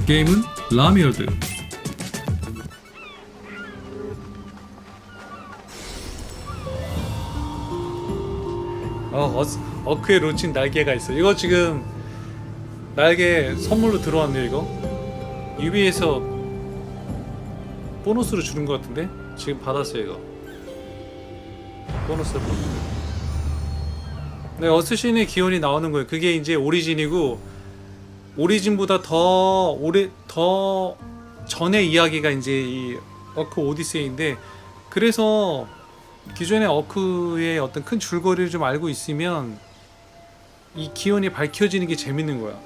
게임은 라미월드. 어크에 로친 날개가 있어. 이거 지금 날개 선물로 들어왔네요. 이거 유비에서 보너스로 주는 것 같은데 지금 받았어요. 이거 보너스로. 네, 어쌔신의 기원이 나오는 거예요. 그게 이제 오리진이고, 오리진보다 더 전의 이야기가 이제 이 어크 오디세이인데, 그래서 기존의 어크의 어떤 큰 줄거리를 좀 알고 있으면 이 기원이 밝혀지는 게 재밌는 거야.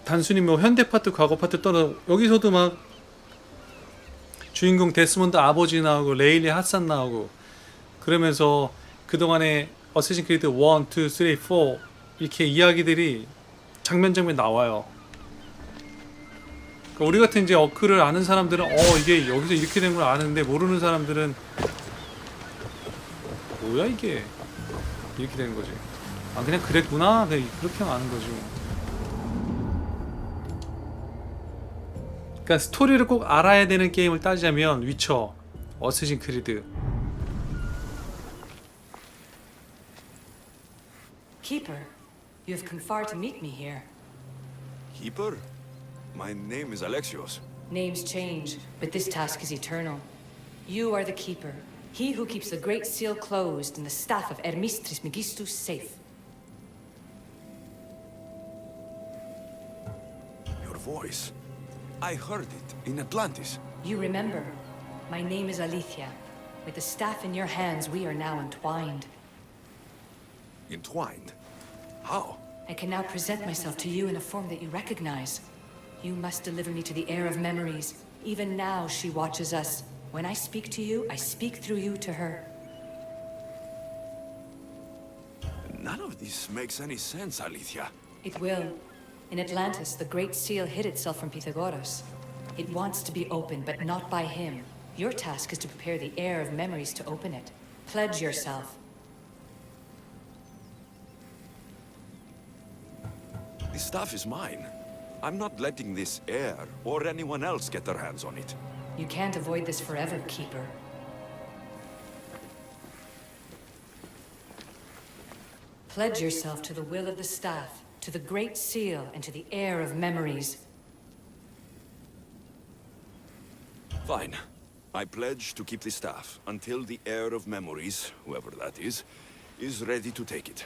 단순히 뭐 현대 파트, 과거 파트 떠나 여기서도 막 주인공 데스몬드 아버지 나오고 레일리 핫산 나오고 그러면서 그동안에 어쌔신 크리드 1, 2, 3, 4 이렇게 이야기들이 장면 나와요. 그러니까 우리 같은 이제 어크를 아는 사람들은 이게 여기서 이렇게 된 걸 아는데, 모르는 사람들은 뭐야 이게 이렇게 되는 거지. 아 그냥 그랬구나. 그냥 그렇게 아는 거지. 그러니까 스토리를 꼭 알아야 되는 게임을 따지자면 위쳐, 어쌔신 크리드. Keeper, you have come far to meet me here. Keeper? My name is Alexios. Names change, but this task is eternal. You are the Keeper, he who keeps the Great Seal closed and the staff of Hermes Trismegistus safe. Your voice. I heard it in Atlantis. You remember. My name is Alethea. With the staff in your hands, we are now entwined. Entwined? How? I can now present myself to you in a form that you recognize. You must deliver me to the heir of memories. Even now, she watches us. When I speak to you, I speak through you to her. None of this makes any sense, Alethea. It will. In Atlantis, the Great Seal hid itself from Pythagoras. It wants to be opened, but not by him. Your task is to prepare the heir of memories to open it. Pledge yourself. This stuff is mine. I'm not letting this heir or anyone else get their hands on it. You can't avoid this forever, Keeper. Pledge yourself to the will of the staff, to the Great Seal, and to the heir of memories. Fine. I pledge to keep the staff until the heir of memories, whoever that is ready to take it.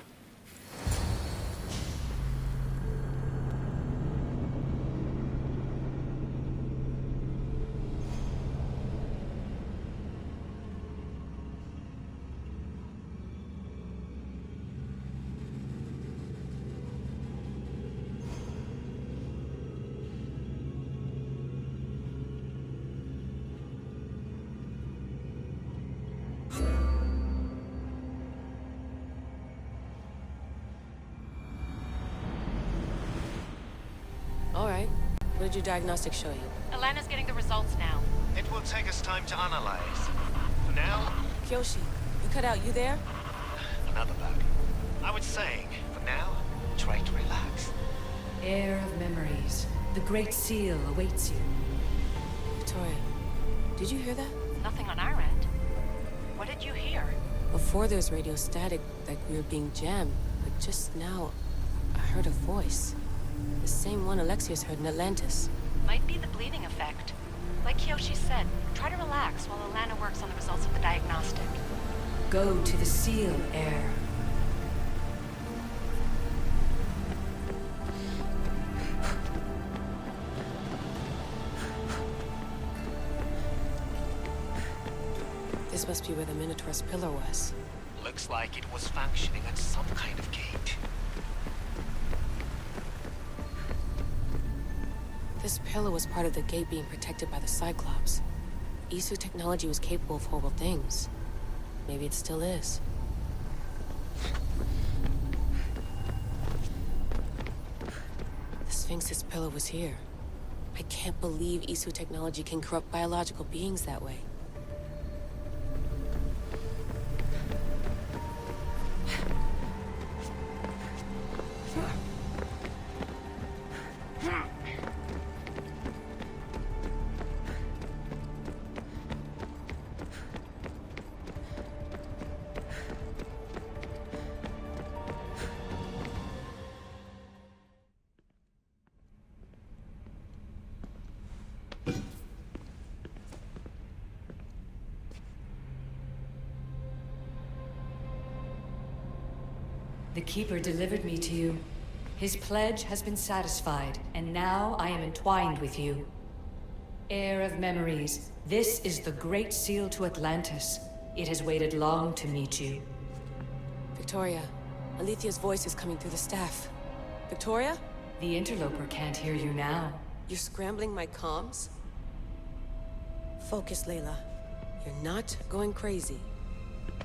All right. What did your diagnostic show you? Alana's getting the results now. It will take us time to analyze. For now, Kyoshi, you cut out. You there? another bug. I was saying, for now, try to relax. Heir of memories. The Great Seal awaits you. Victoria, did you hear that? Nothing on our end. What did you hear? Before there was radio static, like we were being jammed. But just now, I heard a voice. The same one Alexios heard in Atlantis. Might be the bleeding effect. Like Kyoshi said, try to relax while Alana works on the results of the diagnostic. Go to the Seal, heir. This must be where the Minotaur's pillar was. Looks like it was functioning at some kind of gate. This pillar was part of the gate being protected by the Cyclops. Isu technology was capable of horrible things. Maybe it still is. The Sphinx's pillar was here. I can't believe Isu technology can corrupt biological beings that way. The Keeper delivered me to you. His pledge has been satisfied, and now I am entwined with you. Heir of memories, this is the Great Seal to Atlantis. It has waited long to meet you. Victoria, Alethia's voice is coming through the staff. Victoria? The interloper can't hear you now. You're scrambling my comms? Focus, Layla. You're not going crazy.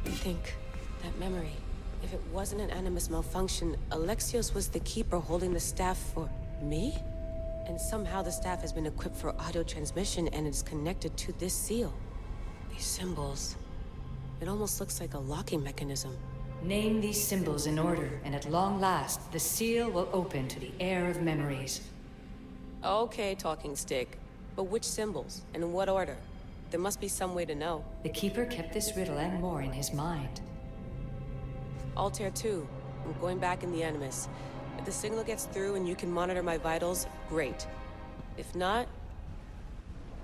Think, that memory. If it wasn't an Animus malfunction, Alexios was the Keeper holding the staff for me? And somehow the staff has been equipped for audio transmission and is connected to this seal. These symbols. It almost looks like a locking mechanism. Name these symbols in order, and at long last, the seal will open to the heir of memories. Okay, talking stick. But which symbols? And in what order? There must be some way to know. The Keeper kept this riddle and more in his mind. Altair 2. I'm going back in the Animus. If the signal gets through and you can monitor my vitals, great. If not,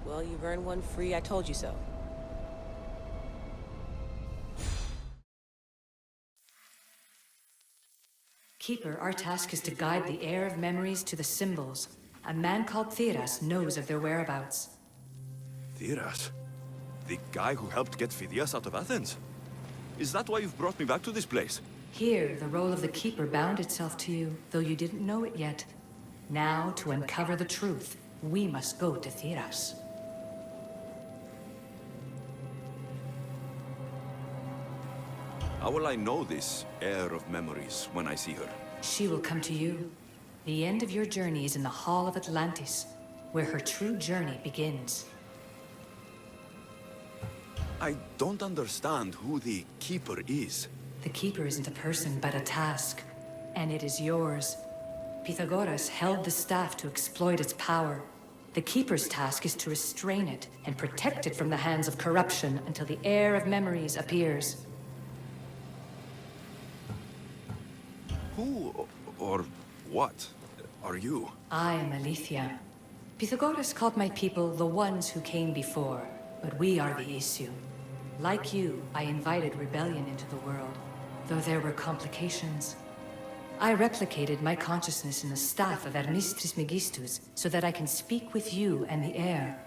well, you've earned one free I told you so. Keeper, our task is to guide the heir of memories to the symbols. A man called Theras knows of their whereabouts. Theras? The guy who helped get Phidias out of Athens? Is that why you've brought me back to this place? Here, the role of the Keeper bound itself to you, though you didn't know it yet. Now, to uncover the truth, we must go to Theras. How will I know this heir of memories when I see her? She will come to you. The end of your journey is in the Hall of Atlantis, where her true journey begins. I don't understand who the Keeper is. The Keeper isn't a person, but a task. And it is yours. Pythagoras held the staff to exploit its power. The Keeper's task is to restrain it and protect it from the hands of corruption until the heir of memories appears. Who or what are you? I am Alethea. Pythagoras called my people the ones who came before, but we are the issue. Like you, I invited rebellion into the world, though there were complications. I replicated my consciousness in the staff of Hermes Trismegistus so that I can speak with you and the heir.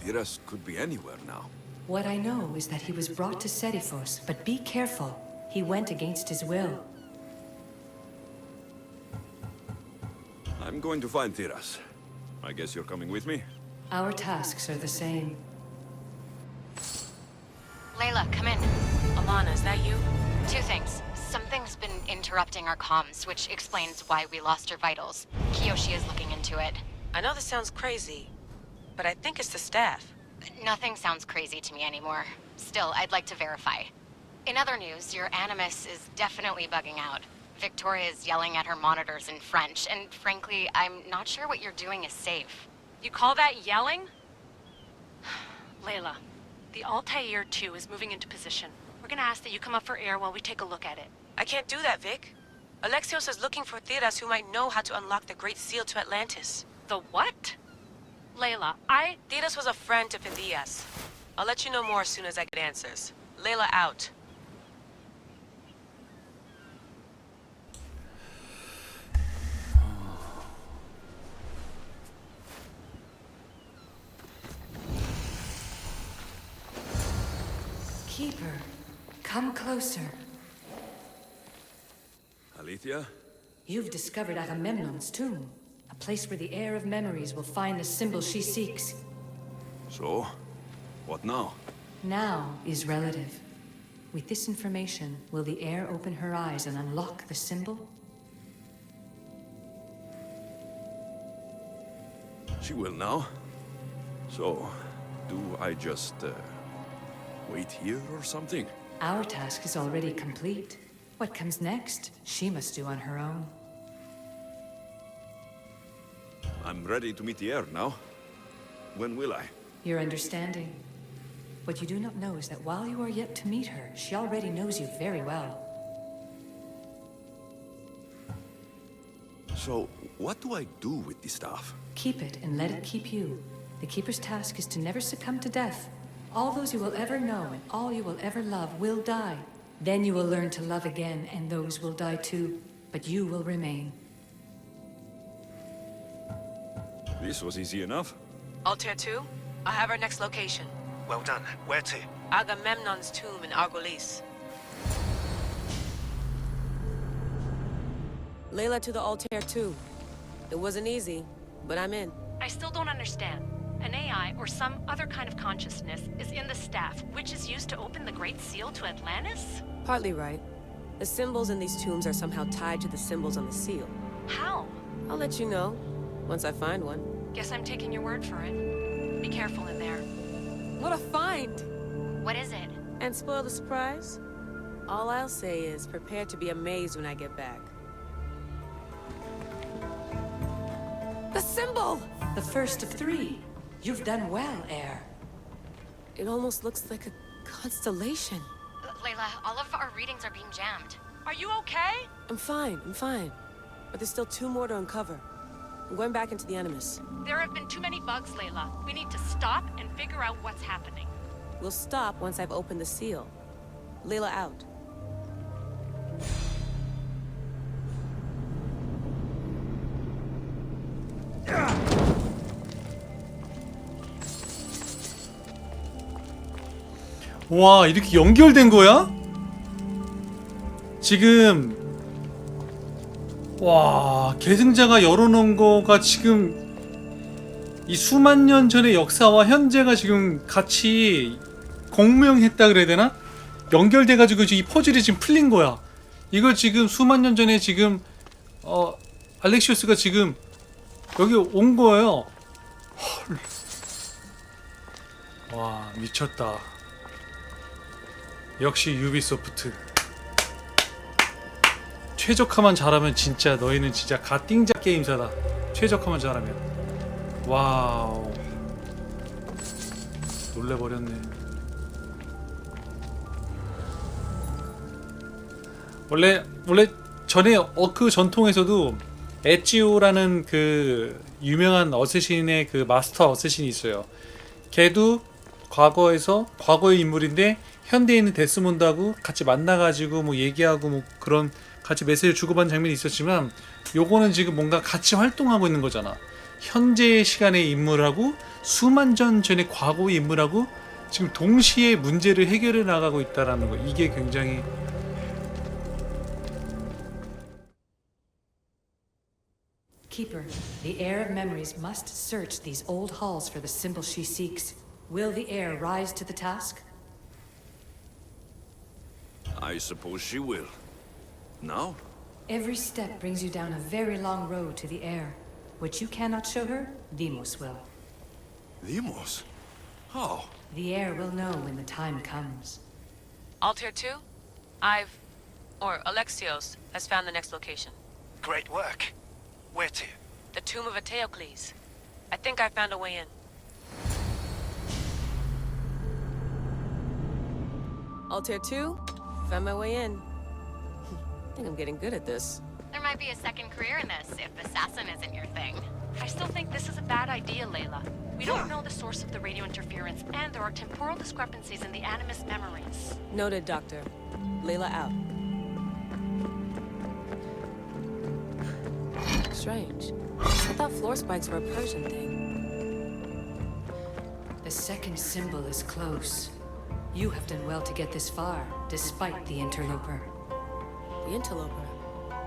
Theras could be anywhere now. What I know is that he was brought to Seriphos, but be careful. He went against his will. I'm going to find Theras. I guess you're coming with me? Our tasks are the same. Layla, come in. Alana, is that you? Two things. Something's been interrupting our comms, which explains why we lost her vitals. Kiyoshi is looking into it. I know this sounds crazy, but I think it's the staff. Nothing sounds crazy to me anymore. Still, I'd like to verify. In other news, your Animus is definitely bugging out. Victoria is yelling at her monitors in French, and frankly, I'm not sure what you're doing is safe. You call that yelling? Layla, the Altair 2 is moving into position. We're gonna ask that you come up for air while we take a look at it. I can't do that, Vic. Alexios is looking for Theras who might know how to unlock the Great Seal to Atlantis. The what? Layla, Theras was a friend to Phidias. I'll let you know more as soon as I get answers. Layla out. Keeper, come closer. Alethea? You've discovered Agamemnon's tomb, a place where the heir of memories will find the symbol she seeks. So? What now? Now is relative. With this information, will the heir open her eyes and unlock the symbol? She will now. So, do I just, wait here or something? Our task is already complete. What comes next, she must do on her own. I'm ready to meet the heir now. When will I? Your understanding. What you do not know is that while you are yet to meet her, she already knows you very well. So, what do I do with the staff? Keep it and let it keep you. The Keeper's task is to never succumb to death. All those you will ever know and all you will ever love will die. Then you will learn to love again, and those will die too. But you will remain. This was easy enough. Altair 2, I have our next location. Well done. Where to? Agamemnon's tomb in Argolis. Layla to the Altair 2. It wasn't easy, but I'm in. I still don't understand. An AI or some other kind of consciousness is in the staff, which is used to open the Great Seal to Atlantis? Partly right. The symbols in these tombs are somehow tied to the symbols on the seal. How? I'll let you know, once I find one. Guess I'm taking your word for it. Be careful in there. What a find! What is it? And spoil the surprise? All I'll say is prepare to be amazed when I get back. The symbol! The first of 3. You've done well, Air. It almost looks like a constellation. Layla, all of our readings are being jammed. Are you okay? I'm fine. But there's still 2 more to uncover. I'm going back into the Animus. There have been too many bugs, Layla. We need to stop and figure out what's happening. We'll stop once I've opened the seal. Layla out. 와, 이렇게 연결된 거야? 지금 와, 계승자가 열어놓은 거가 지금 이 수만 년 전의 역사와 현재가 지금 같이 공명했다 그래야 되나? 연결돼가지고 이 퍼즐이 지금 풀린 거야. 이걸 지금 수만 년 전에 지금 알렉시우스가 지금 여기 온 거예요. 헐. 와, 미쳤다. 역시 유비소프트. 최적화만 잘하면 진짜 너희는 진짜 갓띵작 게임사다. 최적화만 잘하면. 와우. 놀래버렸네. 원래 전에 어크 전통에서도 에찌오라는 그 유명한 어쌔신의 그 마스터 어쌔신이 있어요. 걔도 과거의 인물인데 현대에 있는 데스몬드하고 같이 만나가지고 뭐 얘기하고 뭐 그런 같이 메시지를 주고받는 장면이 있었지만, 요거는 지금 뭔가 같이 활동하고 있는 거잖아. 현재의 시간의 인물하고 수만 년 전의 과거의 인물하고 지금 동시에 문제를 해결해 나가고 있다라는 거. 이게 굉장히 Keeper, the heir of memories must search these old halls for the symbol she seeks. Will the heir rise to the task? I suppose she will. Now? Every step brings you down a very long road to the heir. What you cannot show her, Demos will. Demos? How? The heir will know when the time comes. Altair 2, Alexios has found the next location. Great work. Where to? The tomb of Eteocles. I think I found a way in. Altair 2, found my way in. I think I'm getting good at this. There might be a second career in this if assassin isn't your thing. I still think this is a bad idea, Layla. We don't know the source of the radio interference, and there are temporal discrepancies in the Animus memories. Noted, Doctor. Layla out. Strange. I thought floor spikes were a Persian thing. The second symbol is close. You have done well to get this far, despite the interloper. The interloper?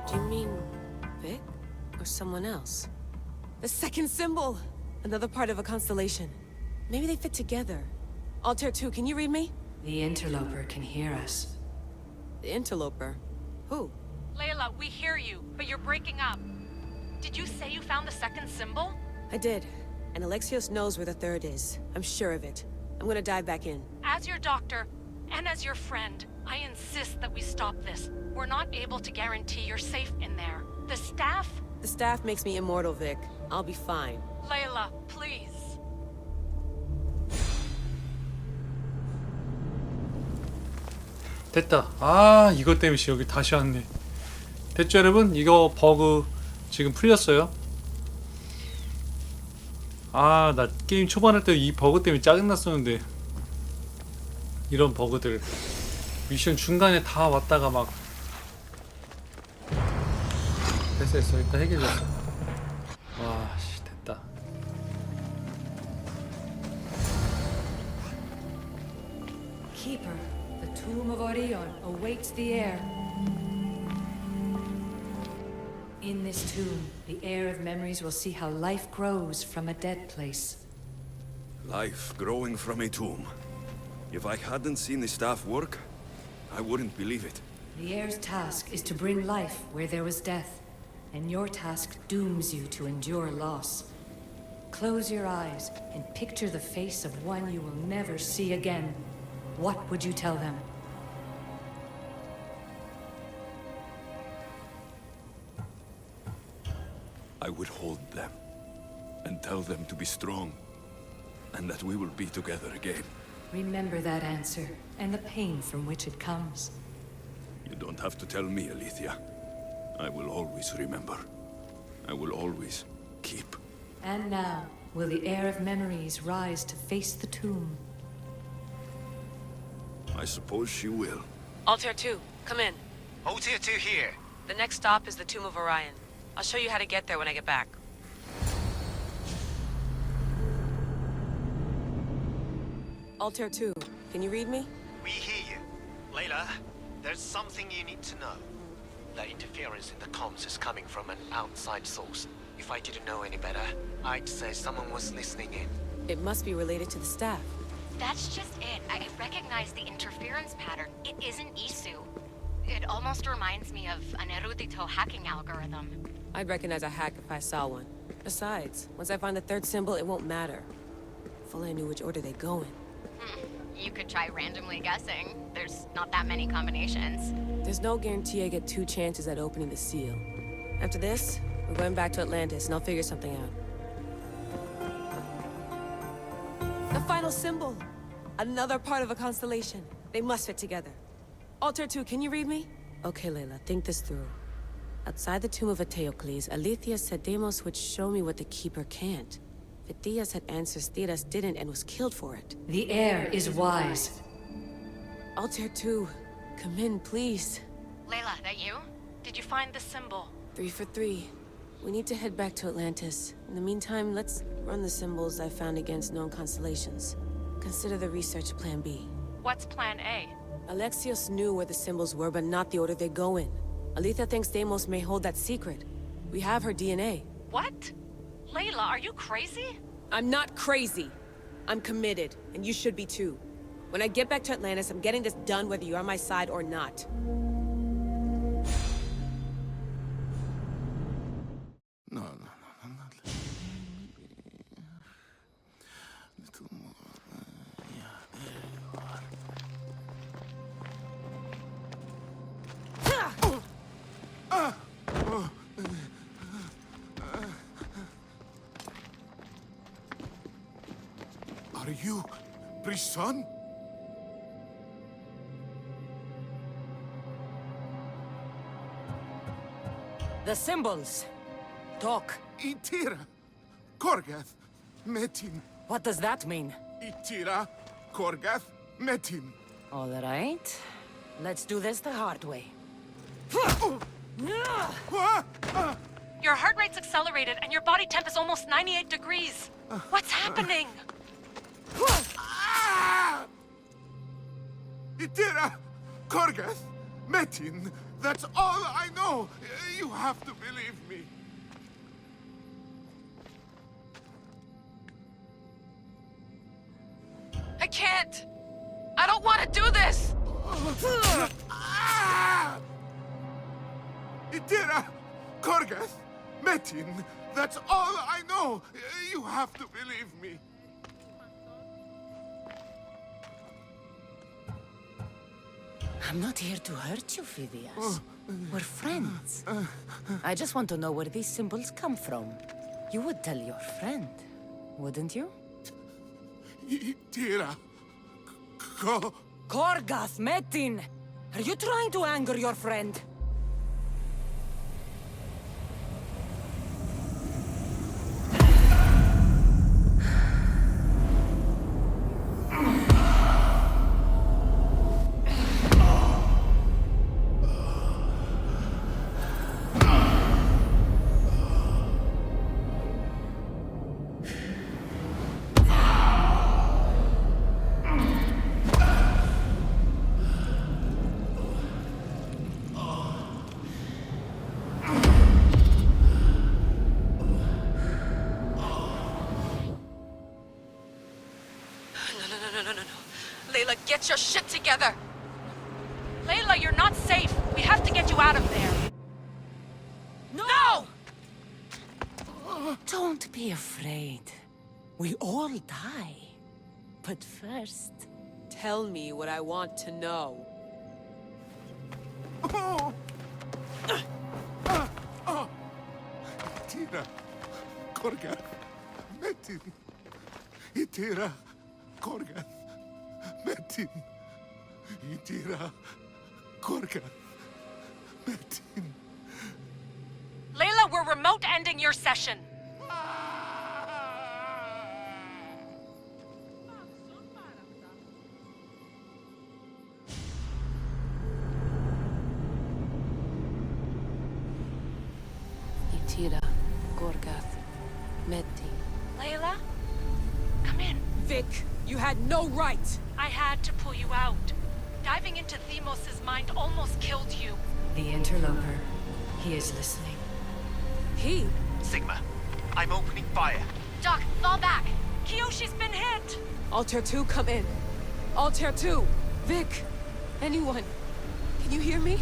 Do you mean Vic? Or someone else? The second symbol! Another part of a constellation. Maybe they fit together. Altair 2, can you read me? The interloper can hear us. The interloper? Who? Layla, we hear you, but you're breaking up. Did you say you found the second symbol? I did. And Alexios knows where the third is. I'm sure of it. I'm gonna dive back in. As your doctor, and as your friend, I insist that we stop this. We're not able to guarantee you're safe in there. The staff? The staff makes me immortal, Vic. I'll be fine. Layla, please. 됐다. 아, 이것 때문에 여기 다시 왔네. 됐죠, 여러분? 이거 버그 지금 풀렸어요. 아, 나 게임 초반 할 때 이 버그 때문에 짜증났었는데 이런 버그들. 미션 중간에 다 왔다가 막 됐어 일단 해결됐어. 와 씨 됐다. Keeper, the tomb of Orion awaits the heir. In this tomb, the heir of memories will see how life grows from a dead place. Life growing from a tomb. If I hadn't seen the staff work, I wouldn't believe it. The heir's task is to bring life where there was death, and your task dooms you to endure loss. Close your eyes and picture the face of one you will never see again. What would you tell them? I would hold them and tell them to be strong and that we will be together again. Remember that answer and the pain from which it comes. You don't have to tell me, Alethea. I will always remember. I will always keep. And now, will the heir of memories rise to face the tomb? I suppose she will. Altair 2, come in. Altair 2 here. The next stop is the Tomb of Orion. I'll show you how to get there when I get back. Altair 2, can you read me? We hear you. Layla, there's something you need to know. The interference in the comms is coming from an outside source. If I didn't know any better, I'd say someone was listening in. It must be related to the staff. That's just it. I recognize the interference pattern. It isn't Isu. It almost reminds me of an erudito hacking algorithm. I'd recognize a hack if I saw one. Besides, once I find the third symbol, it won't matter. If only I knew which order they go in. You could try randomly guessing. There's not that many combinations. There's no guarantee I get 2 chances at opening the seal. After this, we're going back to Atlantis, and I'll figure something out. The final symbol! Another part of a constellation. They must fit together. Altair 2, can you read me? Okay, Layla, think this through. Outside the tomb of Eteocles, Alethea said Deimos would show me what the Keeper can't. Phidias had answers Theras didn't and was killed for it. The heir is wise. Altair 2, come in, please. Layla, that you? Did you find the symbol? 3 for 3. We need to head back to Atlantis. In the meantime, let's run the symbols I found against known constellations. Consider the research plan B. What's plan A? Alexios knew where the symbols were, but not the order they go in. Alethea thinks Deimos may hold that secret. We have her DNA. What? Layla, are you crazy? I'm not crazy. I'm committed, and you should be too. When I get back to Atlantis, I'm getting this done whether you're on my side or not. No. Are you Brisson? The symbols. Talk. Itira, Korgath, Metin. What does that mean? Itira, Korgath, Metin. All right. Let's do this the hard way. Your heart rate's accelerated and your body temp is almost 98 degrees. What's happening? Itira, Korgath, Metin. That's all I know. You have to believe me. I can't. I don't want to do this. Itira, Korgath, Metin. That's all I know. You have to believe me. I'm not here to hurt you, Phidias. We're friends. I just want to know where these symbols come from. You would tell your friend, wouldn't you? Itira, Korgath, Metin! Are you trying to anger your friend? get your shit together. Layla, you're not safe. We have to get you out of there. No! Don't be afraid. We all die. But first... Tell me what I want to know. Tira, Korgan, Metin. Itira, Korgan, Metin. Itira, Korgan, Metin. Layla, we're remote ending your session. Itira, Gorgath, Metin. Layla, come in. Vic, you had no right! I had to pull you out. Diving into Themos' mind almost killed you. The interloper. He is listening. He? Sigma, I'm opening fire. Doc, fall back. Kiyoshi's been hit. Altair 2, come in. Altair 2! Vic! Anyone? Can you hear me?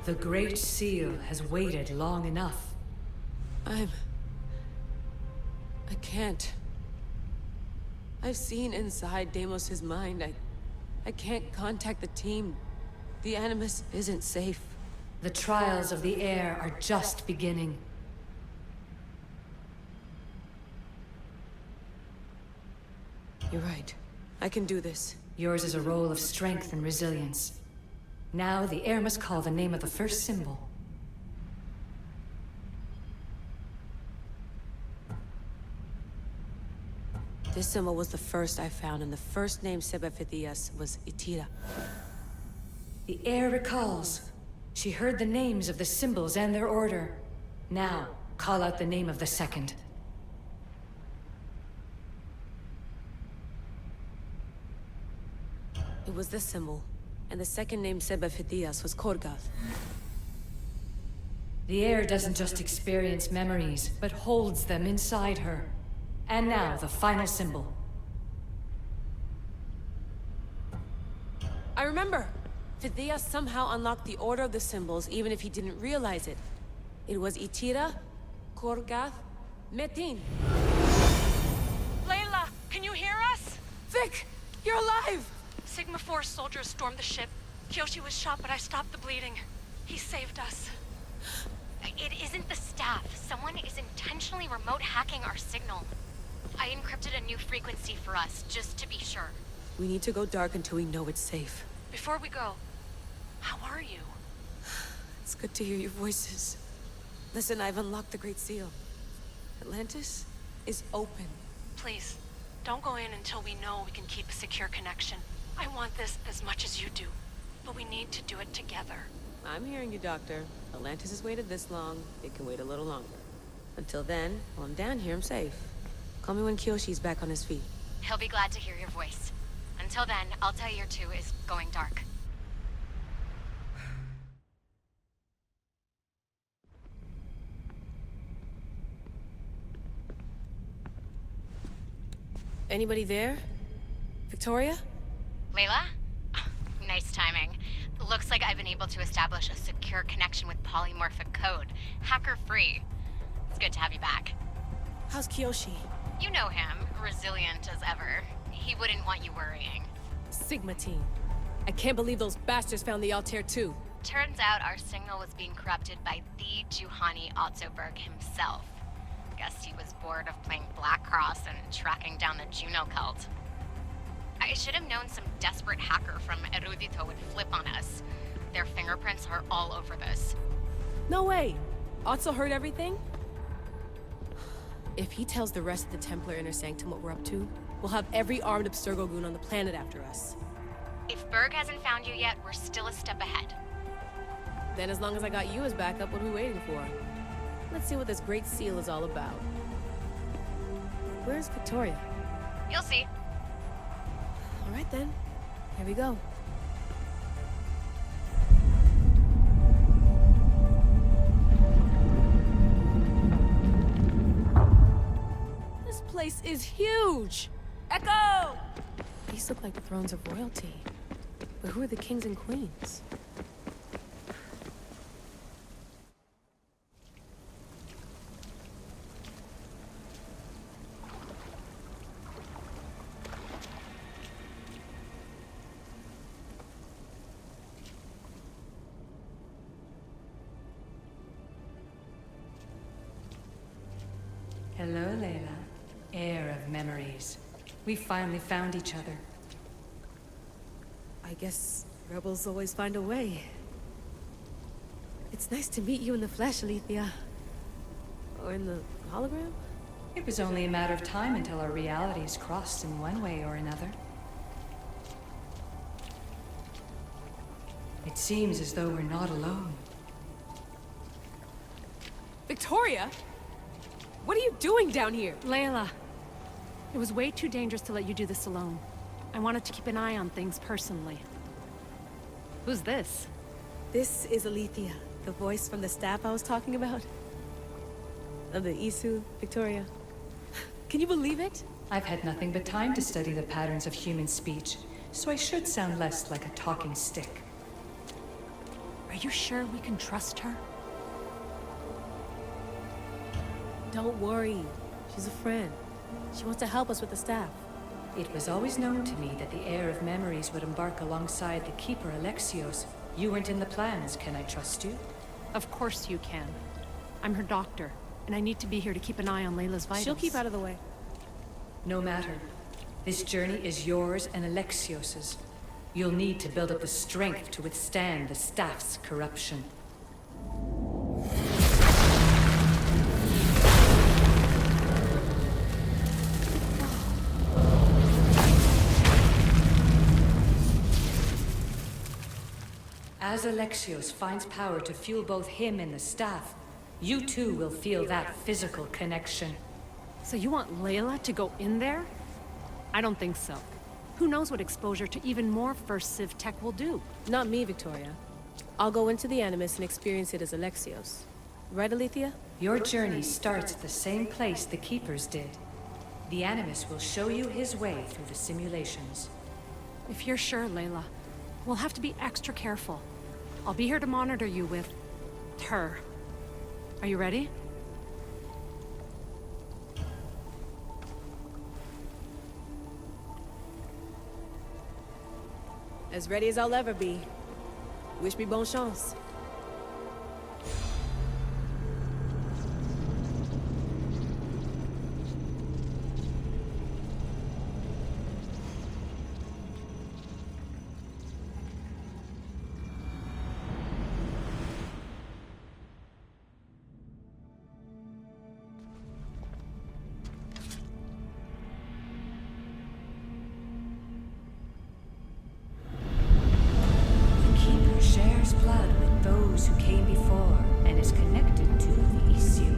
The Great Seal has waited long enough. I can't. I've seen inside Deimos' mind. I can't contact the team. The Animus isn't safe. The trials of the air are just beginning. You're right. I can do this. Yours is a role of strength and resilience. Now the air must call the name of the first symbol. This symbol was the first I found, and the first name Sebefithias was Itira. The air recalls. She heard the names of the symbols and their order. Now, call out the name of the second. It was this symbol, and the second name Sebefithias was Korgath. The air doesn't just experience memories, but holds them inside her. And now, the final symbol. I remember! Fithias somehow unlocked the order of the symbols, even if he didn't realize it. It was Itira, Korgath, Metin. Layla, can you hear us? Vic! You're alive! Sigma 4 soldiers stormed the ship. Kyoshi was shot, but I stopped the bleeding. He saved us. It isn't the staff. Someone is intentionally remote hacking our signal. I encrypted a new frequency for us, just to be sure. We need to go dark until we know it's safe. Before we go, how are you? It's good to hear your voices. Listen, I've unlocked the Great Seal. Atlantis is open. Please, don't go in until we know we can keep a secure connection. I want this as much as you do, but we need to do it together. I'm hearing you, Doctor. Atlantis has waited this long. It can wait a little longer. Until then, while I'm down here, I'm safe. Call me when Kyoshi's back on his feet. He'll be glad to hear your voice. Until then, Altair 2 is going dark. Anybody there? Victoria? Layla? Nice timing. Looks like I've been able to establish a secure connection with polymorphic code. Hacker-free. It's good to have you back. How's Kyoshi? You know him, resilient as ever. He wouldn't want you worrying. Sigma team. I can't believe those bastards found the Altair 2. Turns out our signal was being corrupted by the Juhani Otzoberg himself. Guess he was bored of playing Black Cross and tracking down the Juno cult. I should have known some desperate hacker from Erudito would flip on us. Their fingerprints are all over this. No way! Otso heard everything? If he tells the rest of the Templar Inner Sanctum what we're up to, we'll have every armed Abstergo goon on the planet after us. If Berg hasn't found you yet, we're still a step ahead. Then as long as I got you as backup, what are we waiting for? Let's see what this Great Seal is all about. Where's Victoria? You'll see. All right then. Here we go. place is huge! Echo! These look like the thrones of royalty. But who are the kings and queens? Hello, Layla. Heir of memories. We finally found each other. I guess rebels always find a way. It's nice to meet you in the flesh, Alethea. Or in the hologram? It was only a matter of time until our realities crossed in one way or another. It seems as though we're not alone. Victoria? What are you doing down here? Layla, it was way too dangerous to let you do this alone. I wanted to keep an eye on things personally. Who's this? This is Alethea, the voice from the staff I was talking about. Of the Isu, Victoria. Can you believe it? I've had nothing but time to study the patterns of human speech, so I should sound less like a talking stick. Are you sure we can trust her? Don't worry. She's a friend. She wants to help us with the staff. It was always known to me that the heir of memories would embark alongside the keeper Alexios. You weren't in the plans. Can I trust you? Of course you can. I'm her doctor, and I need to be here to keep an eye on Layla's vitals. She'll keep out of the way. No matter. This journey is yours and Alexios's. You'll need to build up the strength to withstand the staff's corruption. As Alexios finds power to fuel both him and the staff, you too will feel that physical connection. So you want Layla to go in there? I don't think so. Who knows what exposure to even more First Civ tech will do? Not me, Victoria. I'll go into the Animus and experience it as Alexios. Right, Alethea? Your journey starts at the same place the Keepers did. The Animus will show you his way through the simulations. If you're sure, Layla, we'll have to be extra careful. I'll be here to monitor you with her. Are you ready? As ready as I'll ever be. Wish me bonne chance. Blood with those who came before and is connected to the issue.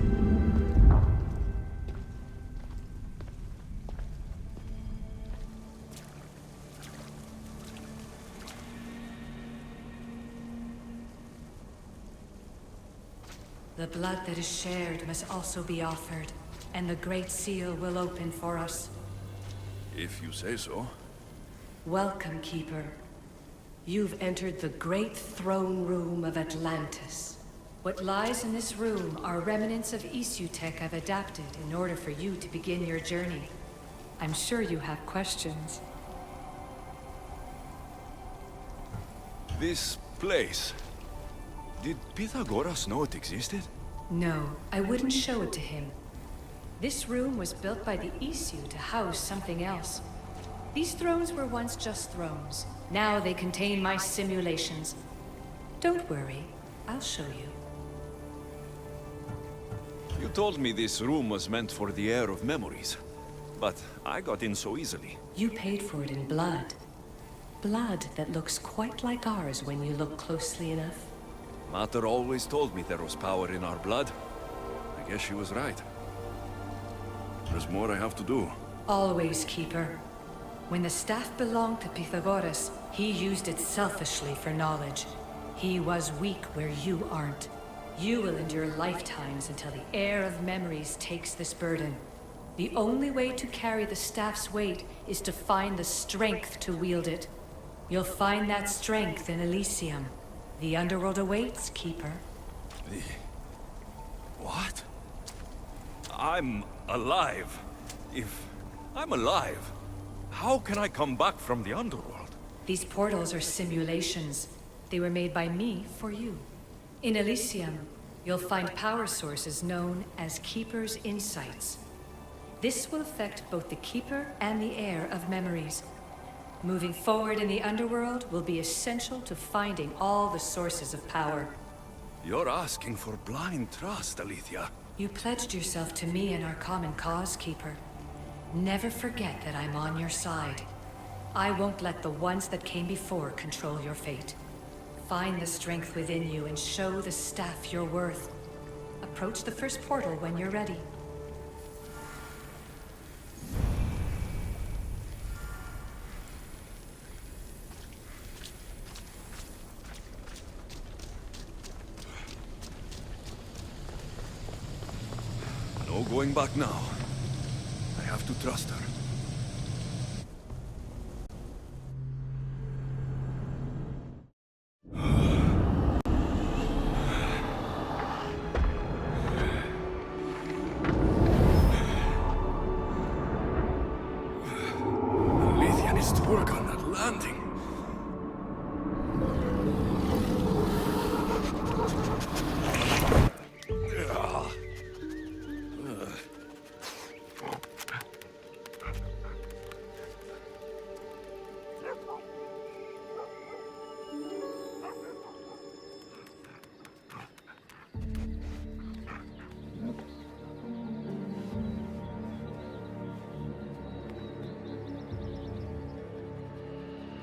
The blood that is shared must also be offered, and the Great Seal will open for us. If you say so. Welcome, Keeper. You've entered the great throne room of Atlantis. What lies in this room are remnants of Isu tech I've adapted in order for you to begin your journey. I'm sure you have questions. This place. Did Pythagoras know it existed? No, I wouldn't show it to him. This room was built by the Isu to house something else. These thrones were once just thrones. Now they contain my simulations. Don't worry, I'll show you. You told me this room was meant for the heir of memories. But I got in so easily. You paid for it in blood. Blood that looks quite like ours when you look closely enough. Mater always told me there was power in our blood. I guess she was right. There's more I have to do. Always, Keeper. When the staff belonged to Pythagoras, he used it selfishly for knowledge. He was weak where you aren't. You will endure lifetimes until the heir of memories takes this burden. The only way to carry the staff's weight is to find the strength to wield it. You'll find that strength in Elysium. The underworld awaits, Keeper. What? I'm alive. If I'm alive, how can I come back from the underworld? These portals are simulations. They were made by me for you. In Elysium, you'll find power sources known as Keeper's Insights. This will affect both the Keeper and the Heir of memories. Moving forward in the underworld will be essential to finding all the sources of power. You're asking for blind trust, Alethea. You pledged yourself to me and our common cause, Keeper. Never forget that I'm on your side. I won't let the ones that came before control your fate. Find the strength within you and show the staff your worth. Approach the first portal when you're ready. No going back now. I have to trust her. Alethea needs to work on that landing.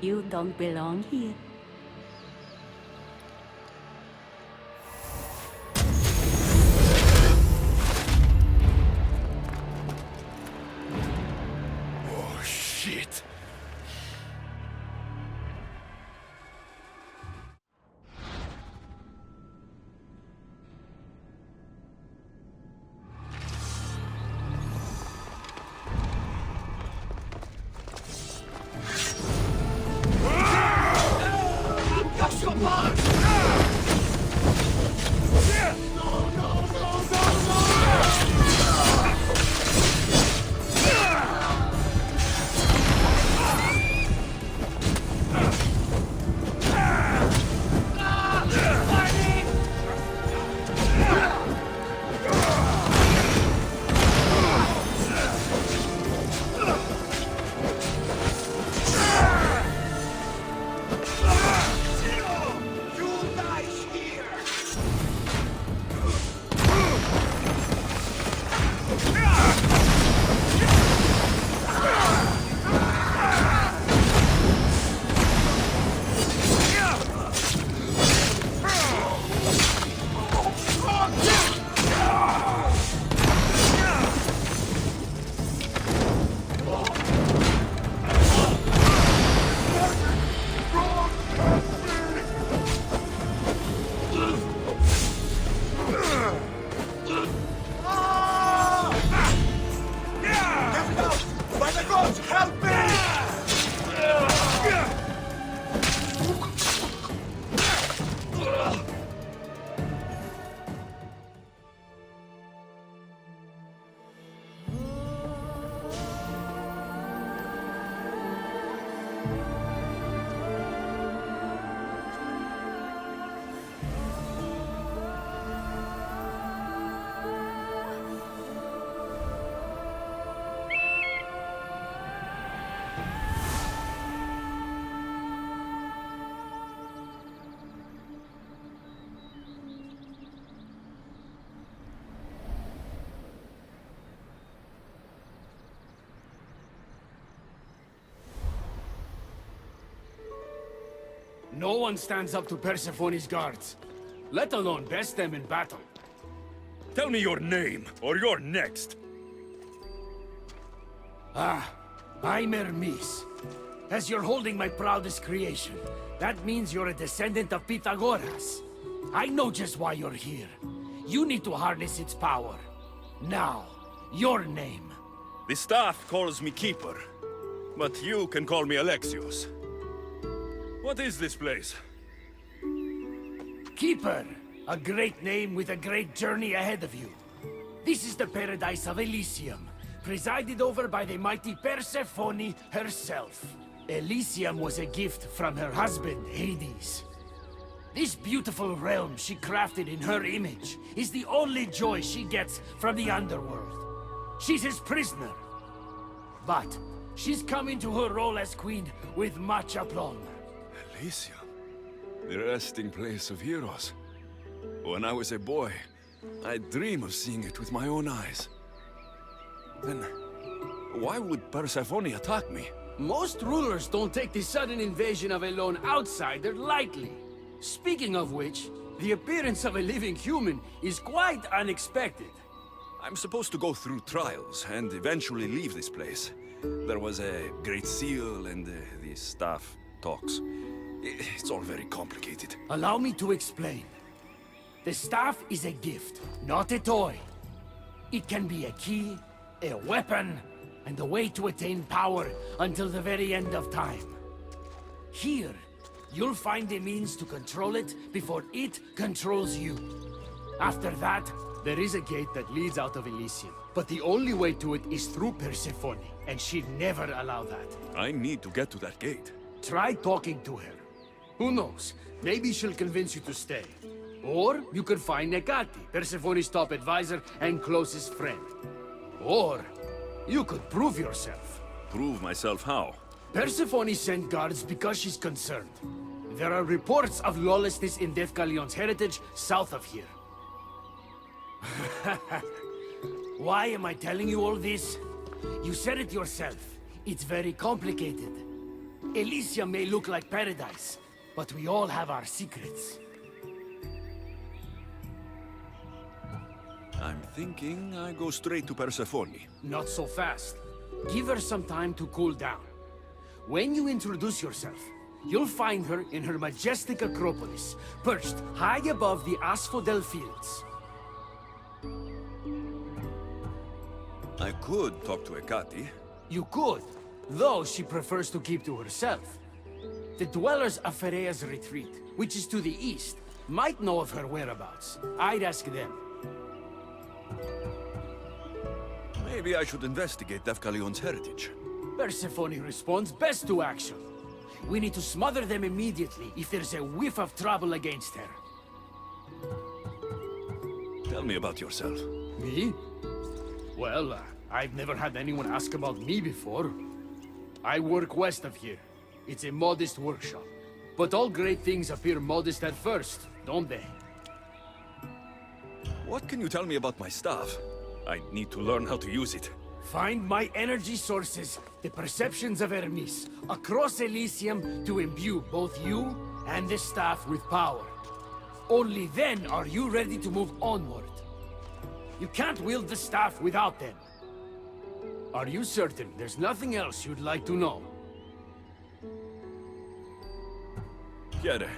You don't belong here. Oh, shit. No one stands up to Persephone's guards, let alone best them in battle. Tell me your name, or you're next. I'm Hermes. As you're holding my proudest creation, that means you're a descendant of Pythagoras. I know just why you're here. You need to harness its power. Now, your name. The staff calls me Keeper, but you can call me Alexios. What is this place? Keeper, a great name with a great journey ahead of you. This is the paradise of Elysium, presided over by the mighty Persephone herself. Elysium was a gift from her husband, Hades. This beautiful realm she crafted in her image is the only joy she gets from the underworld. She's his prisoner. But she's come into her role as queen with much aplomb. Elysium? The resting place of heroes. When I was a boy, I dreamed of seeing it with my own eyes. Then, why would Persephone attack me? Most rulers don't take the sudden invasion of a lone outsider lightly. Speaking of which, the appearance of a living human is quite unexpected. I'm supposed to go through trials and eventually leave this place. There was a great seal and the staff talks. It's all very complicated. Allow me to explain. The staff is a gift, not a toy. It can be a key, a weapon, and a way to attain power until the very end of time. Here, you'll find a means to control it before it controls you. After that, there is a gate that leads out of Elysium. But the only way to it is through Persephone, and she'd never allow that. I need to get to that gate. Try talking to her. Who knows? Maybe she'll convince you to stay. Or you could find Nekati, Persephone's top advisor and closest friend. Or you could prove yourself. Prove myself how? Persephone sent guards because she's concerned. There are reports of lawlessness in Defcalion's heritage south of here. Why am I telling you all this? You said it yourself. It's very complicated. Elysium may look like paradise, but we all have our secrets. I'm thinking I go straight to Persephone. Not so fast. Give her some time to cool down. When you introduce yourself, you'll find her in her majestic acropolis, perched high above the asphodel fields. I could talk to Ekati. You could, though she prefers to keep to herself. The dwellers of Pherea's retreat, which is to the east, might know of her whereabouts. I'd ask them. Maybe I should investigate Defcalion's heritage. Persephone responds best to action. We need to smother them immediately if there's a whiff of trouble against her. Tell me about yourself. Me? Well, I've never had anyone ask about me before. I work west of here. It's a modest workshop. But all great things appear modest at first, don't they? What can you tell me about my staff? I need to learn how to use it. Find my energy sources, the perceptions of Hermes, across Elysium to imbue both you and the staff with power. Only then are you ready to move onward. You can't wield the staff without them. Are you certain there's nothing else you'd like to know? Chiede.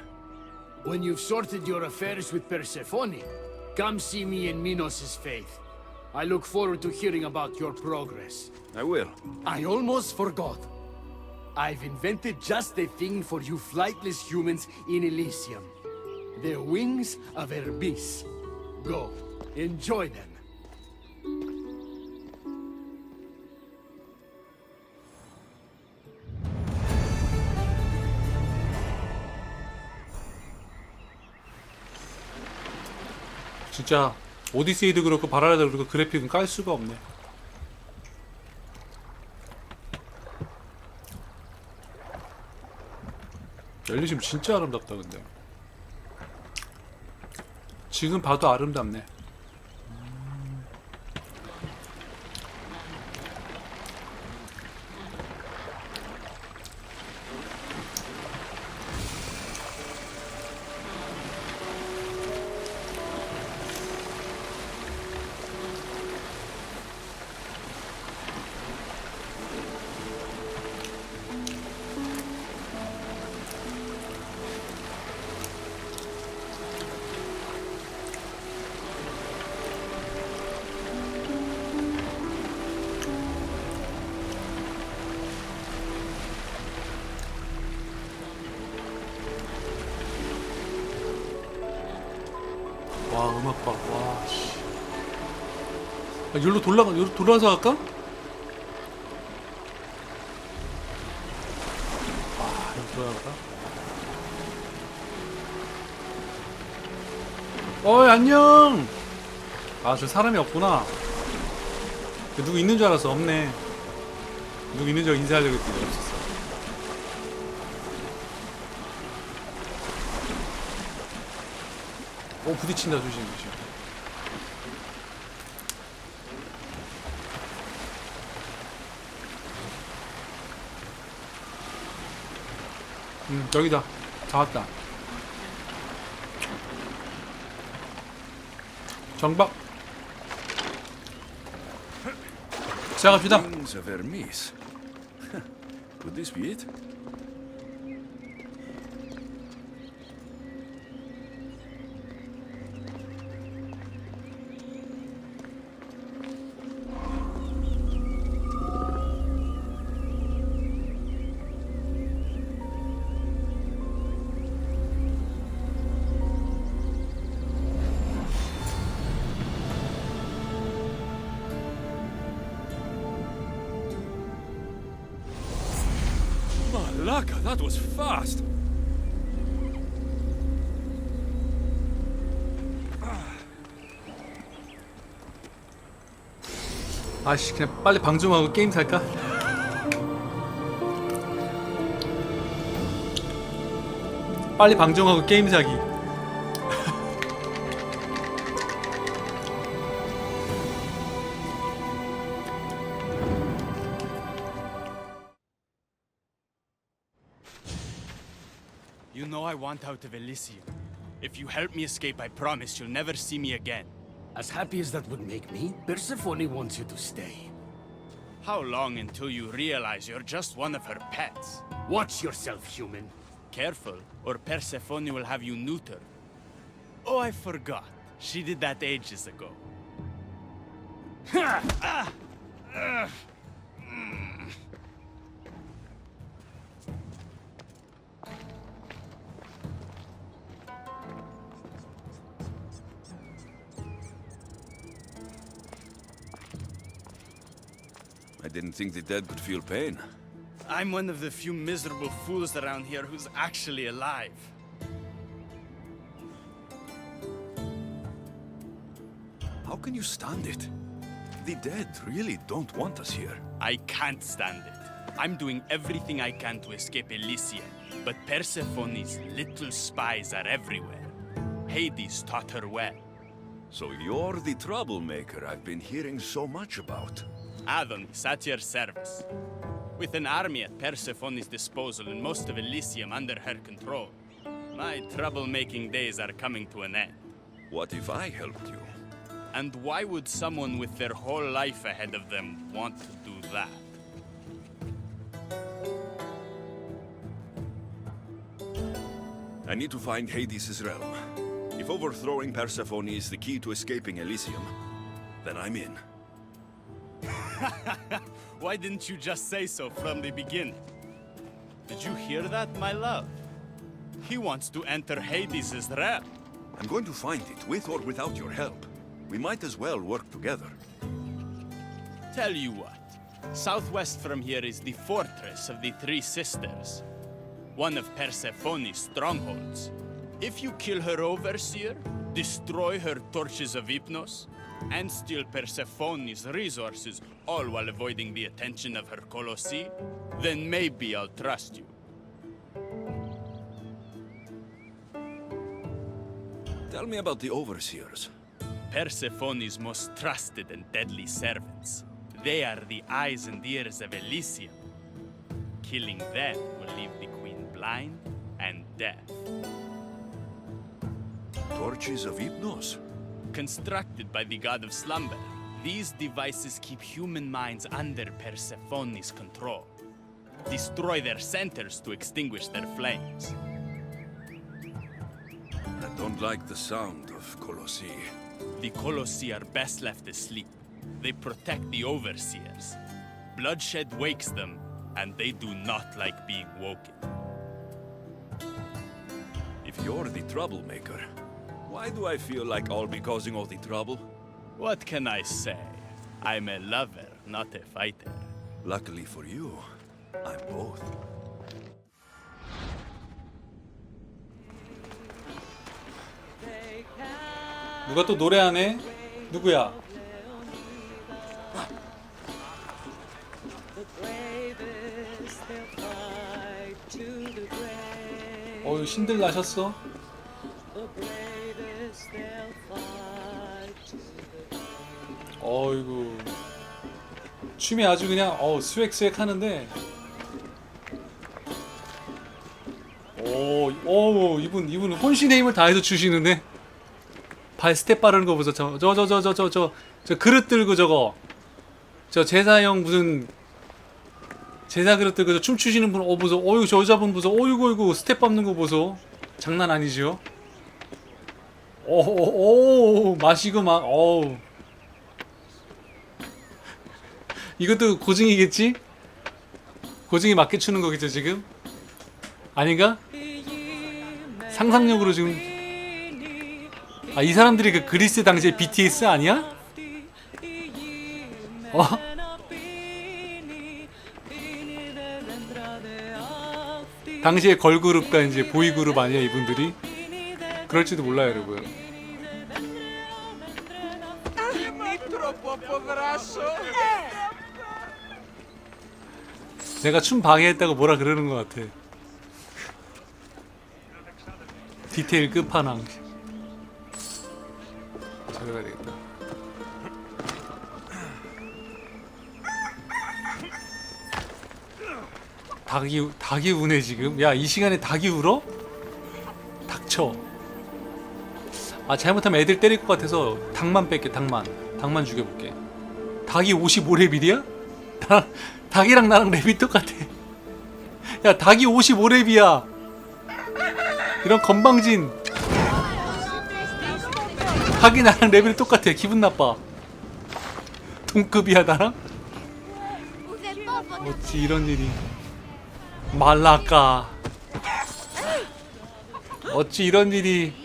When you've sorted your affairs with Persephone, come see me in Minos' faith. I look forward to hearing about your progress. I will. I almost forgot. I've invented just the thing for you flightless humans in Elysium. The wings of Hermes. Go, enjoy them. 진짜 오디세이도 그렇고 바랄라도 그렇고 그래픽은 깔 수가 없네. 엘리시움 진짜 아름답다. 근데 지금 봐도 아름답네. 와 음악 봐. 와 씨. 아, 여기로 돌아서 갈까? 아 여기 돌아갈까? 어이 안녕. 아 저 사람이 없구나. 누구 있는 줄 알았어. 없네. 누구 있는 줄 인사하려고 했더니 없었어. 부딪힌다. 조심. 여기다. 다 왔다. 정박. 시작합시다. Wings of Hermes. Could this be it? Malaka, that was fast. 아씨 그냥 빨리 방종하고 게임 살까? 빨리 방종하고 게임 사기. You know I want out of Elysium. If you help me escape, I promise you'll never see me again. As happy as that would make me, Persephone wants you to stay. How long until you realize you're just one of her pets? Watch yourself, human. Careful, or Persephone will have you neutered. Oh, I forgot. She did that ages ago. I didn't think the dead could feel pain. I'm one of the few miserable fools around here who's actually alive. How can you stand it? The dead really don't want us here. I can't stand it. I'm doing everything I can to escape Elysium, but Persephone's little spies are everywhere. Hades taught her well. So you're the troublemaker I've been hearing so much about. Adonis, at your service. With an army at Persephone's disposal and most of Elysium under her control, my troublemaking days are coming to an end. What if I helped you? And why would someone with their whole life ahead of them want to do that? I need to find Hades' realm. If overthrowing Persephone is the key to escaping Elysium, then I'm in. Why didn't you just say so from the beginning? Did you hear that, my love? He wants to enter Hades' realm. I'm going to find it, with or without your help. We might as well work together. Tell you what, southwest from here is the fortress of the Three Sisters, one of Persephone's strongholds. If you kill her overseer, destroy her torches of Hypnos, and steal Persephone's resources, all while avoiding the attention of her Colossi, then maybe I'll trust you. Tell me about the overseers. Persephone's most trusted and deadly servants. They are the eyes and ears of Elysium. Killing them will leave the queen blind and deaf. Torches of Hypnos? Constructed by the god of slumber, these devices keep human minds under Persephone's control. Destroy their centers to extinguish their flames. I don't like the sound of Colossi. The Colossi are best left asleep. They protect the overseers. Bloodshed wakes them, and they do not like being woken. If you're the troublemaker, Why do I feel like I'll be causing all the trouble? What can I say? I'm a lover, not a fighter. Luckily for you, I'm both. 누가 또 노래하네? 누구야? 어휴, 신들 나셨어? 어이구, 춤이 아주 그냥 스웩스웩 하는데. 오, 이분 혼신의 힘을 다해서 추시는데. 발 스텝 바르는 거 보소. 저 그릇 들고 저거, 저 제사형 무슨 제사 그릇 들고 춤추시는 분 보소. 어이구, 저 여자분 보소. 어이구 스텝 밟는 거 보소. 장난 아니죠? 오 마시고 막 어우. 이것도 고증이겠지? 고증이 맞게 추는 거겠죠 지금? 아닌가? 상상력으로 지금. 아, 이 사람들이 그 그리스 당시에 BTS 아니야? 당시에 걸그룹과 이제 보이그룹 아니야 이분들이? 그럴지도 몰라요 여러분. 내가 춤 방해했다고 뭐라 그러는 것 같아. 디테일 끝판왕. 저래야 되겠다. 닭이 우네 지금. 야, 이 시간에 닭이 울어? 닥쳐. 아, 잘못하면 애들 때릴 것 같아서 닭만 뺄게. 닭만 죽여볼게. 닭이 55레벨이야? 닭이랑 나랑 랩이 똑같아. 야, 닭이 55랩이야. 이런 건방진. 닭이 나랑 레벨이 똑같아. 기분 나빠. 동급이야 나랑? 어찌 이런 일이. 말라까. 어찌 이런 일이.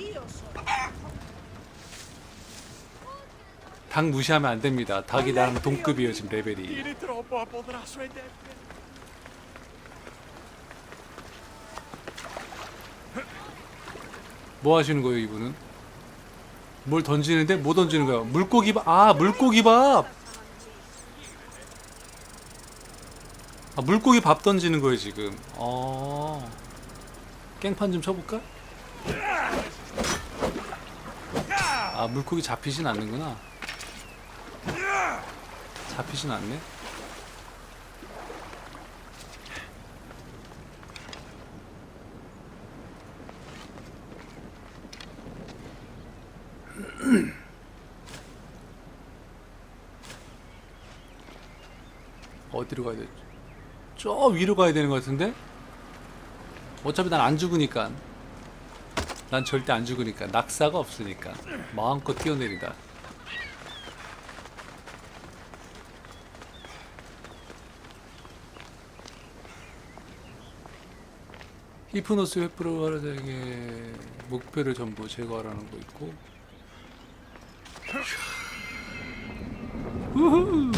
닭 무시하면 안 됩니다. 닭이 나랑 동급이에요 지금 레벨이. 뭐 하시는 거예요 이분은? 뭘 던지는데? 뭐 던지는 거야? 물고기밥. 아, 물고기밥. 아, 물고기 밥 던지는 거예요 지금. 깽판 좀 쳐볼까? 아, 물고기 잡히진 않는구나. 잡히진 않네. 어디로 가야 되지? 저 위로 가야 되는 것 같은데? 어차피 난 안 죽으니까. 난 절대 안 죽으니까. 낙사가 없으니까. 마음껏 뛰어내리다. 히프노스 횃불을 활용하게 목표를 전부 제거하라는 거 있고. 우후.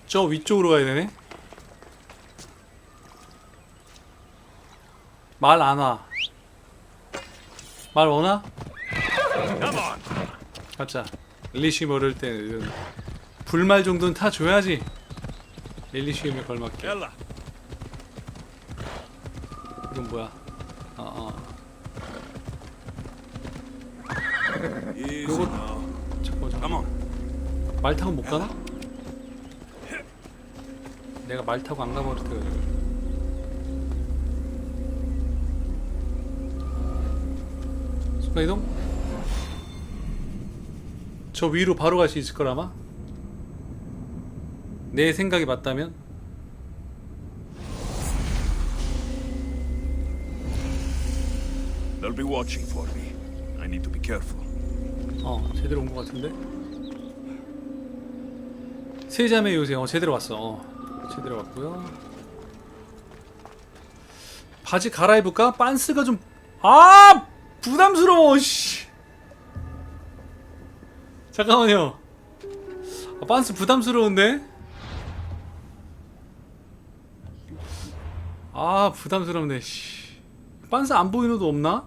저 위쪽으로 가야 되네. 말 안 와. 말 오나? 가자. 릴리쉬 모를 때는 불말 정도는 타 줘야지. 릴리쉬 힘에 걸맞게. 이건 뭐야? 요거 잠깐만. 말 타고 못 가나? 내가 말 타고 안 가버렸대가지고. 순간이동? 저 위로 바로 갈 수 있을 거라마? 내 생각이 맞다면? They'll be watching for me. I need to be careful. 제대로 온 것 같은데? 세자매 요새 제대로 왔어. 제대로 왔고요. 바지 갈아입을까? 빤스가 좀 부담스러워. 씨. 잠깐만요. 빤스 부담스러운데? 부담스럽네. 씨. 빤스 안 보이는 옷 없나?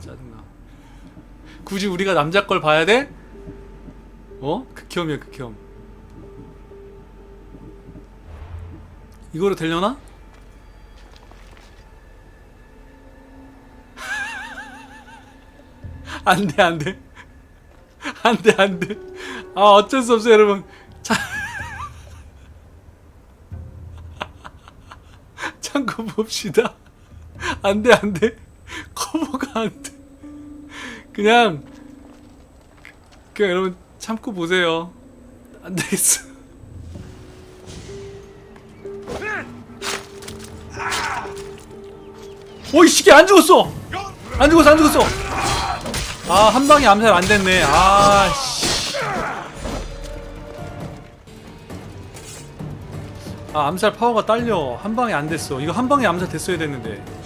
짜증나. 굳이 우리가 남자 걸 봐야 돼? 극혐이야, 극혐. 이거로 되려나? 안 돼, 안 돼. 안 돼, 안 돼. 어쩔 수 없어요, 여러분. 참고 봅시다. 안 돼, 안 돼. 커버가 안 돼. 그냥 여러분 참고 보세요. 안 되겠어. 이 시계 안 죽었어. 안 죽었어. 한 방에 암살 안 됐네. 씨. 암살 파워가 딸려. 한 방에 안 됐어. 이거 한 방에 암살 됐어야 됐는데.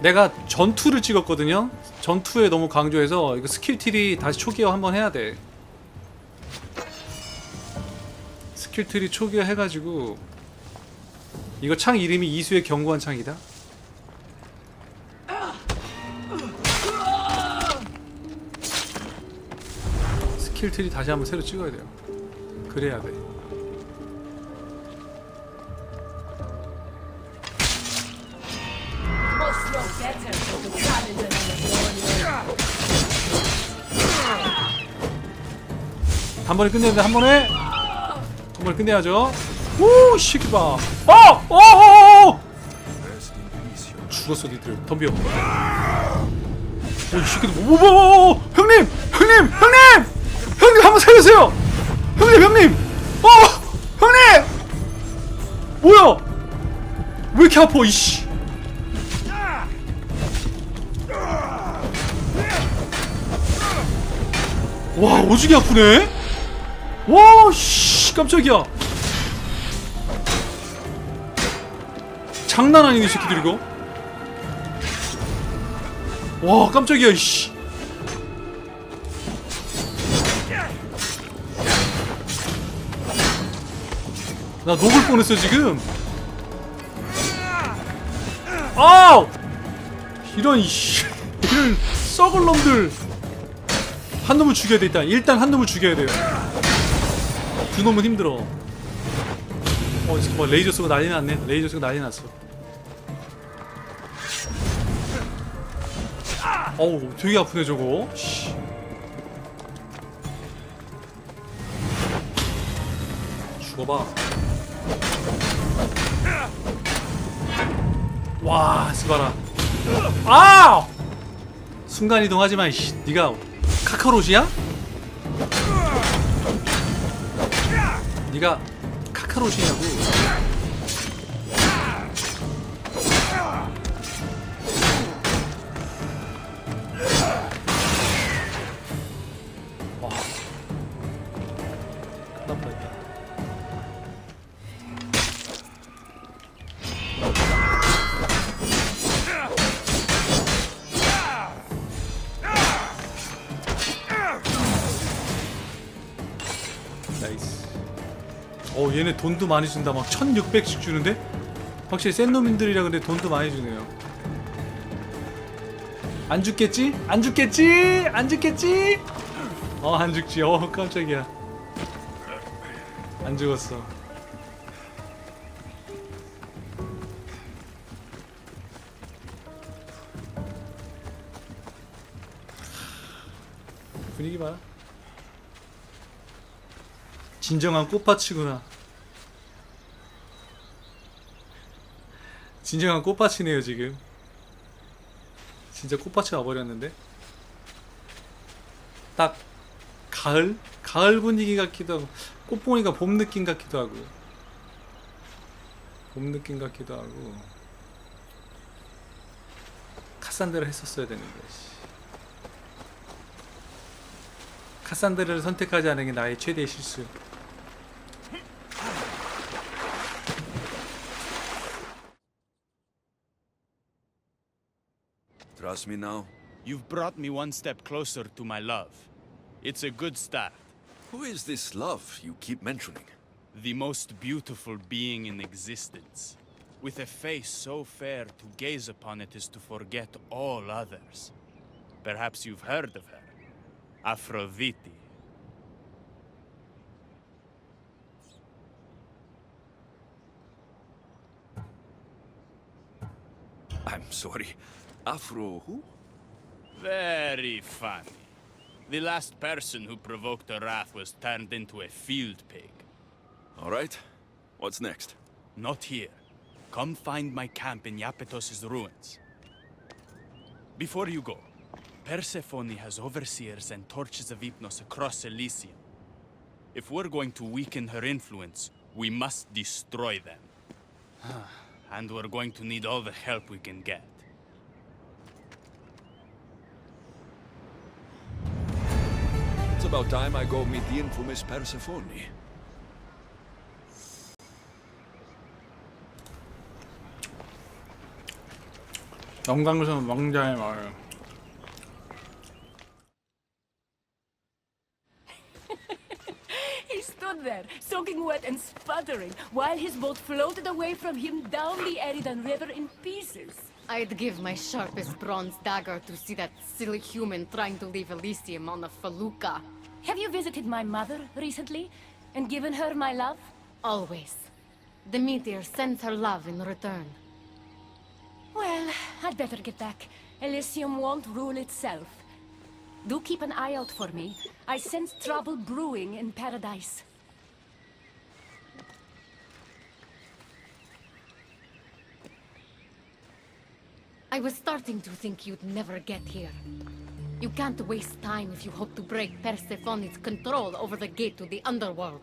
내가 전투를 찍었거든요. 전투에 너무 강조해서 이거 스킬 트리 다시 초기화 한번 해야 돼. 스킬 트리 초기화 해가지고 이거 창 이름이 이수의 견고한 창이다. 스킬 트리 다시 한번 새로 찍어야 돼요. 그래야 돼. 한 번에 끝내야 돼. 한 번에 끝내야죠. 오, 시키 봐. 죽었어, 니들. 덤벼. 이 새끼들. 형님, 한번 살려주세요. 형님. 형님. 뭐야? 왜 이렇게 아파, 이씨. 와, 오지게 아프네. 와, 씨, 깜짝이야. 장난 아니네, 이 새끼들 이거. 와, 깜짝이야, 씨. 나 녹을 뻔했어 지금. 이런 썩을 놈들. 한 놈을 죽여야 돼. 일단 한 놈을 죽여야 돼요. 두 놈은 힘들어. 레이저 쓰고 난리 났네. 레이저 쓰고 난리 났어. 되게 아프네 저거. 씨. 죽어봐. 와, 스바라. 순간이동 하지마. 니가 카카로시야? 니가 카카로시냐고. 와, 큰일 뻔했다. 나이스. 얘네 돈도 많이 준다. 막 1600씩 주는데? 확실히 센 놈들이라 근데 돈도 많이 주네요. 안 죽겠지? 안 죽겠지? 안 죽겠지? 안 죽지. 깜짝이야. 안 죽었어. 분위기 봐라. 진정한 꽃밭이구나. 진정한 꽃밭이네요 지금. 진짜 꽃밭이 와버렸는데. 딱 가을 분위기 같기도 하고, 꽃 보니까 봄 느낌 같기도 하고, 봄 느낌 같기도 하고. 카산드를 했었어야 되는데. 카산드를 선택하지 않은 게 나의 최대의 실수. Trust me now? You've brought me one step closer to my love. It's a good start. Who is this love you keep mentioning? The most beautiful being in existence. With a face so fair, to gaze upon it is to forget all others. Perhaps you've heard of her. Aphrodite. I'm sorry. Afro who? Very funny. The last person who provoked her wrath was turned into a field pig. All right. What's next? Not here. Come find my camp in Iapetos' ruins. Before you go, Persephone has overseers and torches of Hypnos across Elysium. If we're going to weaken her influence, we must destroy them. And we're going to need all the help we can get. It's about time I go meet the infamous Persephone. 영광스러운 왕자의 말. He stood there, soaking wet and sputtering, while his boat floated away from him down the Eridan River in pieces. I'd give my sharpest bronze dagger to see that silly human trying to leave Elysium on a felucca. Have you visited my mother recently and given her my love? Always. The meteor sends her love in return. Well, I'd better get back. Elysium won't rule itself. Do keep an eye out for me. I sense trouble brewing in paradise. I was starting to think you'd never get here. You can't waste time if you hope to break Persephone's control over the gate to the underworld.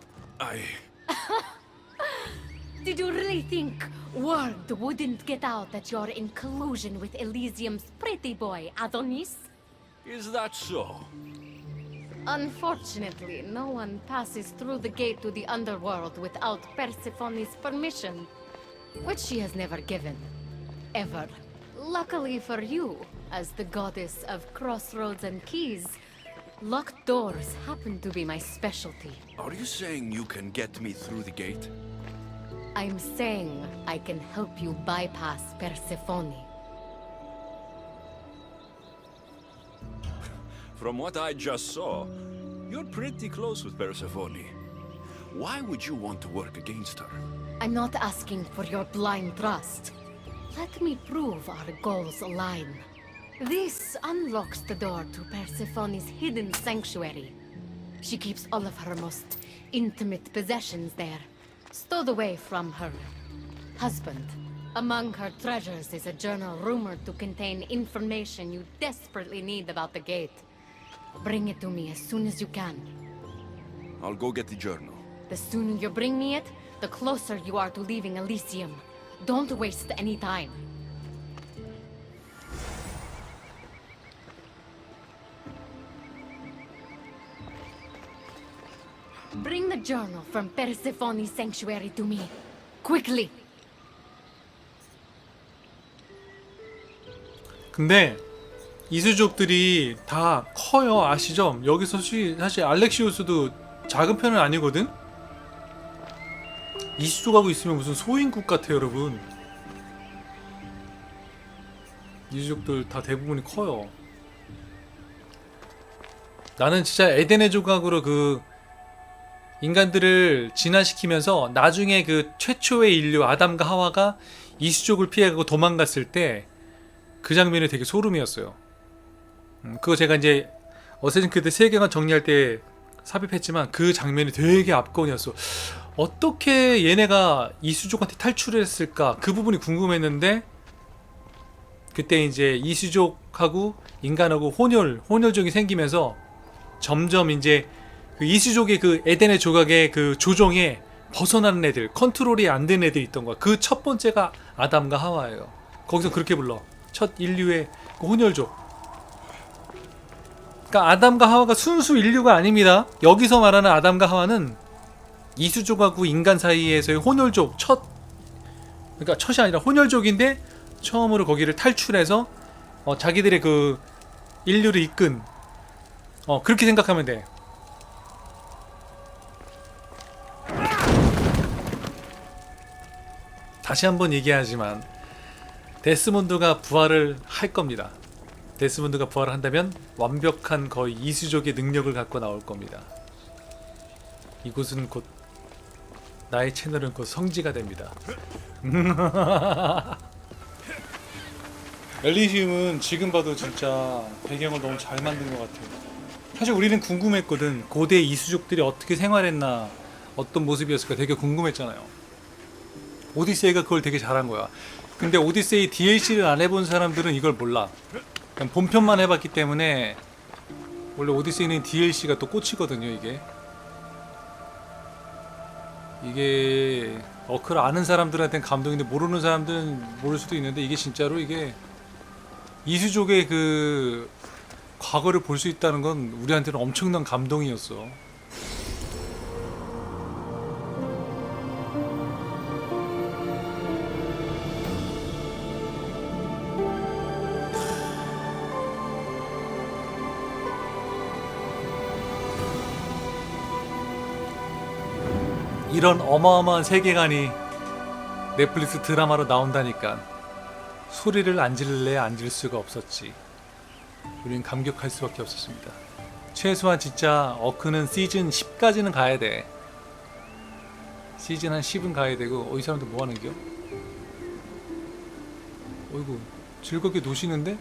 Did you really think word wouldn't get out that you're in collusion with Elysium's pretty boy, Adonis? Is that so? Unfortunately, no one passes through the gate to the underworld without Persephone's permission, which she has never given. Ever. Luckily for you, as the goddess of crossroads and keys, locked doors happen to be my specialty. Are you saying you can get me through the gate? I'm saying I can help you bypass Persephone. From what I just saw, you're pretty close with Persephone. Why would you want to work against her? I'm not asking for your blind trust. Let me prove our goals align. This unlocks the door to Persephone's hidden sanctuary. She keeps all of her most intimate possessions there, stowed away from her husband. Among her treasures is a journal rumored to contain information you desperately need about the gate. Bring it to me as soon as you can. I'll go get the journal. The sooner you bring me it, the closer you are to leaving Elysium. Don't waste any time. Bring the journal from Persephone's sanctuary to me. Quickly! 근데 이수족들이 다 커요. 아시죠? 여기서 사실 알렉시우스도 작은 편은 아니거든? 이수족하고 있으면 무슨 소인국 같아요, 여러분. 이수족들 다 대부분이 커요. 나는 진짜 에덴의 조각으로 그 인간들을 진화시키면서 나중에 그 최초의 인류 아담과 하와가 이수족을 피해가고 도망갔을 때 그 장면이 되게 소름이었어요. 그거 제가 이제 어쌔신 크리드 세계관 정리할 때 삽입했지만 그 장면이 되게 압권이었어. 어떻게 얘네가 이수족한테 탈출을 했을까 그 부분이 궁금했는데 그때 이제 이수족하고 인간하고 혼혈족이 생기면서 점점 이제 그 이수족의 그 에덴의 조각의 그 조종에 벗어나는 애들, 컨트롤이 안 되는 애들이 있던 거야. 그 첫 번째가 아담과 하와예요. 거기서 그렇게 불러. 첫 인류의 그 혼혈족. 그러니까 아담과 하와가 순수 인류가 아닙니다. 여기서 말하는 아담과 하와는 이수족하고 인간 사이에서의 혼혈족 그러니까 첫이 아니라 혼혈족인데 처음으로 거기를 탈출해서 자기들의 그 인류를 이끈 그렇게 생각하면 돼. 다시 한번 얘기하지만 데스몬드가 부활을 할 겁니다. 데스몬드가 부활을 한다면 완벽한 거의 이수족의 능력을 갖고 나올 겁니다. 이곳은 곧 나의 채널은 곧 성지가 됩니다. 엘리시움은 지금 봐도 진짜 배경을 너무 잘 만든 것 같아요. 사실 우리는 궁금했거든. 고대 이수족들이 어떻게 생활했나, 어떤 모습이었을까 되게 궁금했잖아요. 오디세이가 그걸 되게 잘한 거야. 근데 오디세이 DLC를 안 해본 사람들은 이걸 몰라. 그냥 본편만 해봤기 때문에. 원래 오디세이는 DLC가 또 꽂히거든요. 이게 어크를 아는 사람들한테는 감동인데 모르는 사람들은 모를 수도 있는데, 이게 진짜로 이게 이수족의 그 과거를 볼 수 있다는 건 우리한테는 엄청난 감동이었어. 이런 어마어마한 세계관이 넷플릭스 드라마로 나온다니까 소리를 안 지를래야 안 지를 수가 없었지. 우린 감격할 수밖에 없었습니다. 최소한 진짜 어크는 시즌 10까지는 가야 돼. 시즌 한 10은 가야 되고. 이 사람들 뭐 하는겨? 어이구, 즐겁게 노시는데?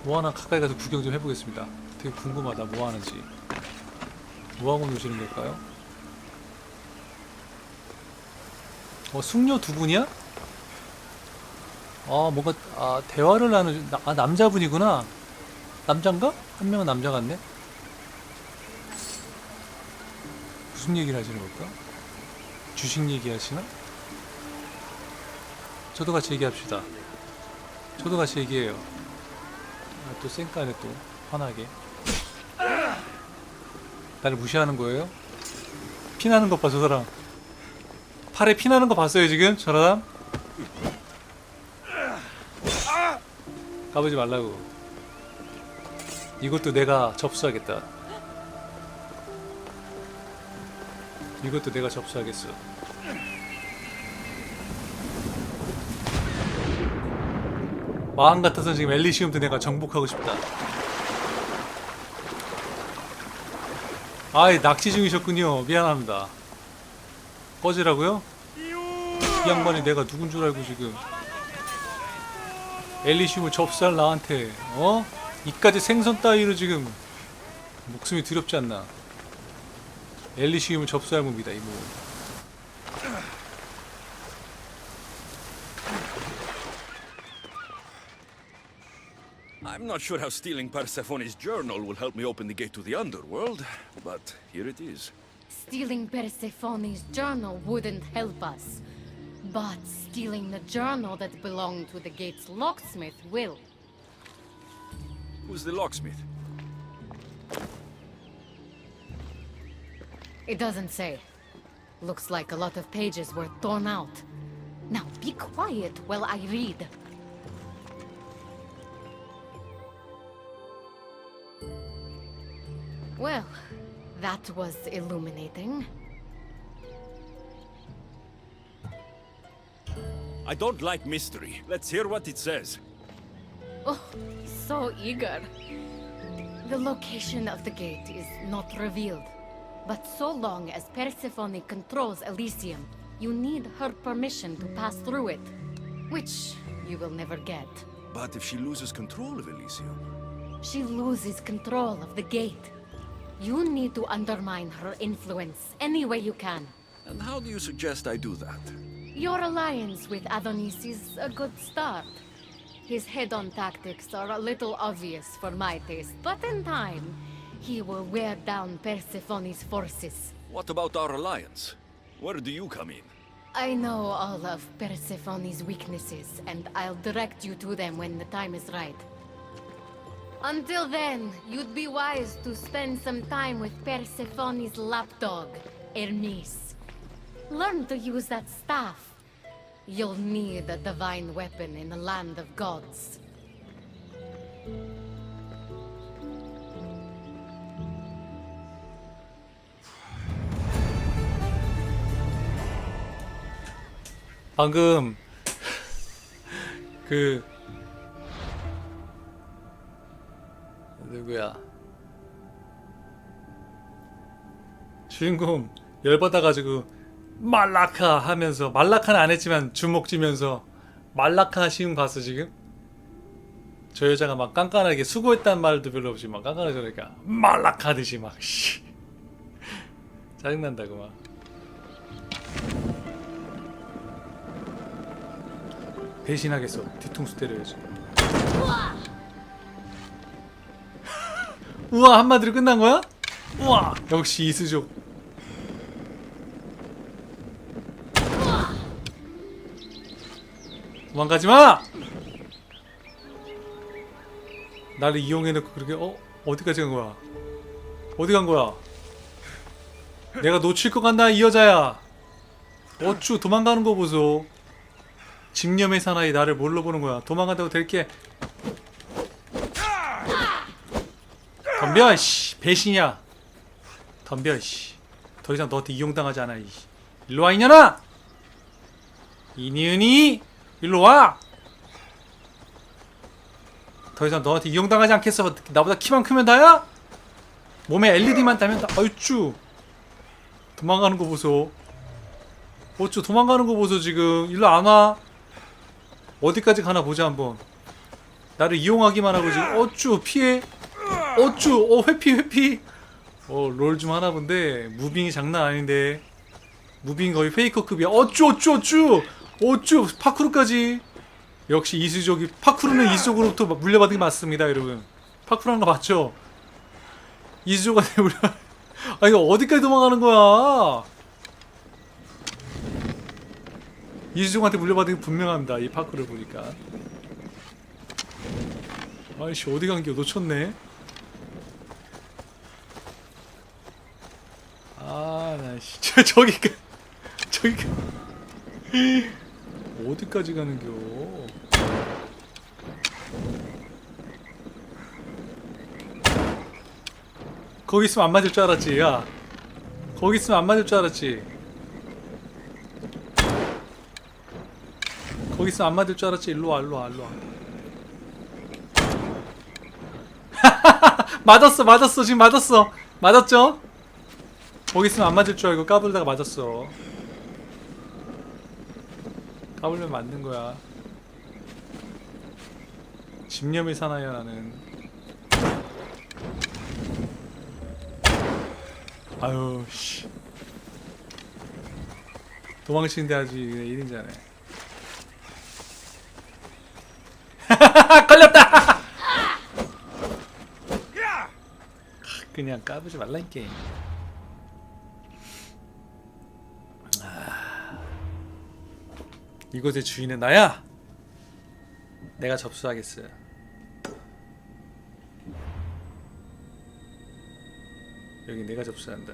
뭐 하나 가까이 가서 구경 좀 해보겠습니다. 되게 궁금하다. 뭐 하는지. 뭐 하고 노시는 걸까요? 숙녀 두 분이야? 뭔가 대화를 나누. 남자분이구나. 남잔가? 한 명은 남자 같네. 무슨 얘기를 하시는 걸까? 주식 얘기하시나? 저도 같이 얘기합시다. 저도 같이 얘기해요. 또 쌩까네 또 환하게. 나를 무시하는 거예요? 피나는 것 봐, 저 사람. 팔에 피나는 거 봤어요 지금? 저 사람? 가보지 말라고. 이것도 내가 접수하겠다. 이것도 내가 접수하겠어. 마음 같아서 지금 엘리시움도 내가 정복하고 싶다. 아이, 낚시 중이셨군요. 미안합니다. 꺼지라고요? 이 양반이 내가 누군 줄 알고 지금 엘리시움을 접수할 나한테 이까지 생선 따위로 지금 목숨이 두렵지 않나. 엘리시움을 접수할 mov니다, 이 몸. I'm not sure how stealing Persephone's journal will help me open the gate to the underworld, but here it is. Stealing Persephone's journal wouldn't help us. But stealing the journal that belonged to the gate's locksmith will. Who's the locksmith? It doesn't say. Looks like a lot of pages were torn out. Now be quiet while I read. Well, that was illuminating. I don't like mystery. Let's hear what it says. Oh, so eager. The location of the gate is not revealed. But so long as Persephone controls Elysium, you need her permission to pass through it. Which you will never get. But if she loses control of Elysium? She loses control of the gate. You need to undermine her influence any way you can. And how do you suggest I do that? Your alliance with Adonis is a good start. His head-on tactics are a little obvious for my taste, but in time, he will wear down Persephone's forces. What about our alliance? Where do you come in? I know all of Persephone's weaknesses, and I'll direct you to them when the time is right. Until then, you'd be wise to spend some time with Persephone's lapdog, Hermes. Learn to use that staff. You'll need a divine weapon in the land of gods. 방금 누구야? 주인공 열받아가지고 말라카 하면서, 말라카는 안 했지만 주먹 쥐면서 말라카 하시는 거 봤어 지금? 저 여자가 막 깐깐하게 수고했단 말도 별로 없이 막 깐깐하게 저러니까 말라카 하듯이 막 씨. 짜증난다고 막. 배신하겠어. 뒤통수 때려야지. 우와, 한마디로 끝난 거야? 우와, 역시 이수족. 도망가지 마! 나를 이용해놓고 그렇게 어디까지 간 거야? 어디 간 거야? 내가 놓칠 것 같나 이 여자야? 어쭈 도망가는 거 보소. 집념의 사나이 나를 뭘로 보는 거야? 도망간다고 될게. 덤벼 씨, 배신이야. 덤벼 씨. 더 이상 너한테 이용당하지 않아. 일로 와 이년아. 이니은이 일로 와. 더 이상 너한테 이용당하지 않겠어. 나보다 키만 크면 다야? 몸에 LED만 달면 다. 아유쭈. 도망가는 거 보소. 어쭈 도망가는 거 보소 지금. 일로 안 와. 어디까지 가나 보자 한번. 나를 이용하기만 하고 지금. 어쭈 피해. 어쭈 회피. 롤 좀 하나 본데 무빙이 장난 아닌데. 무빙 거의 페이커급이야. 어쭈 파쿠르까지. 역시 이수족이. 파쿠르는 이수족으로부터 물려받은 게 맞습니다 여러분. 파쿠르한 거 맞죠? 이수족한테 물려. 아 이거 어디까지 도망가는 거야? 이수종한테 물려받은 게 분명합니다. 이 파크를 보니까. 아이씨 어디 간겨? 놓쳤네. 아 나 진짜 저기가 어디까지 가는겨? 거기 있으면 안 맞을 줄 알았지. 야 거기 있으면 안 맞을 줄 알았지. 거기 있으면 안 맞을 줄 알았지. 일로와. 맞았어. 지금 맞았어. 맞았죠? 거기 있으면 안 맞을 줄 알고 까불다가 맞았어. 까불면 맞는 거야. 집념이 사나이야 나는. 아유 씨. 도망치는데 아주 1인자네. 걸렸다! 그냥 까부지 말라인 게임. 이곳의 주인은 나야. 내가 접수하겠어. 여기 내가 접수한다.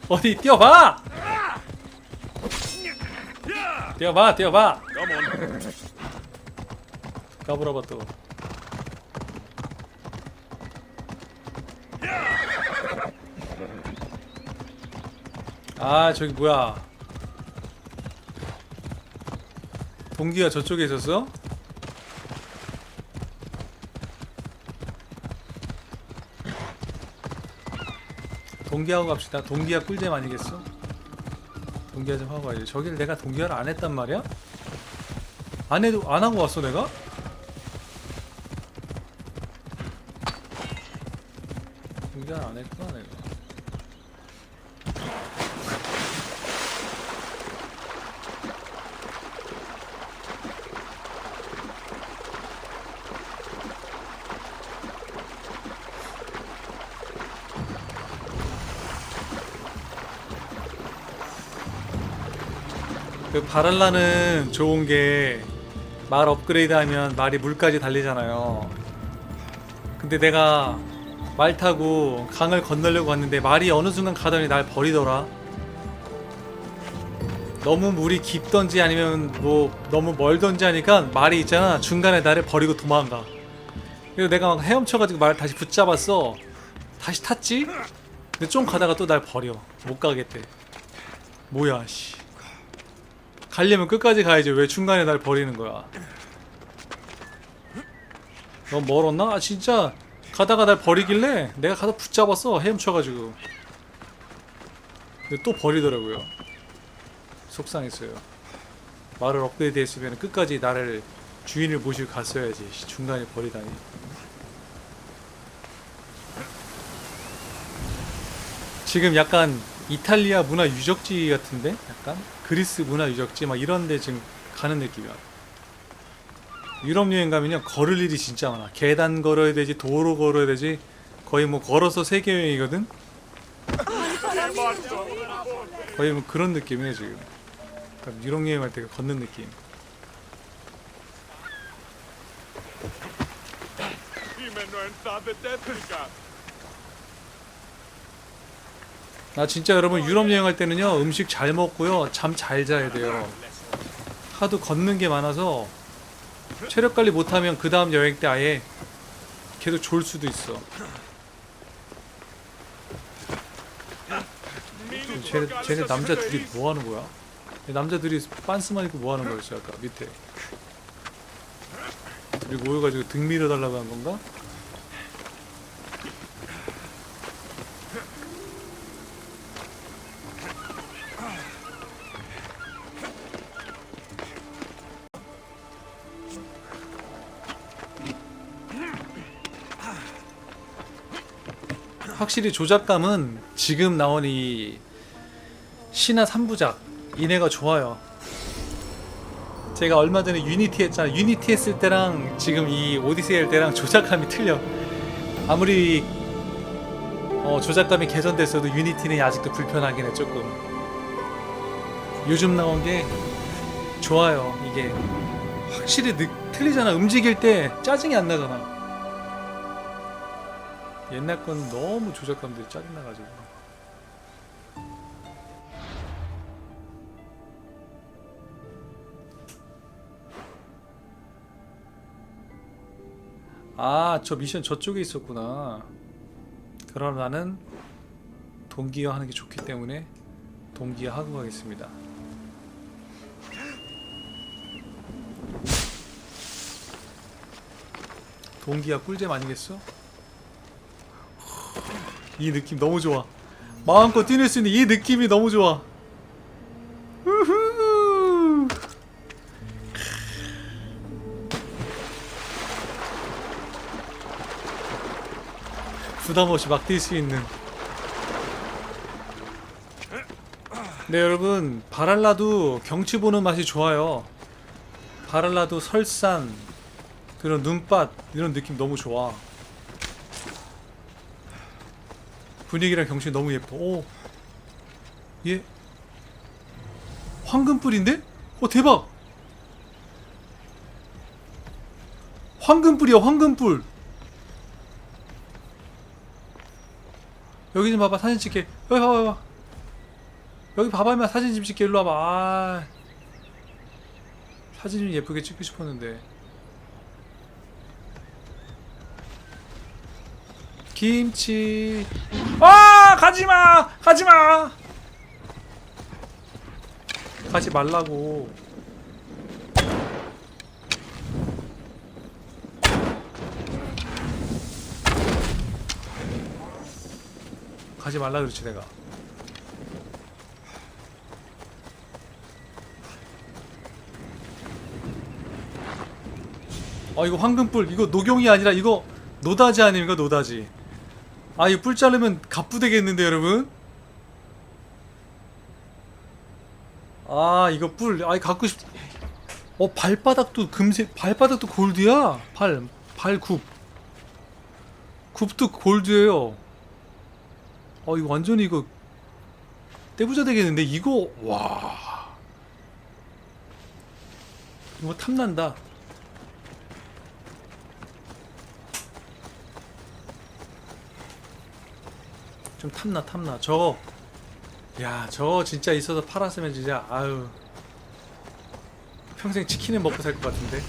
어디 뛰어봐. 까불어봐 또. 아 저기 뭐야. 동기가 저쪽에 있었어? 동기하고 갑시다. 동기화 꿀잼 아니겠어? 동기화 좀 하고 가야지. 저길 내가 동기화를 안 했단 말이야? 안 하고 왔어 내가? 동기화를 안 했구나 내가. 그 바랄라는 좋은 게 말 업그레이드 하면 말이 물까지 달리잖아요. 근데 내가 말 타고 강을 건너려고 갔는데 말이 어느 순간 가더니 날 버리더라. 너무 물이 깊던지 아니면 뭐 너무 멀던지 하니까 말이 있잖아, 중간에 나를 버리고 도망가. 그래서 내가 막 헤엄쳐가지고 말 다시 붙잡았어. 다시 탔지? 근데 좀 가다가 또 날 버려. 못 가겠대. 뭐야 씨. 가려면 끝까지 가야지. 왜 중간에 날 버리는 거야? 너무 멀었나? 아 진짜 가다가 날 버리길래 내가 가서 붙잡았어. 헤엄쳐가지고. 근데 또 버리더라고요. 속상했어요. 말을 업그레이드 했으면 끝까지 나를 주인을 모시고 갔어야지. 중간에 버리다니. 지금 약간 이탈리아 문화 유적지 같은데? 약간? 그리스 문화 유적지 막 이런데 지금 가는 느낌이야. 유럽 여행 가면요 걸을 일이 진짜 많아. 계단 걸어야 되지, 도로 걸어야 되지. 거의 뭐 걸어서 세계 여행이거든. 거의 뭐 그런 느낌이에요 지금. 유럽 여행 할 때 걷는 느낌. 나 진짜 여러분 유럽 여행할 때는요 음식 잘 먹고요 잠 잘 자야 돼요. 하도 걷는 게 많아서 체력 관리 못하면 그 다음 여행 때 아예 계속 졸 수도 있어. 쟤네 남자 둘이 뭐 하는 거야? 남자들이 빤스만 입고 뭐 하는 거였어 아까 밑에. 둘이 모여가지고 등 밀어달라고 한 건가? 확실히 조작감은 지금 나온 이 신화 3부작 이네가 좋아요. 제가 얼마 전에 유니티 했잖아. 유니티 했을 때랑 지금 이 오디세이 할 때랑 조작감이 틀려. 아무리 조작감이 개선됐어도 유니티는 아직도 불편하긴 해 조금. 요즘 나온 게 좋아요. 이게 확실히 틀리잖아. 움직일 때 짜증이 안 나잖아. 옛날 건 너무 조작감들이 짜증나가지고. 아, 저 미션 저쪽에 있었구나. 그럼 나는 동기화 하는 게 좋기 때문에 동기화 하고 가겠습니다. 동기화 꿀잼 아니겠어? 이 느낌 너무 좋아. 마음껏 뛰낼 수 있는 이 느낌이 너무 좋아. 우후. 부담없이 막 뛸 수 있는. 네 여러분, 바랄라도 경치 보는 맛이 좋아요. 바랄라도 설산, 그런 눈밭 이런 느낌 너무 좋아. 분위기랑 경치 너무 예뻐. 오, 얘 황금뿔인데? 대박! 황금뿔이야, 황금뿔. 여기 좀 봐봐, 사진 찍게. 여기 봐봐. 여기 봐봐, 임마. 사진 좀 찍게. 일로 와봐. 아, 사진 좀 예쁘게 찍고 싶었는데. 김치. 아, 가지마! 가지마! 가지 말라고. 가지 말라 그랬지 내가. 이거 황금뿔, 이거 녹용이 아니라 이거 노다지 아닙니까? 노다지. 이거 뿔 자르면 갑부되겠는데 여러분? 이거 뿔 갖고 싶. 발바닥도 금색, 발바닥도 골드야. 발굽 굽도 골드예요. 이거 완전히 이거 떼부자 되겠는데 이거. 와, 이거 탐난다. 좀 탐나. 저거 진짜 있어서 팔았으면 진짜 아유 평생 치킨은 먹고 살 것 같은데.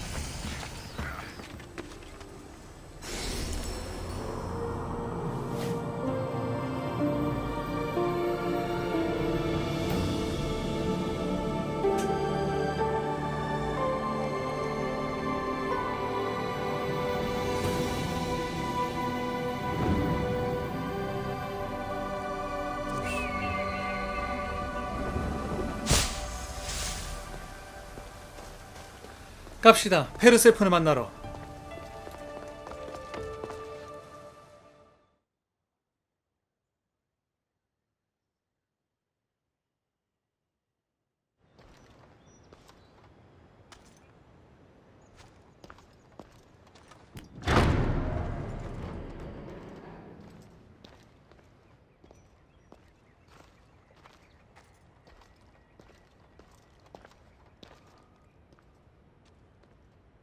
갑시다. 페르세폰을 만나러.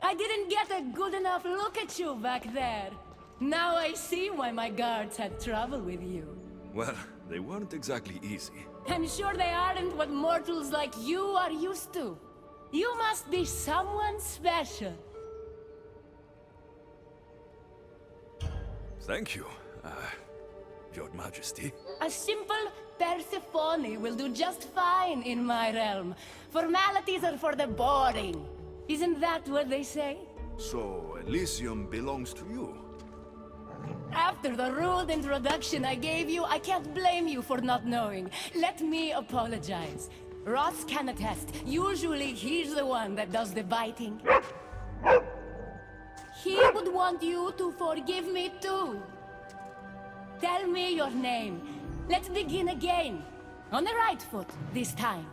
I didn't get a good enough look at you back there. Now I see why my guards had trouble with you. Well, they weren't exactly easy. I'm sure they aren't what mortals like you are used to. You must be someone special. Thank you, Your Majesty. A simple Persephone will do just fine in my realm. Formalities are for the boring. Isn't that what they say? So, Elysium belongs to you? After the rude introduction I gave you, I can't blame you for not knowing. Let me apologize. Ross can attest. Usually he's the one that does the biting. He would want you to forgive me too. Tell me your name. Let's begin again. On the right foot this time.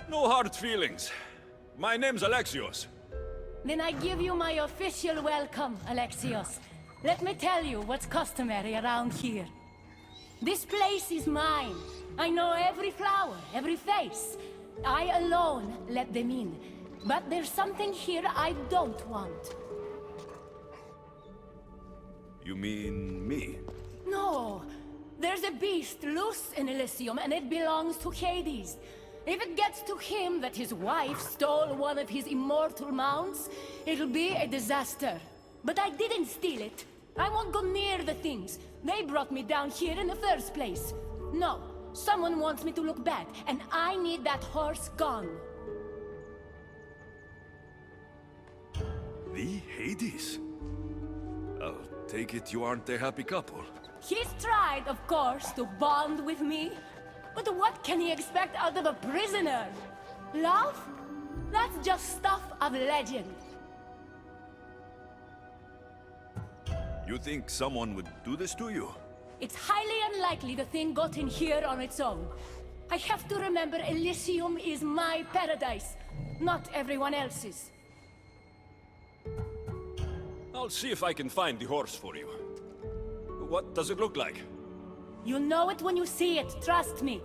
No hard feelings. My name's Alexios. Then I give you my official welcome, Alexios. Let me tell you what's customary around here. This place is mine. I know every flower, every face. I alone let them in. But there's something here I don't want. You mean me? No. There's a beast loose in Elysium and it belongs to Hades. If it gets to him that his wife stole one of his immortal mounts, it'll be a disaster. But I didn't steal it. I won't go near the things. They brought me down here in the first place. No, someone wants me to look bad, and I need that horse gone. The Hades? I'll take it you aren't a happy couple. He's tried, of course, to bond with me. But what can he expect out of a prisoner? Love? That's just stuff of legend. You think someone would do this to you? It's highly unlikely the thing got in here on its own. I have to remember Elysium is my paradise, not everyone else's. I'll see if I can find the horse for you. What does it look like? You'll know it when you see it, trust me.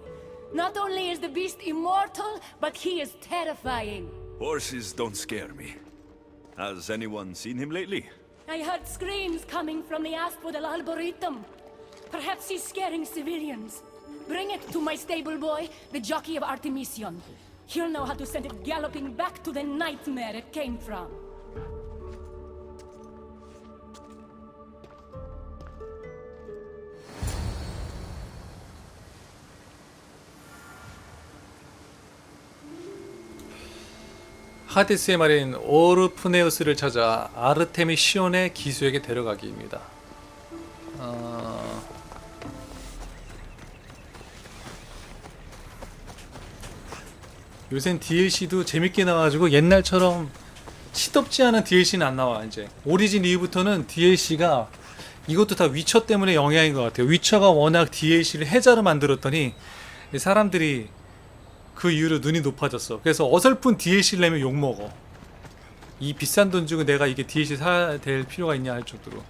Not only is the beast immortal, but he is terrifying. Horses don't scare me. Has anyone seen him lately? I heard screams coming from the Asphodel Arboretum. Perhaps he's scaring civilians. Bring it to my stable boy, the jockey of Artemision. He'll know how to send it galloping back to the nightmare it came from. 하데스의 말인 오르프네우스를 찾아 아르테미시온의 기수에게 데려가기입니다. 요샌 DLC도 재밌게 나와가지고 옛날처럼 시덥지 않은 DLC는 안 나와. 이제 오리진 이후부터는 DLC가 이것도 다 위쳐 때문에 영향인 것 같아요. 위쳐가 워낙 DLC를 해자로 만들었더니 사람들이 그 이후로 눈이 높아졌어. 그래서 어설픈 DLC를 내면 욕먹어. 이 비싼 돈 주고 내가 이게 DLC 사야 될 필요가 있냐 할 정도로.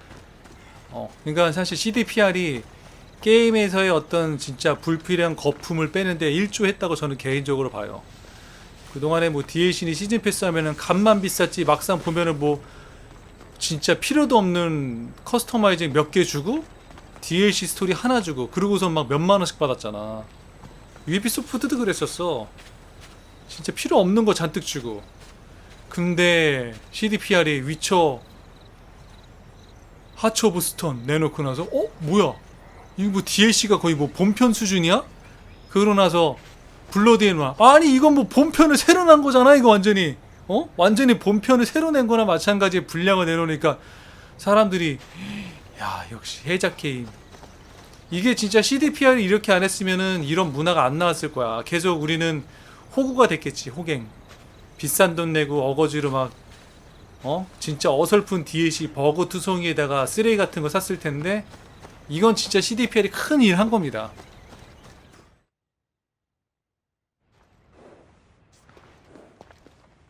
그러니까 사실 CDPR이 게임에서의 어떤 진짜 불필요한 거품을 빼는데 일조했다고 저는 개인적으로 봐요. 그동안에 뭐 DLC니 시즌 패스 하면은 값만 비쌌지 막상 보면은 뭐 진짜 필요도 없는 커스터마이징 몇 개 주고 DLC 스토리 하나 주고 그러고서 막 몇만 원씩 받았잖아. UB 소프트도 그랬었어. 진짜 필요 없는 거 잔뜩 주고. 근데 CDPR이 위쳐 하츠 오브 스톤 내놓고 나서 뭐야 이거 뭐 DLC가 거의 뭐 본편 수준이야? 그러고 나서 블러드 앤 와. 아니 이건 뭐 본편을 새로 낸 거잖아 이거 완전히. 완전히 본편을 새로 낸 거나 마찬가지의 분량을 내놓으니까 사람들이 야 역시 해작 게임. 이게 진짜 CDPR이 이렇게 안 했으면은 이런 문화가 안 나왔을 거야. 계속 우리는 호구가 됐겠지. 호갱. 비싼 돈 내고 어거지로 막 진짜 어설픈 DLC 버그 투성이에다가 쓰레기 같은 거 샀을 텐데 이건 진짜 CDPR이 큰 일 한 겁니다.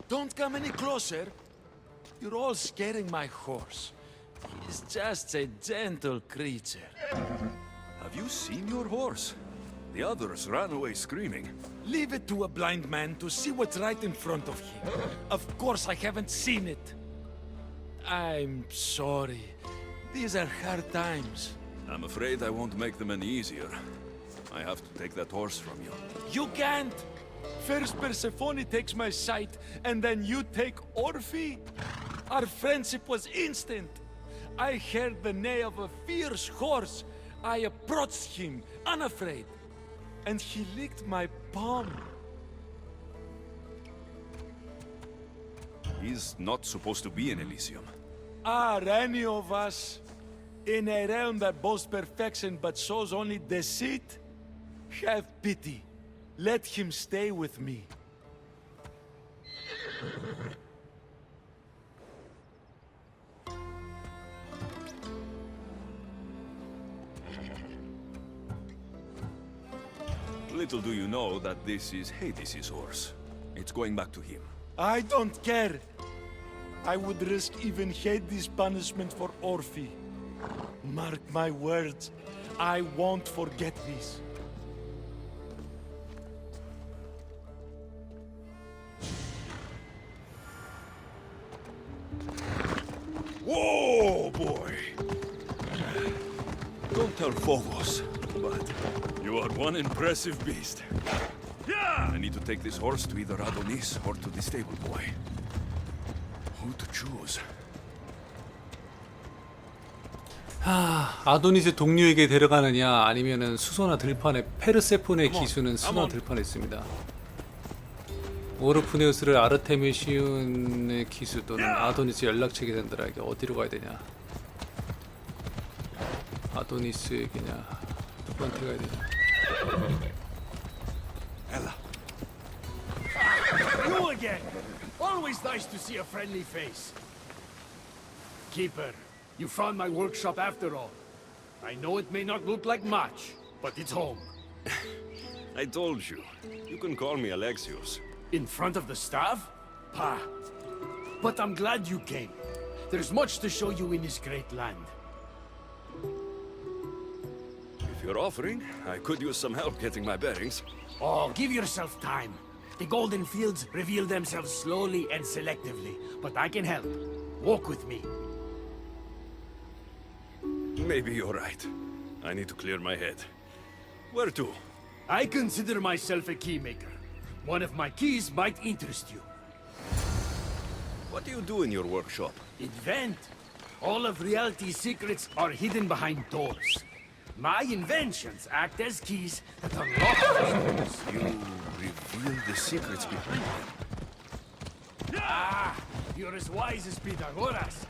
Don't come any closer. You're all scaring my horse. He's just a gentle creature. Have you seen your horse? The others ran away screaming. Leave it to a blind man to see what's right in front of him. Of course I haven't seen it. I'm sorry. These are hard times. I'm afraid I won't make them any easier. I have to take that horse from you. You can't! First Persephone takes my sight, and then you take Orphe? Our friendship was instant. I heard the neigh of a fierce horse. I approached him, unafraid. And he licked my palm. He's not supposed to be in Elysium. Are any of us in a realm that boasts perfection but shows only deceit? Have pity. Let him stay with me. Little do you know that this is Hades' horse. It's going back to him. I don't care. I would risk even Hades' punishment for Orphe. Mark my words, I won't forget this. Whoa, boy! Don't tell Phobos, but you are one impressive beast. Yeah! I need to take this horse to either Adonis or to the stable boy. Who to choose? 아도니스 동료에게 데려가느냐 아니면은 수소나 들판에 페르세폰의 기수는 수소나 들판에 있습니다. 오르프네우스를 아르테미시온의 기수 또는 아도니스 연락처에 된다라게 어디로 가야 되냐? 아도니스에게냐? 누구한테 가야 되냐? Ella. You again! Always nice to see a friendly face. Keeper, you found my workshop after all. I know it may not look like much, but it's home. I told you. You can call me Alexios. In front of the staff? Pah. But I'm glad you came. There's much to show you in this great land. If you're offering, I could use some help getting my bearings. Oh, give yourself time. The golden fields reveal themselves slowly and selectively, but I can help. Walk with me. Maybe you're right. I need to clear my head. Where to? I consider myself a keymaker. One of my keys might interest you. What do you do in your workshop? Invent. All of reality's secrets are hidden behind doors. My inventions act as keys that unlock doors. You reveal the secrets behind them. Ah, you're as wise as Pythagoras.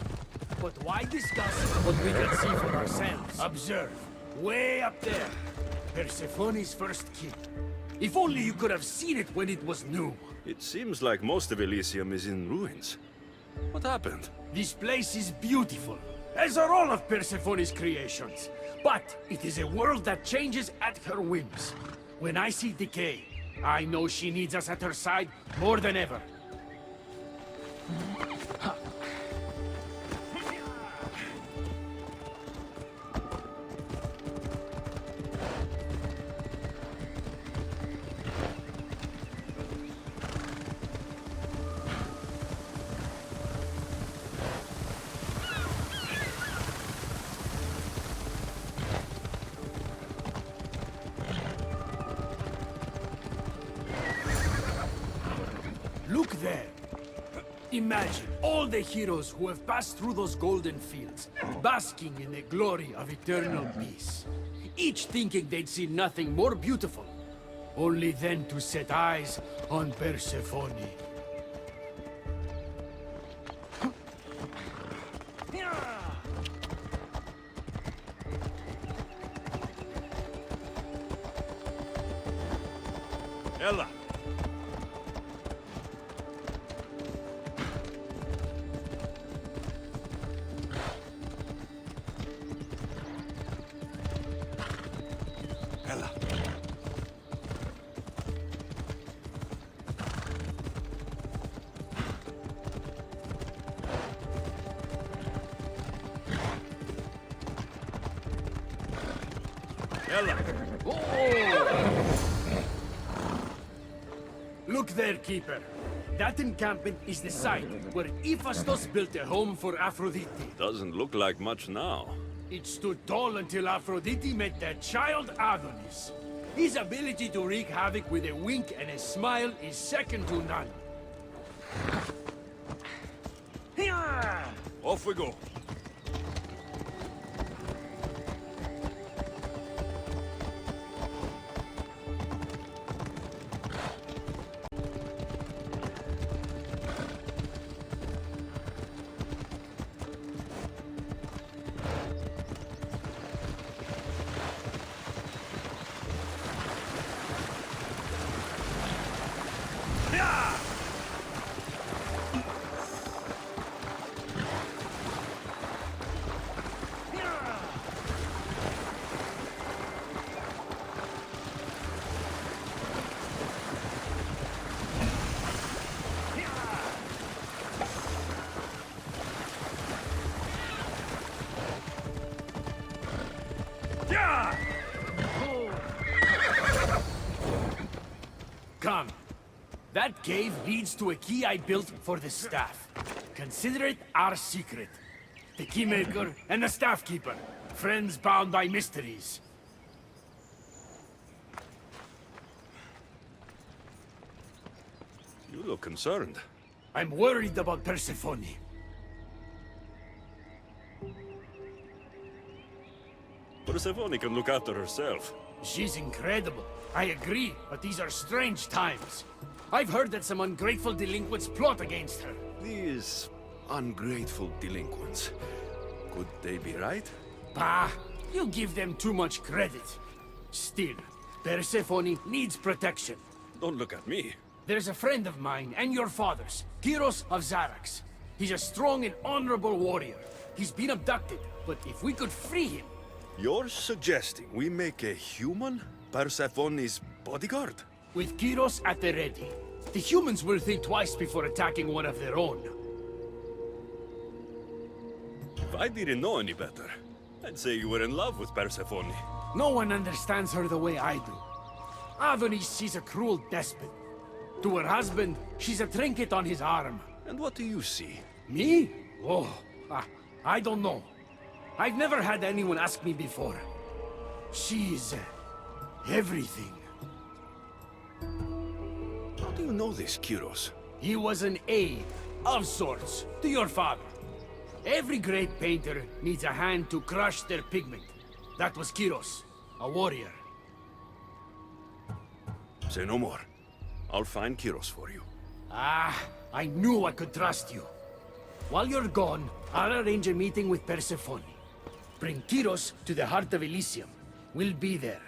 But why discuss what we can see for ourselves? Observe. Way up there. Persephone's first kid. If only you could have seen it when it was new. It seems like most of Elysium is in ruins. What happened? This place is beautiful, as are all of Persephone's creations. But it is a world that changes at her whims. When I see decay, I know she needs us at her side more than ever. Look there. Imagine all the heroes who have passed through those golden fields, basking in the glory of eternal peace. Each thinking they'd see nothing more beautiful, only then to set eyes on Persephone. Ella! Ella! Ella! Look there, Keeper. That encampment is the site where Hephaestus built a home for Aphrodite. Doesn't look like much now. It stood tall until Aphrodite met their child Adonis. His ability to wreak havoc with a wink and a smile is second to none. Off we go. Come. That cave leads to a key I built for the staff. Consider it our secret. The keymaker and the staff keeper. Friends bound by mysteries. You look concerned. I'm worried about Persephone. Persephone can look after herself. She's incredible. I agree, but these are strange times. I've heard that some ungrateful delinquents plot against her. These ungrateful delinquents. Could they be right? Bah! You give them too much credit. Still, Persephone needs protection. Don't look at me. There's a friend of mine and your father's, Kyros of Zyacard. He's a strong and honorable warrior. He's been abducted, but if we could free him... You're suggesting we make a human Persephone's bodyguard? With Kyros at the ready, the humans will think twice before attacking one of their own. If I didn't know any better, I'd say you were in love with Persephone. No one understands her the way I do. Adonis, she's a cruel despot. To her husband, she's a trinket on his arm. And what do you see? Me? Oh, I don't know. I've never had anyone ask me before. She's... everything. How do you know this, Kyros? He was an aide, of sorts, to your father. Every great painter needs a hand to crush their pigment. That was Kyros, a warrior. Say no more. I'll find Kyros for you. Ah, I knew I could trust you. While you're gone, I'll arrange a meeting with Persephone. Bring Kyros to the heart of Elysium. We'll be there.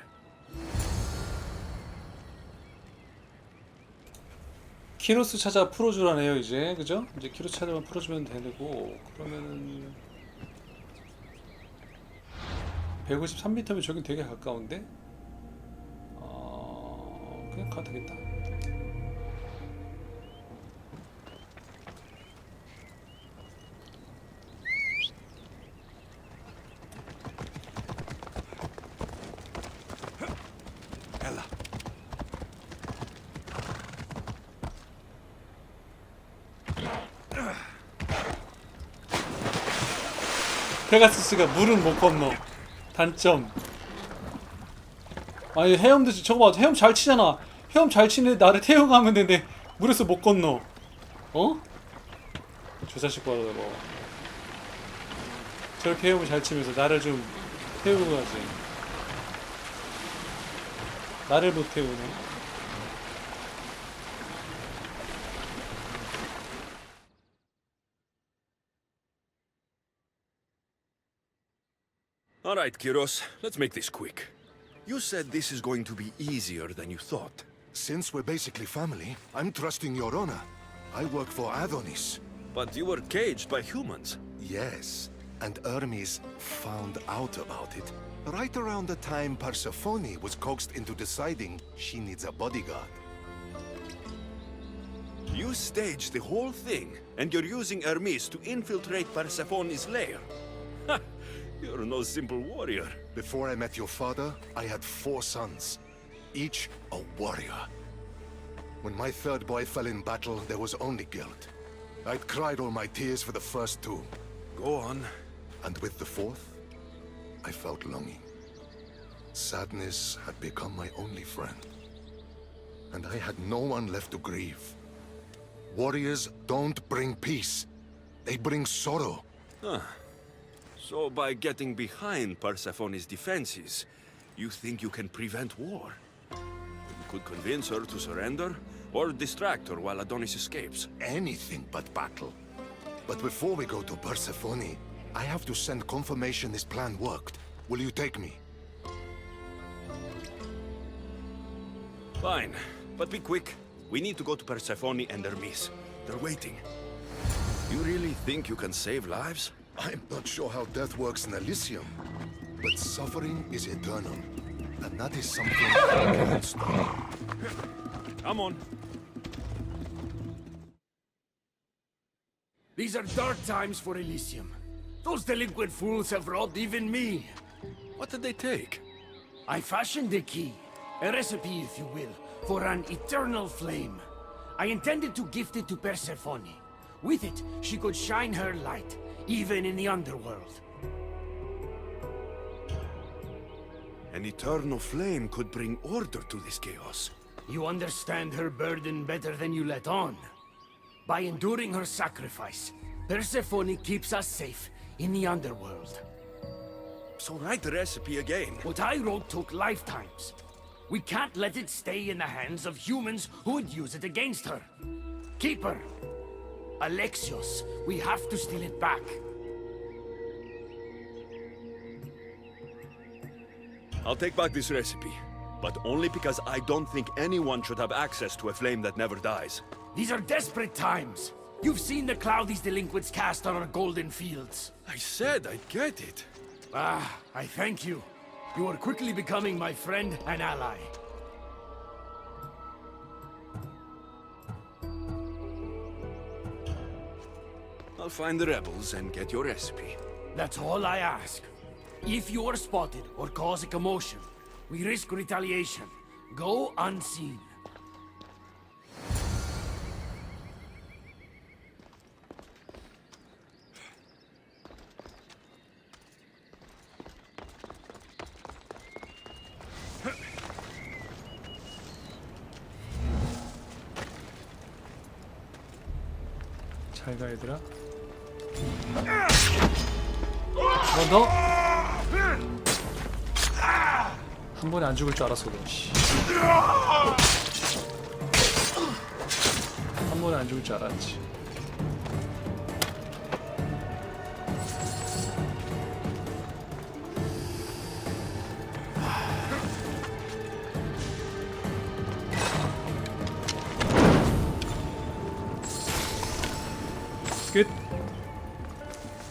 키로스 찾아 풀어주라네요 이제. 그죠? 이제 키로스 찾아만 풀어주면 되고, 그러면은 153m면 저긴 되게 가까운데? 그냥 가도 되겠다. 페가수스가 물은 못 건너. 단점. 아니 헤엄도 저거 봐. 헤엄 잘 치잖아. 헤엄 잘 치는데 나를 태워가면 되는데 물에서 못 건너. 어? 저 자식 봐라 저거. 저렇게 헤엄을 잘 치면서 나를 좀 태우고 가지. 나를 못 태우네. All right, Kyros, let's make this quick. You said this is going to be easier than you thought. Since we're basically family, I'm trusting your honor. I work for Adonis. But you were caged by humans. Yes, and Hermes found out about it right around the time Persephone was coaxed into deciding she needs a bodyguard. You staged the whole thing, and you're using Hermes to infiltrate Persephone's lair. Ha! You're no simple warrior. Before I met your father, I had 4 sons, each a warrior. When my third boy fell in battle, there was only guilt. I'd cried all my tears for the first 2. Go on. And with the 4th, I felt longing. Sadness had become my only friend. And I had no one left to grieve. Warriors don't bring peace. They bring sorrow. Huh. So by getting behind Persephone's defenses, you think you can prevent war? You could convince her to surrender, or distract her while Adonis escapes. Anything but battle. But before we go to Persephone, I have to send confirmation this plan worked. Will you take me? Fine, but be quick. We need to go to Persephone and Hermes. They're waiting. You really think you can save lives? I'm not sure how death works in Elysium, but suffering is eternal, and that is something I can't stop. Come on. These are dark times for Elysium. Those delinquent fools have robbed even me. What did they take? I fashioned a key, a recipe if you will, for an eternal flame. I intended to gift it to Persephone. With it, she could shine her light, even in the underworld. An eternal flame could bring order to this chaos. You understand her burden better than you let on. By enduring her sacrifice, Persephone keeps us safe in the underworld. So write the recipe again. What I wrote took lifetimes. We can't let it stay in the hands of humans who would use it against her. Keep her. Alexios, we have to steal it back. I'll take back this recipe, but only because I don't think anyone should have access to a flame that never dies. These are desperate times. You've seen the cloud these delinquents cast on our golden fields. I said I'd get it. Ah, I thank you. You are quickly becoming my friend and ally. I'll find the rebels and get your recipe. That's all I ask. If you are spotted or cause a commotion, we risk retaliation. Go unseen. 잘 가 얘들아. 뭐 너? 한 번에 안 죽을 줄 알았어 너. 한 번에 안 죽을 줄 알았지.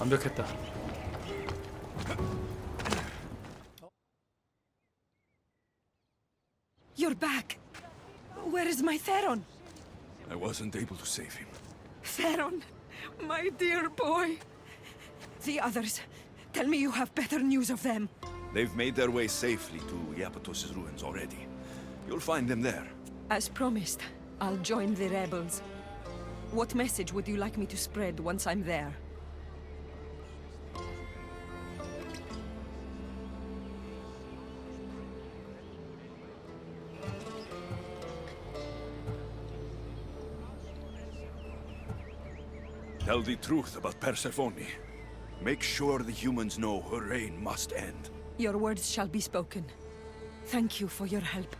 완벽했다. You're back. Where is my Theron? I wasn't able to save him. Theron, my dear boy. The others. Tell me you have better news of them. They've made their way safely to Iapetos' ruins already. You'll find them there. As promised, I'll join the rebels. What message would you like me to spread once I'm there? Tell the truth about Persephone. Make sure the humans know her reign must end. Your words shall be spoken. Thank you for your help.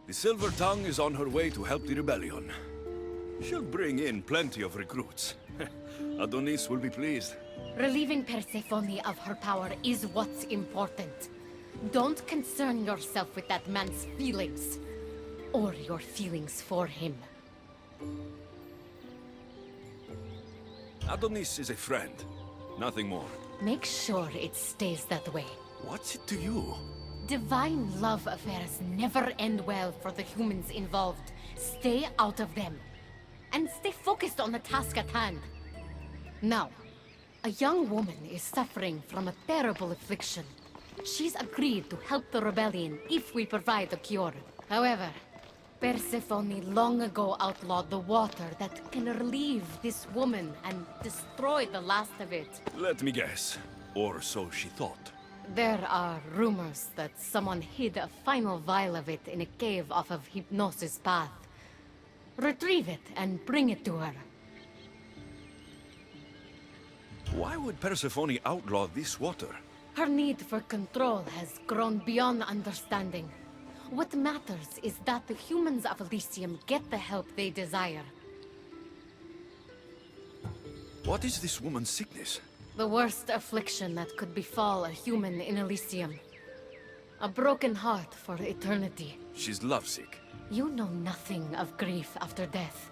The Silver Tongue is on her way to help the rebellion. She'll bring in plenty of recruits. Adonis will be pleased. Relieving Persephone of her power is what's important. Don't concern yourself with that man's feelings. Or your feelings for him. Adonis is a friend. Nothing more. Make sure it stays that way. What's it to you? Divine love affairs never end well for the humans involved. Stay out of them. And stay focused on the task at hand. Now, a young woman is suffering from a terrible affliction. She's agreed to help the rebellion if we provide a cure. However, Persephone long ago outlawed the water that can relieve this woman and destroy the last of it. Let me guess. Or so she thought. There are rumors that someone hid a final vial of it in a cave off of Hypnosis Path. Retrieve it and bring it to her. Why would Persephone outlaw this water? Her need for control has grown beyond understanding. What matters is that the humans of Elysium get the help they desire. What is this woman's sickness? The worst affliction that could befall a human in Elysium. A broken heart for eternity. She's lovesick. You know nothing of grief after death.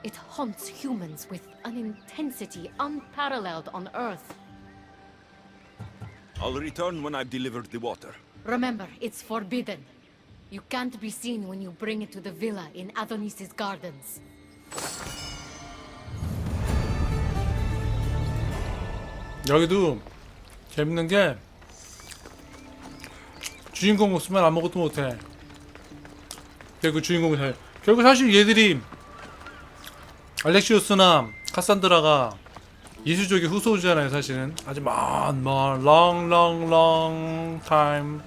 It haunts humans with an intensity unparalleled on Earth. I'll return when I've delivered the water. Remember, it's forbidden. You can't be seen when you bring it to the villa in Adonis's gardens. 여기도 재밌는 게 주인공 없으면 아무것도 못해. 그 주인공이 잘. 결국 사실 얘들이 알렉시우스나 카산드라가 이수족의 후손이잖아요. 사실은 아주 long time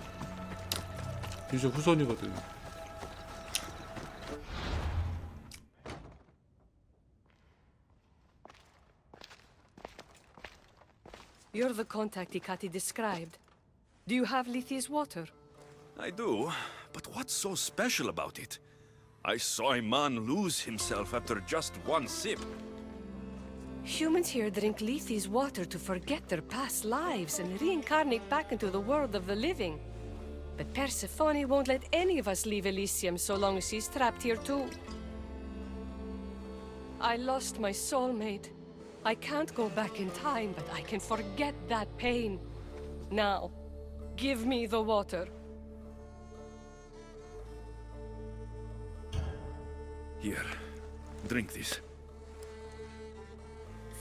이수족 후손이거든. You're the contact Ikati described. Do you have Lithi's water? I do, but what's so special about it? I saw a man lose himself after just one sip. Humans here drink Lithi's water to forget their past lives and reincarnate back into the world of the living. But Persephone won't let any of us leave Elysium so long as she's trapped here too. I lost my soulmate. I can't go back in time, but I can forget that pain. Now, give me the water. Here, drink this.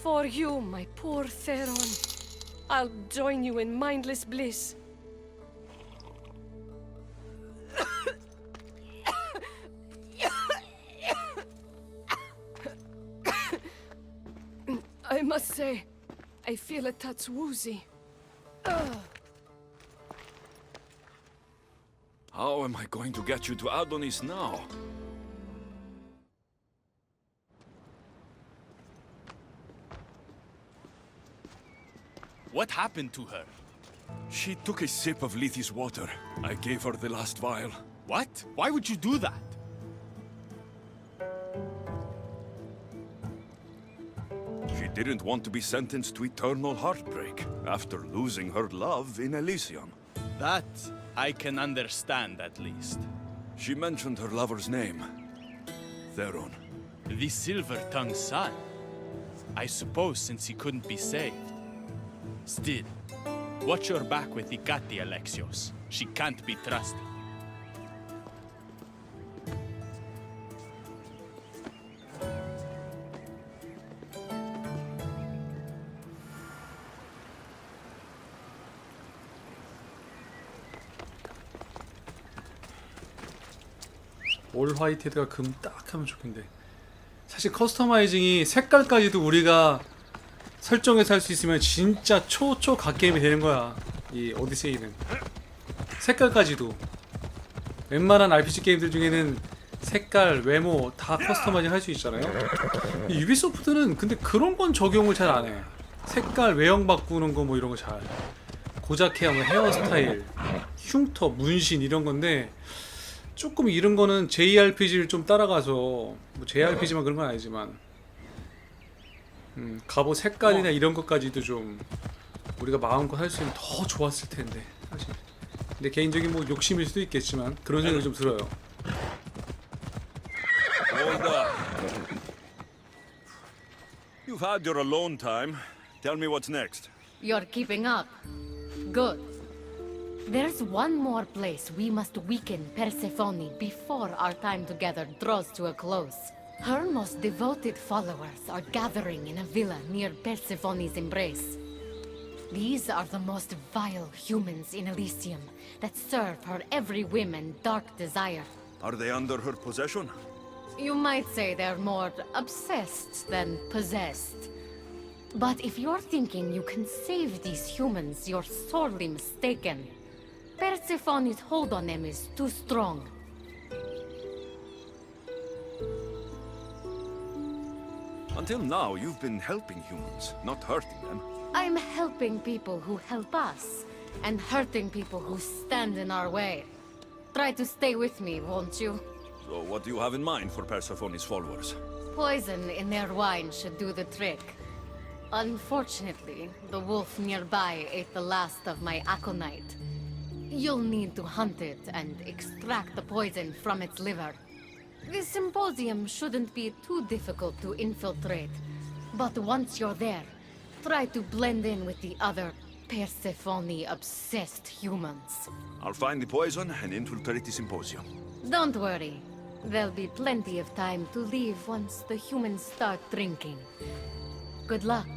For you, my poor Theron. I'll join you in mindless bliss. I must say, I feel a touch woozy. How am I going to get you to Adonis now? What happened to her? She took a sip of Lithi's water. I gave her the last vial. What? Why would you do that? She She didn't want to be sentenced to eternal heartbreak after losing her love in Elysium. That I can understand at least. She mentioned her lover's name. Theron. The Silver-Tongued Son. I suppose since he couldn't be saved. Still, watch your back with Ikati, Alexios. She can't be trusted. 올 화이트에다가 금 딱 하면 좋겠는데 사실 커스터마이징이 색깔까지도 우리가 설정해서 할 수 있으면 진짜 초초 갓게임이 되는 거야. 이 오디세이는 색깔까지도 웬만한 RPG 게임들 중에는 색깔, 외모 다 커스터마이징 할 수 있잖아요. 유비소프트는 근데 그런 건 적용을 잘 안 해. 색깔, 외형 바꾸는 거 뭐 이런 거 잘 고작해야 뭐 헤어스타일, 흉터, 문신 이런 건데 조금 이런 거는 JRPG를 좀 따라가서 뭐 JRPG만 그런 건 아니지만 갑옷 색깔이나 이런 것까지도 좀 우리가 마음껏 할 수 있으면 더 좋았을 텐데 사실. 근데 개인적인 뭐 욕심일 수도 있겠지만 그런 생각이 좀 들어요. Hold up. You've had your alone time. Tell me what's next. You're keeping up. Good. There's one more place we must weaken Persephone before our time together draws to a close. Her most devoted followers are gathering in a villa near Persephone's embrace. These are the most vile humans in Elysium that serve her every whim and dark desire. Are they under her possession? You might say they're more obsessed than possessed. But if you're thinking you can save these humans, you're sorely mistaken. Persephone's hold on them is too strong. Until now, you've been helping humans, not hurting them. I'm helping people who help us, and hurting people who stand in our way. Try to stay with me, won't you? So what do you have in mind for Persephone's followers? Poison in their wine should do the trick. Unfortunately, the wolf nearby ate the last of my aconite. You'll need to hunt it and extract the poison from its liver. This symposium shouldn't be too difficult to infiltrate, but once you're there, try to blend in with the other Persephone-obsessed humans. I'll find the poison and infiltrate the symposium. Don't worry. There'll be plenty of time to leave once the humans start drinking. Good luck.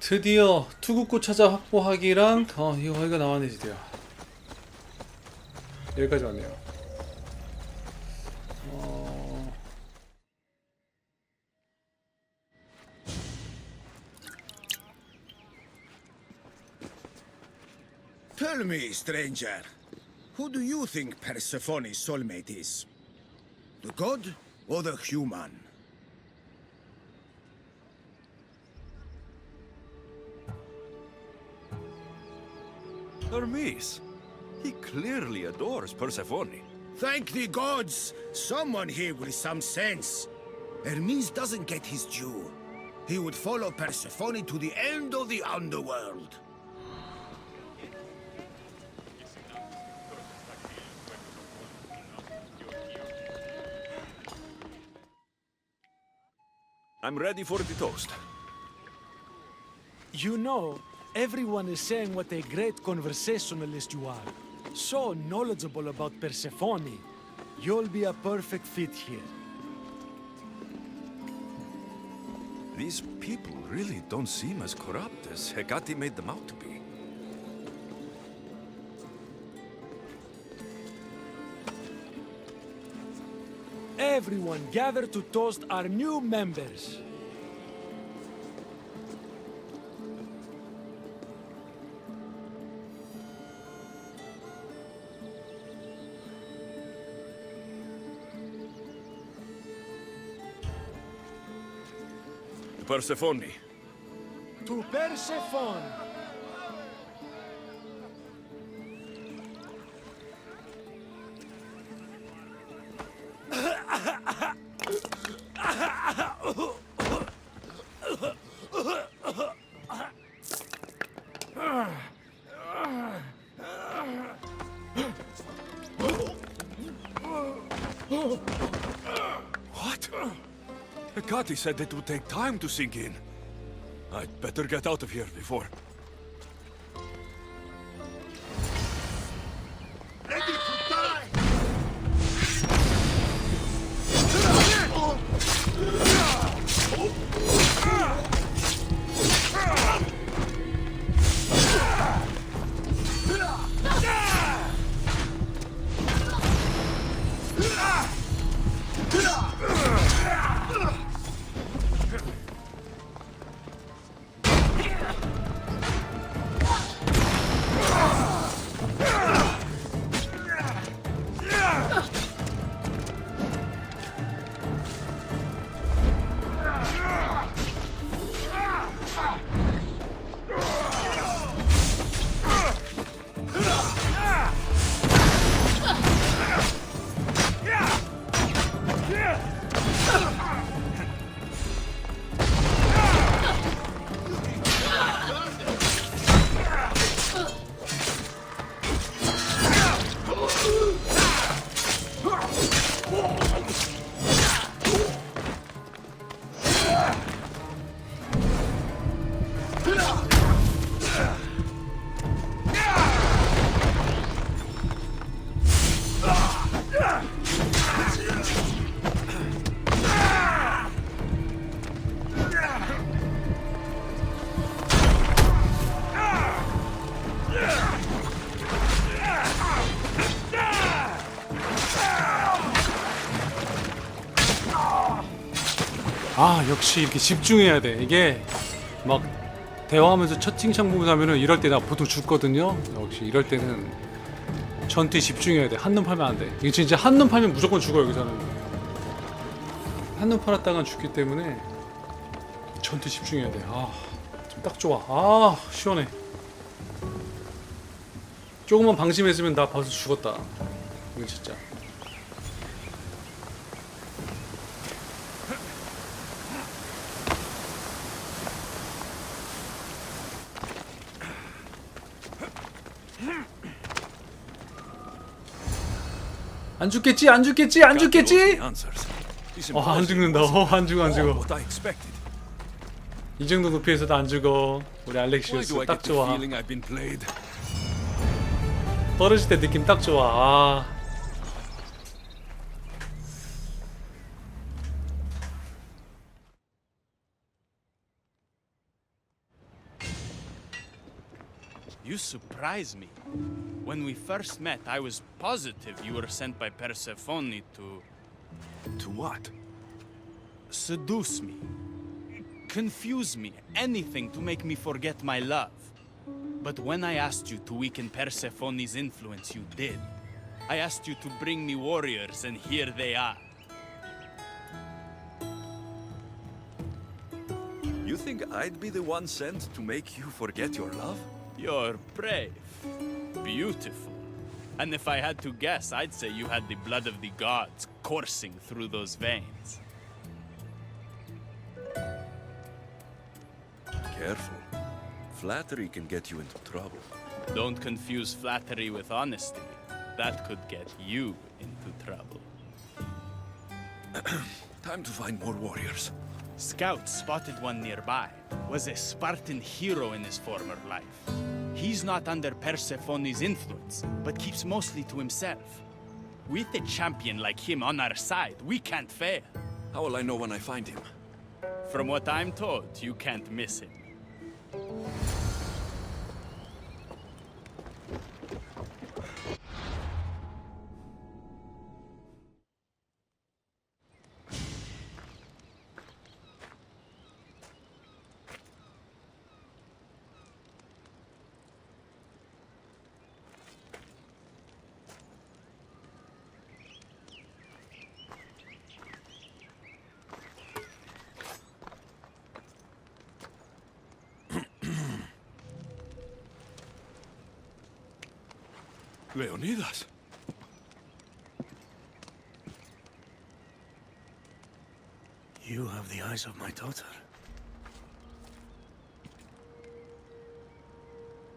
드디어 투구코 찾아 확보하기랑 이거 나왔네 드디어. 여기까지 왔네요. Tell me, stranger, who do you think Persephone's soulmate is? The god or the human? Hermes. He clearly adores Persephone. Thank the gods! Someone here with some sense. Hermes doesn't get his due. He would follow Persephone to the end of the underworld. I'm ready for the toast. You know, everyone is saying what a great conversationalist you are. So knowledgeable about Persephone. You'll be a perfect fit here. These people really don't seem as corrupt as Hecate made them out to be. Everyone gather to toast our new members. Persephone. To Persephone. Kati said it would take time to sink in. I'd better get out of here before. Ready to die! 아 역시 이렇게 집중해야 돼. 이게 막 대화하면서 채팅창 보면서 하면은 이럴 때 나 보통 죽거든요. 역시 이럴 때는 전투에 집중해야 돼. 한눈 팔면 안 돼. 이게 진짜 한눈 팔면 무조건 죽어. 여기서는 한눈 팔았다간 죽기 때문에 전투에 집중해야 돼. 아 좀 딱 좋아. 아 시원해. 조금만 방심했으면 나 벌써 죽었다. 이거 진짜. 안 죽겠지? 안 죽겠지? 안 죽겠지? 안 죽는다. 안 죽어 안 죽어. 이 정도 높이에서도 안 죽어. 우리 알렉시우스 딱 좋아. 떨어질 때 느낌 딱 좋아. 아. You surprise me. When we first met, I was positive you were sent by Persephone to... To what? Seduce me. Confuse me. Anything to make me forget my love. But when I asked you to weaken Persephone's influence, you did. I asked you to bring me warriors, and here they are. You think I'd be the one sent to make you forget your love? You're brave. Beautiful. And if I had to guess, I'd say you had the blood of the gods coursing through those veins. Careful. Flattery can get you into trouble. Don't confuse flattery with honesty. That could get you into trouble. Time to find more warriors. Scouts spotted one nearby. Was a Spartan hero in his former life. He's not under Persephone's influence, but keeps mostly to himself. With a champion like him on our side, we can't fail. How will I know when I find him? From what I'm told, you can't miss him. Leonidas. You have the eyes of my daughter.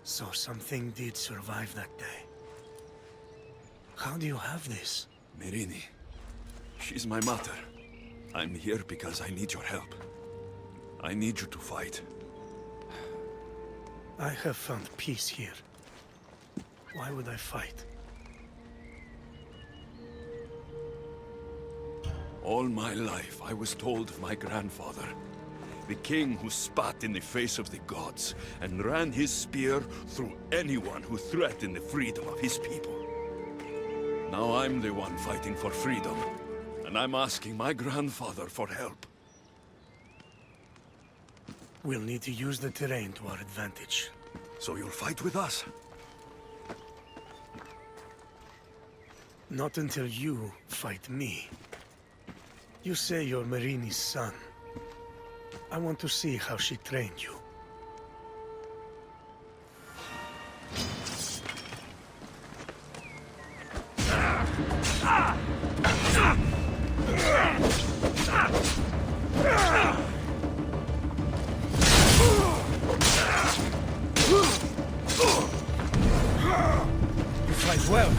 So something did survive that day. How do you have this? Merini. She's my mother. I'm here because I need your help. I need you to fight. I have found peace here. Why would I fight? All my life, I was told of my grandfather, the king who spat in the face of the gods and ran his spear through anyone who threatened the freedom of his people. Now I'm the one fighting for freedom, and I'm asking my grandfather for help. We'll need to use the terrain to our advantage. So you'll fight with us? Not until you fight me. You say you're Marini's son. I want to see how she trained you. You fight well.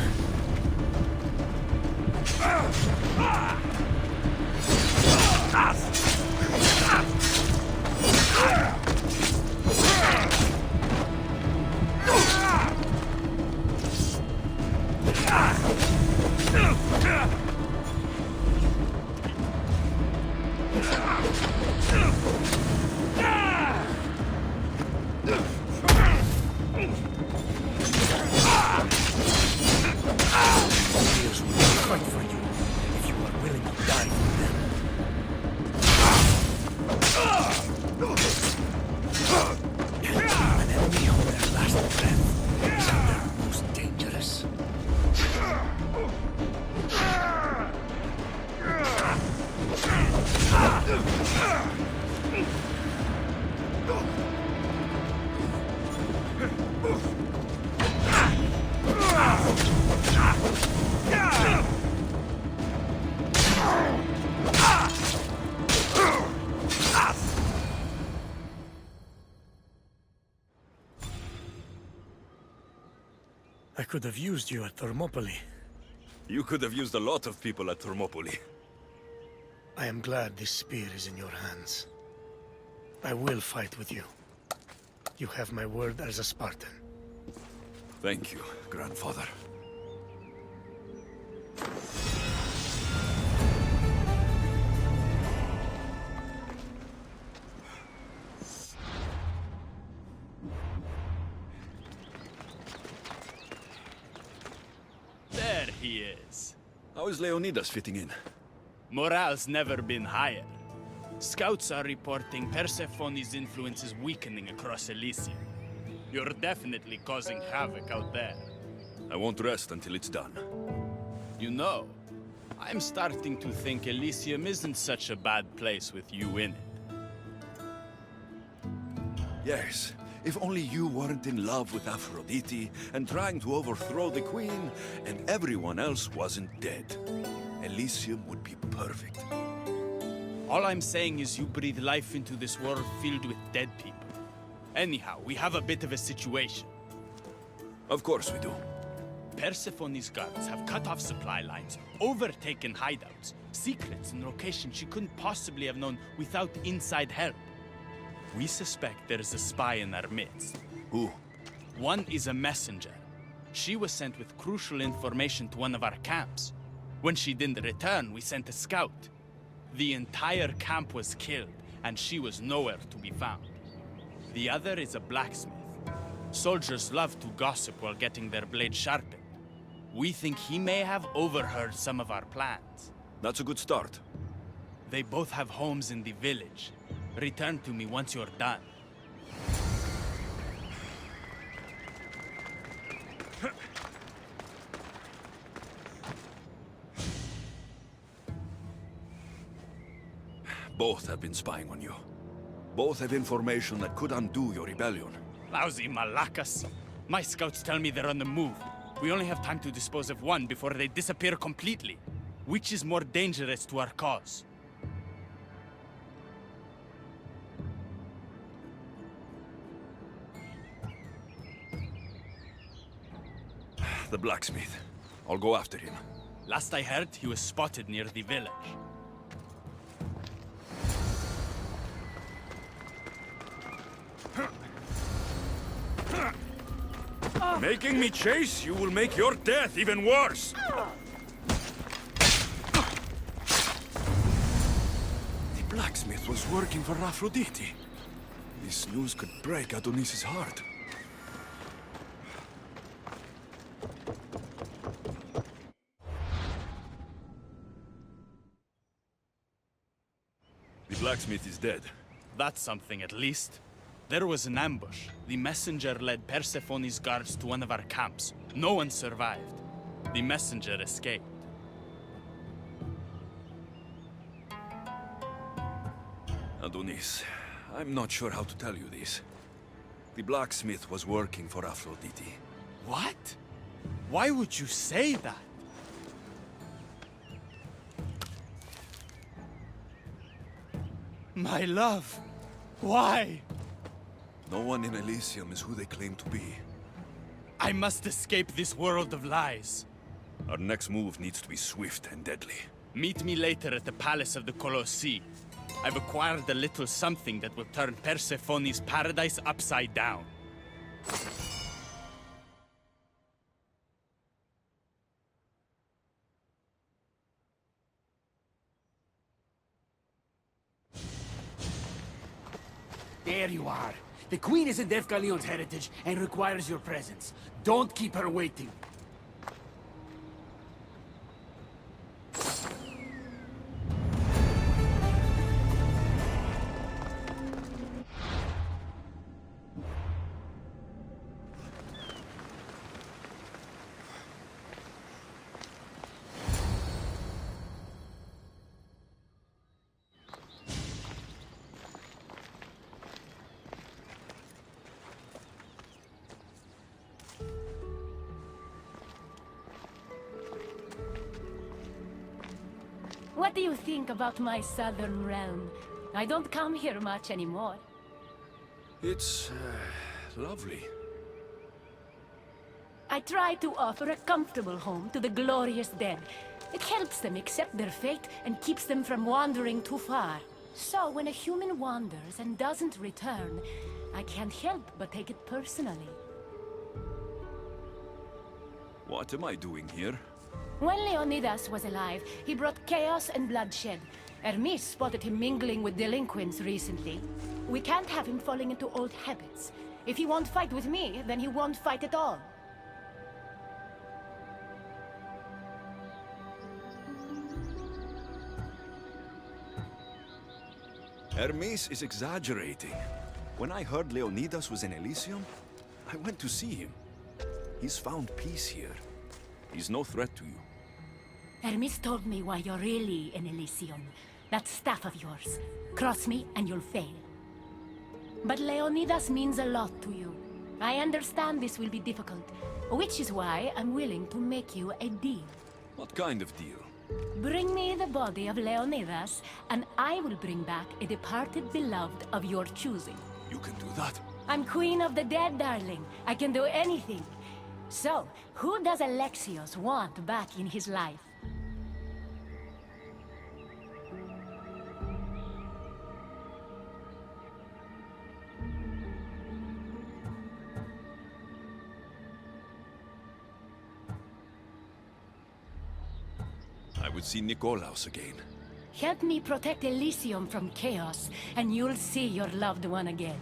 I could have used you at Thermopylae. You could have used a lot of people at Thermopylae. I am glad this spear is in your hands. I will fight with you. You have my word as a Spartan. Thank you, grandfather. There he is. How is Leonidas fitting in? Morale's never been higher. Scouts are reporting Persephone's influence is weakening across Elysium. You're definitely causing havoc out there. I won't rest until it's done. You know, I'm starting to think Elysium isn't such a bad place with you in it. Yes, if only you weren't in love with Aphrodite and trying to overthrow the queen, and everyone else wasn't dead. Elysium would be perfect. All I'm saying is you breathe life into this world filled with dead people. Anyhow, we have a bit of a situation. Of course we do. Persephone's guards have cut off supply lines, overtaken hideouts, secrets and locations she couldn't possibly have known without inside help. We suspect there's a spy in our midst. Who? One is a messenger. She was sent with crucial information to one of our camps. When she didn't return, we sent a scout. The entire camp was killed, and she was nowhere to be found. The other is a blacksmith. Soldiers love to gossip while getting their blades sharpened. We think he may have overheard some of our plans. That's a good start. They both have homes in the village. Return to me once you're done. Both have been spying on you. Both have information that could undo your rebellion. Lousy malacas. My scouts tell me they're on the move. We only have time to dispose of one before they disappear completely. Which is more dangerous to our cause? The blacksmith. I'll go after him. Last I heard, he was spotted near the village. Making me chase you will make your death even worse. The blacksmith was working for Aphrodite. This news could break Adonis's heart. The blacksmith is dead. That's something at least. There was an ambush. The messenger led Persephone's guards to one of our camps. No one survived. The messenger escaped. Adonis, I'm not sure how to tell you this. The blacksmith was working for Aphrodite. What? Why would you say that? My love, why? No one in Elysium is who they claim to be. I must escape this world of lies. Our next move needs to be swift and deadly. Meet me later at the Palace of the Colossi. I've acquired a little something that will turn Persephone's paradise upside down. There you are. The Queen is in Defgalion's heritage and requires your presence. Don't keep her waiting. What do you think about my southern realm? I don't come here much anymore. It's lovely. I try to offer a comfortable home to the glorious dead. It helps them accept their fate and keeps them from wandering too far. So when a human wanders and doesn't return, I can't help but take it personally. What am I doing here? When Leonidas was alive, he brought chaos and bloodshed. Hermes spotted him mingling with delinquents recently. We can't have him falling into old habits. If he won't fight with me, then he won't fight at all. Hermes is exaggerating. When I heard Leonidas was in Elysium, I went to see him. He's found peace here. He's no threat to you. Hermes told me why you're really in Elysium. That staff of yours. Cross me and you'll fail. But Leonidas means a lot to you. I understand this will be difficult, which is why I'm willing to make you a deal. What kind of deal? Bring me the body of Leonidas, and I will bring back a departed beloved of your choosing. You can do that? I'm queen of the dead, darling. I can do anything. So, who does Alexios want back in his life? I would see Nikolaos again. Help me protect Elysium from chaos, and you'll see your loved one again.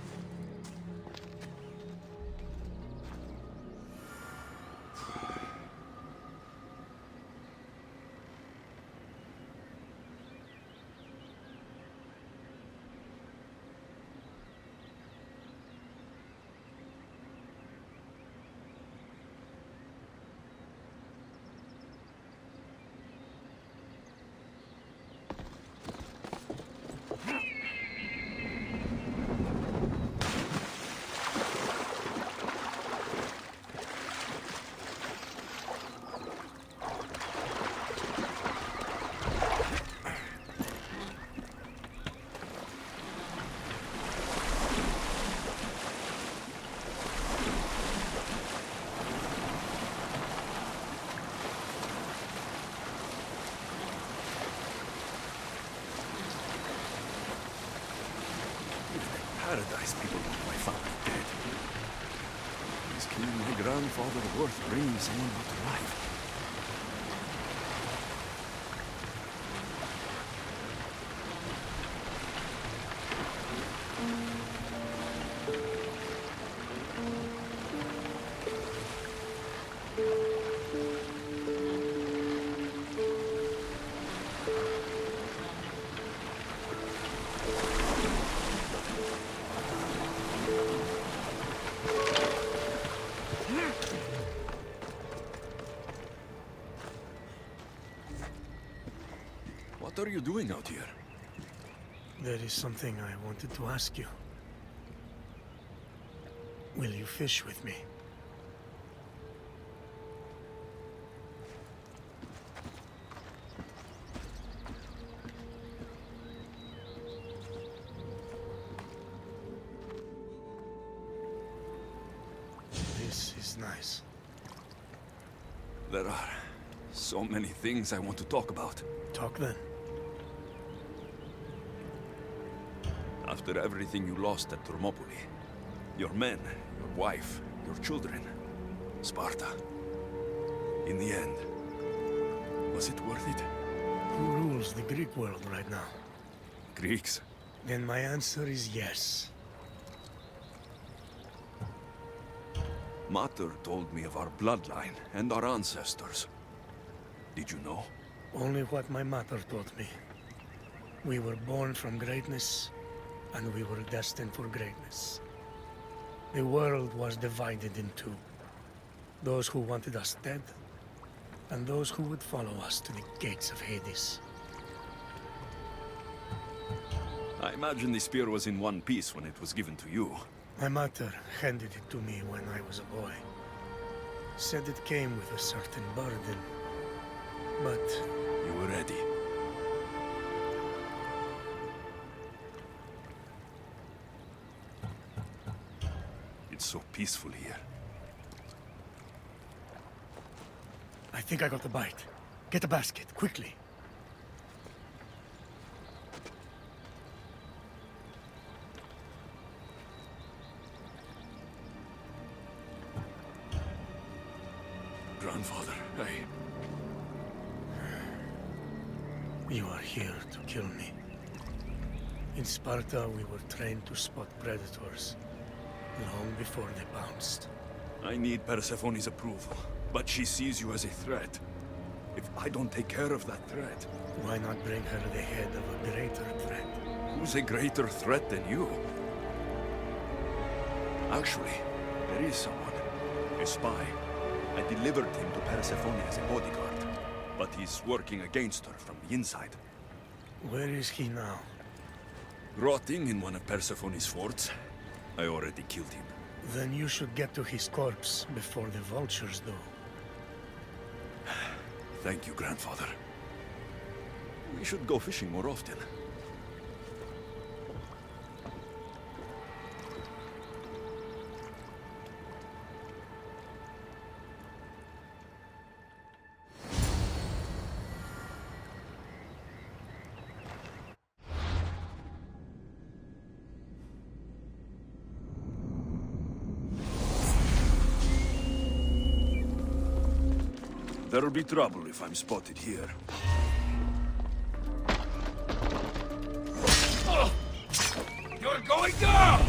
grandfather worth bringing someone out alive? What are you doing out here? There is something I wanted to ask you. Will you fish with me? This is nice. There are so many things I want to talk about. Talk then. After everything you lost at Thermopylae, your men, your wife, your children, Sparta. In the end, was it worth it? Who rules the Greek world right now? Greeks? Then my answer is yes. Mater told me of our bloodline and our ancestors. Did you know? Only what my mother taught me. We were born from greatness, and we were destined for greatness. The world was divided in two. Those who wanted us dead, and those who would follow us to the gates of Hades. I imagine the spear was in one piece when it was given to you. My mother handed it to me when I was a boy. Said it came with a certain burden, but... You were ready. It's so peaceful here. I think I got the bite. Get a basket, quickly. Grandfather, You are here to kill me. In Sparta, we were trained to spot predators, long before they pounced. I need Persephone's approval, but she sees you as a threat. If I don't take care of that threat... Why not bring her the head of a greater threat? Who's a greater threat than you? Actually, there is someone. A spy. I delivered him to Persephone as a bodyguard. But he's working against her from the inside. Where is he now? Rotting in one of Persephone's forts. I already killed him. Then you should get to his corpse before the vultures do. Thank you, Grandfather. We should go fishing more often. There'll be trouble if I'm spotted here. You're going down!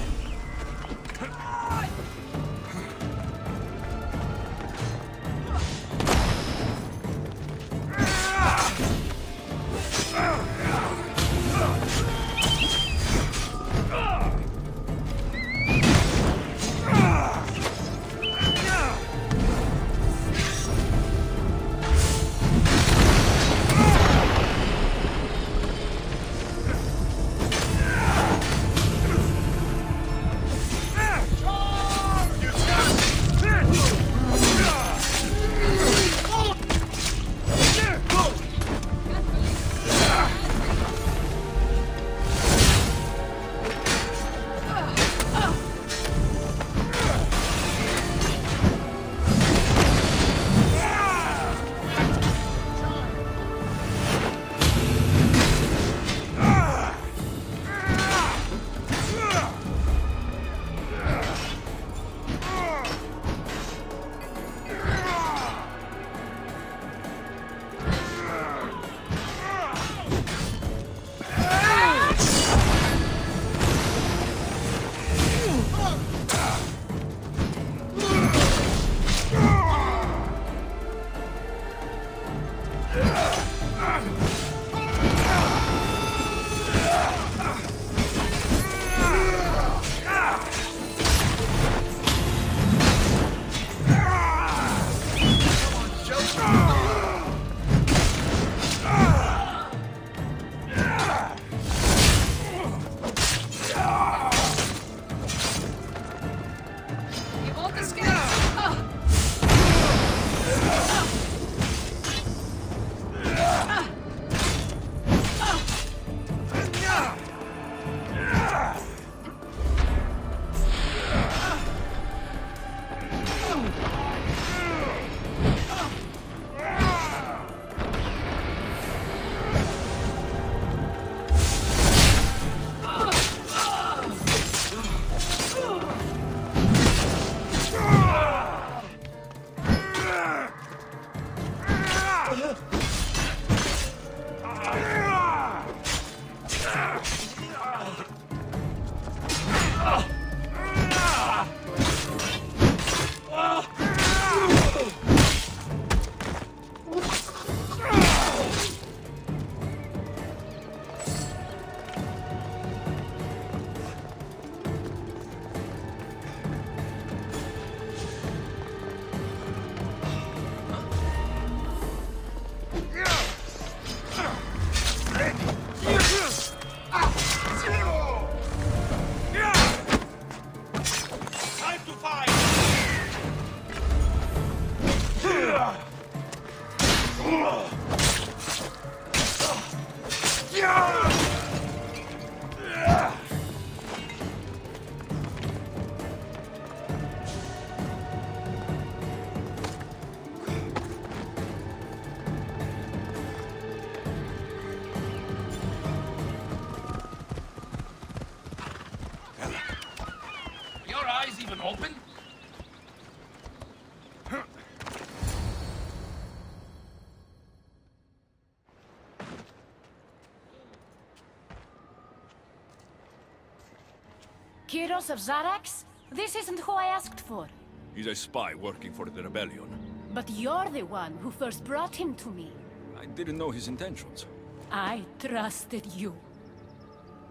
Kyros of Zarax? This isn't who I asked for. He's a spy working for the rebellion. But you're the one who first brought him to me. I didn't know his intentions. I trusted you.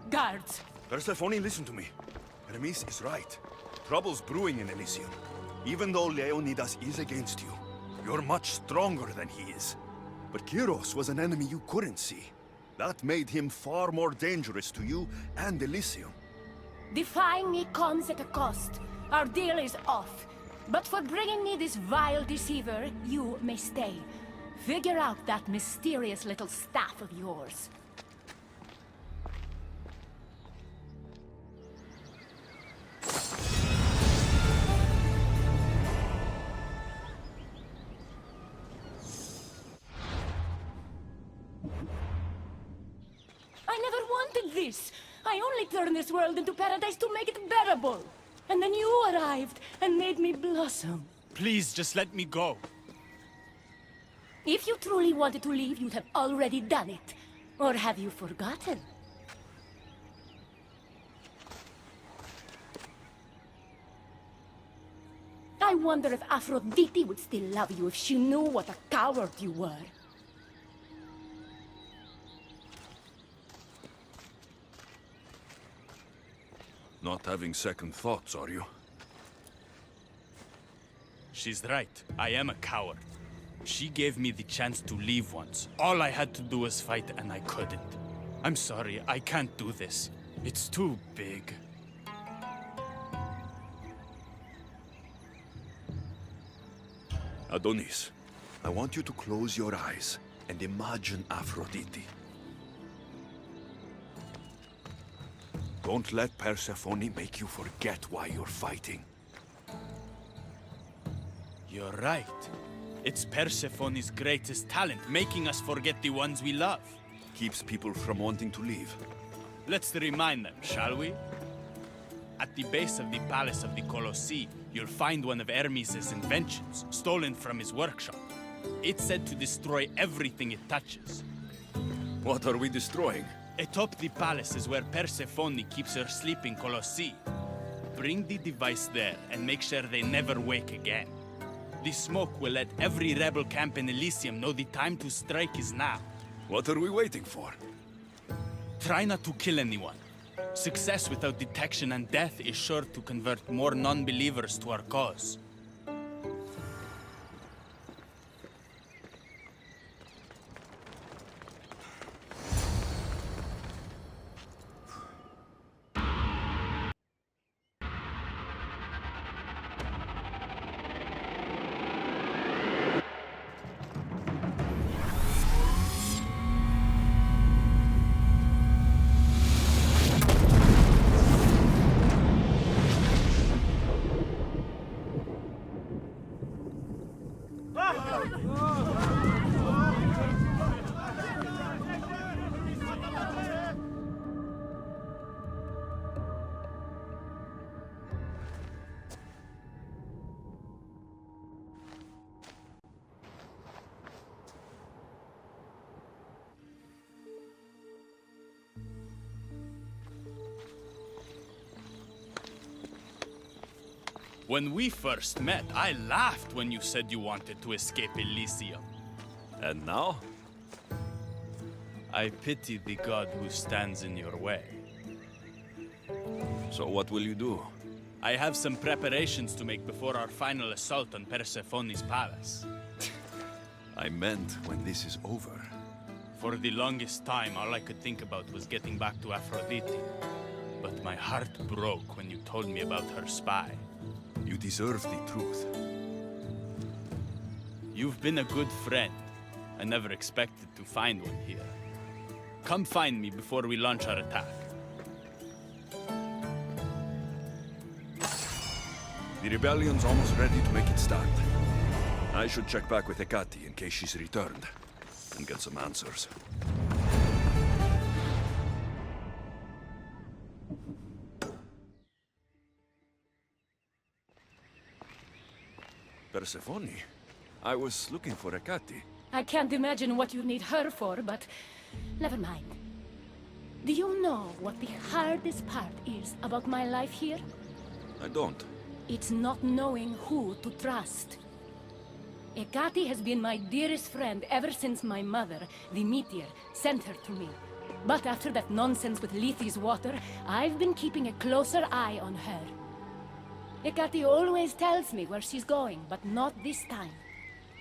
Guards! Persephone, listen to me. Hermes is right. Trouble's brewing in Elysium. Even though Leonidas is against you, you're much stronger than he is. But Kyros was an enemy you couldn't see. That made him far more dangerous to you and Elysium. Defying me comes at a cost. Our deal is off. But for bringing me this vile deceiver, you may stay. Figure out that mysterious little staff of yours. I never wanted this. I only turned this world into paradise to make it bearable. And then you arrived and made me blossom. Please, just let me go. If you truly wanted to leave, you'd have already done it. Or have you forgotten? I wonder if Aphrodite would still love you if she knew what a coward you were. Not having second thoughts, are you? She's right. I am a coward. She gave me the chance to leave once. All I had to do was fight, and I couldn't. I'm sorry, I can't do this. It's too big. Adonis, I want you to close your eyes and imagine Aphrodite. Don't let Persephone make you forget why you're fighting. You're right. It's Persephone's greatest talent, making us forget the ones we love. Keeps people from wanting to leave. Let's remind them, shall we? At the base of the Palace of the Colossi, you'll find one of Hermes' inventions, stolen from his workshop. It's said to destroy everything it touches. What are we destroying? Atop the palace is where Persephone keeps her sleeping Colossi. Bring the device there and make sure they never wake again. The smoke will let every rebel camp in Elysium know the time to strike is now. What are we waiting for? Try not to kill anyone. Success without detection and death is sure to convert more non-believers to our cause. When we first met, I laughed when you said you wanted to escape Elysium. And now? I pity the god who stands in your way. So what will you do? I have some preparations to make before our final assault on Persephone's palace. I meant when this is over. For the longest time, all I could think about was getting back to Aphrodite. But my heart broke when you told me about her spy. You deserve the truth. You've been a good friend. I never expected to find one here. Come find me before we launch our attack. The rebellion's almost ready to make its start. I should check back with Hecate in case she's returned, and get some answers. Persephone? I was looking for Hecate. I can't imagine what you need her for, but never mind. Do you know what the hardest part is about my life here? I don't. It's not knowing who to trust. Ekati has been my dearest friend ever since my mother, the meteor, sent her to me. But after that nonsense with Lethe's water, I've been keeping a closer eye on her. Ekati always tells me where she's going, but not this time.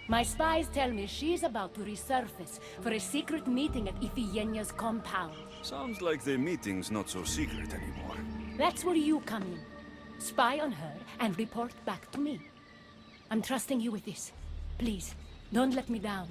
My spies tell me she's about to resurface for a secret meeting at Iphigenia's compound. Sounds like the meeting's not so secret anymore. That's where you come in. Spy on her and report back to me. I'm trusting you with this. Please, don't let me down.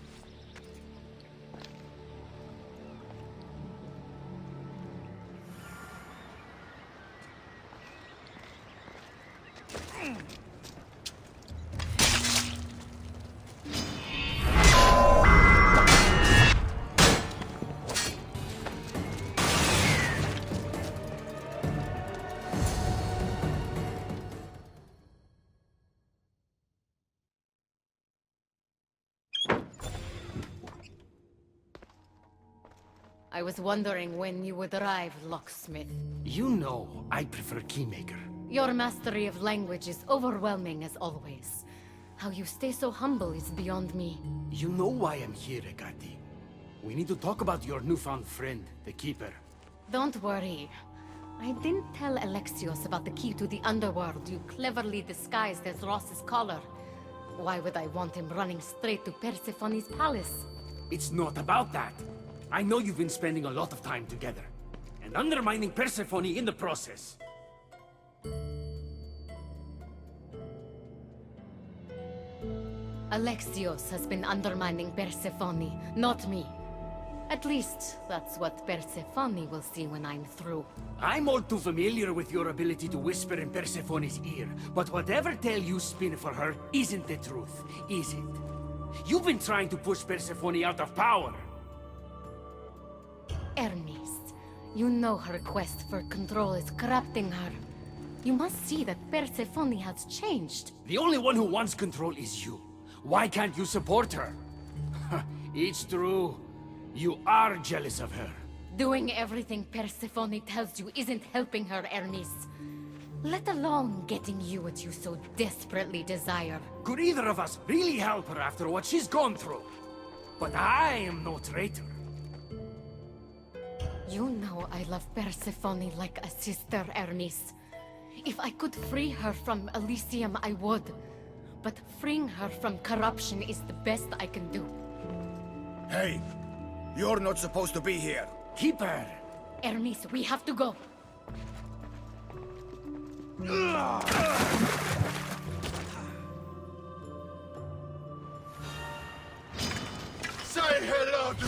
I was wondering when you would arrive, locksmith. You know, I prefer Keymaker. Your mastery of language is overwhelming as always. How you stay so humble is beyond me. You know why I'm here, Ekati. We need to talk about your newfound friend, the Keeper. Don't worry. I didn't tell Alexios about the key to the underworld you cleverly disguised as Ross's collar. Why would I want him running straight to Persephone's palace? It's not about that. I know you've been spending a lot of time together, and undermining Persephone in the process. Alexios has been undermining Persephone, not me. At least, that's what Persephone will see when I'm through. I'm all too familiar with your ability to whisper in Persephone's ear, but whatever tale you spin for her isn't the truth, is it? You've been trying to push Persephone out of power. Hermes, you know her quest for control is corrupting her. You must see that Persephone has changed. The only one who wants control is you. Why can't you support her? It's true. You are jealous of her. Doing everything Persephone tells you isn't helping her, Hermes. Let alone getting you what you so desperately desire. Could either of us really help her after what she's gone through? But I am no traitor. You know I love Persephone like a sister, Hermes. If I could free her from Elysium, I would. But freeing her from corruption is the best I can do. Hey, you're not supposed to be here. Keep her. Hermes, we have to go. Say hello to...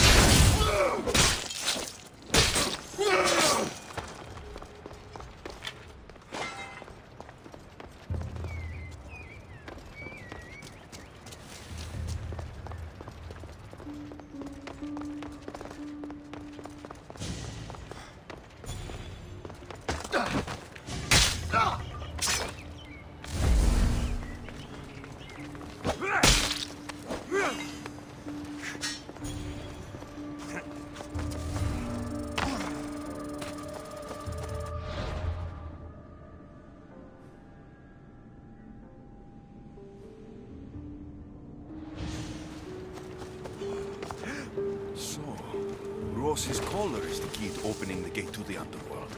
Ross's collar is the key to opening the gate to the underworld.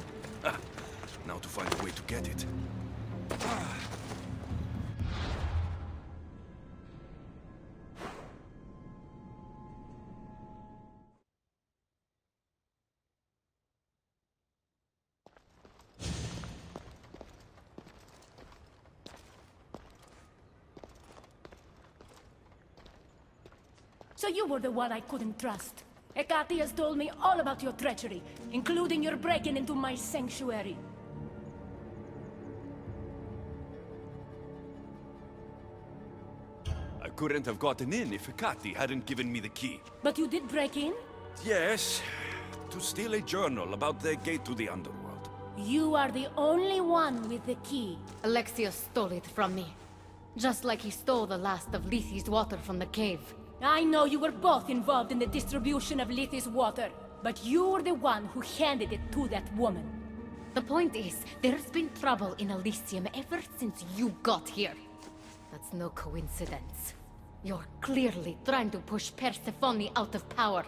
Now to find a way to get it. So you were the one I couldn't trust. Ekati has told me all about your treachery, including your breaking into my sanctuary. I couldn't have gotten in if Ekati hadn't given me the key. But you did break in? Yes, to steal a journal about the gate to the underworld. You are the only one with the key. Alexios stole it from me. Just like he stole the last of Lethe's water from the cave. I know you were both involved in the distribution of Lethe's water. But you're the one who handed it to that woman. The point is, there's been trouble in Elysium ever since you got here. That's no coincidence. You're clearly trying to push Persephone out of power.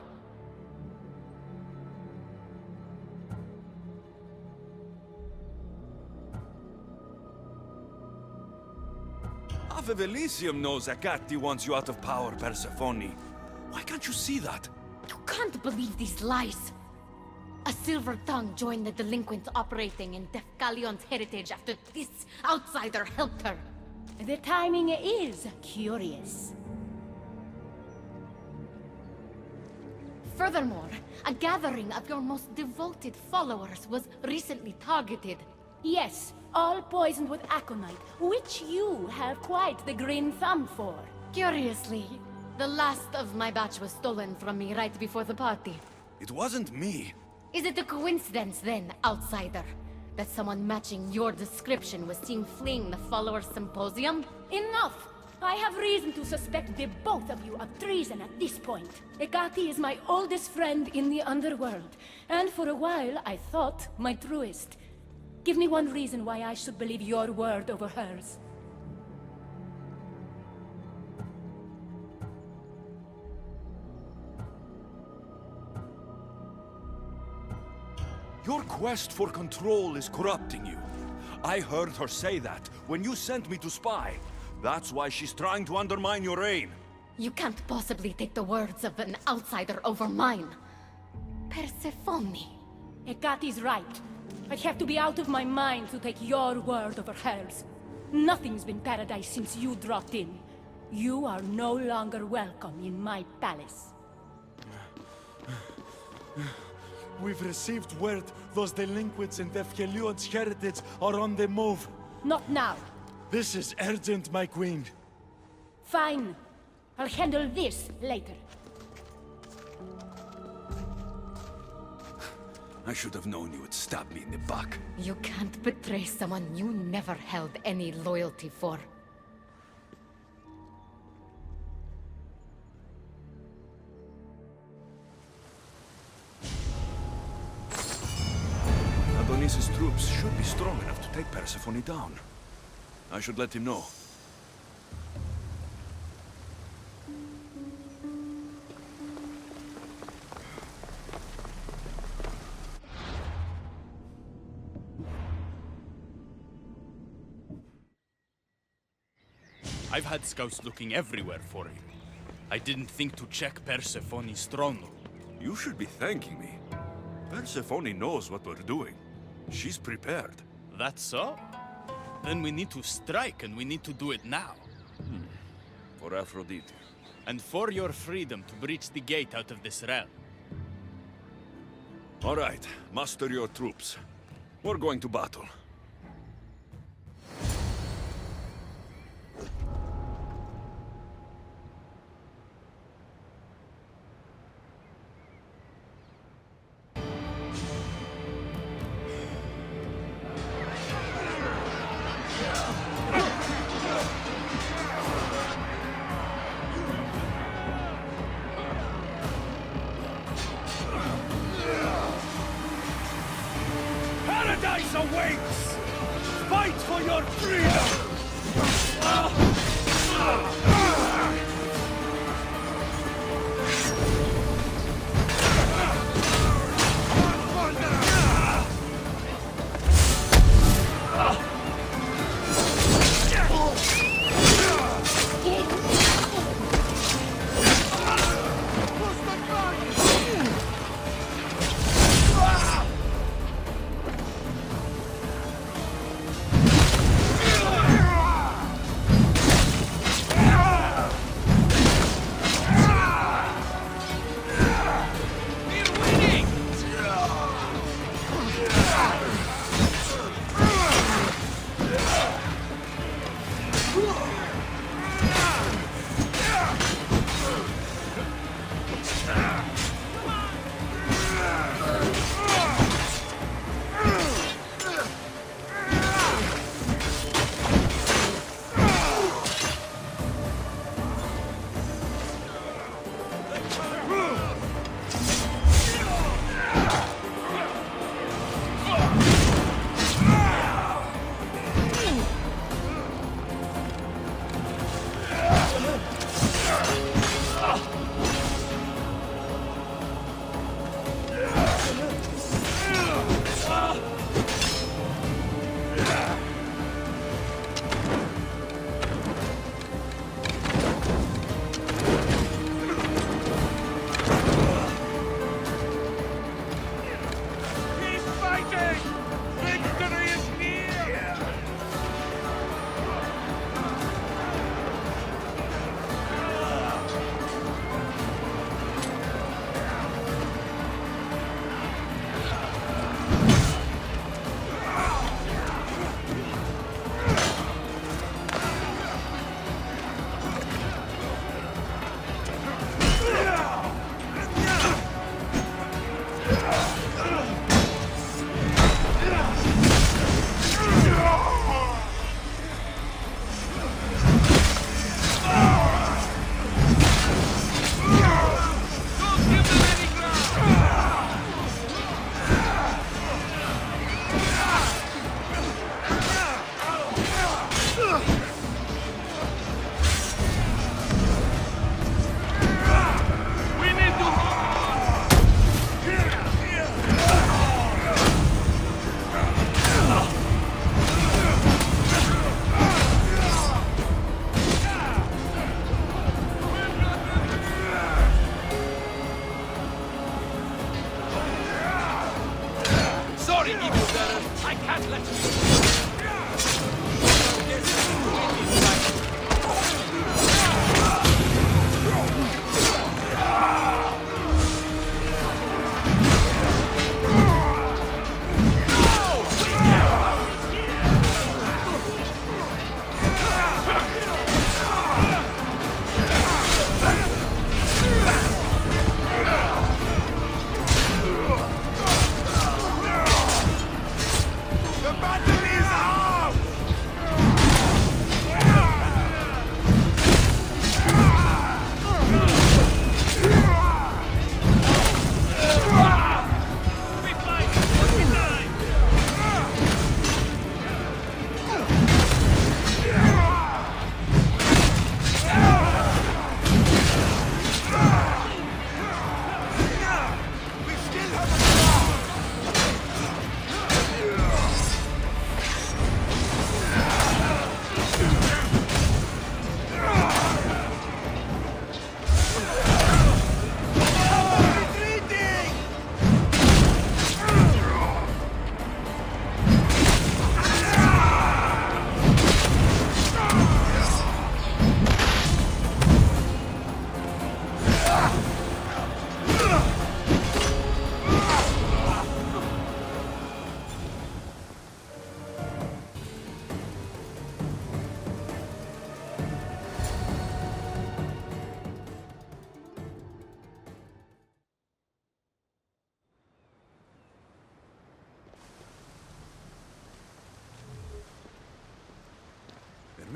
Half of Elysium knows Zyacard wants you out of power, Persephone. Why can't you see that? You can't believe these lies. A silver tongue joined the delinquents operating in Defcalion's heritage after this outsider helped her. The timing is curious. Furthermore, a gathering of your most devoted followers was recently targeted. Yes, all poisoned with aconite, which you have quite the green thumb for. Curiously, the last of my batch was stolen from me right before the party. It wasn't me. Is it a coincidence then, outsider, that someone matching your description was seen fleeing the followers' symposium? Enough! I have reason to suspect the both of you of treason at this point. Ekati is my oldest friend in the underworld, and for a while I thought my truest. Give me one reason why I should believe your word over hers. Your quest for control is corrupting you. I heard her say that when you sent me to spy. That's why she's trying to undermine your reign. You can't possibly take the words of an outsider over mine. Persephone. Ekati's right. I have to be out of my mind to take your word over hers. Nothing's been paradise since you dropped in. You are no longer welcome in my palace. We've received word those delinquents in Defcalion's heritage are on the move. Not now. This is urgent, my queen. Fine. I'll handle this later. I should have known you would stab me in the back. You can't betray someone you never held any loyalty for. Adonis's troops should be strong enough to take Persephone down. I should let him know. I've had scouts looking everywhere for you. I didn't think to check Persephone's throne room. You should be thanking me. Persephone knows what we're doing. She's prepared. That's so? Then we need to strike, and we need to do it now. For Aphrodite. And for your freedom to breach the gate out of this realm. All right, muster your troops. We're going to battle. Paradise awaits!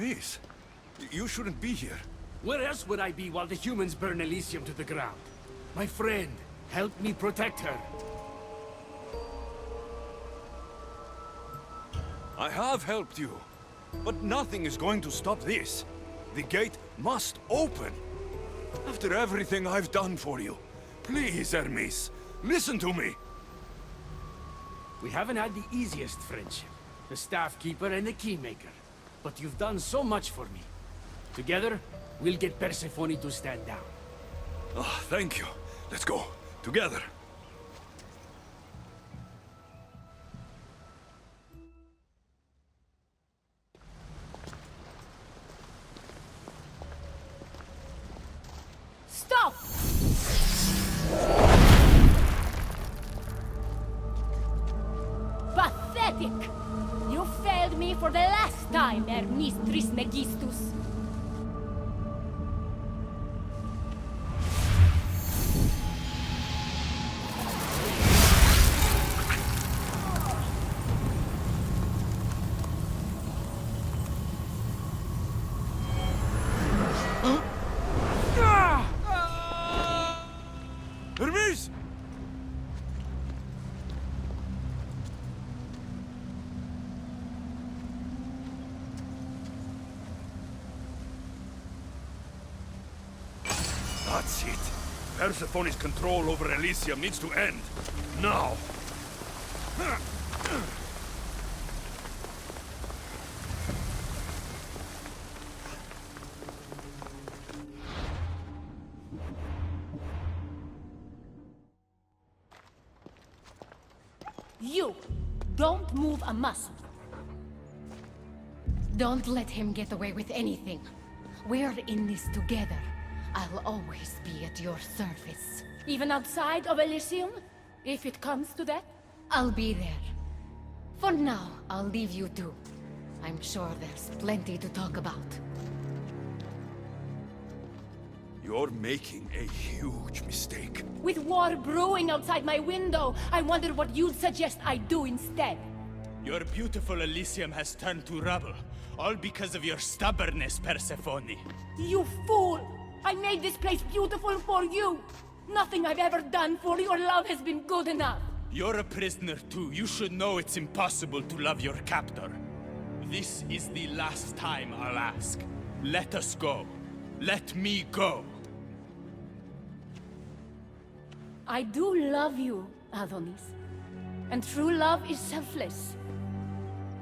Hermes, you shouldn't be here. Where else would I be while the humans burn Elysium to the ground? My friend, help me protect her. I have helped you, but nothing is going to stop this. The gate must open. After everything I've done for you, please, Hermes, listen to me. We haven't had the easiest friendship, the staff keeper and the keymaker. But you've done so much for me. Together, we'll get Persephone to stand down. Oh, thank you. Let's go. Together. Stop! Pathetic! You failed me for the last time, Hermes Trismegistus. Hermes! That's it. Persephone's control over Elysium needs to end. Now. You don't move a muscle. Don't let him get away with anything. We're in this together. I'll always be at your service. Even outside of Elysium? If it comes to that? I'll be there. For now, I'll leave you two. I'm sure there's plenty to talk about. You're making a huge mistake. With war brewing outside my window, I wondered what you'd suggest I do instead. Your beautiful Elysium has turned to rubble, all because of your stubbornness, Persephone. You fool! I made this place beautiful for you! Nothing I've ever done for your love has been good enough! You're a prisoner too. You should know it's impossible to love your captor. This is the last time I'll ask. Let us go. Let me go. I do love you, Adonis. And true love is selfless.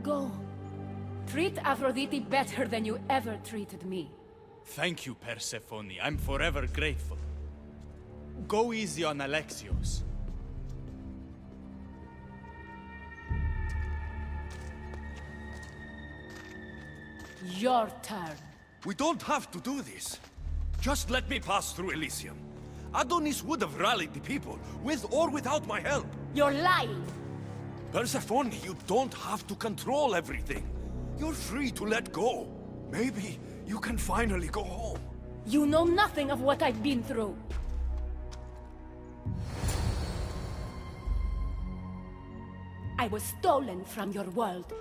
Go. Treat Aphrodite better than you ever treated me. Thank you, Persephone. I'm forever grateful. Go easy on Alexios. Your turn. We don't have to do this. Just let me pass through Elysium. Adonis would have rallied the people, with or without my help. You're lying. Persephone, you don't have to control everything. You're free to let go. Maybe you can finally go home. You know nothing of what I've been through. I was stolen from your world.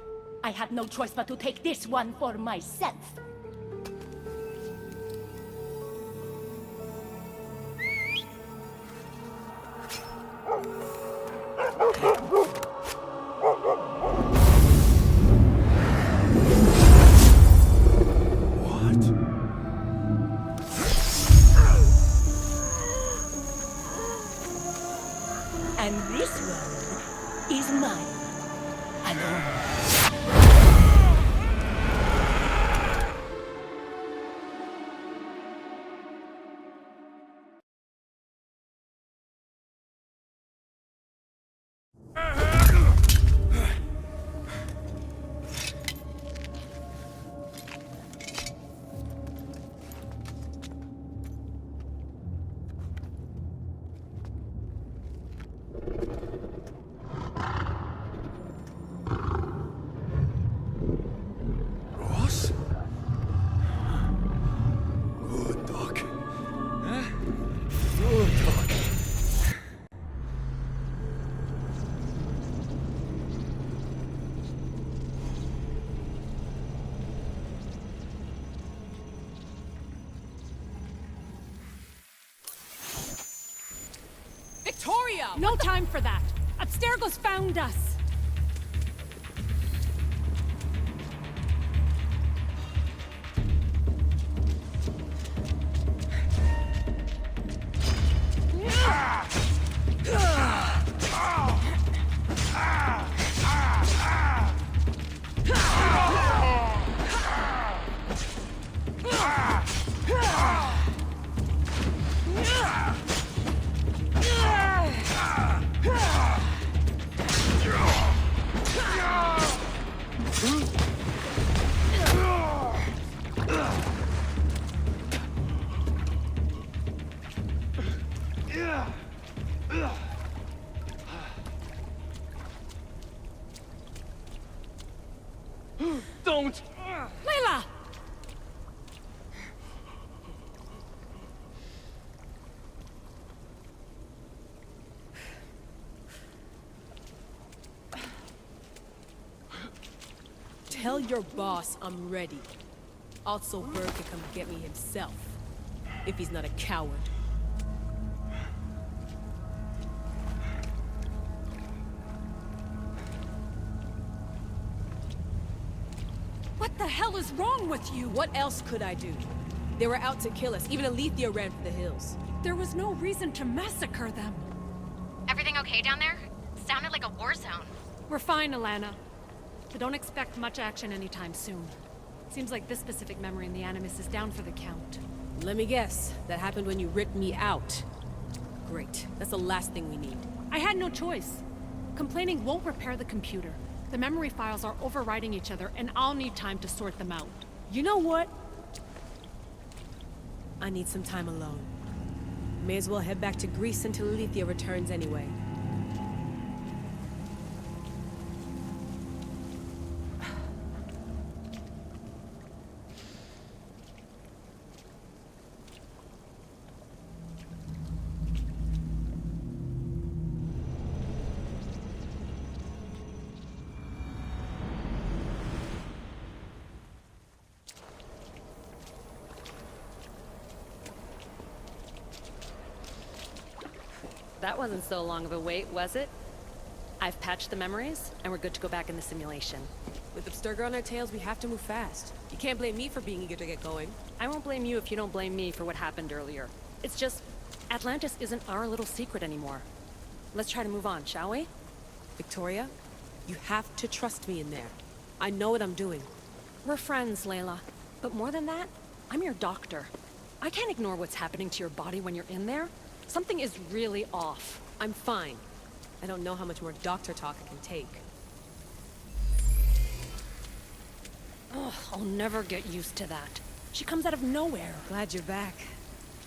I had no choice but to take this one for myself. And this world is mine alone. No time for that. Abstergo's found us. Don't! Layla! Tell your boss I'm ready. Also, Bird can come get me himself. If he's not a coward. What the hell is wrong with you? What else could I do? They were out to kill us. Even Alethea ran for the hills. There was no reason to massacre them. Everything okay down there? Sounded like a war zone. We're fine, Alana. But don't expect much action anytime soon. Seems like this specific memory in the Animus is down for the count. Let me guess. That happened when you ripped me out. Great. That's the last thing we need. I had no choice. Complaining won't repair the computer. The memory files are overriding each other, and I'll need time to sort them out. You know what? I need some time alone. May as well head back to Greece until Alethea returns anyway. That wasn't so long of a wait, was it? I've patched the memories, and we're good to go back in the simulation. With Abstergo on our tails, we have to move fast. You can't blame me for being eager to get going. I won't blame you if you don't blame me for what happened earlier. It's just, Atlantis isn't our little secret anymore. Let's try to move on, shall we? Victoria, you have to trust me in there. I know what I'm doing. We're friends, Layla. But more than that, I'm your doctor. I can't ignore what's happening to your body when you're in there. Something is really off. I'm fine. I don't know how much more doctor talk I can take. Ugh, I'll never get used to that. She comes out of nowhere. Glad you're back.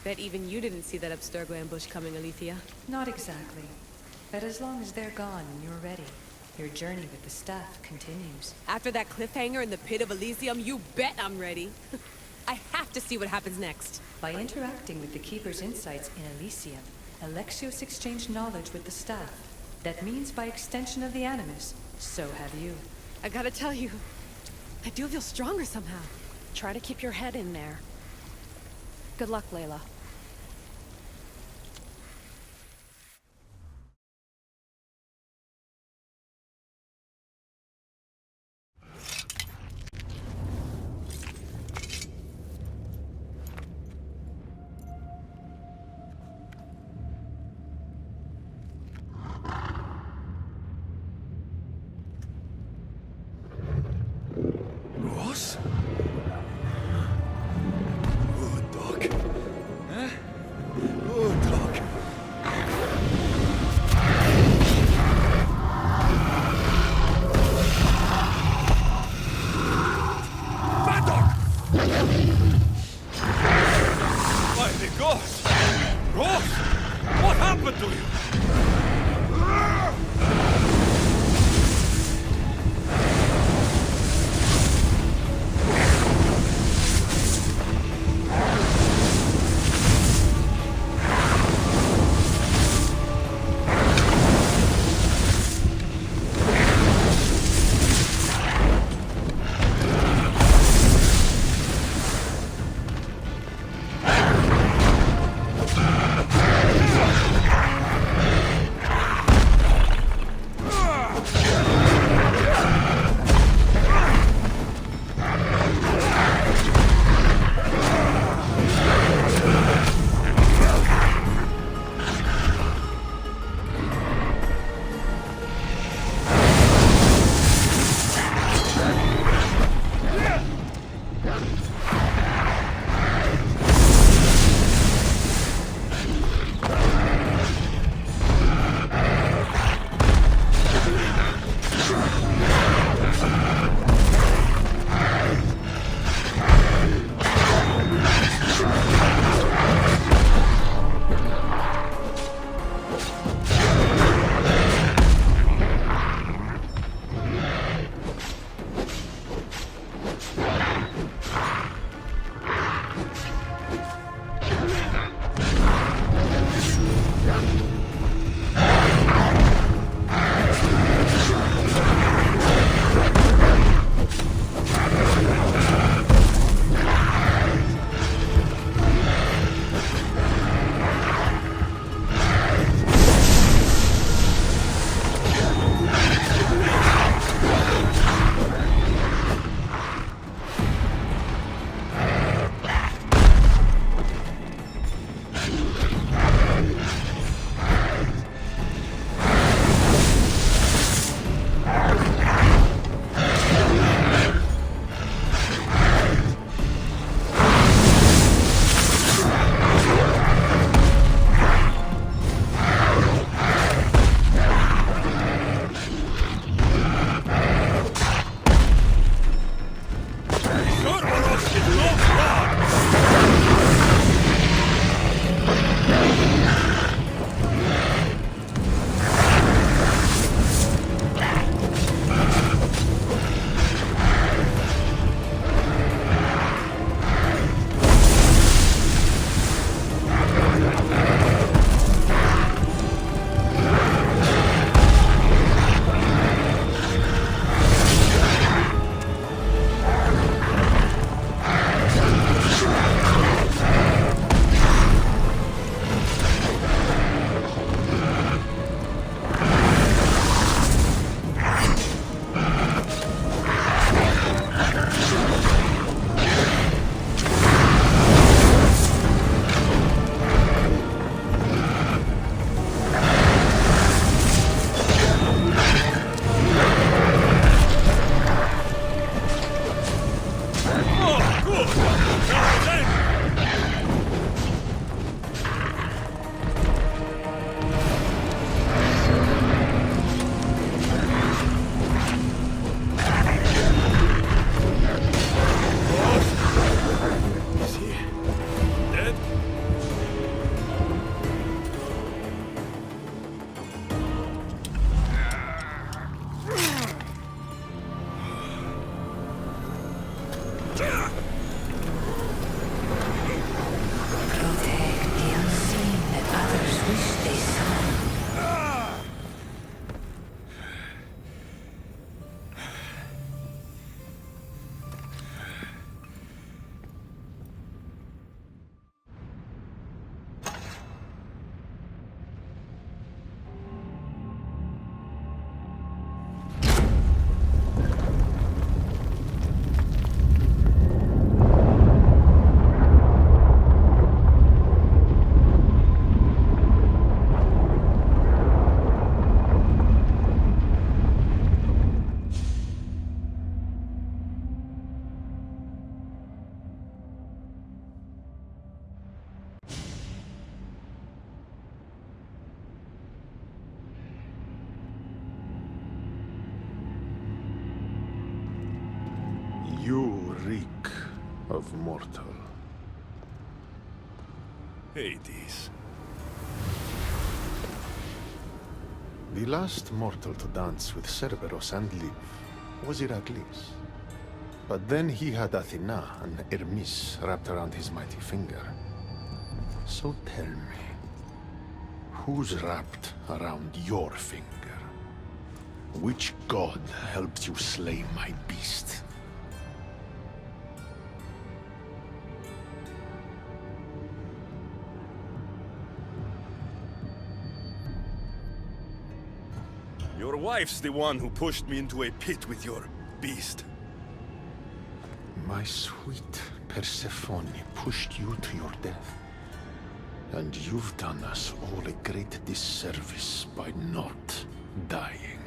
Bet even you didn't see that Abstergo ambush coming, Alethea. Not exactly. But as long as they're gone and you're ready, your journey with the staff continues. After that cliffhanger in the pit of Elysium, you bet I'm ready. I have to see what happens next. By interacting with the Keeper's insights in Elysium, Alexios exchanged knowledge with the staff. That means by extension of the Animus, so have you. I gotta tell you, I do feel stronger somehow. Try to keep your head in there. Good luck, Layla. Ross? Good dog. Huh? Good dog. Bad dog! By the gods! Ross! What happened to you? You reek of mortal. Hades. The last mortal to dance with Cerberus and live was Heracles. But then he had Athena and Hermes wrapped around his mighty finger. So tell me, who's wrapped around your finger? Which god helped you slay my beast? Your wife's the one who pushed me into a pit with your beast. My sweet Persephone pushed you to your death. And you've done us all a great disservice by not dying.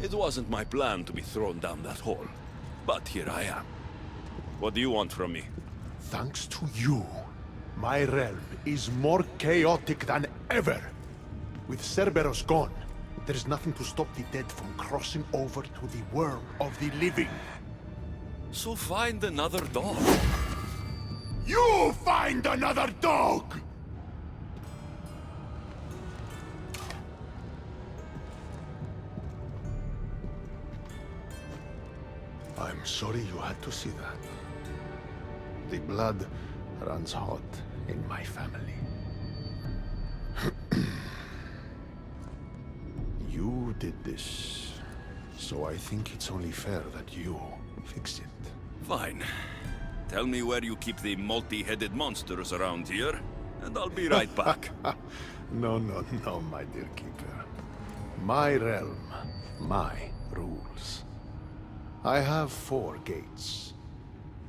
It wasn't my plan to be thrown down that hole. But here I am. What do you want from me? Thanks to you, my realm is more chaotic than ever. With Cerberus gone, there's nothing to stop the dead from crossing over to the world of the living. So find another dog. You find another dog! I'm sorry you had to see that. The blood runs hot in my family. did this, so I think it's only fair that you fix it. Fine. Tell me where you keep the multi-headed monsters around here, and I'll be right back. No, my dear keeper. My realm, my rules. I have 4 gates.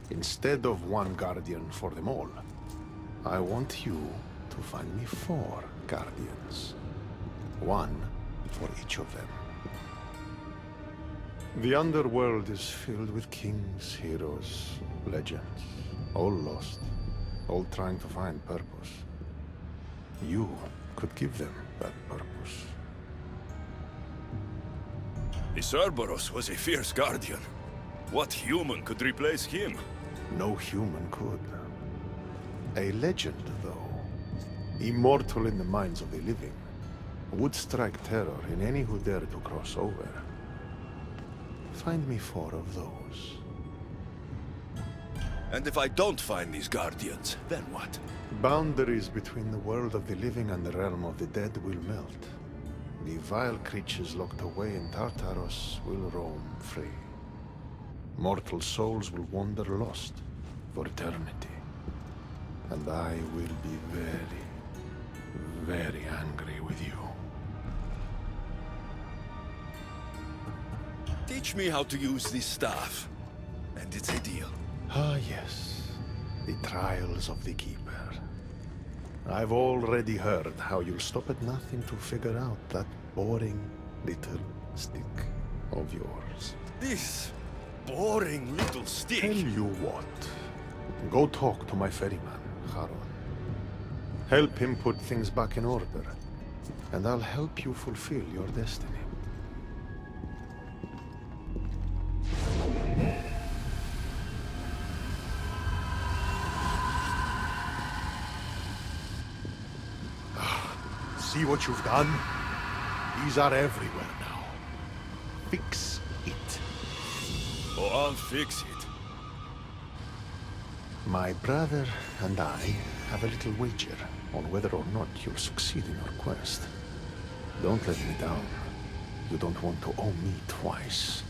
Instead of 1 guardian for them all, I want you to find me 4 guardians. 1 for each of them. The underworld is filled with kings, heroes, legends, all lost, all trying to find purpose. You could give them that purpose. The Cerberus was a fierce guardian. What human could replace him? No human could. A legend, though, immortal in the minds of the living, would strike terror in any who dare to cross over. Find me 4 of those. And if I don't find these guardians, then what? Boundaries between the world of the living and the realm of the dead will melt. The vile creatures locked away in Tartaros will roam free. Mortal souls will wander lost for eternity. And I will be very, very angry with you. Teach me how to use this staff, and it's a deal. Ah, yes. The trials of the Keeper. I've already heard how you'll stop at nothing to figure out that boring little stick of yours. This boring little stick? Tell you what. Go talk to my ferryman, Charon. Help him put things back in order, and I'll help you fulfill your destiny. See what you've done? These are everywhere now. Fix it. Oh, I'll fix it. My brother and I have a little wager on whether or not you'll succeed in your quest. Don't let me down. You don't want to owe me twice.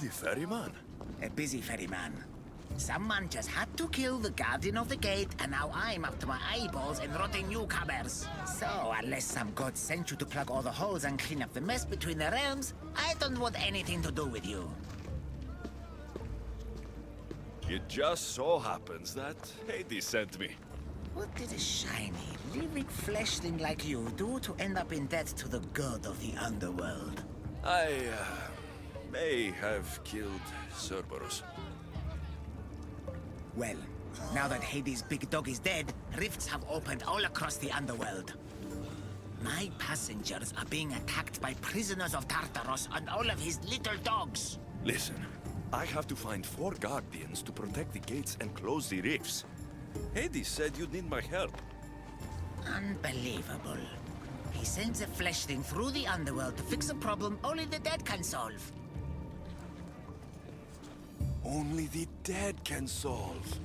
busy ferryman? A busy ferryman. Someone just had to kill the guardian of the gate, and now I'm up to my eyeballs in rotting newcomers. So, unless some god sent you to plug all the holes and clean up the mess between the realms, I don't want anything to do with you. It just so happens that Hades sent me. What did a shiny, living fleshling like you do to end up in debt to the god of the underworld? I may have killed Cerberus. Well, now that Hades' big dog is dead, rifts have opened all across the underworld. My passengers are being attacked by prisoners of Tartaros and all of his little dogs. Listen, I have to find 4 guardians to protect the gates and close the rifts. Hades said you'd need my help. Unbelievable. He sends a fleshling through the underworld to fix a problem only the dead can solve. Only the dead can solve.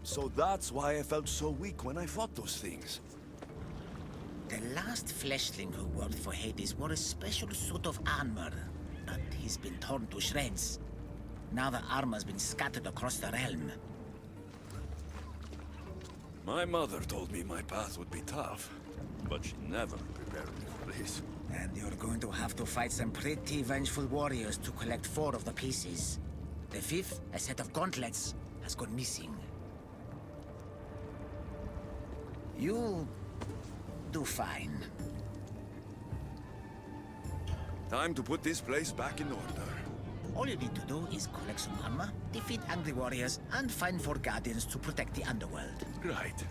So that's why I felt so weak when I fought those things. The last fleshling who worked for Hades wore a special suit of armor, but he's been torn to shreds. Now the armor's been scattered across the realm. My mother told me my path would be tough, but she never prepared me for this. And you're going to have to fight some pretty vengeful warriors to collect 4 of the pieces. The 5th, a set of gauntlets, has gone missing. You'll do fine. Time to put this place back in order. All you need to do is collect some armor, defeat angry warriors, and find 4 guardians to protect the underworld. Right.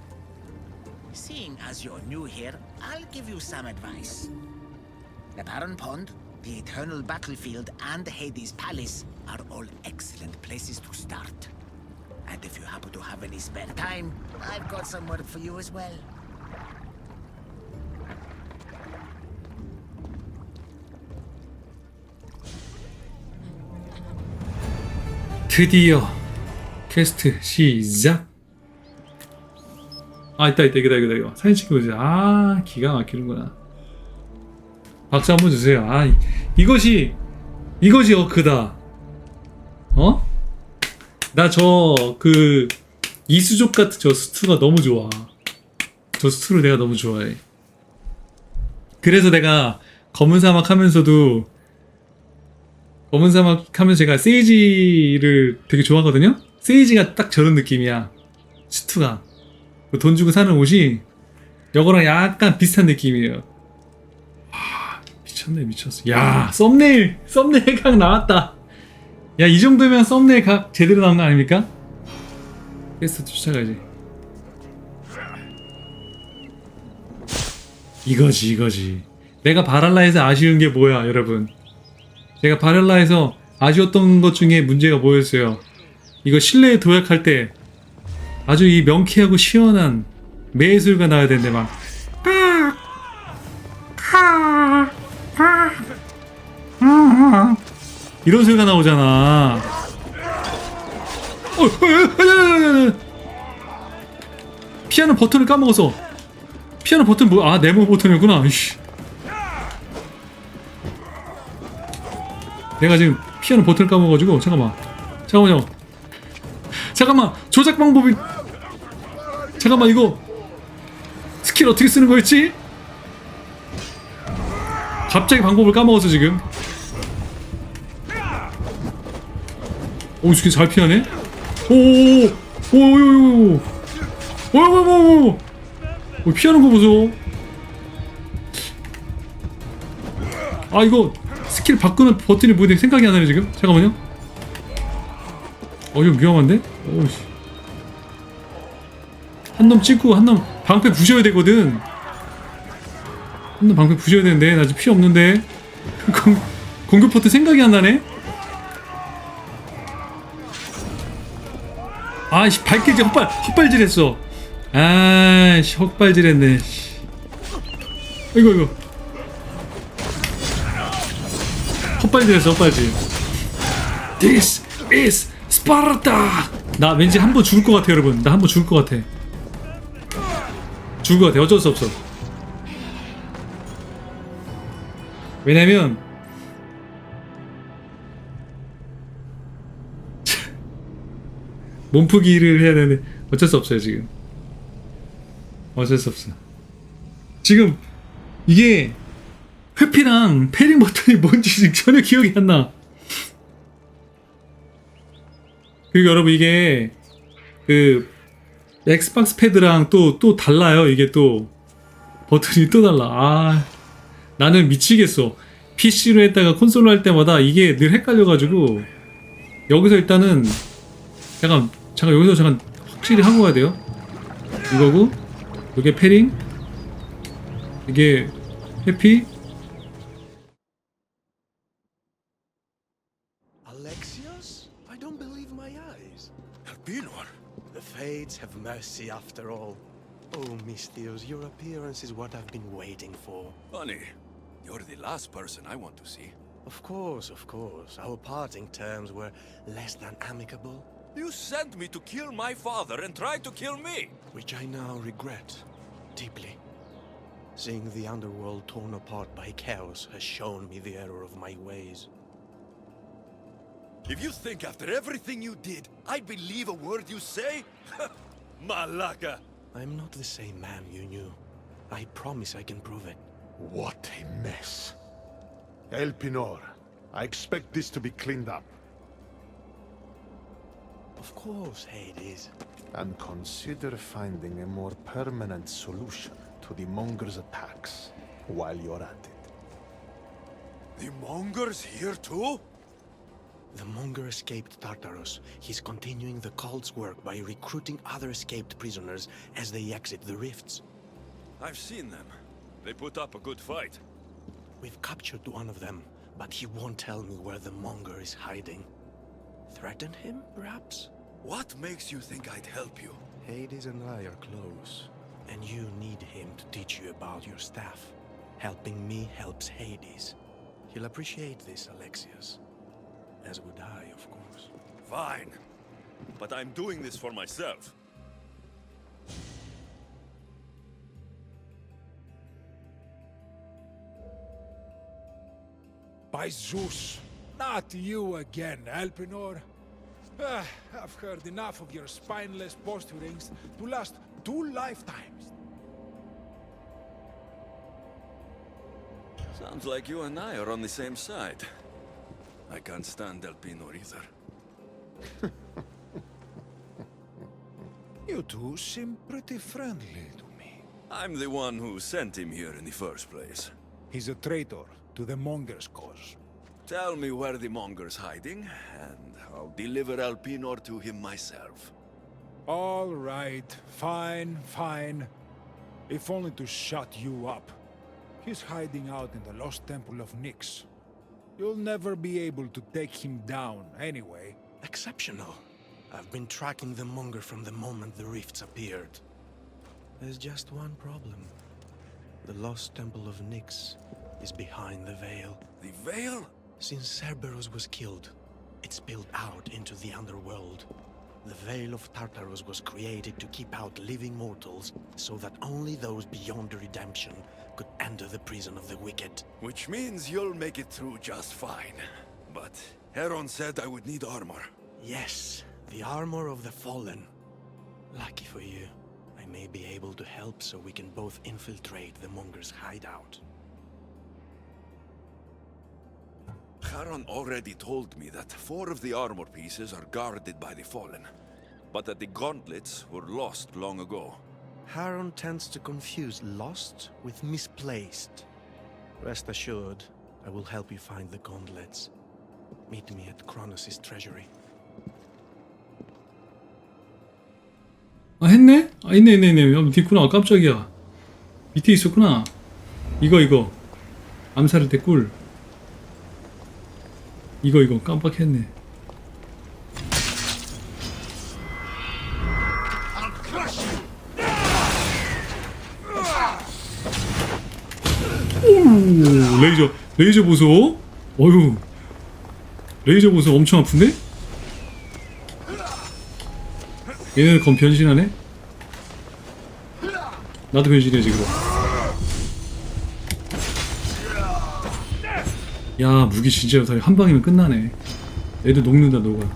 Seeing as you're new here, I'll give you some advice. The Barren Pond, the Eternal Battlefield, and Hades Palace are all excellent places to start. And if you happen to have any spare time, I've got some work for you as well. 드디어 퀘스트 시작. 아, 있다 이거 사진 찍고 오세요. 아, 기가 막히는구나. 박수 한번 주세요. 아, 이것이 어크다. 어? 나 그 이수족 같은 저 스투가 너무 좋아. 저 스투를 내가 너무 좋아해. 그래서 내가 검은 사막 하면서도 제가 세이지를 되게 좋아하거든요? 세이지가 딱 저런 느낌이야. 스투가. 돈 주고 사는 옷이 이거랑 약간 비슷한 느낌이에요. 와, 미쳤어. 야, 썸네일 각 나왔다. 야, 이 정도면 썸네일 각 제대로 나온 거 아닙니까? 퀘스트 쫓아가야지. 이거지. 내가 바랄라에서 아쉬운 게 뭐야, 여러분. 제가 바랄라에서 아쉬웠던 것 중에 문제가 뭐였어요? 이거 실내에 도약할 때 아주 이 명쾌하고 시원한 매술가 나와야 되는데 막 이런 소리가 나오잖아. 피아노 버튼을 까먹었어. 피아노 버튼 네모 버튼이었구나. 내가 지금 피아노 버튼을 까먹어가지고 잠깐만 조작 방법이 이거 스킬 어떻게 쓰는 거였지? 갑자기 방법을 까먹었어 지금. 오, 이렇게 잘 피하네. 오, 피하는 거 보소. 아, 이거 스킬 바꾸는 버튼이 뭐지? 생각이 안 나네 지금. 잠깐만요. 이거 위험한데? 오씨. 한 놈 찍고 한 놈 방패 부셔야 되거든. 한 놈 방패 부셔야 되는데 나 지금 피 없는데. 공격 버튼 생각이 안 나네. 아씨, 발길질 헛발질했어. 아씨, 헛발질했네. 이거 헛발질했어. This is Sparta. 나 왠지 한 번 죽을 것 같아, 여러분. 나 한 번 죽을 것 같아. 어쩔 수 없어. 왜냐면 몸푸기를 해야 되는데 어쩔 수 없어요 지금. 어쩔 수 없어. 지금 이게 회피랑 패링 버튼이 뭔지 지금 전혀 기억이 안 나. 그리고 여러분 이게 그 엑스박스 패드랑 또 달라요. 이게 또 버튼이 또 달라. 아, 나는 미치겠어. PC로 했다가 콘솔로 할 때마다 이게 늘 헷갈려가지고 여기서 일단은 잠깐 여기서 잠깐 확실히 하고 가야 돼요. 이거고 이게 패링, 이게 회피. Alexios? I don't believe my eyes. Albinor? The Fates have mercy after all. Oh, Misthios, your appearance is what I've been waiting for. Honey, you're the last person I want to see. Of course, of course. Our parting terms were less than amicable. You sent me to kill my father and tried to kill me! Which I now regret deeply. Seeing the underworld torn apart by chaos has shown me the error of my ways. If you think after everything you did, I'd believe a word you say? Malaka! I'm not the same man you knew. I promise I can prove it. What a mess. Elpinor, I expect this to be cleaned up. Of course, Hades. And consider finding a more permanent solution to the Monger's attacks while you're at it. The Monger's here too? The Monger escaped Tartarus. He's continuing the cult's work by recruiting other escaped prisoners as they exit the rifts. I've seen them. They put up a good fight. We've captured one of them, but he won't tell me where the Monger is hiding. Threaten him, perhaps? What makes you think I'd help you? Hades and I are close, and you need him to teach you about your staff. Helping me helps Hades. He'll appreciate this, Alexios. As would I, of course. Fine. But I'm doing this for myself. By Zeus, not you again, Elpinor. I've heard enough of your spineless posturings to last 2 lifetimes. Sounds like you and I are on the same side. I can't stand Elpinor either. You two seem pretty friendly to me. I'm the one who sent him here in the first place. He's a traitor to the Monger's cause. Tell me where the Monger's hiding, and I'll deliver Elpinor to him myself. All right, fine, fine. If only to shut you up. He's hiding out in the lost temple of Nyx. You'll never be able to take him down, anyway. Exceptional. I've been tracking the Monger from the moment the rifts appeared. There's just one problem. The lost temple of Nyx is behind the veil. The veil? Since Cerberus was killed, it spilled out into the underworld. The Veil of Tartarus was created to keep out living mortals, so that only those beyond redemption could enter the prison of the wicked. Which means you'll make it through just fine. But Heron said I would need armor. Yes, the armor of the fallen. Lucky for you, I may be able to help so we can both infiltrate the Monger's hideout. Charon already told me that 4 of the armor pieces are guarded by the Fallen, but that the gauntlets were lost long ago. Charon tends to confuse lost with misplaced. Rest assured, I will help you find the gauntlets. Meet me at Kronos' treasury. 아 했네? 아 있네. 여기 있구나. 깜짝이야. 밑에 있었구나. 이거 암살할 때 꿀. 이거 깜빡했네. 오, 레이저 보소. 어휴, 레이저 보소 엄청 아픈데? 얘네들 검 변신하네? 나도 변신해 지금. 야, 무기 진짜 한 방이면 끝나네. 애들 녹는다 녹아.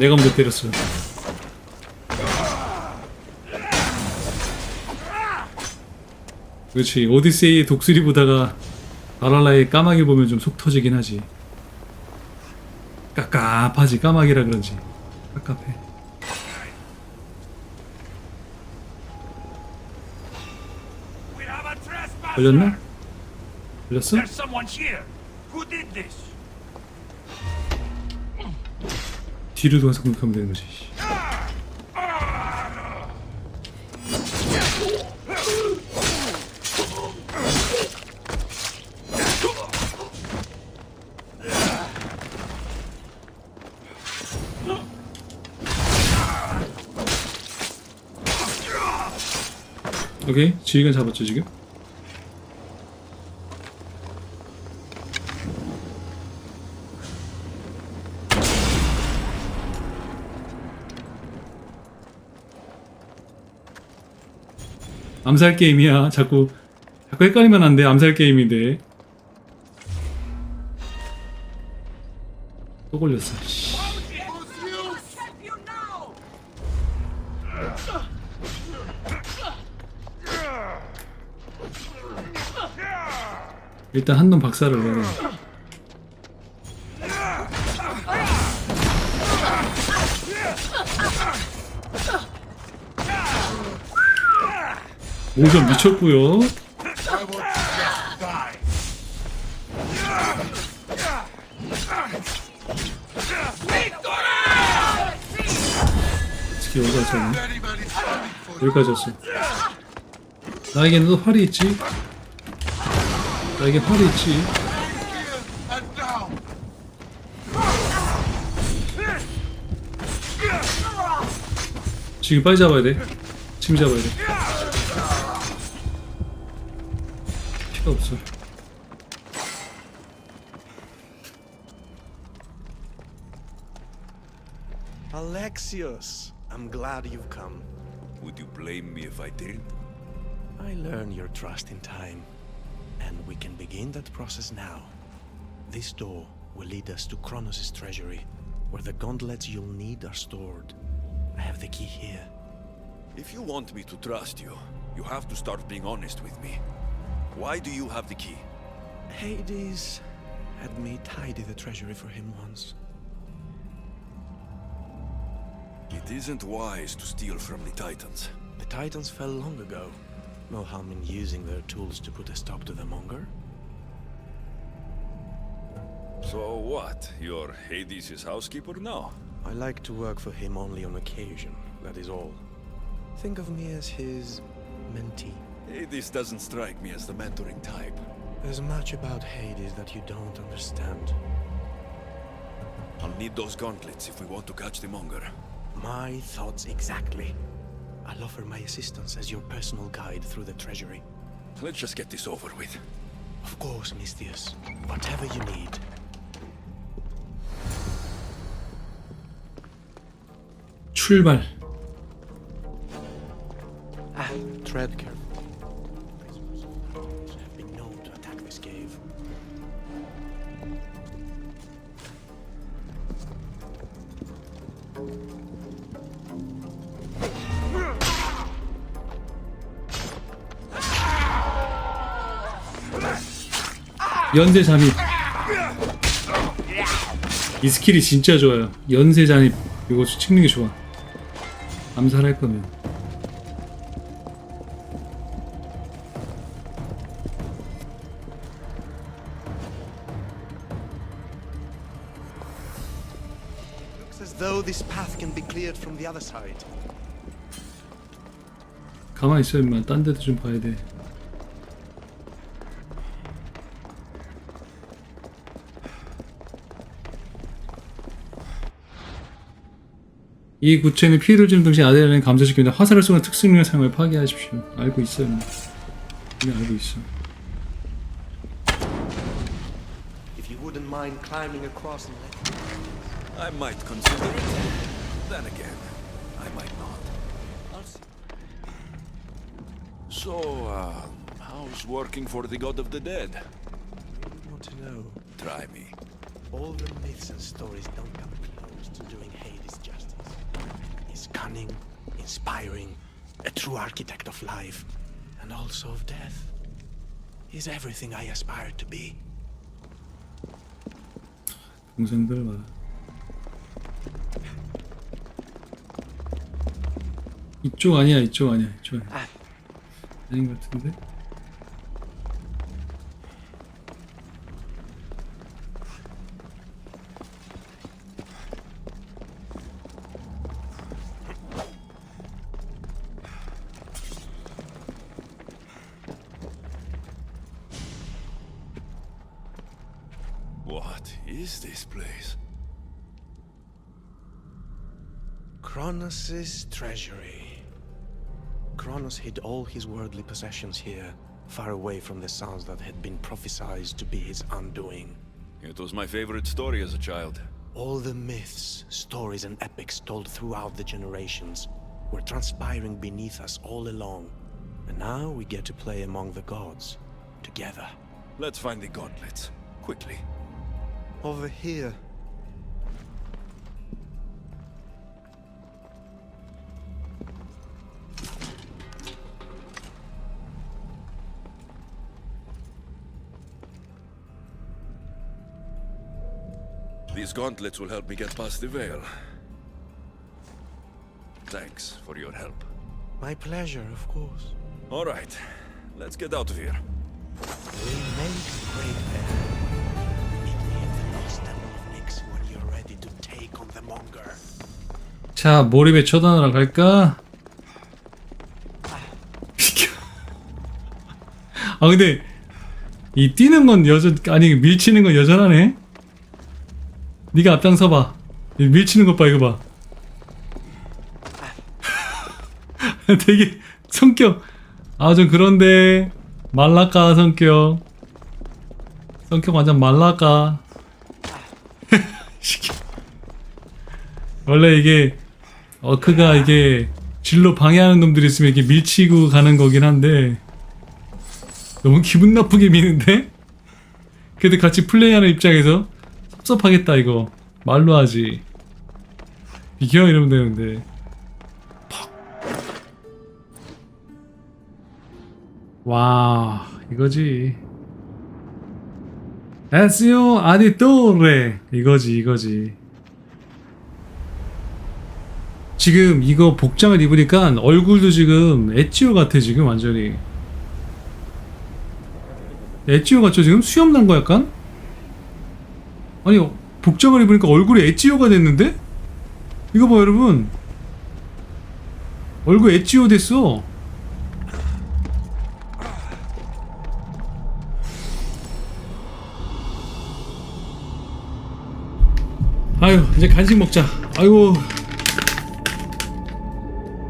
내가 먼저 때렸어. 그렇지. 오디세이의 독수리 보다가 바랄라의 까마귀 보면 좀 속 터지긴 하지. 깝깝하지. 까마귀라 그런지 깝깝해. 걸렸나? 걸렸어? 뒤로 돌아서 공격하면 되는 거지. 오케이, 지휘관 잡았죠 지금? 암살 게임이야. 자꾸 헷갈리면 안 돼. 암살 게임인데. 또 걸렸어. 일단 한 놈 박살을 내네. 모션 미쳤고요. 스킬 어디까지 왔네? 여기까지 왔어. 나에게는 또 활이 있지. 나에게 활이 있지. 지금 빨리 잡아야 돼. 지금 잡아야 돼. 피가 없어. Alexios, I'm glad you've come. Would you blame me if I did? I learned your trust in time, and we can begin that process now. This door will lead us to Kronos' treasury, where the gauntlets you'll need are stored. I have the key here. If you want me to trust you, you have to start being honest with me. Why do you have the key? Hades had me tidy the treasury for him once. It isn't wise to steal from the Titans. The Titans fell long ago. No harm in using their tools to put a stop to the monger. So what? You're Hades' housekeeper now? I like to work for him only on occasion, that is all. Think of me as his mentee. Hades doesn't strike me as the mentoring type. There's much about Hades that you don't understand. I'll need those gauntlets if we want to catch the monger. My thoughts exactly. I'll offer my assistance as your personal guide through the treasury. Let's just get this over with. Of course, Misthios. Whatever you need. 출발. Tread carefully. Have been known to attack this cave. 연쇄 잠입. 이 스킬이 진짜 좋아요. 연쇄 잠입. 이거 찍는 게 좋아. 암살할 거면. Looks as though this path can be cleared from the other side. 가만히 있어 임마. 딴 데도 좀 봐야 돼. 이 구체는 피해를 주는 동시에 아드레날린 감소시킵니다. 화살을 쏘는 특수능력 사용을 파괴하십시오. 알고 있어요. 이미 알고 있어. If you wouldn't mind climbing across and let... I might consider it. Then again, I might not. I'll see. So, how's working for the god of the dead? You want to know? Try me. All the myths and stories don't come close to doing Hades justice. cunning, inspiring, a true architect of life, and also of death. He's everything I aspire to be. 동생들 봐. 이쪽 아니야, 이쪽 아니야, 이쪽 아니야. 아닌 것 같은데? What is this place? Kronos' treasury. Kronos hid all his worldly possessions here, far away from the sounds that had been prophesied to be his undoing. It was my favorite story as a child. All the myths, stories, and epics told throughout the generations were transpiring beneath us all along. And now we get to play among the gods, together. Let's find the gauntlets, quickly. Over here. These gauntlets will help me get past the veil. Thanks for your help. My pleasure, of course. All right, let's get out of here. We make great men. Meet me at the lost temple of Nyx when you're ready to take on the monger. 자, 몰입의 처단하러 갈까? 비켜. 아, 근데 이 뛰는 건 여전, 아니 밀치는 건 여전하네. 네가 앞장서봐. 밀치는 것 봐, 이거 봐. 되게 성격 좀 그런데 말라까 성격 완전 말라까. 원래 이게 어크가 이게 진로 방해하는 놈들이 있으면 이렇게 밀치고 가는 거긴 한데 너무 기분 나쁘게 미는데? 그래도 같이 플레이하는 입장에서 섭섭하겠다 이거. 말로 하지. 비켜 이러면 되는데. 와, 이거지. 에스요 아디토레. 이거지. 지금 이거 복장을 입으니까 얼굴도 지금 에찌오 같아. 지금 완전히 에찌오 같죠? 지금 수염 난 거 약간? 아니 복장을 입으니까 얼굴이 에찌오가 됐는데? 이거 봐 여러분, 얼굴 에찌오 됐어. 아유, 이제 간식 먹자. 아이고,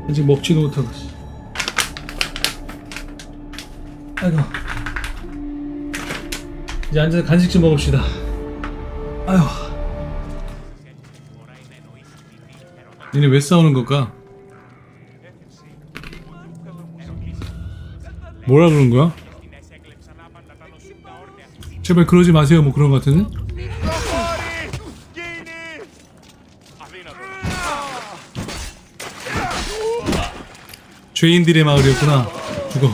간식 먹지도 못하고. 아이고, 이제 앉아서 간식 좀 먹읍시다. 아휴, 니네 왜 싸우는 걸까? 뭐라 그런 거야? 제발 그러지 마세요. 뭐 그런 거 같은데? 죄인들의 마을이었구나. 죽어.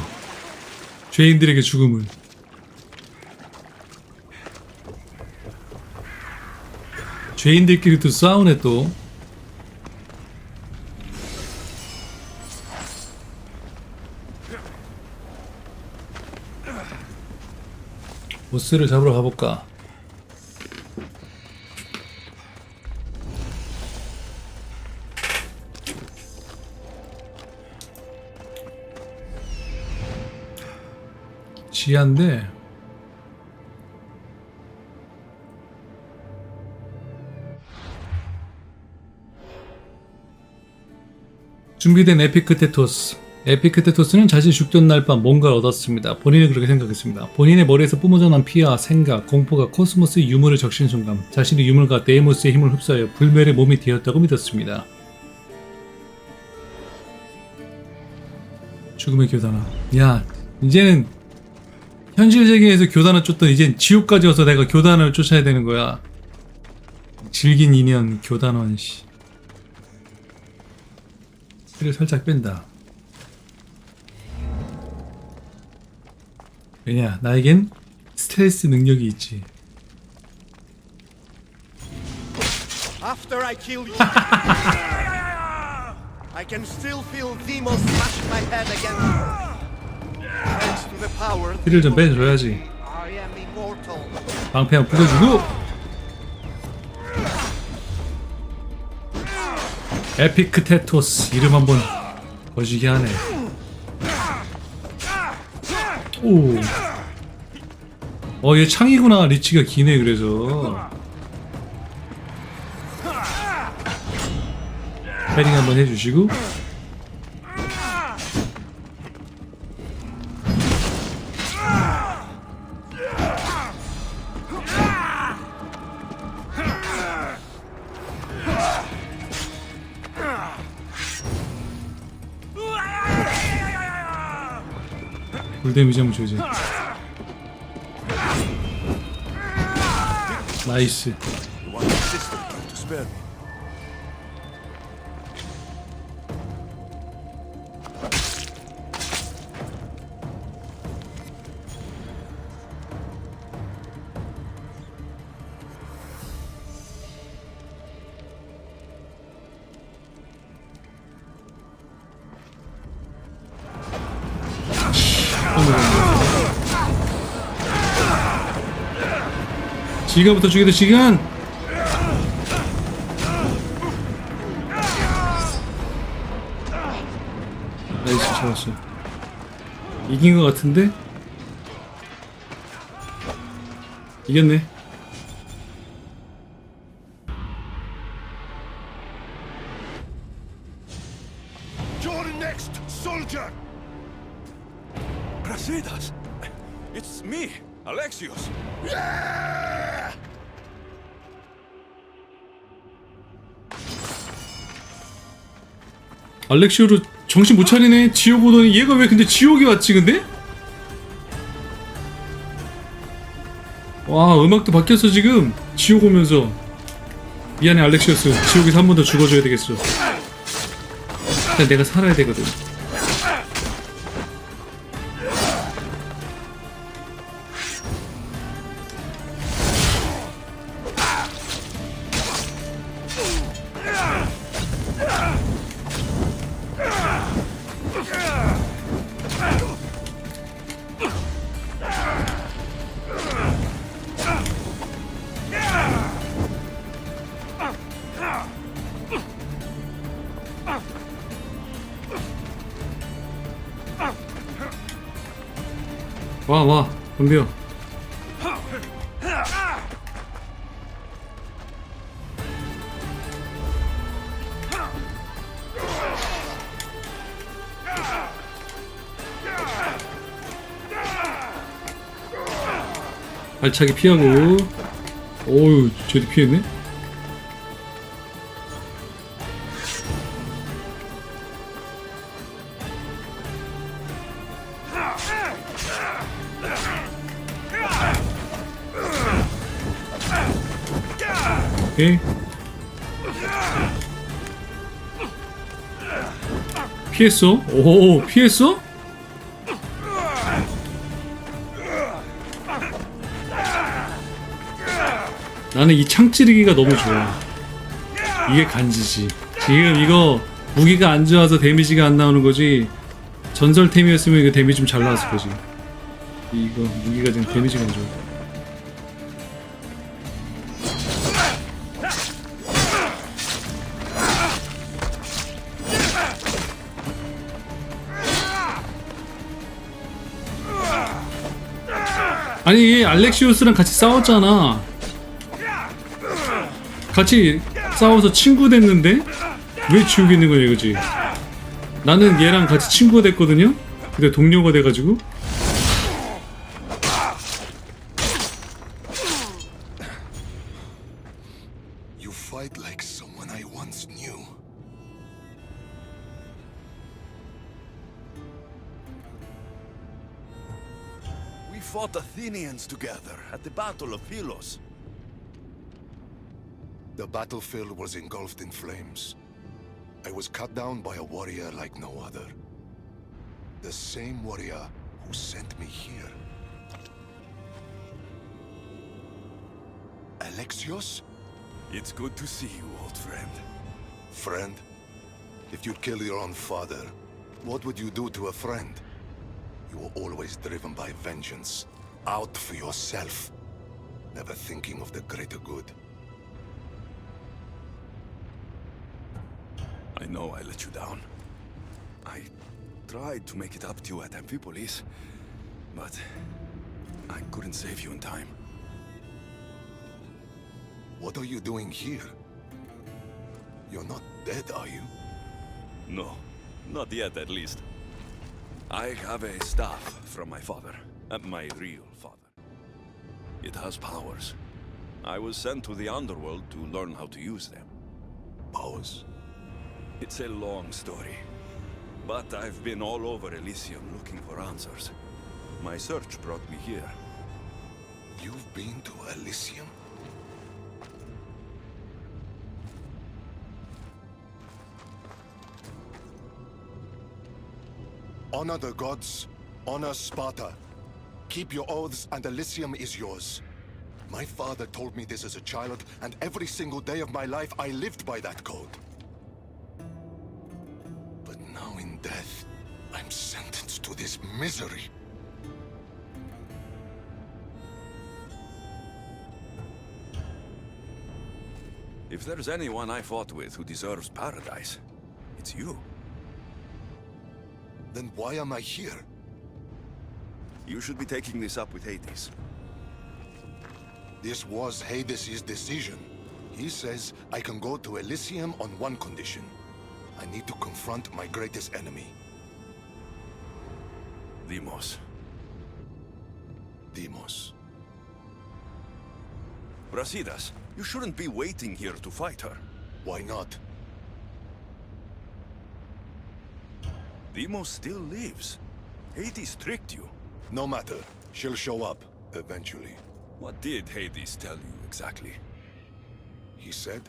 죄인들에게 죽음을. 죄인들끼리 또 싸우네 또. 보스를 잡으러 가볼까? 지하인데 준비된 에피크테토스. 에피크테토스는 자신이 죽던 날 밤 뭔가를 얻었습니다. 본인은 그렇게 생각했습니다. 본인의 머리에서 뿜어져 난 피와 생각, 공포가 코스모스의 유물을 적신 순간 자신이 유물과 데이모스의 힘을 흡수하여 불멸의 몸이 되었다고 믿었습니다. 죽음의 교단아. 야, 이제는 현실 세계에서 교단을 쫓던 이젠 지옥까지 와서 내가 교단을 쫓아야 되는 거야. 질긴 인연 교단원 씨. 피를 살짝 뺀다. 왜냐, 나에겐 스트레스 능력이 있지. After I kill you, I can still feel Demos smash my head against you. Thanks to the power. 피를 좀 빼줘야지. I am immortal. 방패 한번 부숴주고. 에피크 테토스 이름 한번 거시기 하네. 오. 얘 창이구나. 리치가 기네. 그래서 패링 한번 해주시고. 불 데미지 한번 줘야지. 나이스. 지금부터 죽여도 시간. 나이스, 잡았어. 이긴 것 같은데? 이겼네. You're next, soldier. Brasidas, it's me, Alexios. 알렉시오로 정신 못 차리네. 지옥 오더니 얘가 왜 근데 지옥에 왔지 근데? 와, 음악도 바뀌었어 지금. 지옥 오면서. 미안해 알렉시오스. 지옥에서 한 번 더 죽어줘야 되겠어. 일단 내가 살아야 되거든. 와, 덤벼. 발차기 피하고. 오우, 쟤도 피했네? 오케이. 피했어? 오, 피했어? 나는 이 창 찌르기가 너무 좋아. 이게 간지지. 지금 이거 무기가 안 좋아서 데미지가 안 나오는 거지. 전설템이었으면 이거 데미지 좀 잘 나왔을 거지. 이거 무기가 지금 데미지가 안 좋아. 아니, 알렉시우스랑 같이 싸웠잖아. 같이 싸워서 친구 됐는데 왜 지옥에 있는 거야 이거지. 나는 얘랑 같이 친구가 됐거든요. 근데 동료가 돼가지고. You fight like someone I once knew. We fought Athenians together at the Battle of Pylos. The battlefield was engulfed in flames, I was cut down by a warrior like no other. The same warrior who sent me here. Alexios? It's good to see you, old friend. Friend? If you'd kill your own father, what would you do to a friend? You were always driven by vengeance, out for yourself, never thinking of the greater good. I know I let you down. I tried to make it up to you at Amphipolis, but I couldn't save you in time. What are you doing here? You're not dead, are you? No, not yet at least. I have a staff from my father, my real father. It has powers. I was sent to the underworld to learn how to use them. Powers? It's a long story, but I've been all over Elysium looking for answers. My search brought me here. You've been to Elysium? Honor the gods, honor Sparta. Keep your oaths and Elysium is yours. My father told me this as a child, and every single day of my life I lived by that code. But now in death, I'm sentenced to this misery. If there's anyone I fought with who deserves paradise, it's you. Then why am I here? You should be taking this up with Hades. This was Hades' decision. He says I can go to Elysium on one condition. I need to confront my greatest enemy. Deimos. Deimos. Brasidas, you shouldn't be waiting here to fight her. Why not? Deimos still lives. Hades tricked you. No matter. She'll show up, eventually. What did Hades tell you exactly? He said,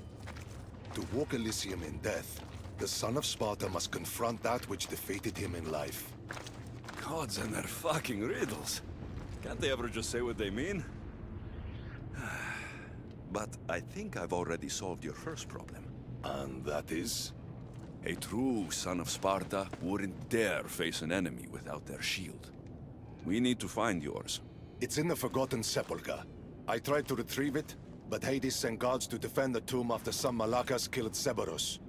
to walk Elysium in death, the son of Sparta must confront that which defeated him in life. Gods and their fucking riddles. Can't they ever just say what they mean? But I think I've already solved your first problem. And that is? A true son of Sparta wouldn't dare face an enemy without their shield. We need to find yours. It's in the Forgotten Sepulchre. I tried to retrieve it, but Hades sent guards to defend the tomb after some Malakas killed Cerberus.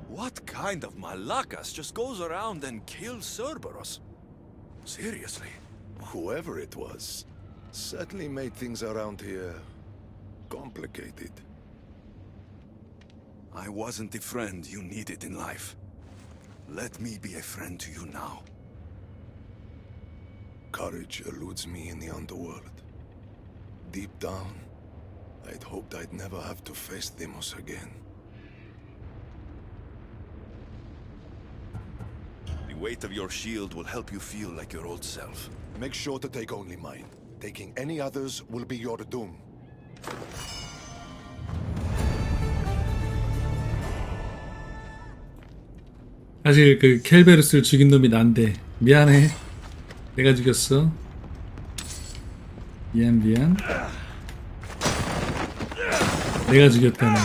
What kind of Malakas just goes around and kills Cerberus? Seriously? Whoever it was, certainly made things around here complicated. I wasn't the friend you needed in life. Let me be a friend to you now. Courage eludes me in the underworld. Deep down, I'd hoped I'd never have to face Deimos again. The weight of your shield will help you feel like your old self. Make sure to take only mine. Taking any others will be your doom. 사실 그 켈베루스를 죽인 놈이 난데 미안해. 내가 죽였어. 미안. 내가 죽였다네.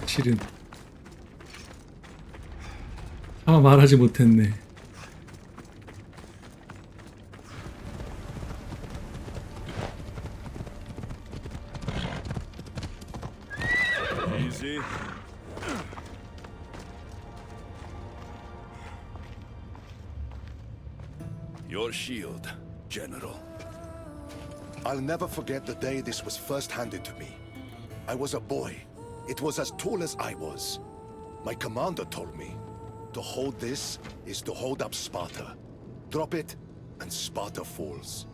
실은 차마 말하지 못했네. Easy. Your shield, General. I'll never forget the day this was first handed to me. I was a boy. It was as tall as I was. My commander told me, to hold this is to hold up Sparta. Drop it, and Sparta falls.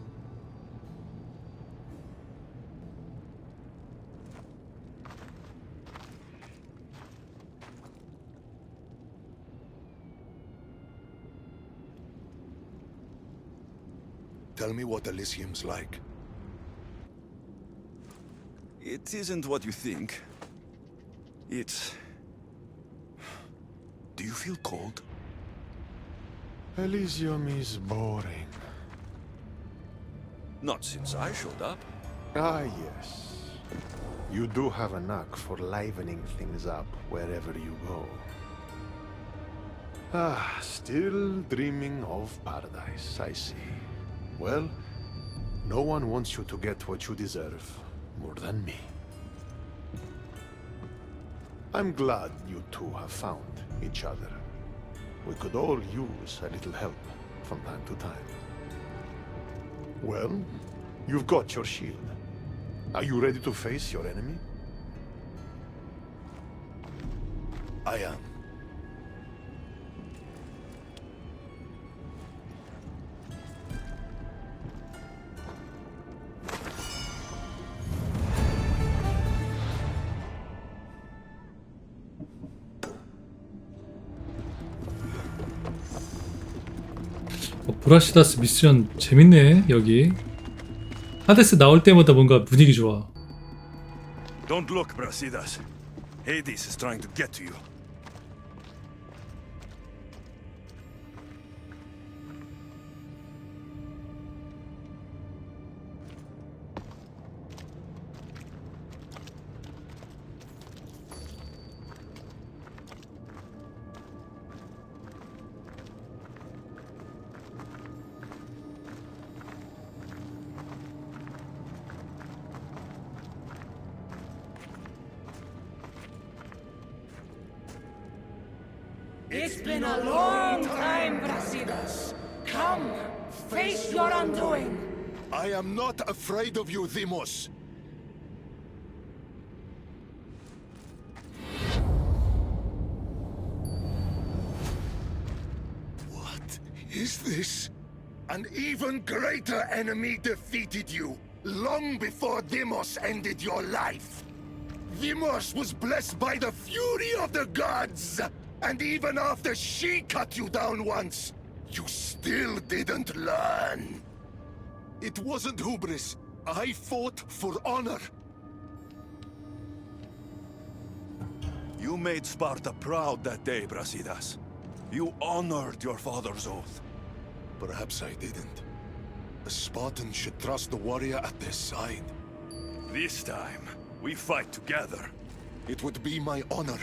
Tell me what Elysium's like. It isn't what you think. It's... Do you feel cold? Elysium is boring. Not since I showed up. Ah, yes. You do have a knack for livening things up wherever you go. Ah, still dreaming of paradise, I see. Well, no one wants you to get what you deserve more than me. I'm glad you two have found each other. We could all use a little help from time to time. Well, you've got your shield. Are you ready to face your enemy? I am. 브라시다스 미션 재밌네. 여기 하데스 나올 때마다 뭔가 분위기 좋아. Don't look, Brasidas. Hades is trying to get to you. It's been a long time, Brasidas. Come, face your undoing. I am not afraid of you, Deimos. What is this? An even greater enemy defeated you, long before Deimos ended your life. Deimos was blessed by the fury of the gods, and even after she cut you down once, you still didn't learn. It wasn't hubris. I fought for honor. You made Sparta proud that day, Brasidas. You honored your father's oath. Perhaps I didn't. A Spartan should trust the warrior at their side. This time, we fight together. It would be my honor.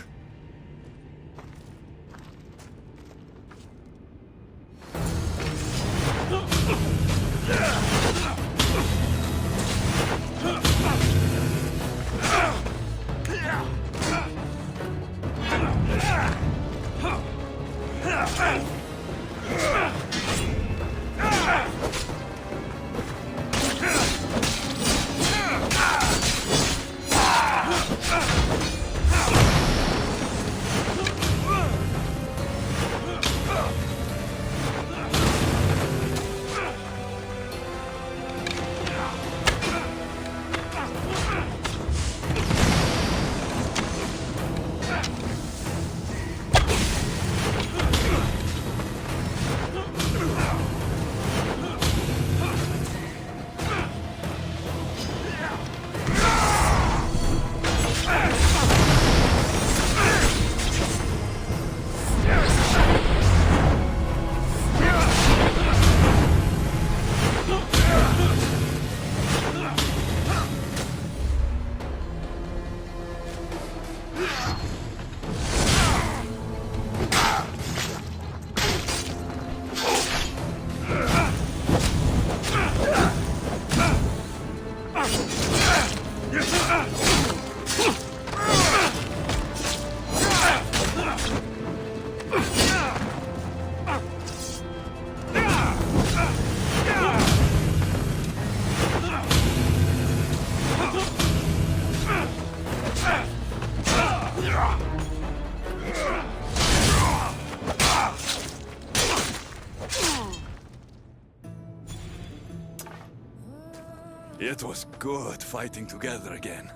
It was good fighting together again.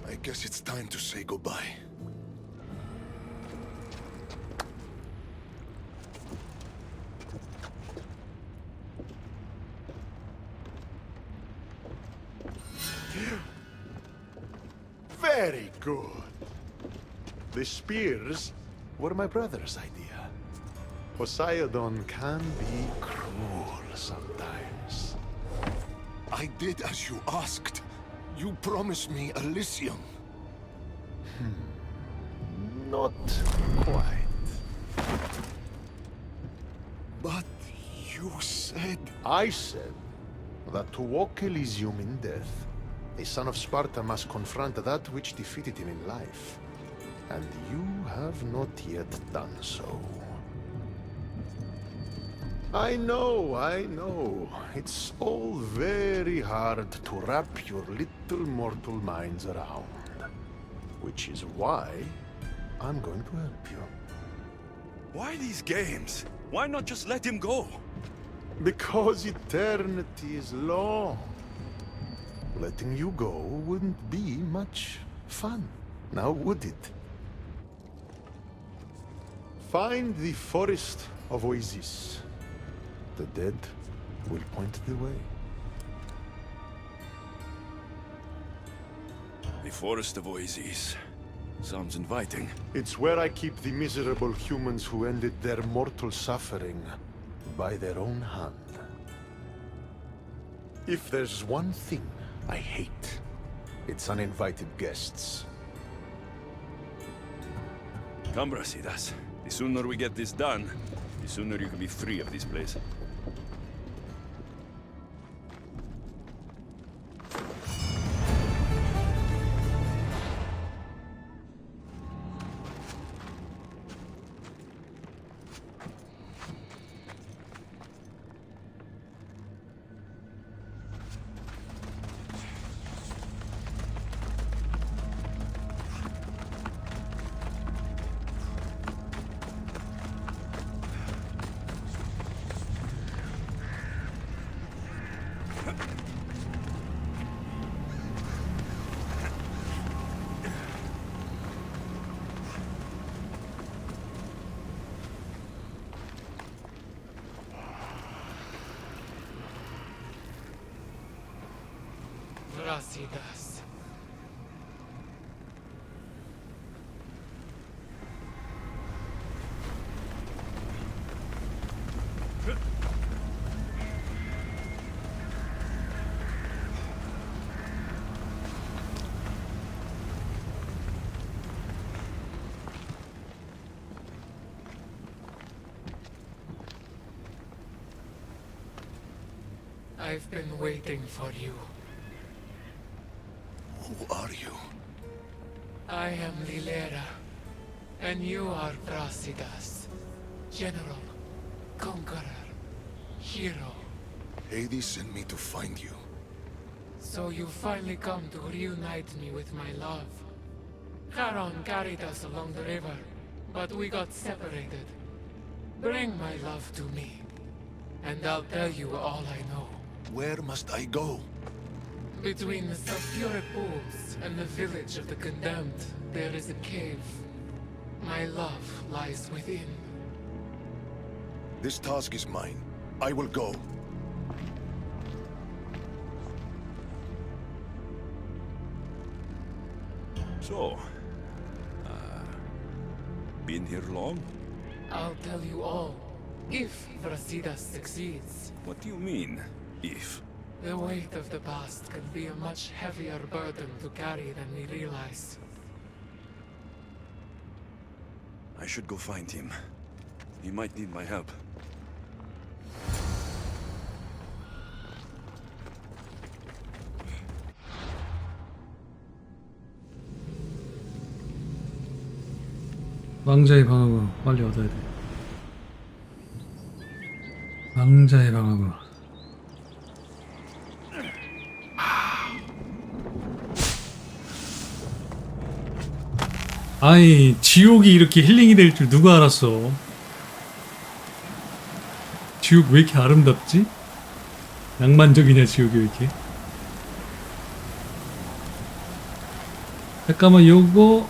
I guess it's time to say goodbye. Very good. The spears were my brother's idea. Poseidon can be cruel sometimes. I did as you asked. You promised me Elysium. Not quite. But you said... I said that to walk Elysium in death, a son of Sparta must confront that which defeated him in life. And you have not yet done so. I know. It's all very hard to wrap your little mortal minds around. Which is why I'm going to help you. Why these games? Why not just let him go? Because eternity is long. Letting you go wouldn't be much fun, now would it? Find the forest of Oasis. The dead will point the way. The Forest of Oasis. Sounds inviting. It's where I keep the miserable humans who ended their mortal suffering by their own hand. If there's one thing I hate, it's uninvited guests. Come, Brasidas. The sooner we get this done, the sooner you can be free of this place. Brasidas. I've been waiting for you. Who are you? I am Lilera, and you are Brasidas, General, Conqueror, Hero. Hades sent me to find you. So you finally come to reunite me with my love. Charon carried us along the river, but we got separated. Bring my love to me, and I'll tell you all I know. Where must I go? Between the sulfuric pools and the village of the condemned, there is a cave. My love lies within. This task is mine. I will go. So, been here long? I'll tell you all, if Brasidas succeeds. What do you mean, if? The weight of the past can be a much heavier burden to carry than we realize. I should go find him. He might need my help. 왕자의 방어구 빨리 얻어야 돼. 왕자의 방어구. 아니, 지옥이 이렇게 힐링이 될 줄 누가 알았어. 지옥 왜 이렇게 아름답지? 낭만적이냐 지옥이 왜 이렇게. 잠깐만 요거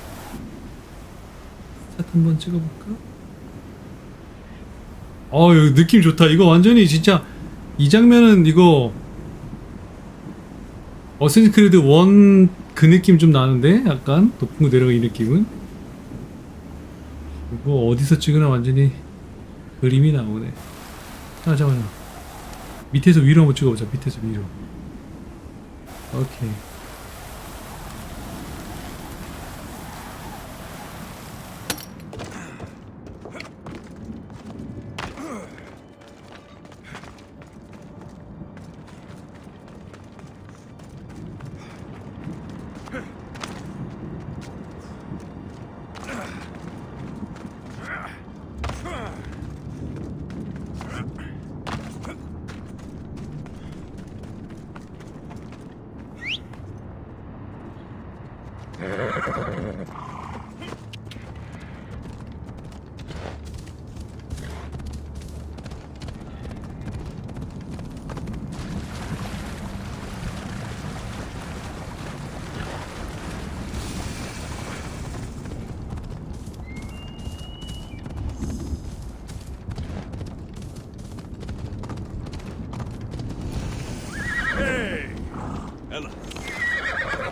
스타트 한번 찍어볼까? 여기 느낌 좋다. 이거 완전히 진짜 이 장면은 이거 어쌔신 크리드 1 그 느낌 좀 나는데? 약간 높은 거 내려가 이 느낌은? 이거 어디서 찍으나 완전히 그림이 나오네. 잠깐만 밑에서 위로 한번 찍어보자. 밑에서 위로. 오케이.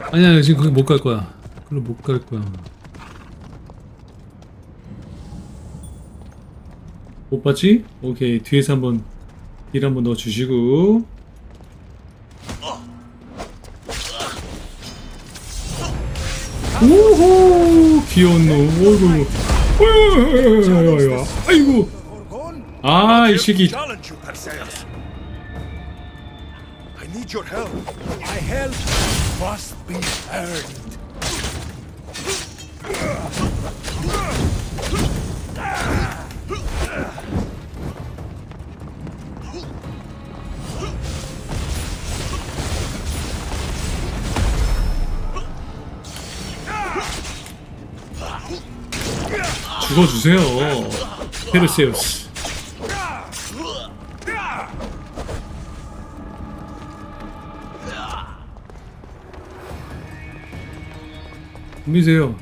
아니야 지금 거기 못 갈 거야. 그걸로 못 갈 거야. 못 봤지? 오케이 뒤에서 한번 딜 한번 넣어 주시고. 오호 귀여운 놈. 어이구 아이고 아 이 새끼. I need your help. My help must be earned. 죽어주세요 페르세우스. 미세요.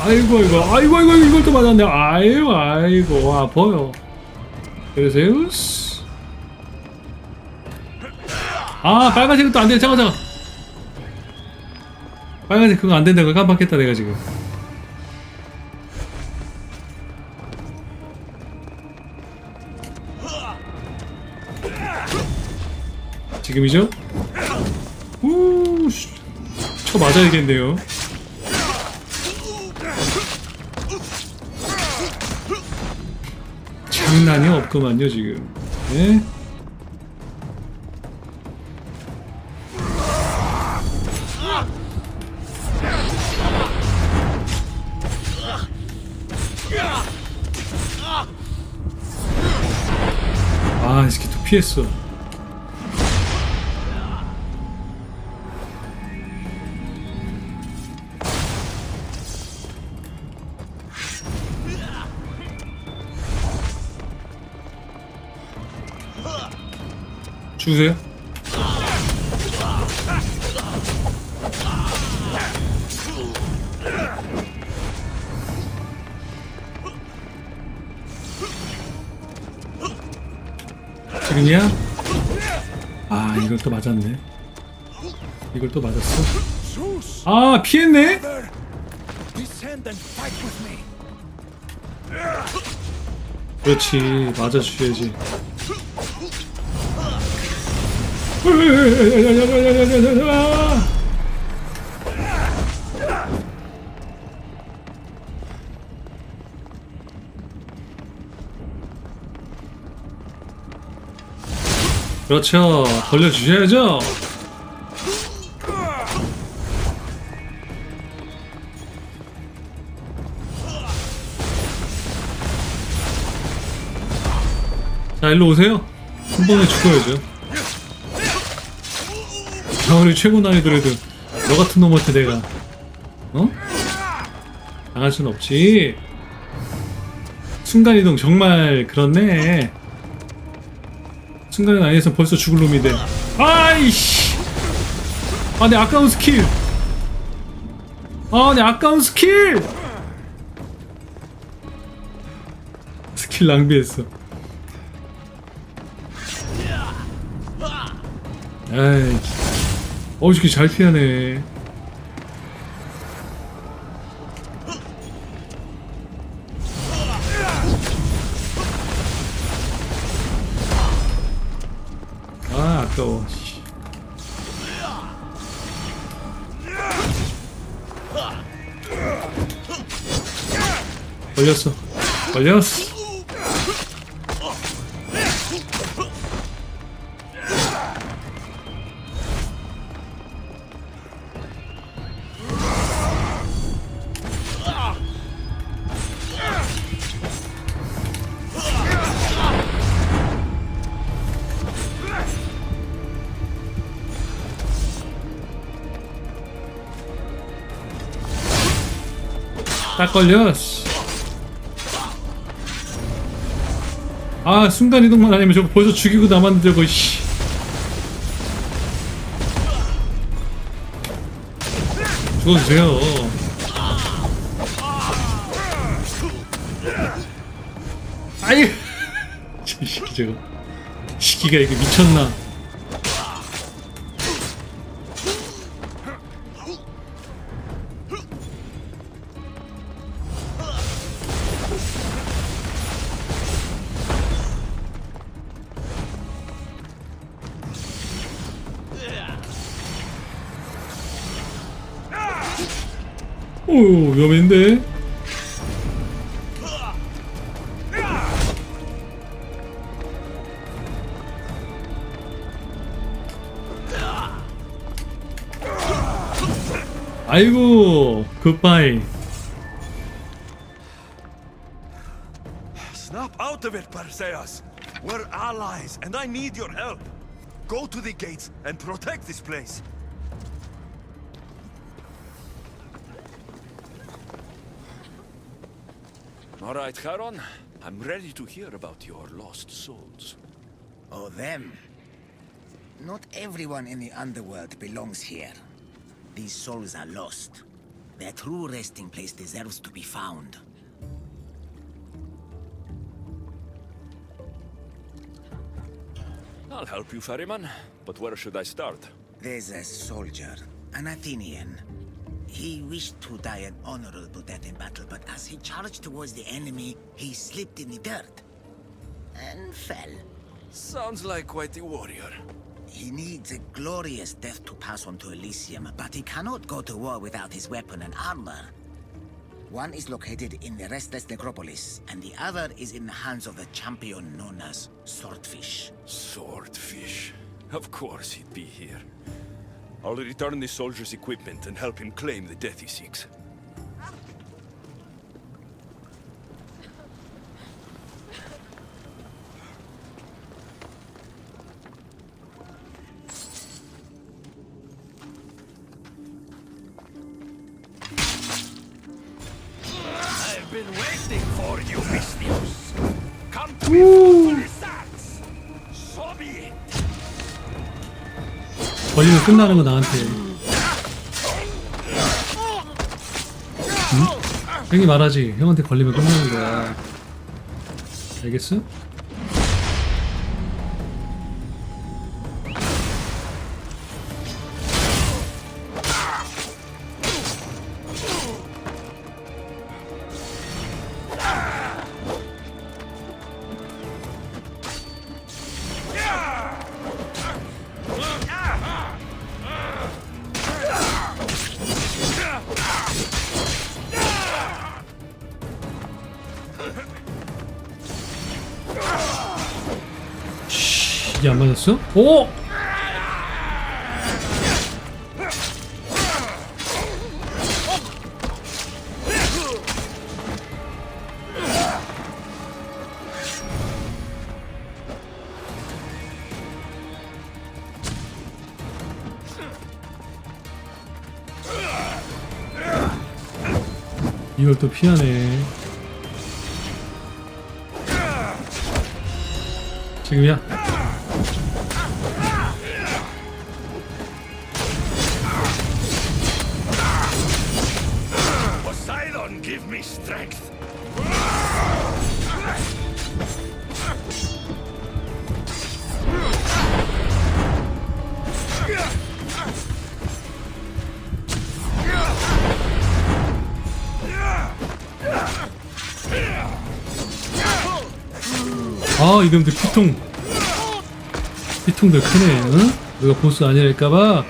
아이고 이걸 또 맞았네. 아이고 아파요. 페르세우스. 아 빨간색은 또 안돼. 잠깐 빨간색 그거 안된다고 깜빡했다 내가 지금. 지금이죠? 쳐 맞아야겠네요. 장난이 없구만요 지금. 네? 아 이 새끼 또 피했어. 주세요. 지금이야? 아 이걸 또 맞았네. 이걸 또 맞았어. 아 피했네? 그렇지 맞아주셔야지. 그렇죠 돌려주셔야죠. 자 일로 오세요. 한 번에 죽어야죠. 아무리 최고 난이도라도 너 같은 놈한테 내가 당할 순 없지. 순간이동 정말 그렇네. 순간은 아니어서 벌써 죽을 놈인데. 아이씨 아, 내 아까운 스킬. 아, 내 아까운 스킬. 스킬 낭비했어. 에이, 이렇게 잘 피하네. 아, 아까워. 걸렸어. 걸렸어. 딱 걸렸어. 아, 순간이동만 아니면 저거 벌써 죽이고 남았는데 저거. 씨. 죽어주세요. 아이, 저 시키 저거. 시키가 이게 미쳤나? 오, 위험한데? 아이고, 굿바이. Snap out of it, Perseus. We're allies, and I need your help. Go to the gates and protect this place. All right, Charon. I'm ready to hear about your lost souls. Oh, them. Not everyone in the underworld belongs here. These souls are lost. Their true resting place deserves to be found. I'll help you, ferryman. But where should I start? There's a soldier, an Athenian. He wished to die an honorable death in battle, but as he charged towards the enemy, he slipped in the dirt and fell. Sounds like quite a warrior. He needs a glorious death to pass on to Elysium, but he cannot go to war without his weapon and armor. One is located in the restless necropolis, and the other is in the hands of the champion known as Swordfish. Swordfish. Of course he'd be here. I'll return the soldier's equipment and help him claim the death he seeks. I've been waiting for you, Mystios. Come to me for the stats. So be it. 걸리면 끝나는 거 나한테. 응? 형이 말하지. 형한테 걸리면 끝나는 거야. 알겠어? 이게 안 맞았어? 오! 이걸 또 피하네. 지금이야. me strength. 아, 이놈들 피통들 크네. 응? 누가 보스 아니랄까봐.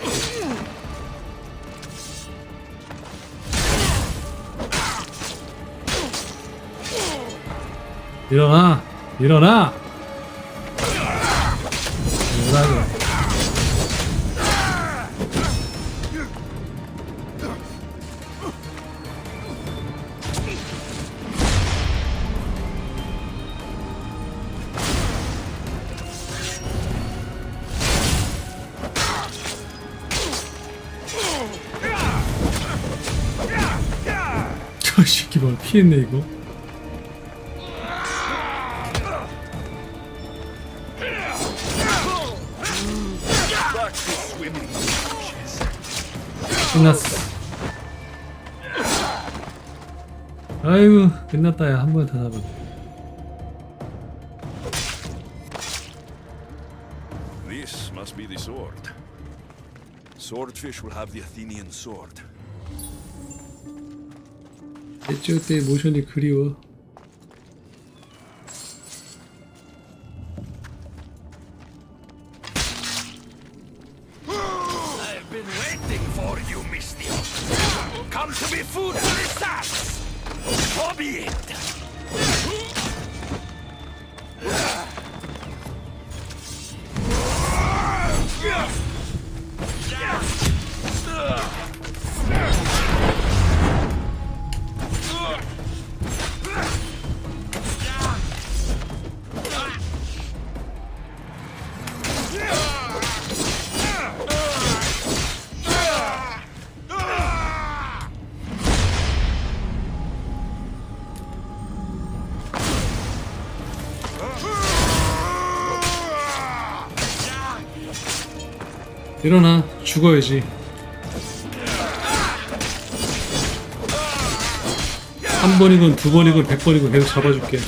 일어나! 일어나! 뭐라고. 저 새끼 봐, 피했네 이거. 끝났어. 아이고, 끝났다. 야, 한 번에 다 잡아. This must be the sword. Swordfish will have the Athenian sword. 대쪽 때 모션이 그리워. I've been waiting for you, Mistio. Come to be food for the sacks. So be it. 일어나. 죽어야지. 한 번이건 두 번이건 100번이건 계속 잡아줄게.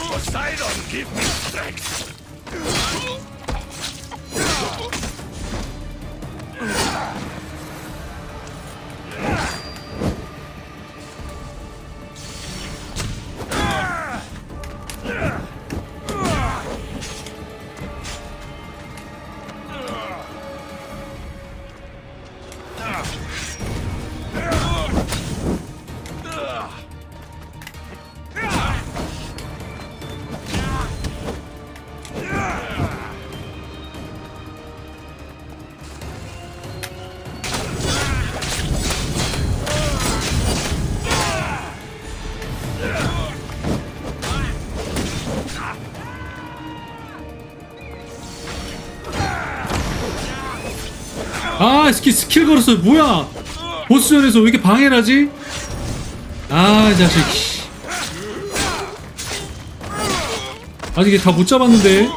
Poseidon, give me strength. 아, 스킬 걸었어. 뭐야? 보스전에서 왜 이렇게 방해를 하지? 아, 이 자식. 아직 다 못 잡았는데.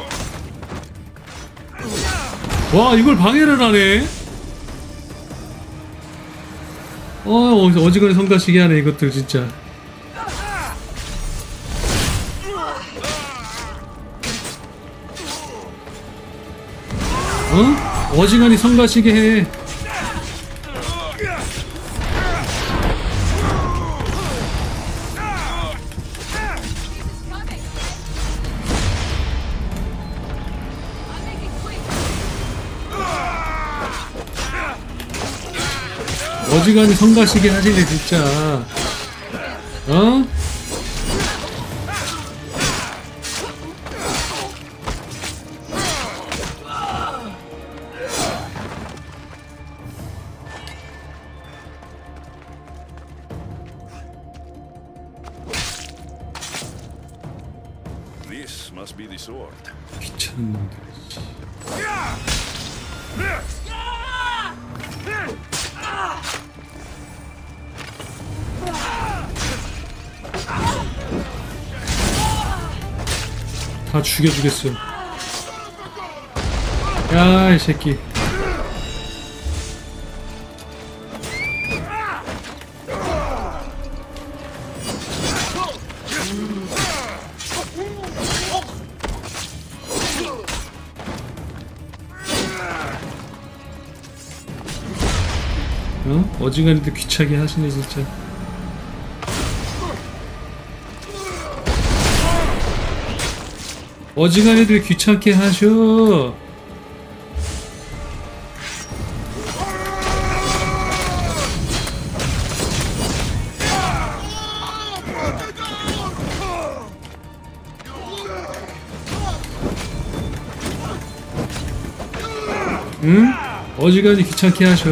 와, 이걸 방해를 하네. 어지간히 성가시게 하네, 이것들 진짜. 어지간히 성가시게 해. 어지간히 성가시게 하시네 진짜. 어? This must be the sword. 귀찮은 놈들. 다 죽여주겠어. 야, 이 새끼. 어? 어지간히도 귀찮게 하시네 진짜. 어지간히도 귀찮게 하셔. 응? 어지간히 귀찮게 하셔.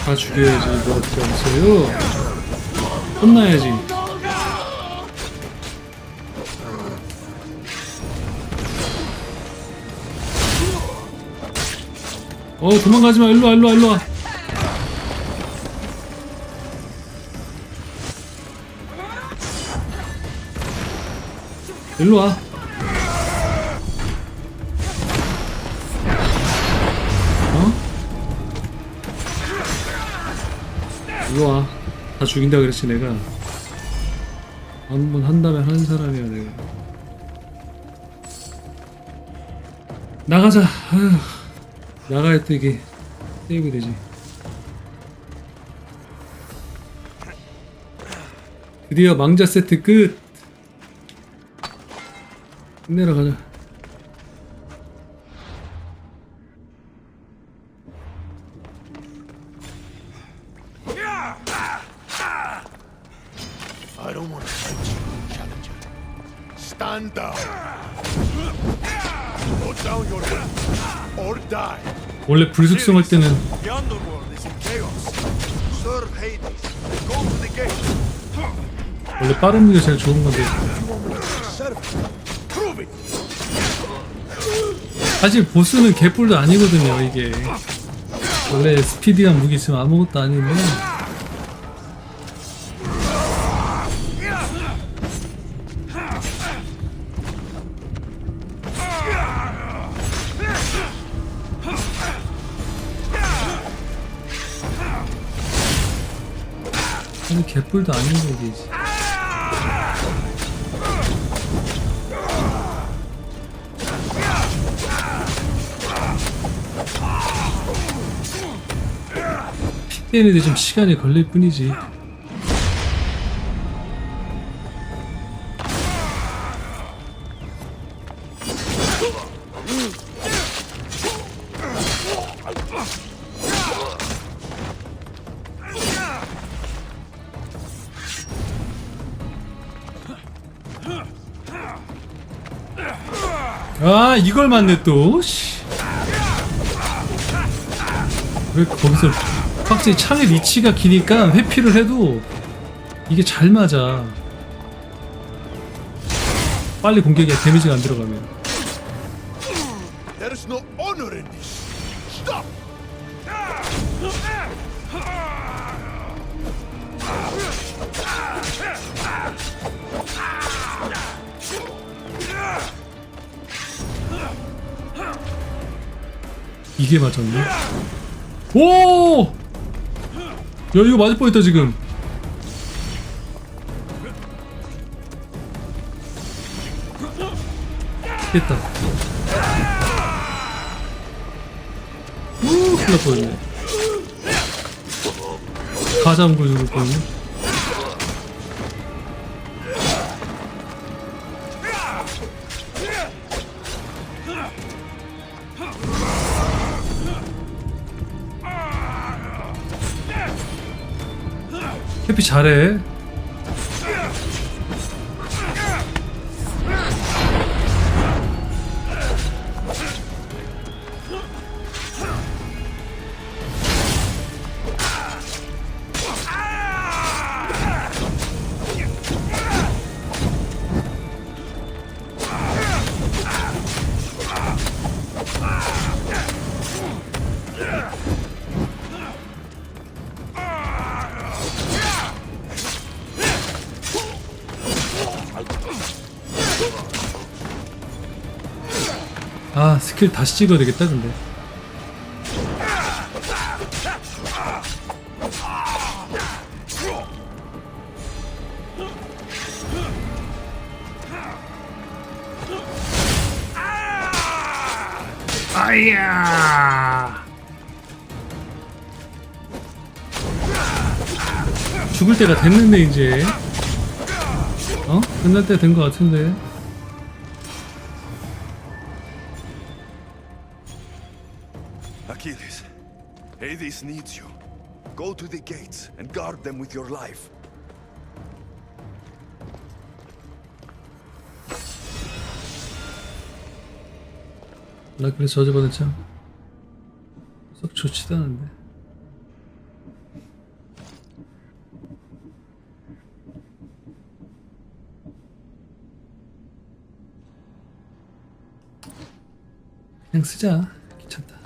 다 죽여야지. 뭐 어떻게 하겠어요? 혼나야지. 도망가지마. 일로와 일로와 일로와. 일로와. 일로와. 다 죽인다 그랬지 내가. 한 번 한다면 하는 사람이야 내가. 나가자. 아휴. 나가야 또 이게 세이브 되지. 드디어 망자 세트 끝. 끝내러 가자. I don't want to fight you, challenger. Stand down. Put down your weapon or die. 원래 불속성할 때는 The underworld is in chaos. Serve Hades. Go to the gate. 원래 빠른 무기가 제일 좋은 건데. Prove it. 사실 보스는 개뿔도 아니거든요 이게. 원래 스피디한 무기 있으면 아무것도 아닌데. 아니 개뿔도 아닌 거지. 피 때리는데 좀 시간이 걸릴 뿐이지. 아 이걸 맞네 또. 왜 거기서 확실히 창의 리치가 기니까 회피를 해도 이게 잘 맞아. 빨리 공격이 데미지가 안 들어가면. There is no honor in this. Stop. 이게 맞았네. 오! 야 이거 맞을 뻔했다 지금. 됐다. 큰일 날 뻔했네. 가자한 걸 죽을 뻔했네. 해피 잘해. 아 스킬 다시 찍어야 되겠다 근데. 아이 아야. 죽을 때가 됐는데 이제. 어? 끝날 때 된 것 같은데. Achilles, Hades needs you. Go to the gates and guard them with your life. 나 그래서 저저번에 참 썩 좋지도 않은데. 그냥 쓰자. 귀찮다.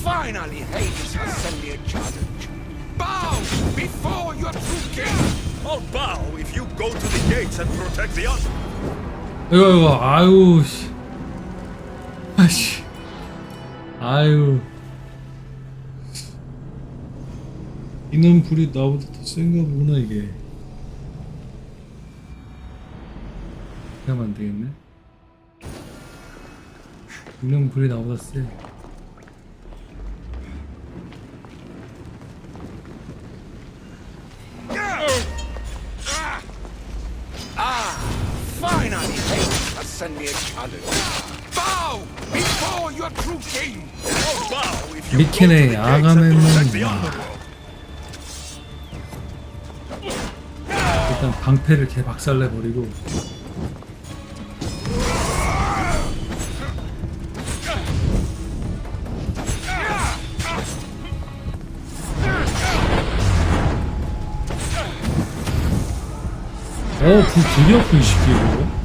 Finally, Hades has sent me a challenge. Bow before your true king! I'll bow if you go to the gates and protect the other. 이거 아유 씨. 아씨. 아유. 이놈 불이 나보다 더 센가 보구나 이게. 하면 안 되겠네. 이놈 불이 나보다 세. Finally, Hades has sent me a challenge. Bow before your true king! I'll bow if you go to the 미켄의 gates and protect the 아가멤은 underworld. 일단 방패를 개 박살내버리고. 불 되게 아픈 이 새끼 이거.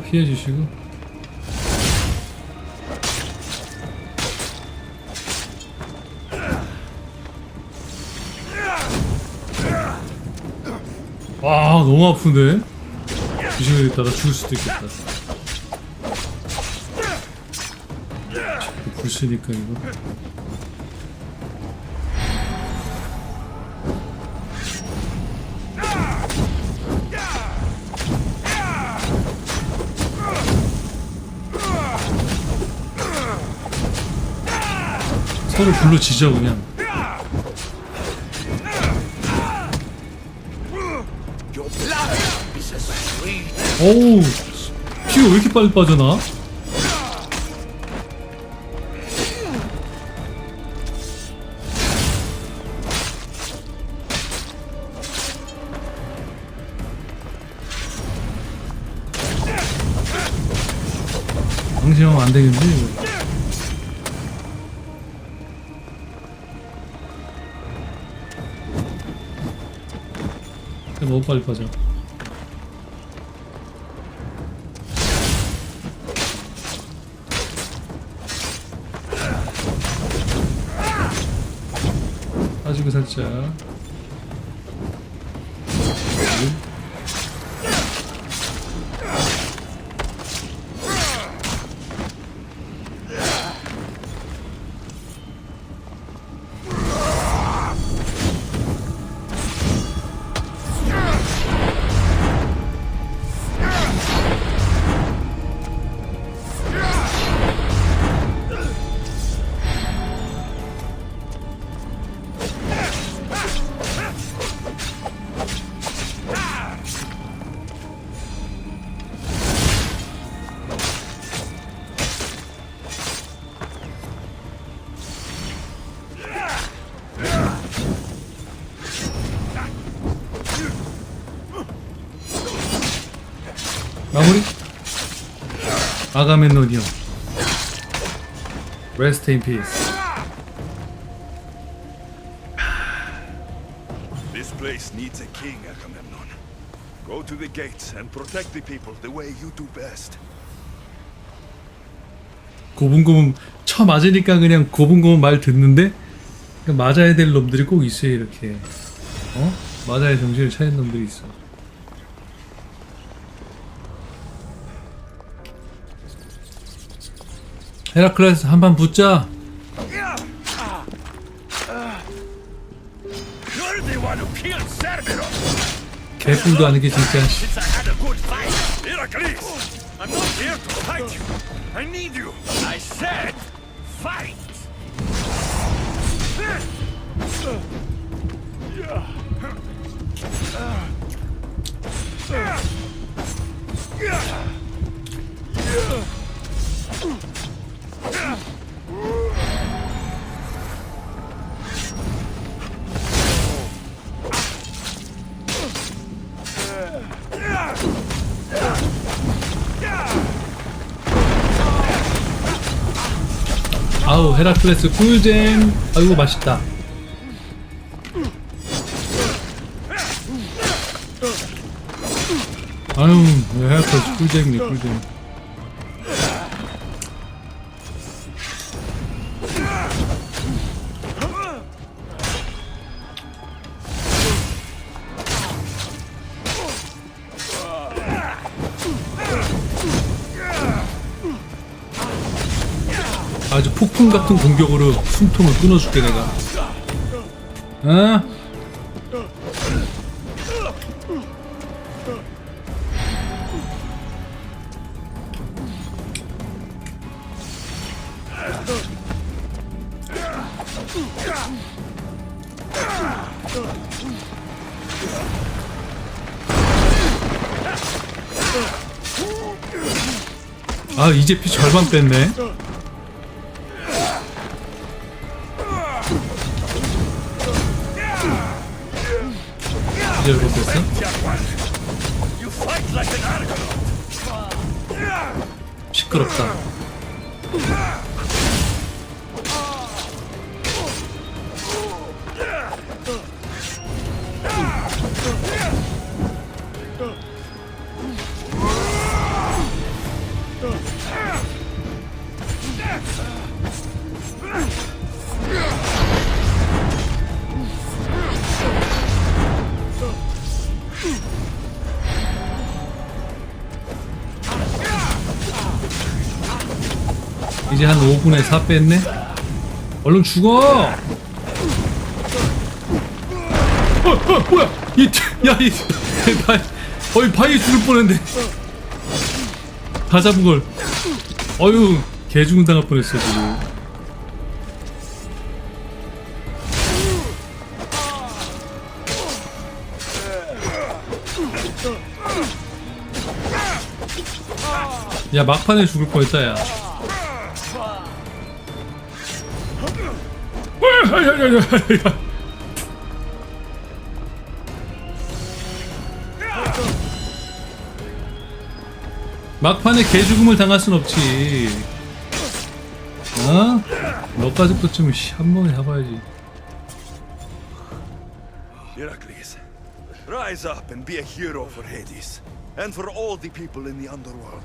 피해주시고. 와 너무 아픈데? 조심해야겠다. 나 죽을 수도 있겠다. 자꾸 불 쓰니까 이거. 서로 불로 지져 그냥. 어우 피가 왜 이렇게 빨리 빠져나? 방심하면 안 되겠는데 이거. 너무 빨리 빠져. 빠지고 살짝. 마무리. 아가멤논이요. Rest in peace. This place needs a king, Agamemnon. Go to the gates and protect the people the way you do best. 고분고분 쳐 맞으니까 그냥 고분고분 말 듣는데 맞아야 될 놈들이 꼭 있어요. 이렇게 맞아야 정신을 차린 놈들이 있어. 헤라클레스 한판 붙자. 개뿔도 아니게 진짜. I'm not here to fight you. I need you. I said, fight. 아우 헤라클레스 꿀잼. 아이고 맛있다. 아유 헤라클레스 꿀잼이네 꿀잼. 아주 폭풍 같은 공격으로 숨통을 끊어줄게 내가. 어? 아 이제 피 절반 뺐네. 이제 됐어? 시끄럽다. 이제 한 5분에 4 뺐네? 얼른 죽어! 뭐야! 바위 죽을 뻔했네. 다 잡은 걸. 어휴, 개 죽은 당할 뻔했어, 지금. 야, 막판에 죽을 뻔했다, 야. 막판에 개죽음을 당할 순 없지. 어? 너까지 것쯤은 한 번에 잡아야지. Heracles, rise up and be a hero for Hades, and for all the people in the underworld.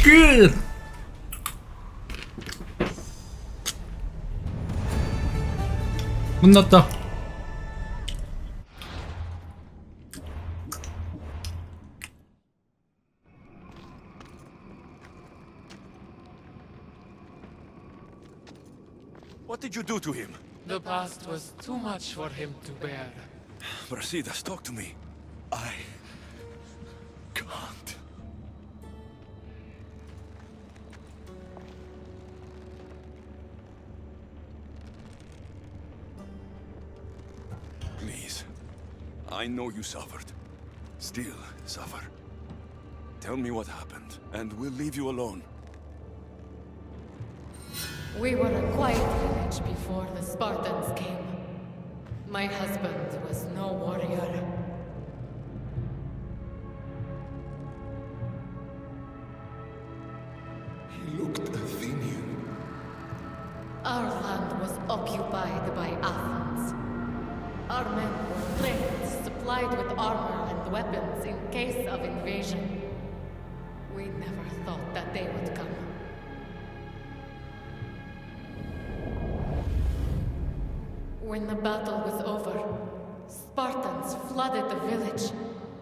끝! 끝났다. What did you do to him? The past was too much for him to bear. Brasidas, talk to me. I can't. Please. I know you suffered. Still suffer. Tell me what happened, and we'll leave you alone. We were a quiet village before the Spartans came. My husband was no warrior. He looked Athenian. Our land was occupied by Athens. Our men were trained, supplied with armor and weapons in case of invasion. We never thought that they would come. When the battle was over, Spartans flooded the village,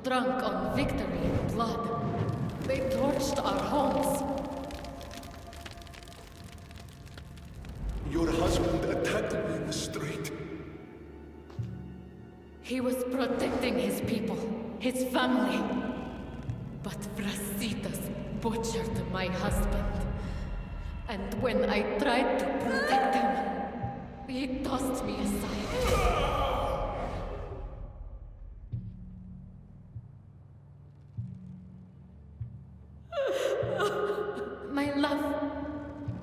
drunk on victory and blood. They torched our homes. Your husband attacked me in the street. He was protecting his people, his family. But Brasidas butchered my husband. And when I tried to protect him, he tossed me aside. My love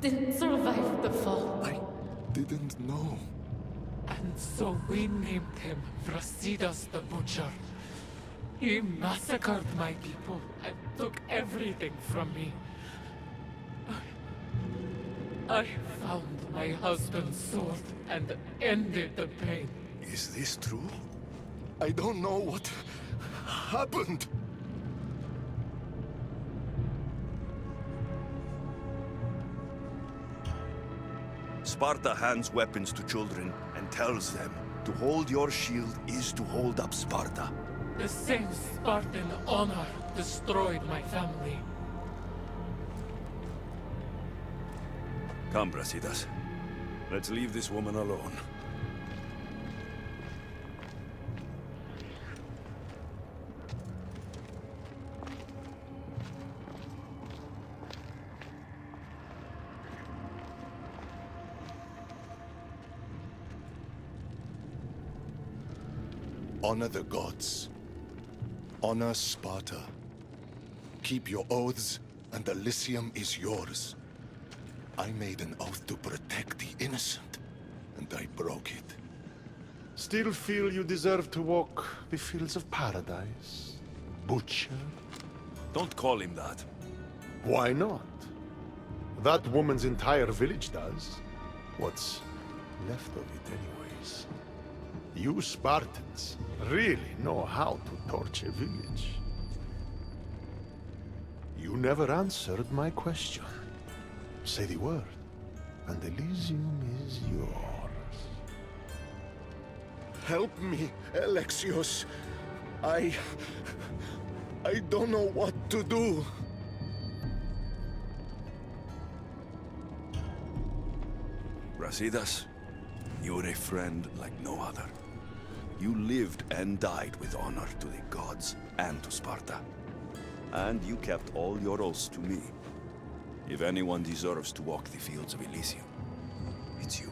didn't survive the fall. I didn't know. And so we named him Brasidas the Butcher. He massacred my people and took everything from me. I found my husband's sword and ended the pain. Is this true? I don't know what happened. Sparta hands weapons to children and tells them to hold your shield is to hold up Sparta. The same Spartan honor destroyed my family. Come, Brasidas. Let's leave this woman alone. Honor the gods. Honor Sparta. Keep your oaths, and Elysium is yours. I made an oath to protect the innocent, and I broke it. Still feel you deserve to walk the fields of paradise, Butcher? Don't call him that. Why not? That woman's entire village does. What's left of it, anyways. You Spartans really know how to torch a village. You never answered my question. Say the word, and Elysium is yours. Help me, Alexios. I don't know what to do. Brasidas, you're a friend like no other. You lived and died with honor to the gods and to Sparta. And you kept all your oaths to me. If anyone deserves to walk the fields of Elysium, it's you.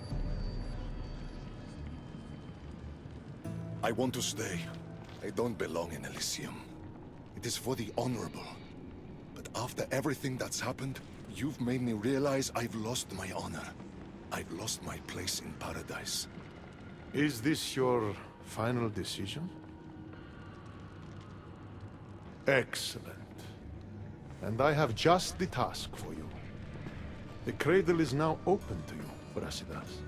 I want to stay. I don't belong in Elysium. It is for the honorable. But after everything that's happened, you've made me realize I've lost my honor. I've lost my place in paradise. Is this your final decision? Excellent. And I have just the task for you. The cradle is now open to you, Brasidas.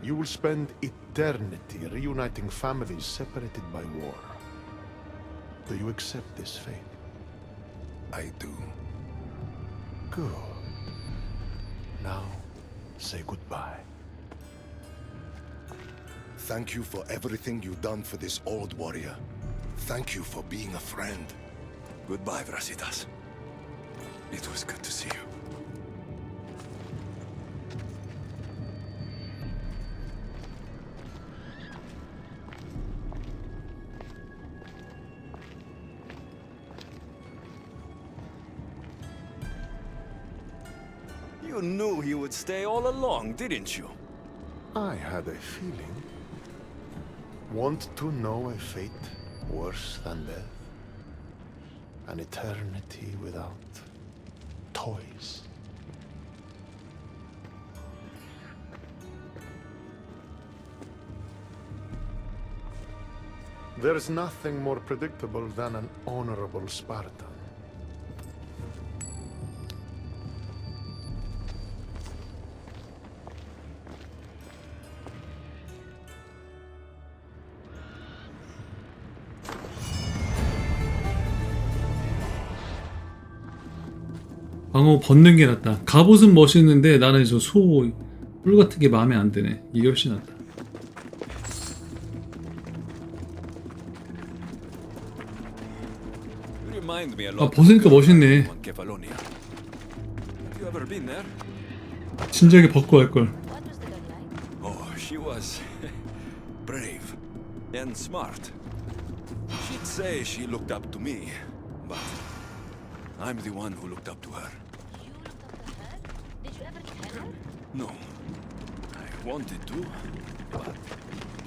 You will spend eternity reuniting families separated by war. Do you accept this fate? I do. Good. Now, say goodbye. Thank you for everything you've done for this old warrior. Thank you for being a friend. Goodbye, Brasidas. It was good to see you. You knew he would stay all along, didn't you? I had a feeling. Want to know a fate worse than death? An eternity without toys. There's nothing more predictable than an honorable Spartan. 방어 벗는 게 낫다. 갑옷은 멋있는데 나는 저 소 뿔 같은 게 마음에 안 드네. 이게 훨씬 낫다. 아, 벗으니까 멋있네. 진작에 벗고 할걸. Oh, she was brave and smart. She'd say she looked up to me, but I'm the one who looked up to her. No, I wanted to, but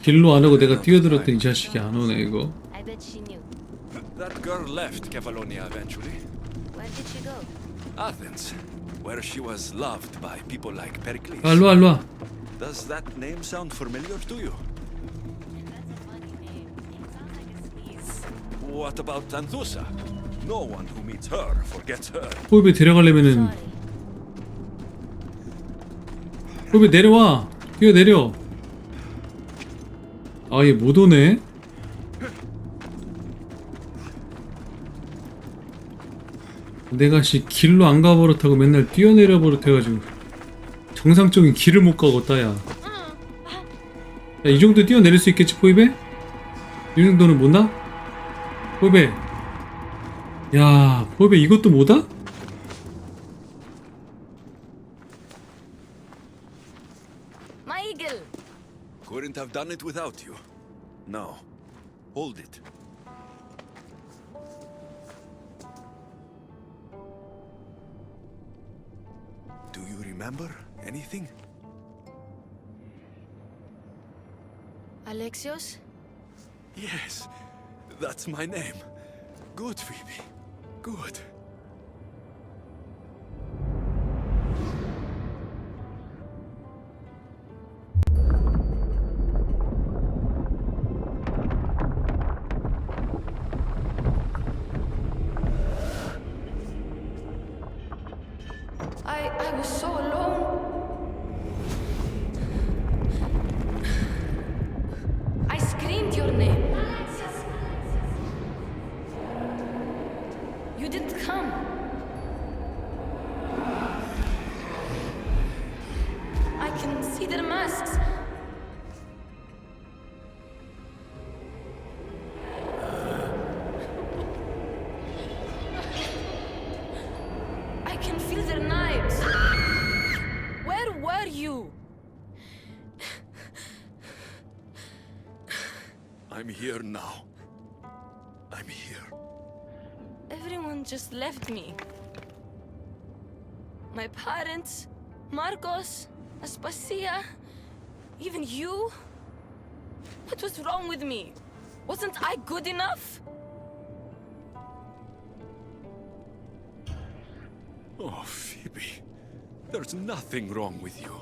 길로 안 오고 내가 뛰어들었더니 이 자식이 안 오네 이거. I bet she knew. that girl left Kefalonia eventually. Where did she go? Athens, where she was loved by people like Pericles. 아, 일로와 일로와. Does that name sound familiar to you? What about Anthusa? No one who meets her forgets her. 호흡에 데려가려면은 호흡에 내려와. 뛰어내려. 아, 얘 못 오네. 내가 길로 안 가버릇하고 맨날 뛰어내려 버릇해가지고 정상적인 길을 못 가겠다. 야, 이 정도 뛰어내릴 수 있겠지 포입에? 이 정도는 못나? 포입에. 야, 포입에 이것도 못하? My eagle! Couldn't have done it without you. Now, hold it. Do you remember anything? Alexios? Yes, that's my name. Good, Phoebe. Good. I was so alone. I screamed your name. You didn't come. I can see their masks. I can feel their knives. Where were you? I'm here now. I'm here. Everyone just left me. My parents, Marcos, Aspasia, even you. What was wrong with me? Wasn't I good enough? Oh, Phoebe. There's nothing wrong with you.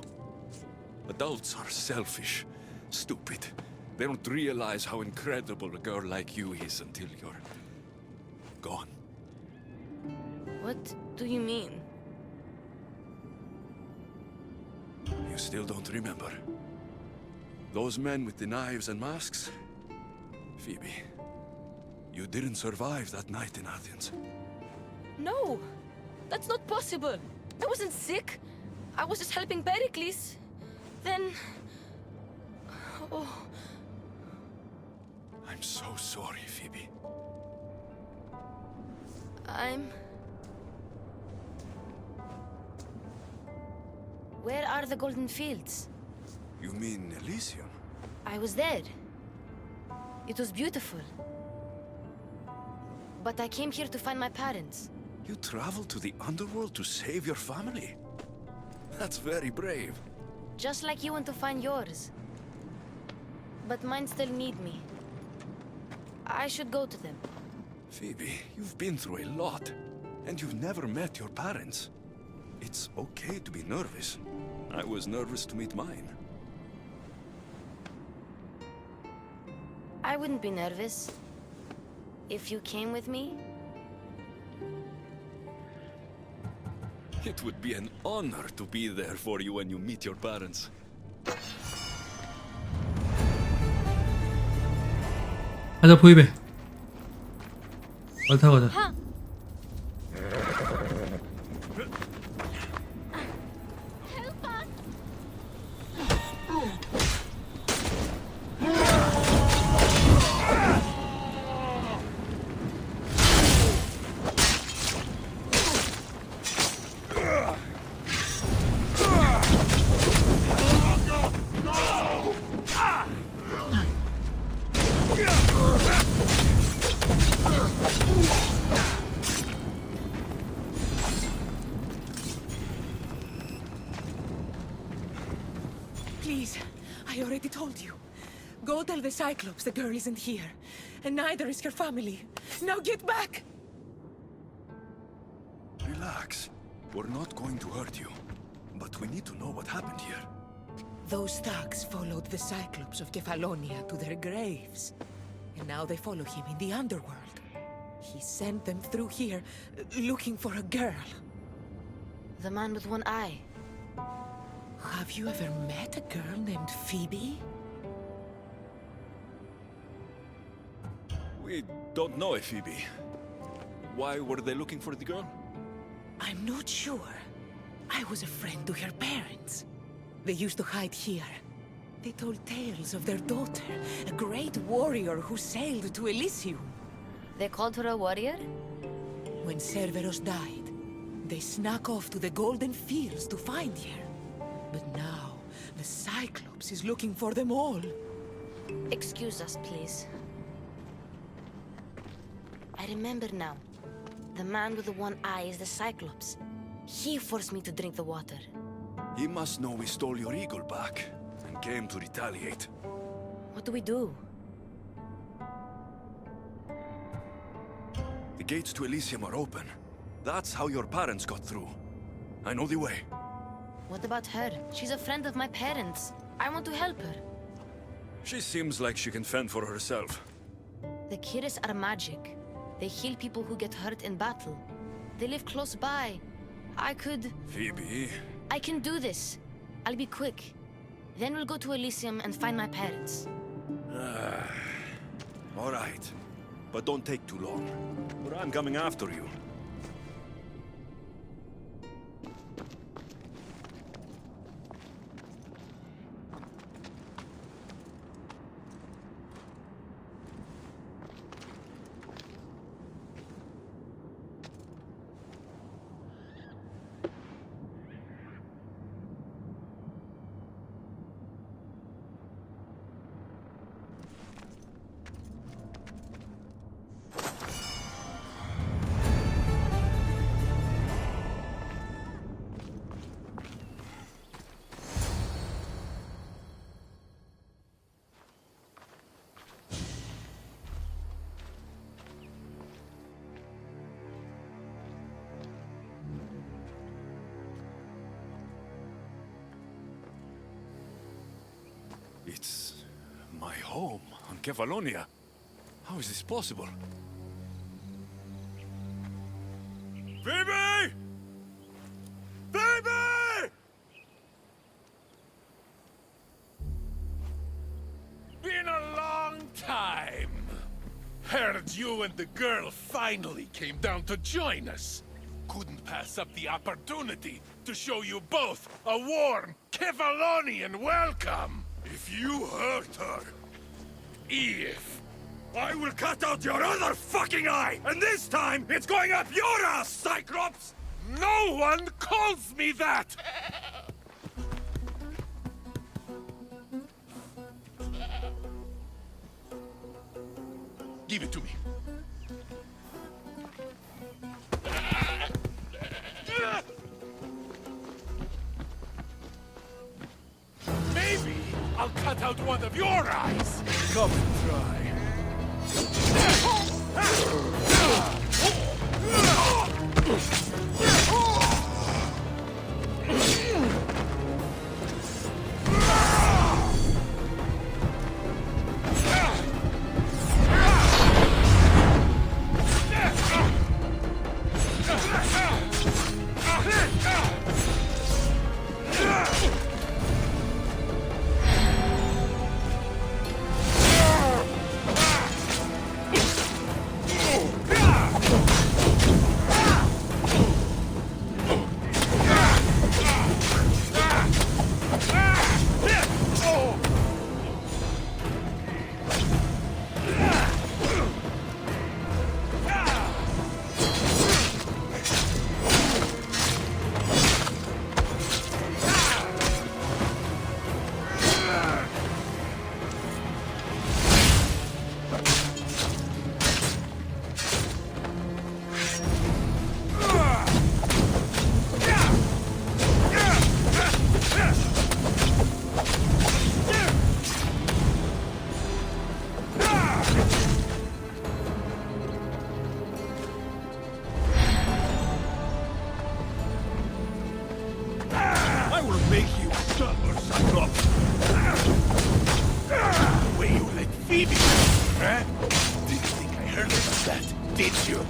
Adults are selfish, stupid. They don't realize how incredible a girl like you is until you're gone. What do you mean? You still don't remember? Those men with the knives and masks? Phoebe, you didn't survive that night in Athens. No! That's not possible! I wasn't sick! I was just helping Pericles. Then... Oh... I'm so sorry, Phoebe. Where are the Golden Fields? You mean Elysium? I was there. It was beautiful. But I came here to find my parents. You traveled to the underworld to save your family? That's very brave. Just like you want to find yours. But mine still need me. I should go to them. Phoebe, you've been through a lot, and you've never met your parents. It's okay to be nervous. I was nervous to meet mine. I wouldn't be nervous. If you came with me, It would be an honor to be there for you when you meet your parents. 가자 보이베. 말 타고 가자. Please, I already told you. Go tell the Cyclops the girl isn't here, and neither is her family. Now get back! Relax. We're not going to hurt you. But we need to know what happened here. Those thugs followed the Cyclops of Kefalonia to their graves. And now they follow him in the underworld. He sent them through here, looking for a girl. the man with one eye. Have you ever met a girl named Phoebe? We don't know a Phoebe. Why were they looking for the girl? I'm not sure. I was a friend to her parents. They used to hide here. They told tales of their daughter, a great warrior who sailed to Elysium. They called her a warrior? When Cerberus died, they snuck off to the Golden Fields to find her. But now, the Cyclops is looking for them all. Excuse us, please. I remember now. The man with the one eye is the Cyclops. He forced me to drink the water. He must know we stole your eagle back and came to retaliate. What do we do? The gates to Elysium are open. That's how your parents got through. I know the way. What about her? She's a friend of my parents. I want to help her. She seems like she can fend for herself. The Kiris are magic. They heal people who get hurt in battle. They live close by. I could... Phoebe... I can do this. I'll be quick. Then we'll go to Elysium and find my parents. All right. But don't take too long, or I'm coming after you. It's my home on Kefalonia. How is this possible? Phoebe! Phoebe! Been a long time. Heard you and the girl finally came down to join us. Couldn't pass up the opportunity to show you both a warm Kefalonian welcome. If you hurt her... I will cut out your other fucking eye! And this time, it's going up your ass, Cyclops! No one calls me that! Give it to me. Maybe I'll cut out one of your eyes. Come and try. up. The way you let Phoebe, huh? Didn't think I heard about that, did you?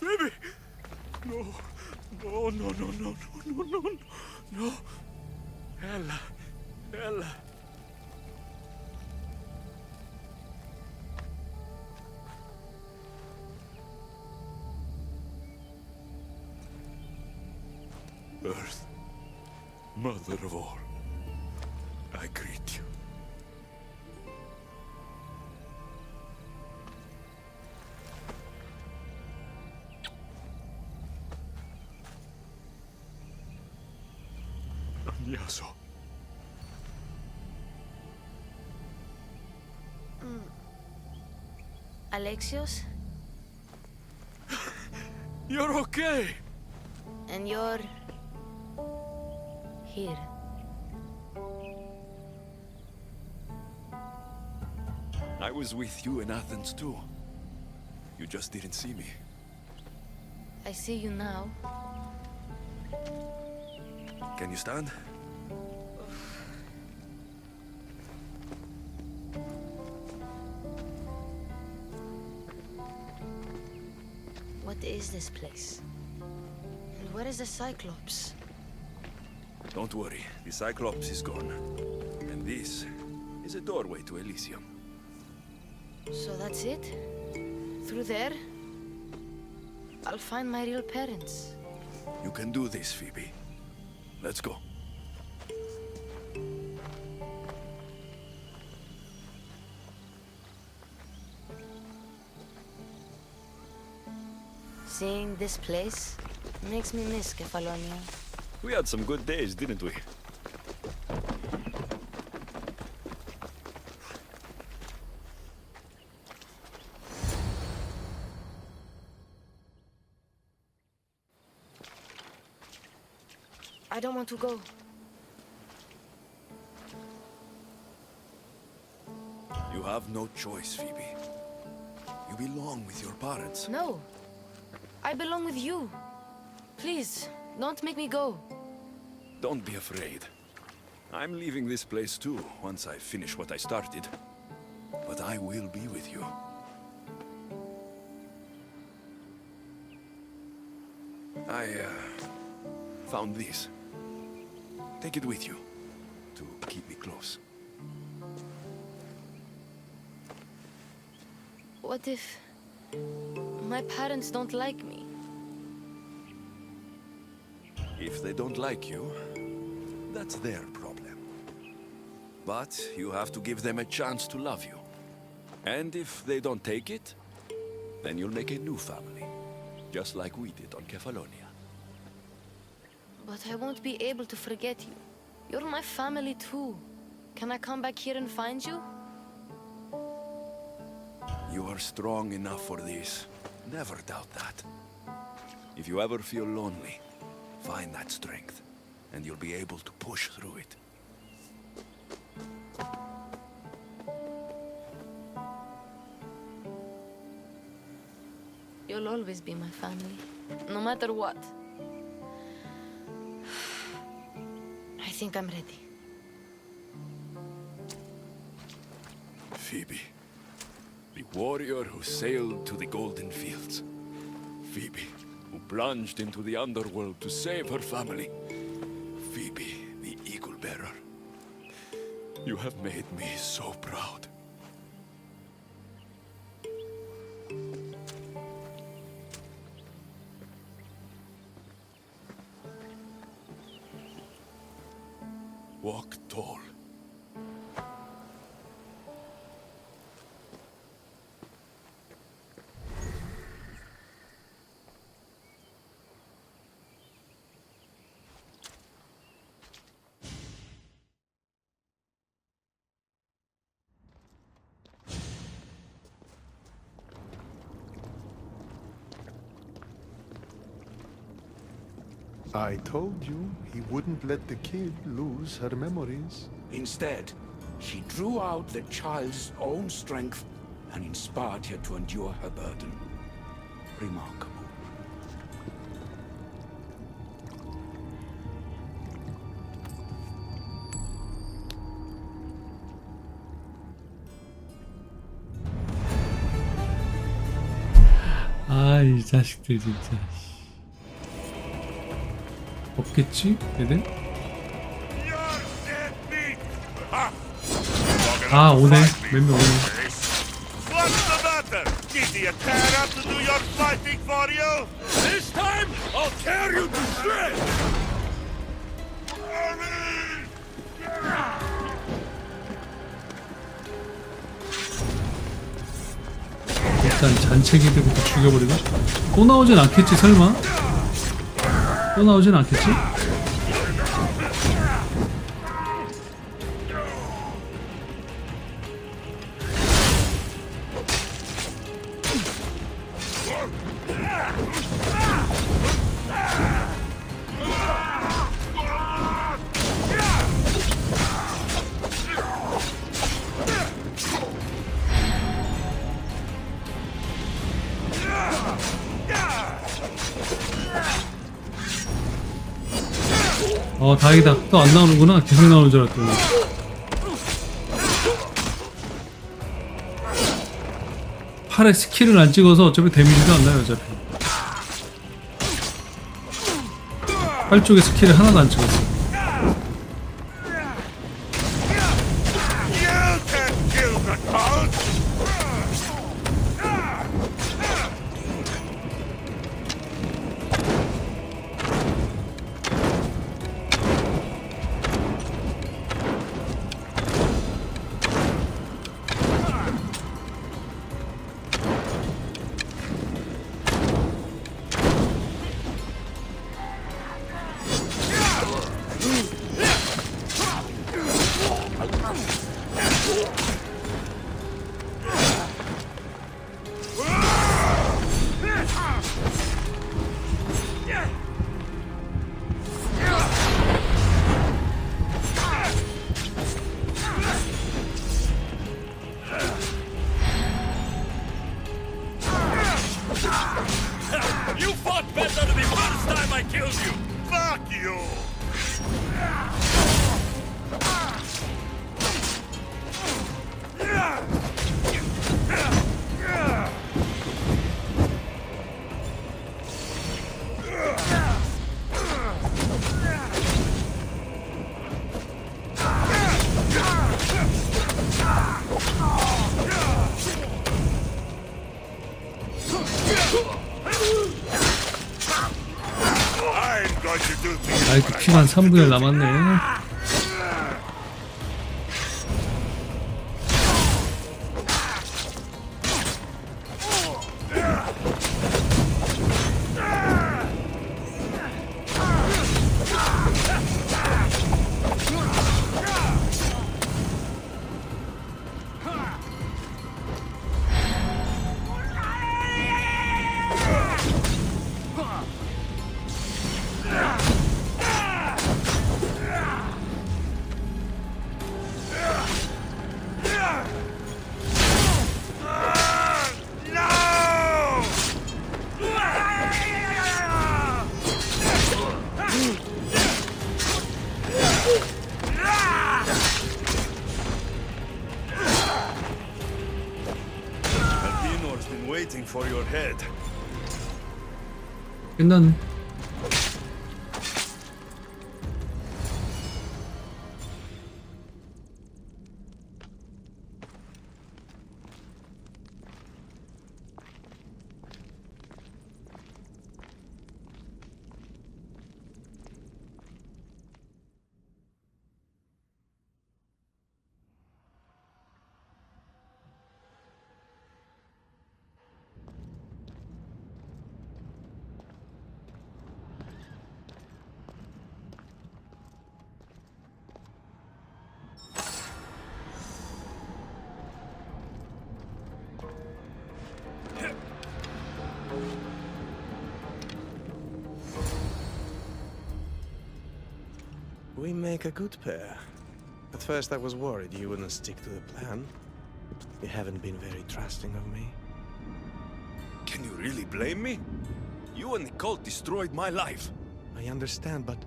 Phoebe! No, no, no, no, no, no, no, no, no. Ella, Ella. Earth, mother of all, I greet you. 녀석. Alexios? You're okay. And you're here. I was with you in Athens too. You just didn't see me. I see you now. Can you stand? What is this place? And where is the Cyclops? Don't worry, the Cyclops is gone. And this is a doorway to Elysium. So that's it? Through there? I'll find my real parents. You can do this, Phoebe. Let's go. Seeing this place makes me miss Kefalonia. We had some good days, didn't we? I don't want to go. You have no choice, Phoebe. You belong with your parents. No. I belong with you. Please, don't make me go. Don't be afraid. I'm leaving this place too, once I finish what I started. But I will be with you. I, found this. Take it with you, to keep me close. What if my parents don't like me? If they don't like you, that's their problem. But you have to give them a chance to love you. And if they don't take it, then you'll make a new family. Just like we did on Kefalonia. But I won't be able to forget you. You're my family too. Can I come back here and find you? You are strong enough for this. Never doubt that. If you ever feel lonely, find that strength, and you'll be able to push through it. You'll always be my family, no matter what. I think I'm ready. Phoebe, the warrior who sailed to the Golden Fields. Phoebe, who plunged into the underworld to save her family. Phoebe, the eagle bearer. You have made me so proud. Walk tall. I told you he wouldn't let the kid lose her memories. Instead, she drew out the child's own strength and inspired her to endure her burden. Remarkable. 아, 이 자식들 진짜. 없겠지? 얘들? 아, 오네. 몇 명 오네. What's the matter? Did you tear up to do your fighting for you? This time, I'll tear you to shreds! 일단 잔챙이들부터 죽여버리고. 또 나오진 않겠지, 설마? 또 나오진 않겠지? 다행이다. 또 안 나오는구나. 계속 나오는 줄 알았더니. 팔에 스킬을 안 찍어서 어차피 데미지도 안 나요. 어차피 팔 쪽에 스킬을 하나도 안 찍었어. 아이고, 피만 3분의 1 남았네. waiting for your head. 끝났네. We make a good pair. At first I was worried you wouldn't stick to the plan. You haven't been very trusting of me. Can you really blame me? You and the cult destroyed my life. I understand, but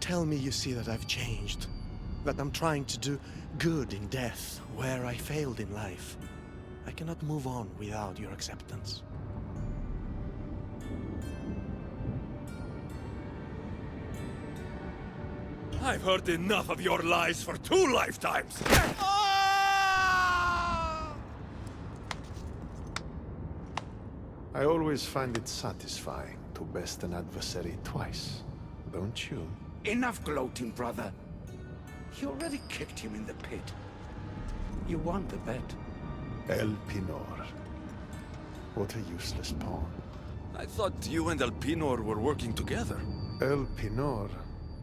tell me you see that I've changed. That I'm trying to do good in death, where I failed in life. I cannot move on without your acceptance. I've heard enough of your lies for 2 lifetimes. I always find it satisfying to best an adversary twice, don't you? Enough gloating, brother. You already kicked him in the pit. You won the bet. El Pinor. What a useless pawn. I thought you and El Pinor were working together. El Pinor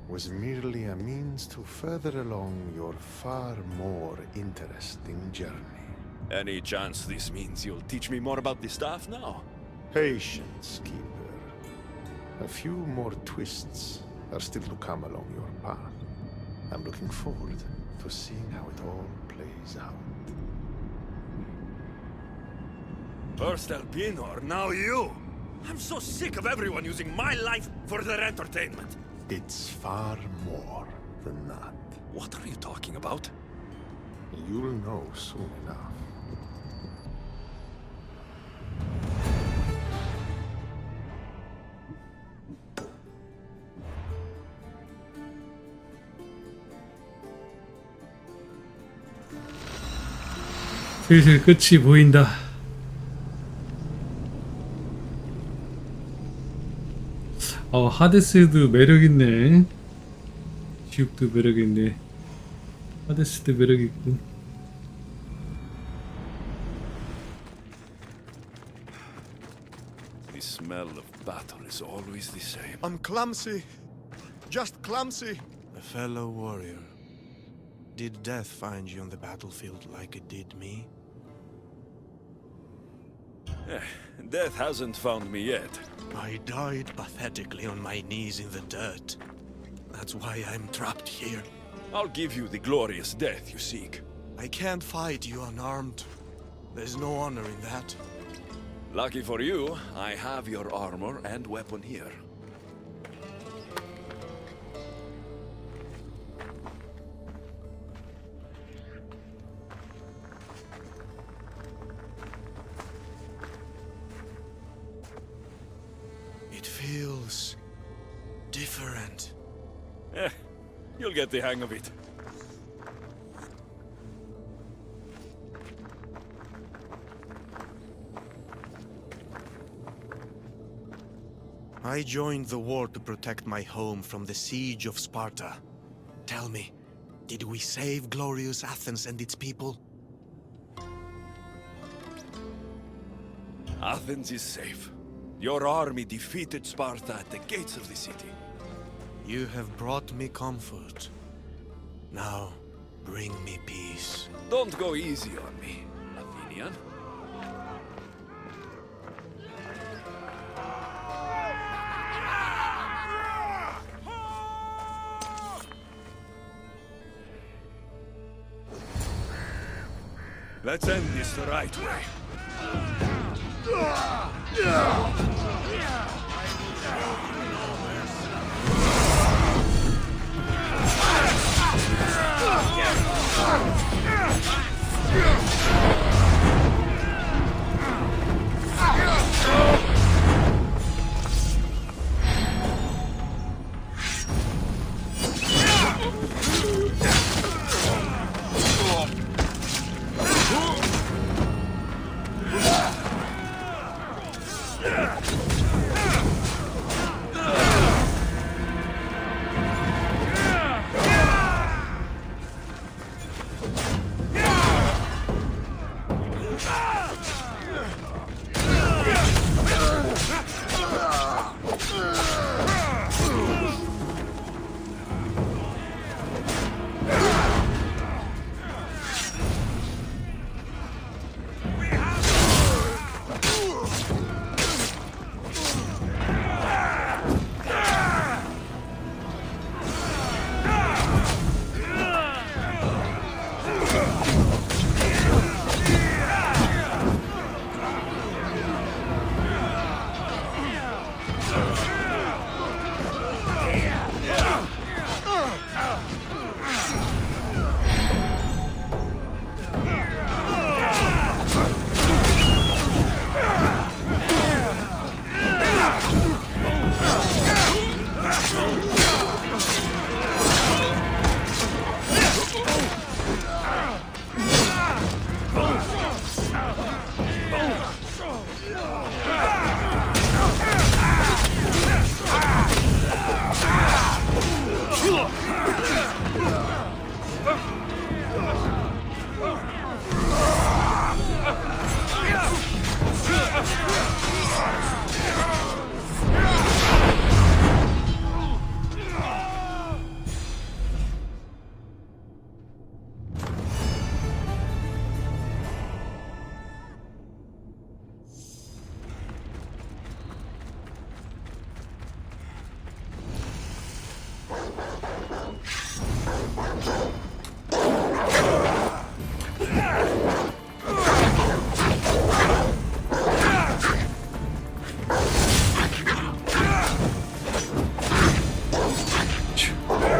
was merely a means to further along your far more interesting journey. Any chance this means you'll teach me more about the staff now? Patience, Keeper. A few more twists are still to come along your path. I'm looking forward to seeing how it all plays out. First El Pinor, now you! I'm so sick of everyone using my life for their entertainment. It's far more than that. What are you talking about? You'll know soon enough. 슬슬 끝이 보인다. 하데스도 매력있네. 지옥도 매력있네. 하데스도 매력있고. The smell of battle is always the same. I'm clumsy. Just clumsy. A fellow warrior. Did death find you on the battlefield like it did me? Death hasn't found me yet. I died pathetically on my knees in the dirt. That's why I'm trapped here. I'll give you the glorious death you seek. I can't fight you unarmed. There's no honor in that. Lucky for you, I have your armor and weapon here. It feels different. You'll get the hang of it. I joined the war to protect my home from the siege of Sparta. Tell me, did we save glorious Athens and its people? Athens is safe. Your army defeated Sparta at the gates of the city. You have brought me comfort. Now, bring me peace. Don't go easy on me, Athenian. Let's end this the right way.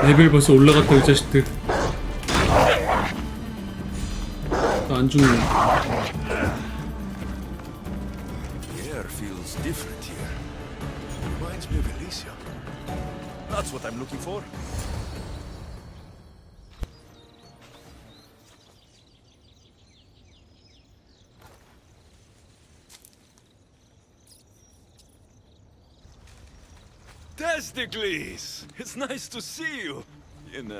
레벨 벌써 올라갔다 이 자식들. 나 안 죽네. The air feels different here. Reminds me of Elysium. That's what I'm looking for. Testicles! It's nice to see you. In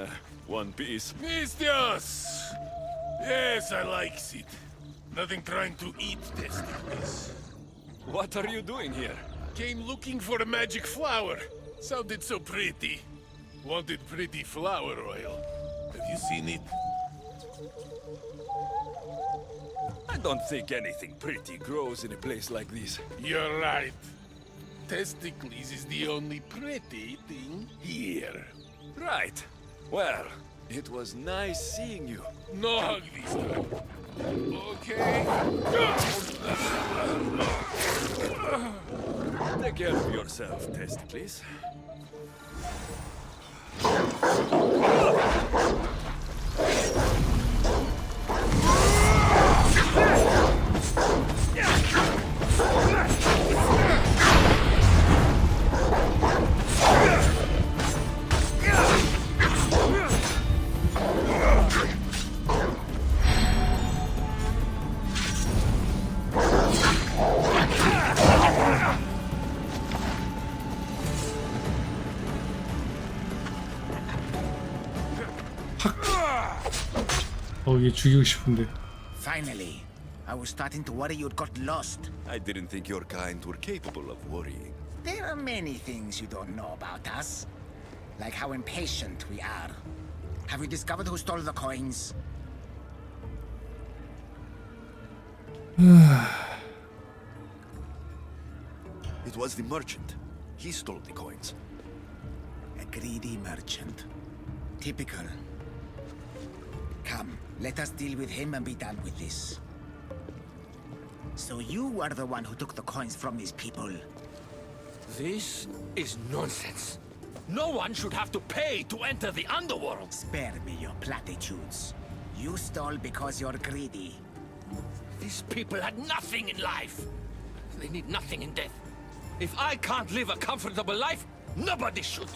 one piece. Mistios! Yes, I like it. Nothing trying to eat testicles. What are you doing here? Came looking for a magic flower. Sounded so pretty. Wanted pretty flower oil. Have you seen it? I don't think anything pretty grows in a place like this. You're right. Testicles is the only pretty thing here. Right. Well, it was nice seeing you. No hug this time. Okay. Take care of yourself, Testicles. 얘 죽이고 싶은데. Finally, I was starting to worry you'd got lost. I didn't think your kind were capable of worrying. There are many things you don't know about us. Like how impatient we are. Have you discovered who stole the coins? It was the merchant. He stole the coins. A greedy merchant. Typical. Come, let us deal with him and be done with this. So you are the one who took the coins from these people. This is nonsense. No one should have to pay to enter the underworld. Spare me your platitudes. You stole because you're greedy. These people had nothing in life. They need nothing in death. If I can't live a comfortable life, nobody should.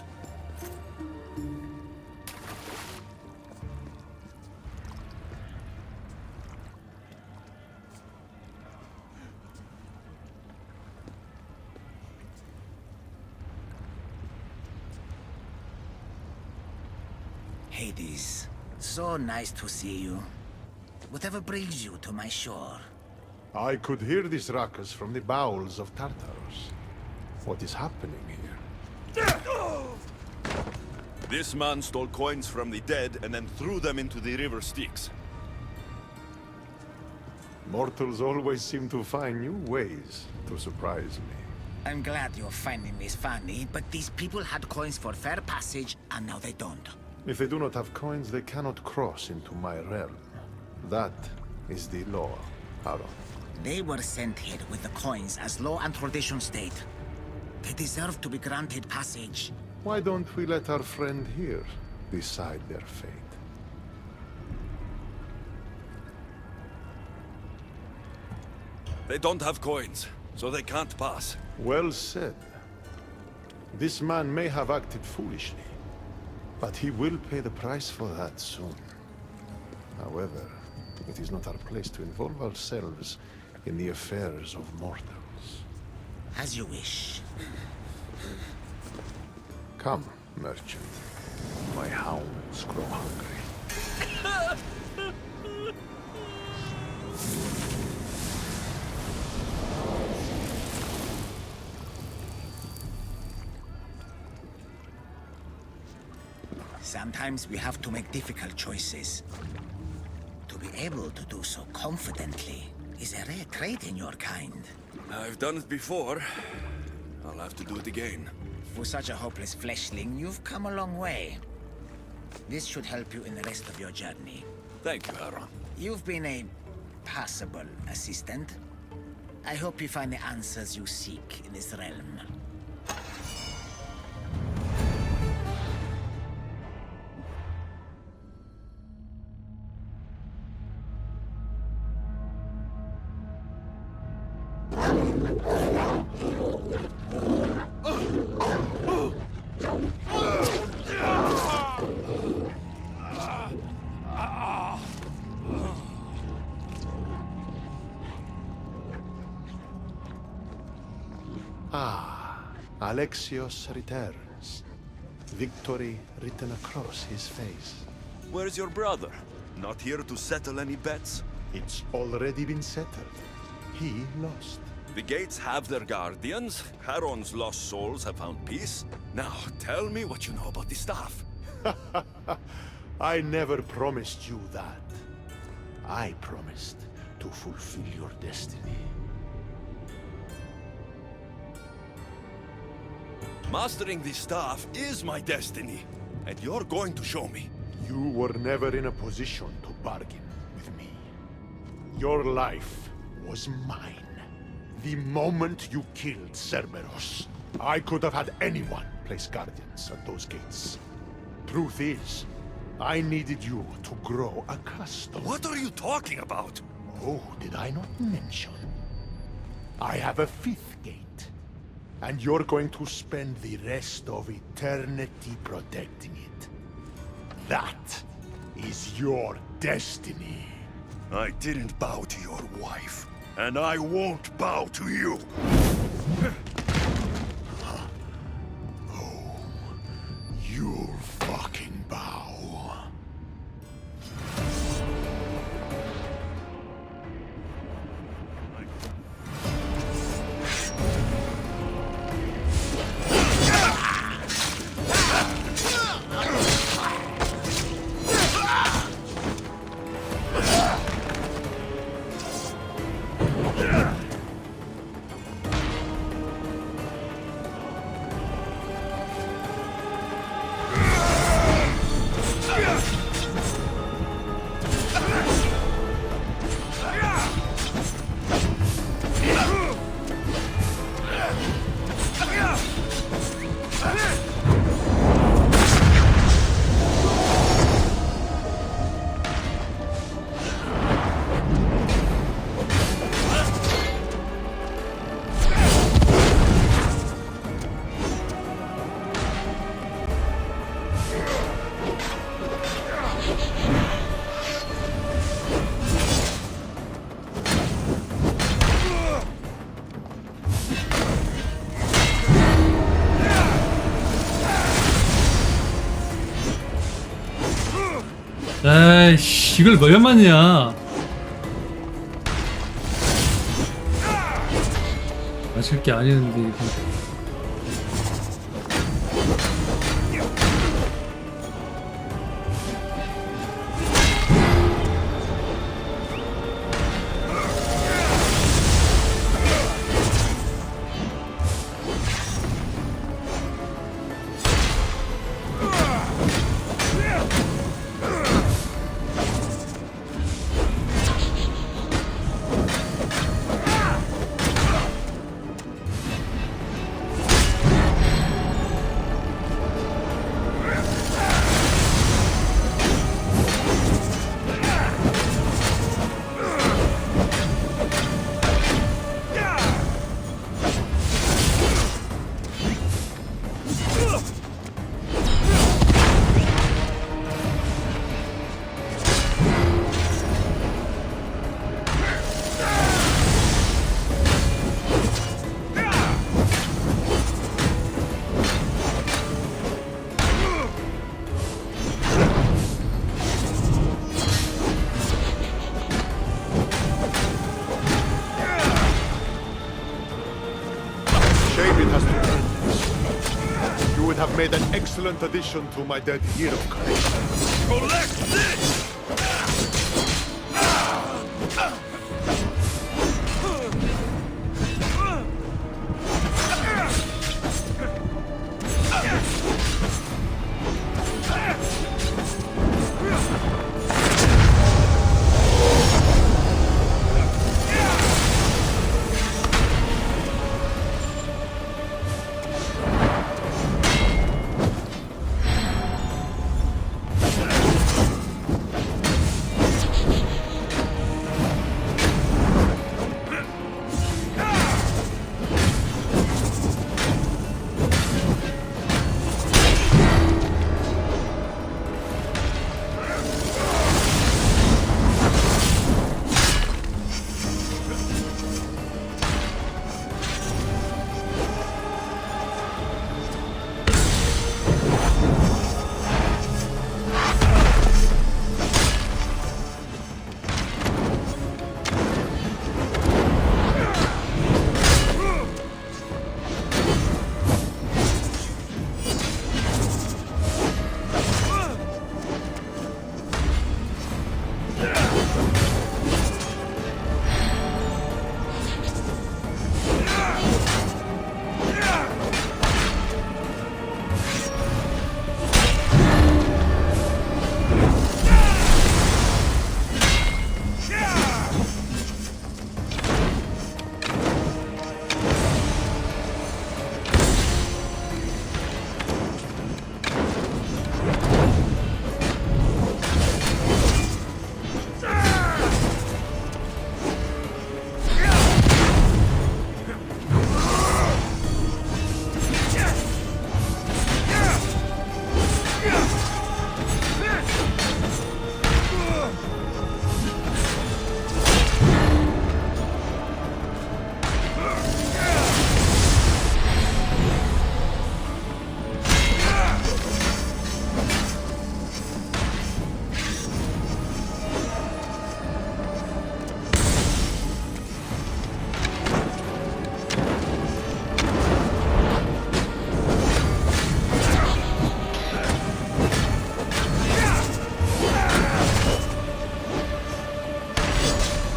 Hades, so nice to see you. Whatever brings you to my shore? I could hear this ruckus from the bowels of Tartarus. What is happening here? This man stole coins from the dead and then threw them into the river Styx. Mortals always seem to find new ways to surprise me. I'm glad you're finding this funny, but these people had coins for fair passage, and now they don't. If they do not have coins, they cannot cross into my realm. That is the law, Aaron. They were sent here with the coins as law and tradition state. They deserve to be granted passage. Why don't we let our friend here decide their fate? They don't have coins, so they can't pass. Well said. This man may have acted foolishly, but he will pay the price for that soon. However, It is not our place to involve ourselves in the affairs of mortals. As you wish. Come, merchant. My hounds grow hungry. Sometimes we have to make difficult choices. To be able to do so confidently is a rare trait in your kind. I've done it before. I'll have to do it again. For such a hopeless fleshling, you've come a long way. This should help you in the rest of your journey. Thank you, Aaron. You've been a passable assistant. I hope you find the answers you seek in this realm. Alexios returns. Victory written across his face. Where's your brother? Not here to settle any bets? It's already been settled. He lost. The gates have their guardians. Charon's lost souls have found peace. Now, tell me what you know about the staff. I never promised you that. I promised to fulfill your destiny. Mastering the staff is my destiny, and you're going to show me. You were never in a position to bargain with me. Your life was mine. The moment you killed Cerberus, I could have had anyone place guardians at those gates. Truth is, I needed you to grow accustomed. What are you talking about? Oh, did I not mention? I have a fifth gate. And you're going to spend the rest of eternity protecting it. That is your destiny. I didn't bow to your wife, and I won't bow to you. Oh, you'll fucking bow. 에이씨, 이걸 왜 맞냐? 맞을 게 아니는데 이거. have made an excellent addition to my dead hero collection. Collect this!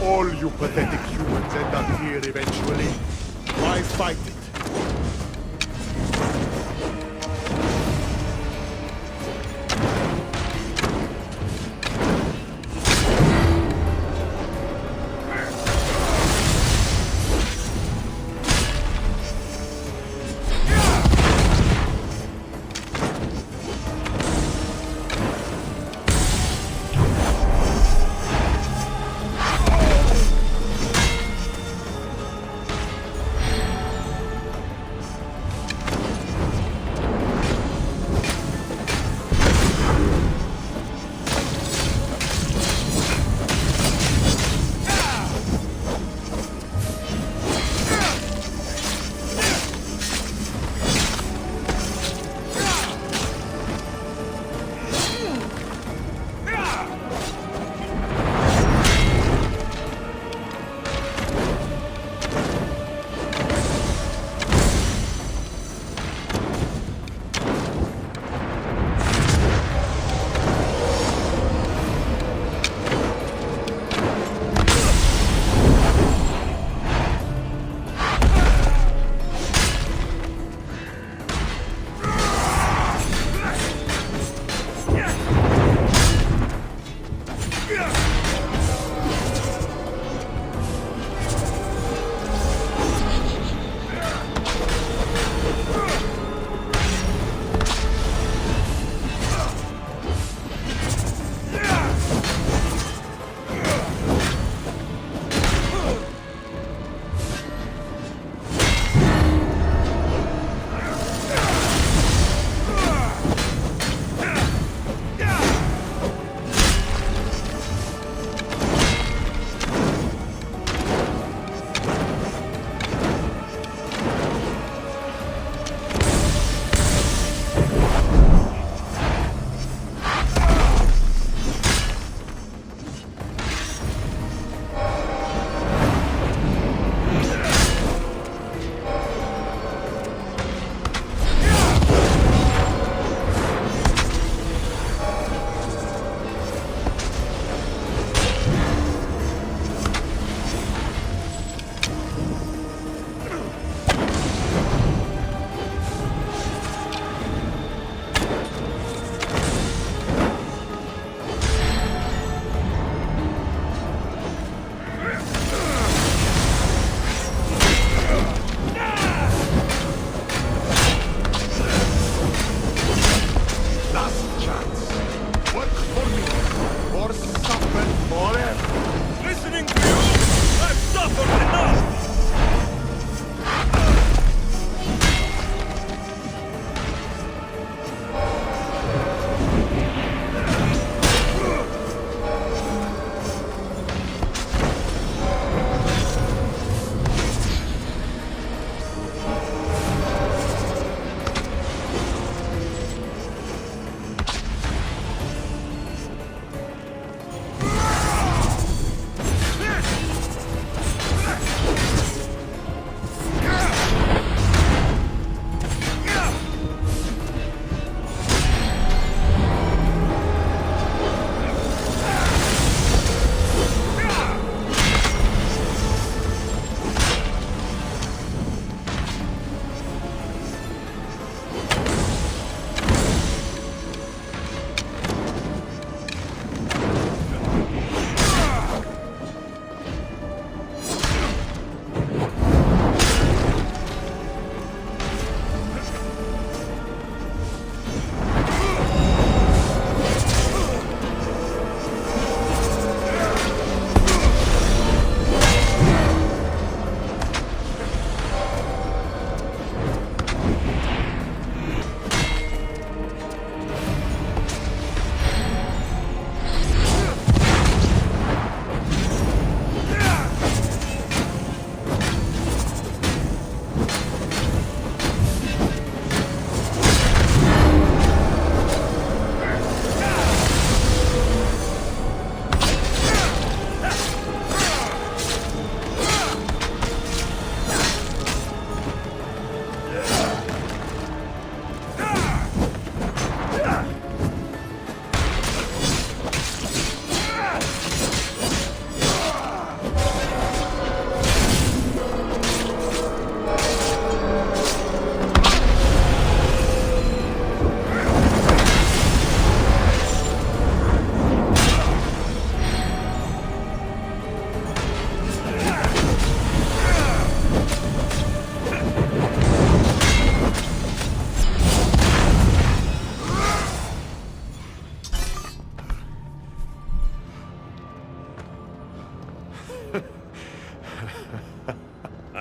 All you pathetic humans end up here eventually. Why fight it?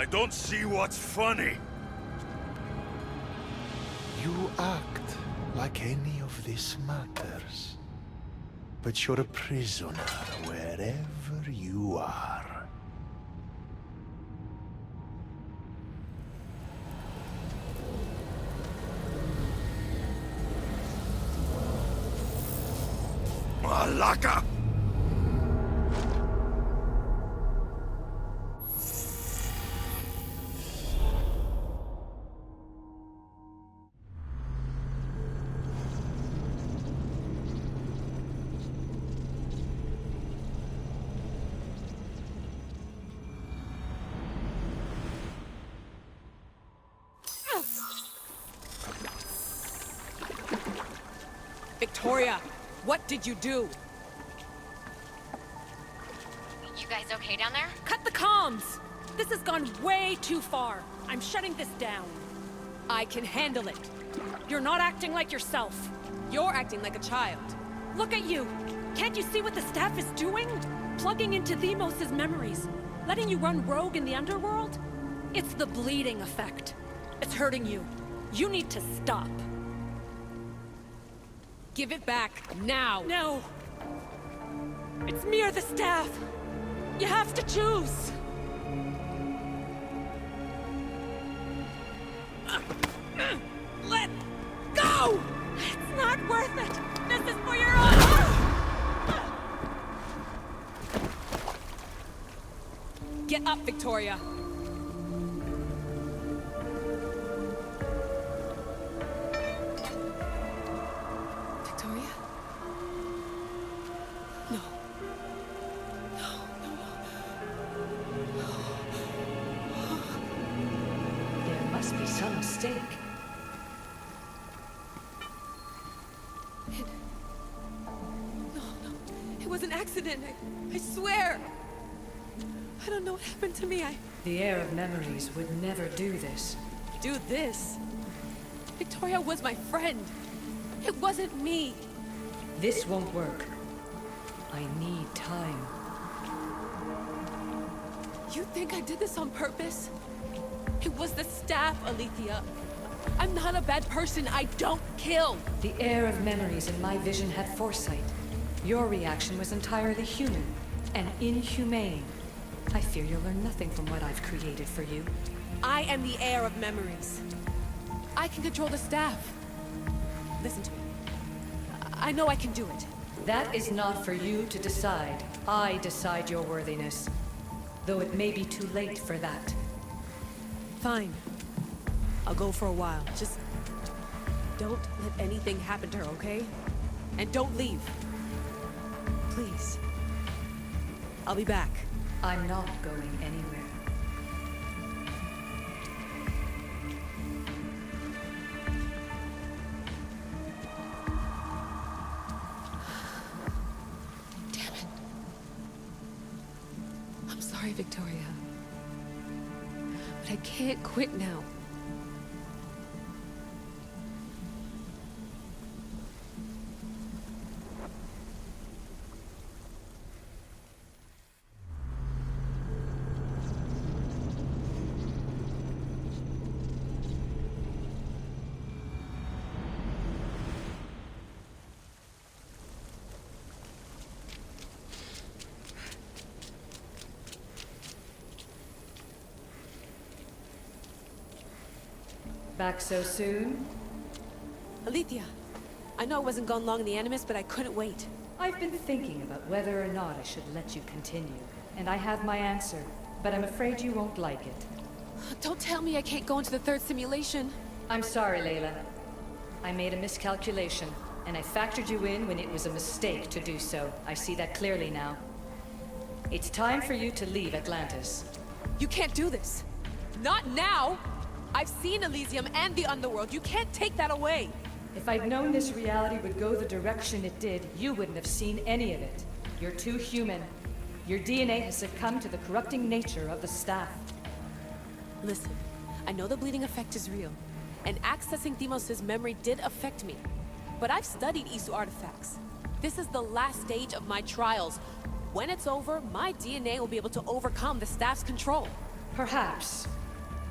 I don't see what's funny. You act like any of this matters. But you're a prisoner wherever you are. Malaka! Victoria, what did you do? You guys okay down there? Cut the comms! This has gone way too far. I'm shutting this down. I can handle it. You're not acting like yourself. You're acting like a child. Look at you! Can't you see what the staff is doing? Plugging into Themos' memories. Letting you run rogue in the underworld? It's the bleeding effect. It's hurting you. You need to stop. Give it back, now! No! It's me or the staff! You have to choose! Let go! It's not worth it! This is for your own... Get up, Victoria! Victoria? No. There must be some mistake. No. It was an accident. I swear. I don't know what happened to me. The heir of memories would never do this. Do this? Victoria was my friend. It wasn't me. This won't work. I need time. You think I did this on purpose? It was the staff, Alethea. I'm not a bad person. I don't kill. The heir of memories in my vision had foresight. Your reaction was entirely human and inhumane. I fear you'll learn nothing from what I've created for you. I am the heir of memories. I can control the staff. Listen to me. I know I can do it. That is not for you to decide. I decide your worthiness. Though it may be too late for that. Fine. I'll go for a while. Just don't let anything happen to her, okay? And don't leave. Please. I'll be back. I'm not going anywhere. Damn it. I'm sorry, Victoria. But I can't quit now. Back so soon? Alethea, I know I wasn't gone long in the Animus, but I couldn't wait. I've been thinking about whether or not I should let you continue, and I have my answer, but I'm afraid you won't like it. Don't tell me I can't go into the third simulation. I'm sorry, Layla. I made a miscalculation, and I factored you in when it was a mistake to do so. I see that clearly now. It's time for you to leave Atlantis. You can't do this. Not now! I've seen Elysium and the Underworld. You can't take that away. If I'd known this reality would go the direction it did, you wouldn't have seen any of it. You're too human. Your DNA has succumbed to the corrupting nature of the staff. Listen, I know the bleeding effect is real, and accessing Themos' memory did affect me. But I've studied Isu artifacts. This is the last stage of my trials. When it's over, my DNA will be able to overcome the staff's control. Perhaps.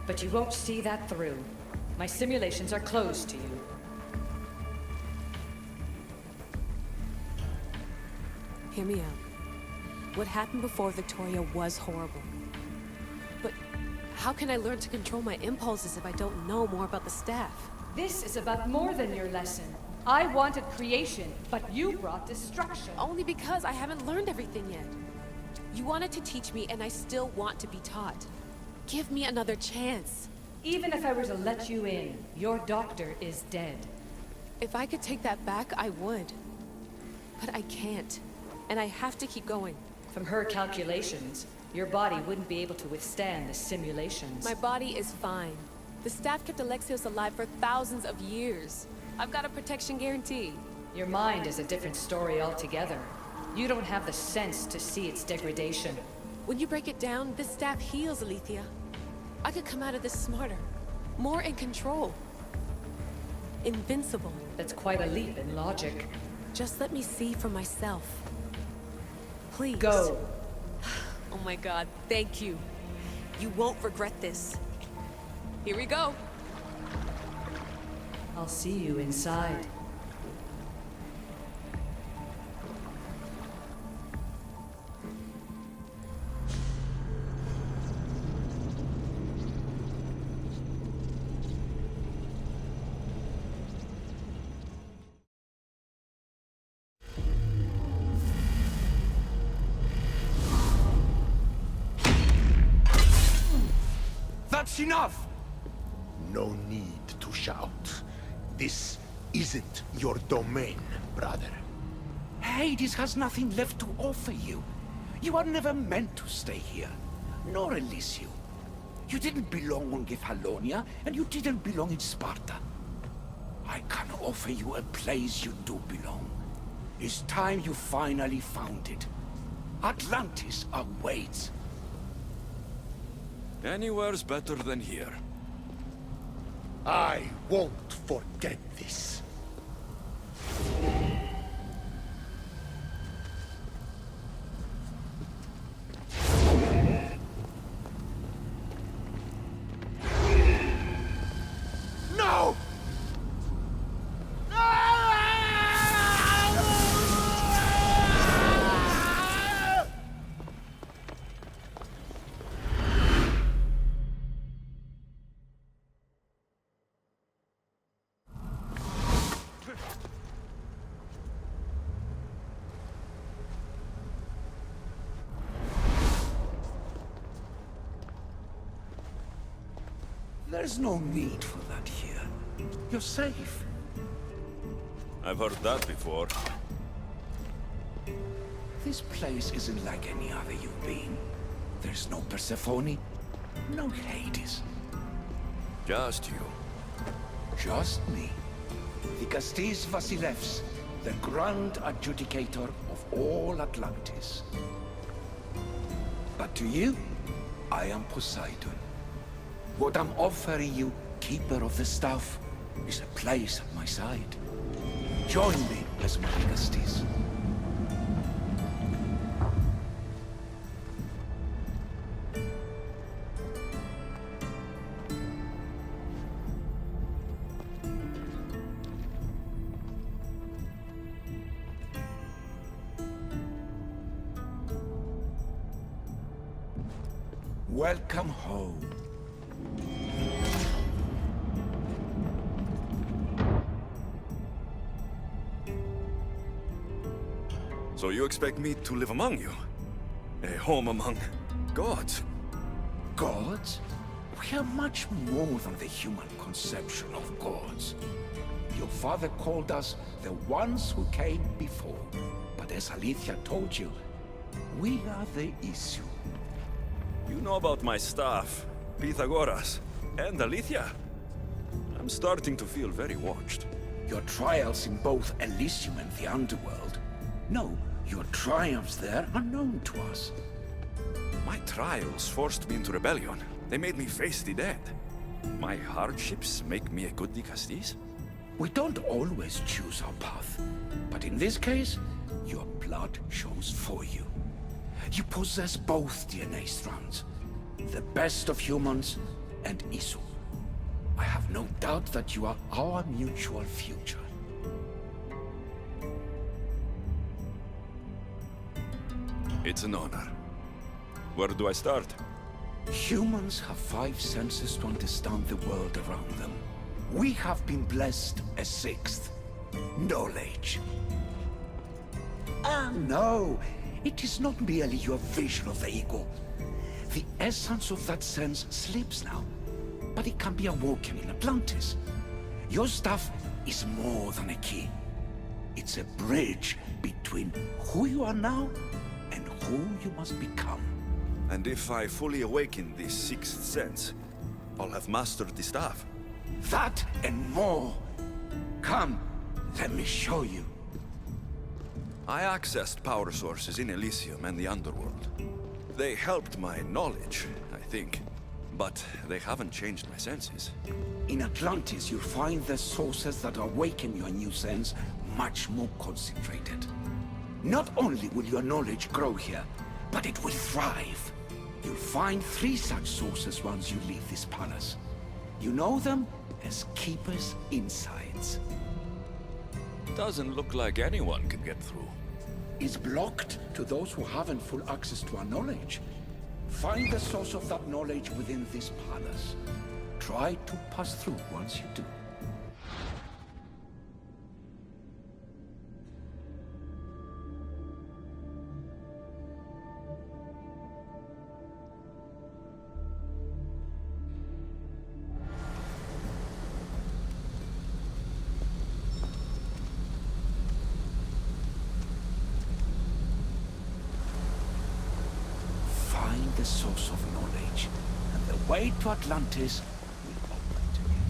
But you won't see that through. My simulations are closed to you. Hear me out. What happened before Victoria was horrible. But how can I learn to control my impulses if I don't know more about the staff? This is about more than your lesson. I wanted creation, but you brought destruction. Only because I haven't learned everything yet. You wanted to teach me, and I still want to be taught. Give me another chance. Even if I were to let you in, your doctor is dead. If I could take that back, I would. But I can't. And I have to keep going. From her calculations, your body wouldn't be able to withstand the simulations. My body is fine. The staff kept Alexios alive for thousands of years. I've got a protection guarantee. Your mind is a different story altogether. You don't have the sense to see its degradation. When you break it down, this staff heals, Alethea. I could come out of this smarter, more in control. Invincible. That's quite a leap in logic. Just let me see for myself. Please. Go. Oh my god, thank you. You won't regret this. Here we go. I'll see you inside. That's enough! No need to shout. This isn't your domain, brother. Hades has nothing left to offer you. You are never meant to stay here, nor Elysium. You didn't belong on Kefalonia, and you didn't belong in Sparta. I can offer you a place you do belong. It's time you finally found it. Atlantis awaits. Anywhere's better than here. I won't forget this. No! There's no need for that here. You're safe. I've heard that before. This place isn't like any other you've been. There's no Persephone, no Hades. Just you. Just me. Dikastis Vasilevs, the grand adjudicator of all Atlantis. But to you, I am Poseidon. What I'm offering you, Keeper of the Staff, is a place at my side. Join me as my Dikastis. Welcome home. So you expect me to live among you? A home among gods? Gods? We are much more than the human conception of gods. Your father called us the ones who came before. But as Alethea told you, we are the issue. You know about my staff, Pythagoras, and Alethea. I'm starting to feel very watched. Your trials in both Elysium and the underworld. No, your triumphs there are known to us. My trials forced me into rebellion. They made me face the dead. My hardships make me a good Dikastis? We don't always choose our path. But in this case, your blood shows for you. You possess both DNA strands. the best of humans, and Isu. I have no doubt that you are our mutual future. It's an honor. Where do I start? Humans have 5 senses to understand the world around them. We have been blessed a 6th. Knowledge. Ah, no. It is not merely your vision of the ego. The essence of that sense sleeps now, but it can be awoken in Atlantis. Your stuff is more than a key. It's a bridge between who you are now and who you must become. And if I fully awaken this 6th sense, I'll have mastered the staff. That and more. Come, let me show you. I accessed power sources in Elysium and the underworld. They helped my knowledge, I think. But they haven't changed my senses. In Atlantis, you'll find the sources that awaken your new sense much more concentrated. Not only will your knowledge grow here, but it will thrive. You'll find 3 such sources once you leave this palace. You know them as Keeper's Insides. Doesn't look like anyone can get through. It's blocked to those who haven't full access to our knowledge. Find the source of that knowledge within this palace. Try to pass through once you do. Find the source of knowledge, and the way to Atlantis will open to you.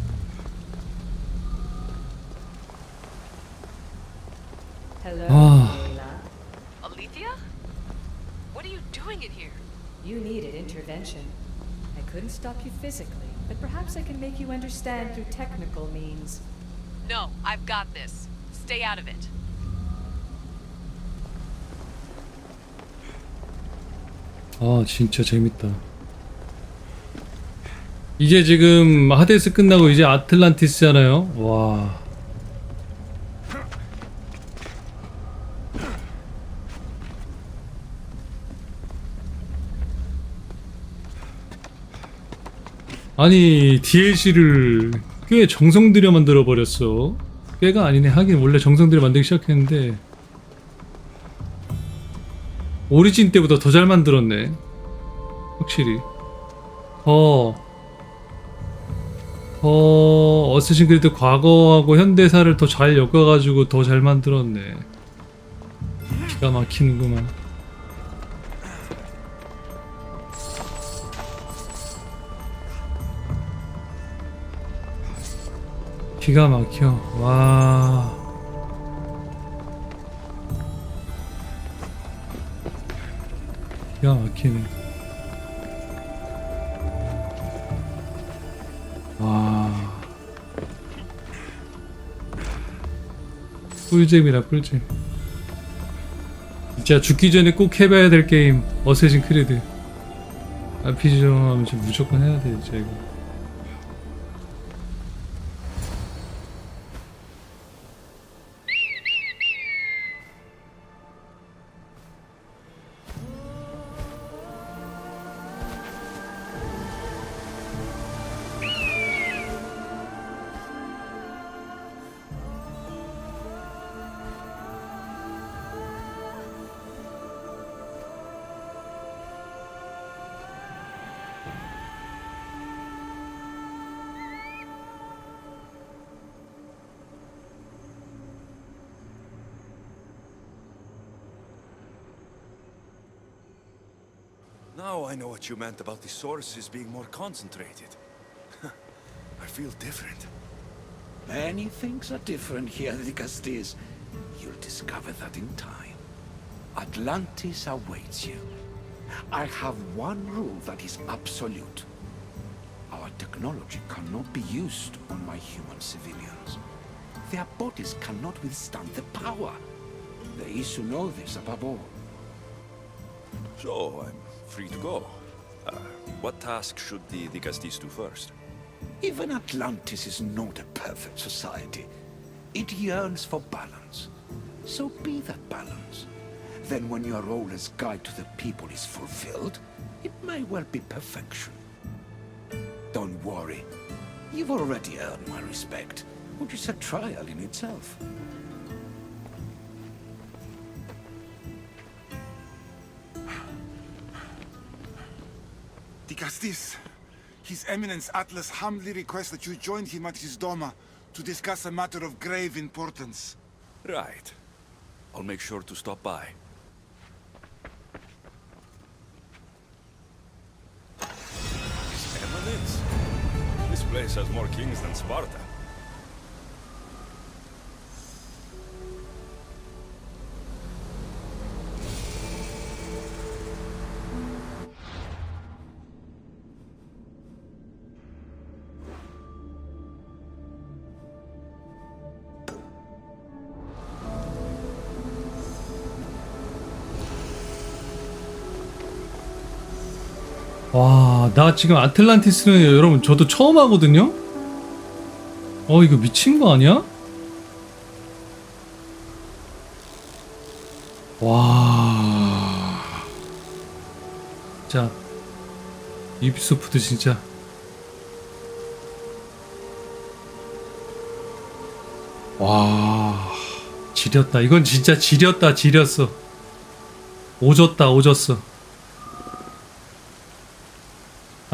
Hello, Ah. Layla. Alethea? What are you doing in here? You needed intervention. I couldn't stop you physically, but perhaps I can make you understand through technical means. No, I've got this. Stay out of it. 아 진짜 재밌다. 이게 지금 하데스 끝나고 이제 아틀란티스잖아요. 와. 아니 DLC를 꽤 정성 들여 만들어 버렸어. 꽤가 아니네. 하긴 원래 정성 들여 만들기 시작했는데 오리진 때보다 더 잘 만들었네. 확실히. 어쌔신 크리드 과거하고 현대사를 더 잘 엮어가지고 더 잘 만들었네. 기가 막히는구만. 기가 막혀. 와. 기가 막히네. 와. 꿀잼이다 꿀잼. 진짜 죽기 전에 꼭 해봐야 될 게임 어쌔신 크리드. RPG 좀 하면 좀 무조건 해야 돼 진짜 이거. Now I know what you meant about the sources being more concentrated. I feel different. Many things are different here, Dicastes. You'll discover that in time. Atlantis awaits you. I have one rule that is absolute. Our technology cannot be used on my human civilians. Their bodies cannot withstand the power. The Isu know this above all. So I'm free to go. What task should the Castis do first? Even Atlantis is not a perfect society. It yearns for balance. So be that balance. Then when your role as guide to the people is fulfilled, it may well be perfection. Don't worry. You've already earned my respect, which is a trial in itself. The Castis. His Eminence Atlas humbly requests that you join him at his Doma to discuss a matter of grave importance. Right. I'll make sure to stop by. His Eminence? This place has more kings than Sparta. 와, 나 지금 아틀란티스는 여러분 저도 처음 하거든요? 이거 미친 거 아니야? 와. 자, 유비소프트 진짜. 와. 지렸다. 이건 진짜 지렸다, 지렸어. 오졌다, 오졌어.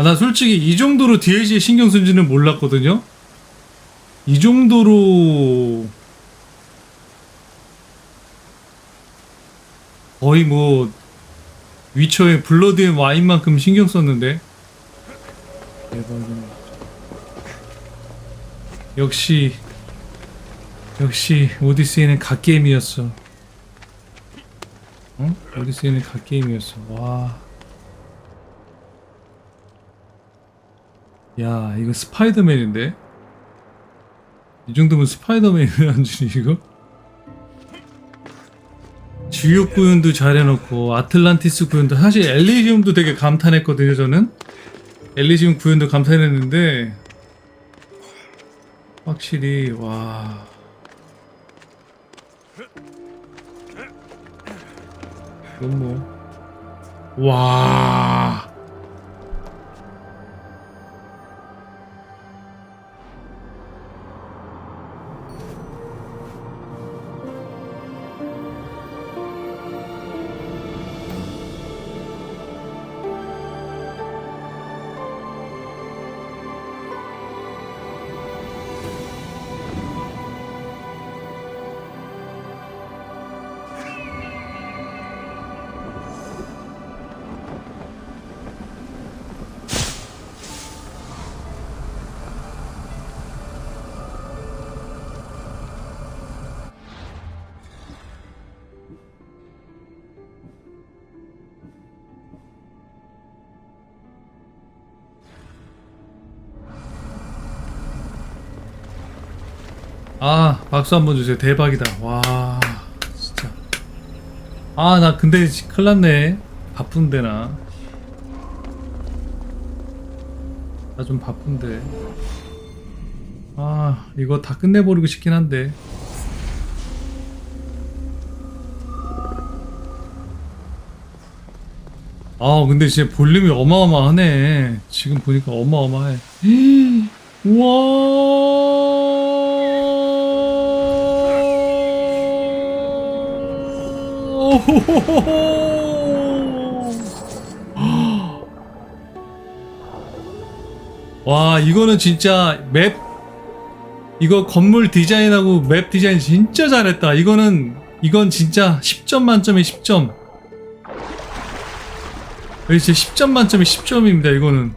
나 솔직히 이 정도로 DLC에 신경 쓴지는 몰랐거든요? 이 정도로 거의 뭐 위쳐의 블러드 앤 와인만큼 신경 썼는데 대박이네. 역시 오디세이는 갓게임이었어. 응? 오디세이는 갓게임이었어. 와. 야, 이거 스파이더맨인데? 이 정도면 스파이더맨을 안 주니, 이거? 주요 구현도 잘 해놓고, 아틀란티스 구현도, 사실 엘리시움도 되게 감탄했거든요, 저는? 엘리시움 구현도 감탄했는데, 확실히, 와. 이건 뭐. 와. 아, 박수 한번 주세요. 대박이다. 와, 진짜. 아, 나 근데 큰일 났네. 바쁜데 나 좀 바쁜데. 아, 이거 다 끝내버리고 싶긴 한데. 아, 근데 진짜 볼륨이 어마어마하네. 지금 보니까 어마어마해. 우와. 와, 이거는 진짜 맵, 이거 건물 디자인하고 맵 디자인 진짜 잘했다. 이건 진짜 10점 만점에 10점. 여기 진짜 10점 만점에 10점입니다. 이거는.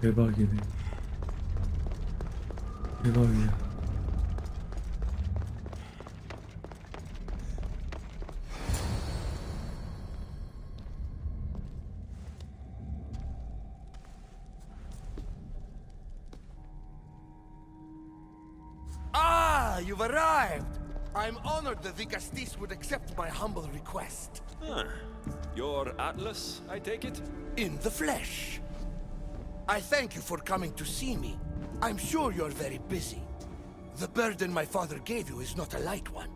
대박이네. 대박이야. Ah, you've arrived. I'm honored the Vicastis would accept my humble request. Ah, you're Atlas, I take it? In the flesh. I thank you for coming to see me. I'm sure you're very busy. The burden my father gave you is not a light one.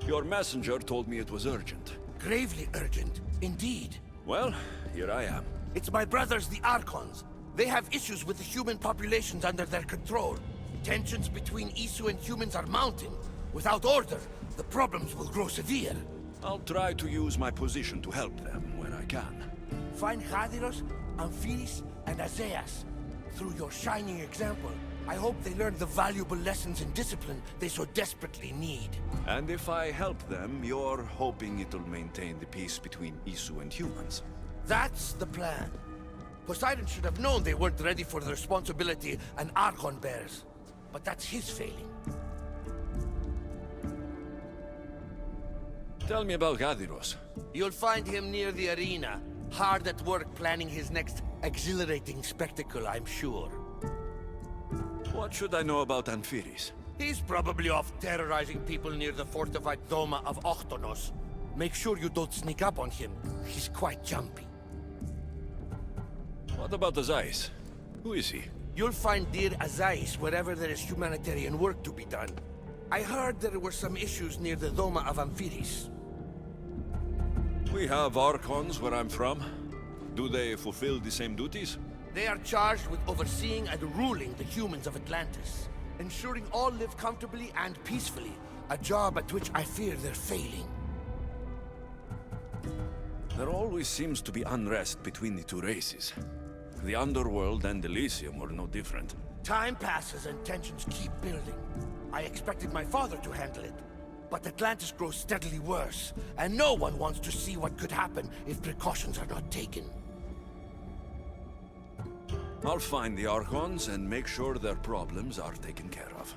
Your messenger told me it was urgent. Gravely urgent, indeed. Well, here I am. It's my brothers, the Archons. They have issues with the human populations under their control. Tensions between Isu and humans are mounting. Without order, the problems will grow severe. I'll try to use my position to help them when I can. Find Hadiros, Amphiris, and Azeas. Through your shining example, I hope they learn the valuable lessons in discipline they so desperately need. And if I help them, you're hoping it'll maintain the peace between Isu and humans? That's the plan. Poseidon should have known they weren't ready for the responsibility an Archon bears. But that's his failing. Tell me about Gadiros. You'll find him near the arena, hard at work planning his next exhilarating spectacle, I'm sure. What should I know about Amphiris? He's probably off terrorizing people near the fortified Doma of Ochtonos. Make sure you don't sneak up on him. He's quite jumpy. What about Azais? Who is he? You'll find dear Azais wherever there is humanitarian work to be done. I heard there were some issues near the Doma of Amphiris. We have Archons where I'm from. Do they fulfill the same duties? They are charged with overseeing and ruling the humans of Atlantis, ensuring all live comfortably and peacefully, a job at which I fear they're failing. There always seems to be unrest between the two races. The Underworld and Elysium were no different. Time passes and tensions keep building. I expected my father to handle it, but Atlantis grows steadily worse, and no one wants to see what could happen if precautions are not taken. I'll find the Archons and make sure their problems are taken care of.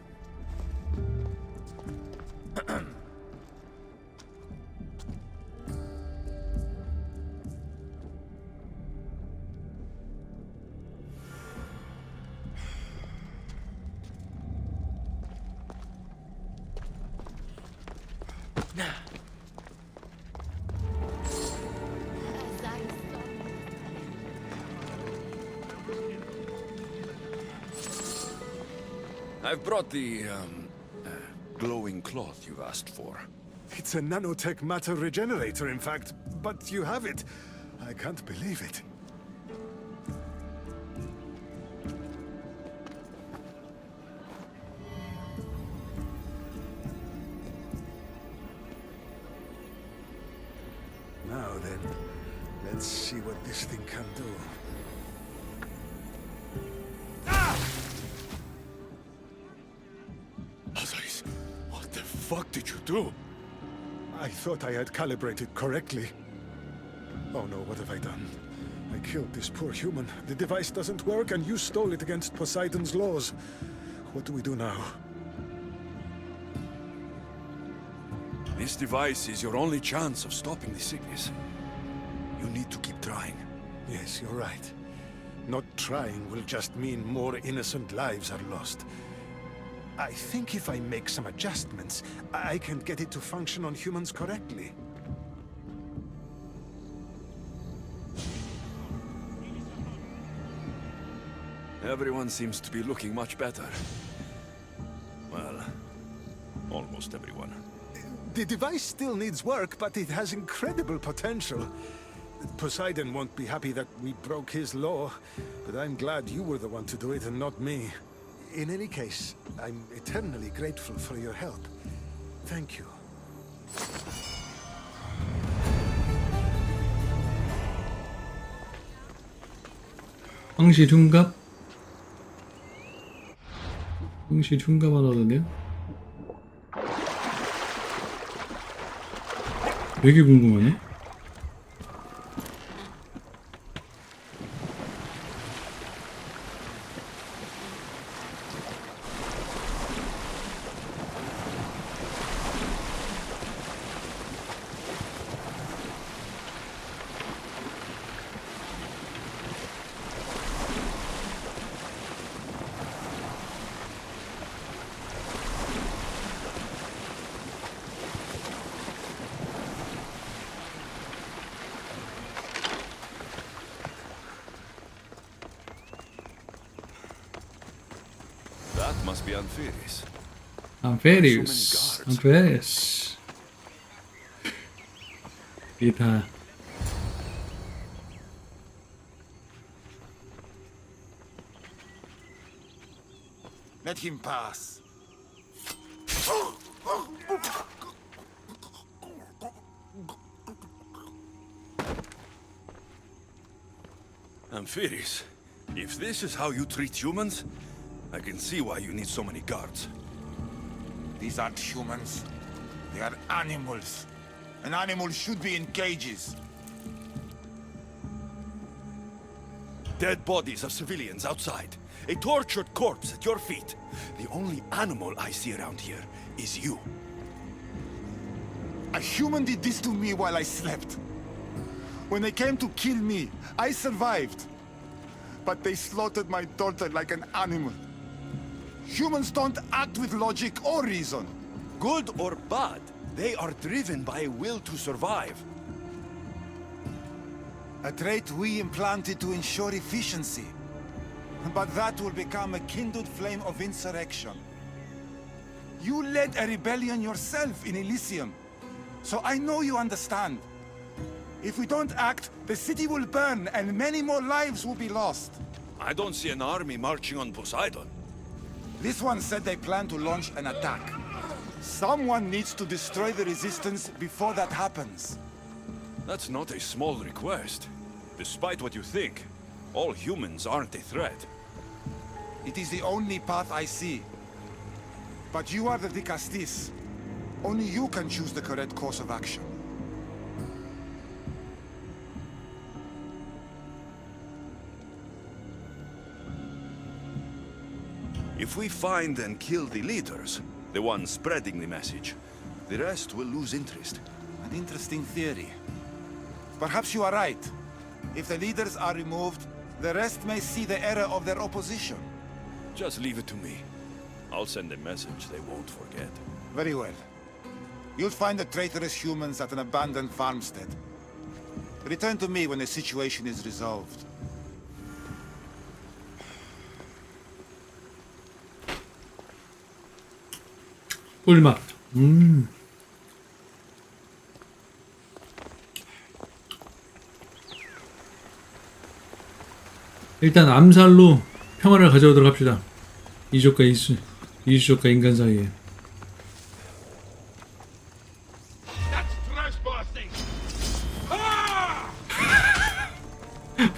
I've brought the, glowing cloth you asked for. It's a nanotech matter regenerator, in fact, but you have it. I can't believe it. Now then, let's see what this thing can do. Azais, what the fuck did you do? I thought I had calibrated correctly. Oh no, what have I done? I killed this poor human. The device doesn't work, and you stole it against Poseidon's laws. What do we do now? This device is your only chance of stopping the sickness. You need to keep trying. Yes, you're right. Not trying will just mean more innocent lives are lost. I think if I make some adjustments, I can get it to function on humans correctly. Everyone seems to be looking much better. Well, almost everyone. The device still needs work, but it has incredible potential. Poseidon won't be happy that we broke his law, but I'm glad you were the one to do it and not me. In any case, I'm eternally grateful for your help. Thank you. 황시 흉갑? 황시 흉갑 하나던데요? 되게 궁금하네. Must be Amphiris. Amphiris. 이게 다 Let him pass. Amphiris, if this is how you treat humans, I can see why you need so many guards. These aren't humans. They are animals. An animal should be in cages. Dead bodies of civilians outside. A tortured corpse at your feet. The only animal I see around here is you. A human did this to me while I slept. When they came to kill me, I survived. But they slaughtered my daughter like an animal. Humans don't act with logic or reason. Good or bad, they are driven by a will to survive. A trait we implanted to ensure efficiency. But that will become a kindled flame of insurrection. You led a rebellion yourself in Elysium, so I know you understand. If we don't act, the city will burn and many more lives will be lost. I don't see an army marching on Poseidon. This one said they plan to launch an attack. Someone needs to destroy the resistance before that happens. That's not a small request. Despite what you think, all humans aren't a threat. It is the only path I see. But you are the Dicastis. Only you can choose the correct course of action. If we find and kill the leaders, the ones spreading the message, the rest will lose interest. An interesting theory. Perhaps you are right. If the leaders are removed, the rest may see the error of their opposition. Just leave it to me. I'll send a message they won't forget. Very well. You'll find the traitorous humans at an abandoned farmstead. Return to me when the situation is resolved. 꿀맛. 일단 암살로 평화를 가져오도록 합시다. 이족과 이수족과 인간 사이에.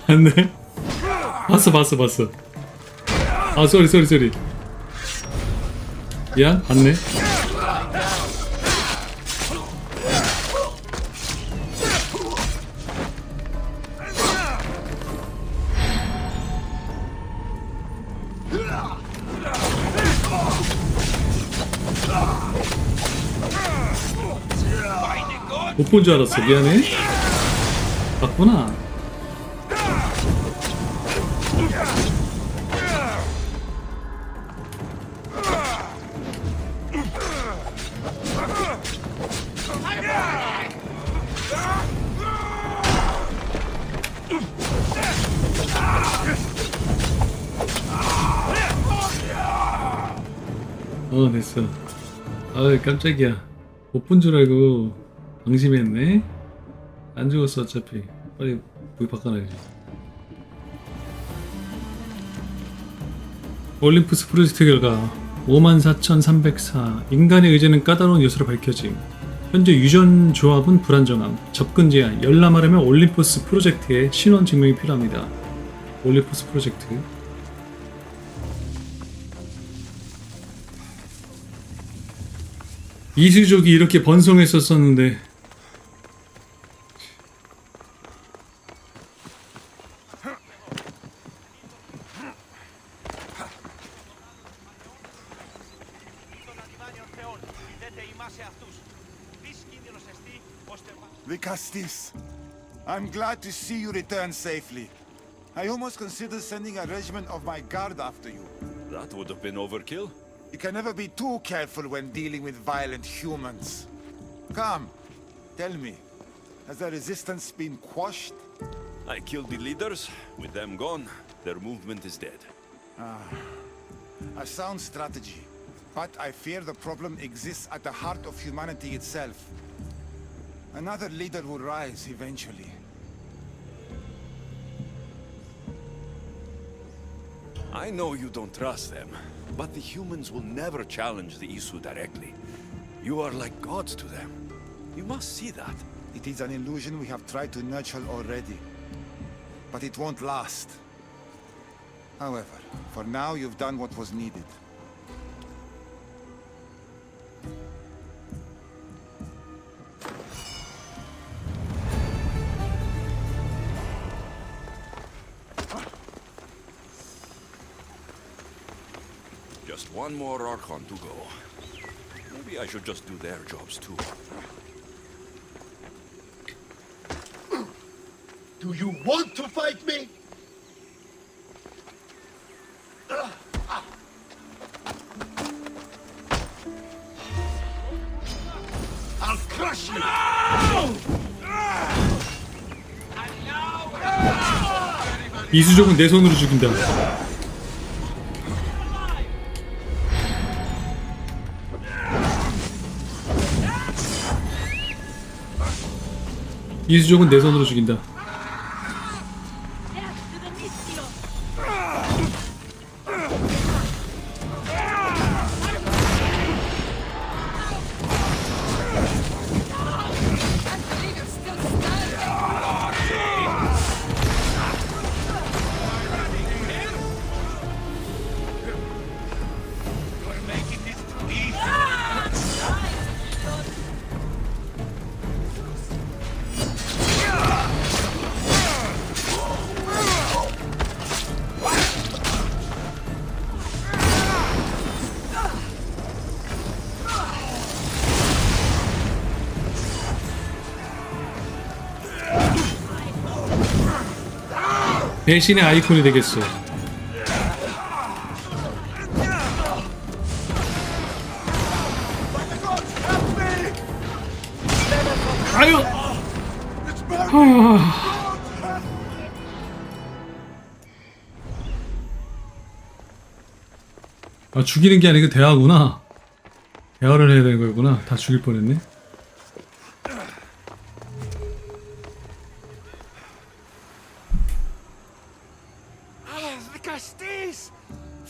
봤네? 봤어. 아, 쏘리. 미안, 봤네. 못 본 줄 알았어. 미안해. 봤구나. 됐어. 아, 깜짝이야. 못 본 줄 알고 방심했네. 안 죽었어 어차피. 빨리 무기 바꿔놔야지. 올림푸스 프로젝트 결과 54,304. 인간의 의지는 까다로운 요소로 밝혀짐. 현재 유전 조합은 불안정함. 접근 제한. 열람하려면 올림푸스 프로젝트의 신원 증명이 필요합니다. 올림푸스 프로젝트. 이수족이 이렇게 번성했었었는데 Dicastis, I'm glad to see you return safely. I almost considered sending a regiment of my guard after you. That would have been overkill. You can never be too careful when dealing with violent humans. Come, tell me, has the resistance been quashed? I killed the leaders. With them gone, their movement is dead. A sound strategy. But I fear the problem exists at the heart of humanity itself. Another leader will rise eventually. I know you don't trust them, but the humans will never challenge the Isu directly. You are like gods to them. You must see that. It is an illusion we have tried to nurture already. But it won't last. However, for now you've done what was needed. Just one more Archon to go. Maybe I should just do their jobs too. Do you want to fight me? I'll crush you! 이수족은 내 손으로 죽인다. 이수족은 내 손으로 죽인다. 배신의 아이콘이 되겠어. 아유. 아, 죽이는 게 아니고 대화구나. 대화를 해야 되는 거구나. 다 죽일 뻔했네.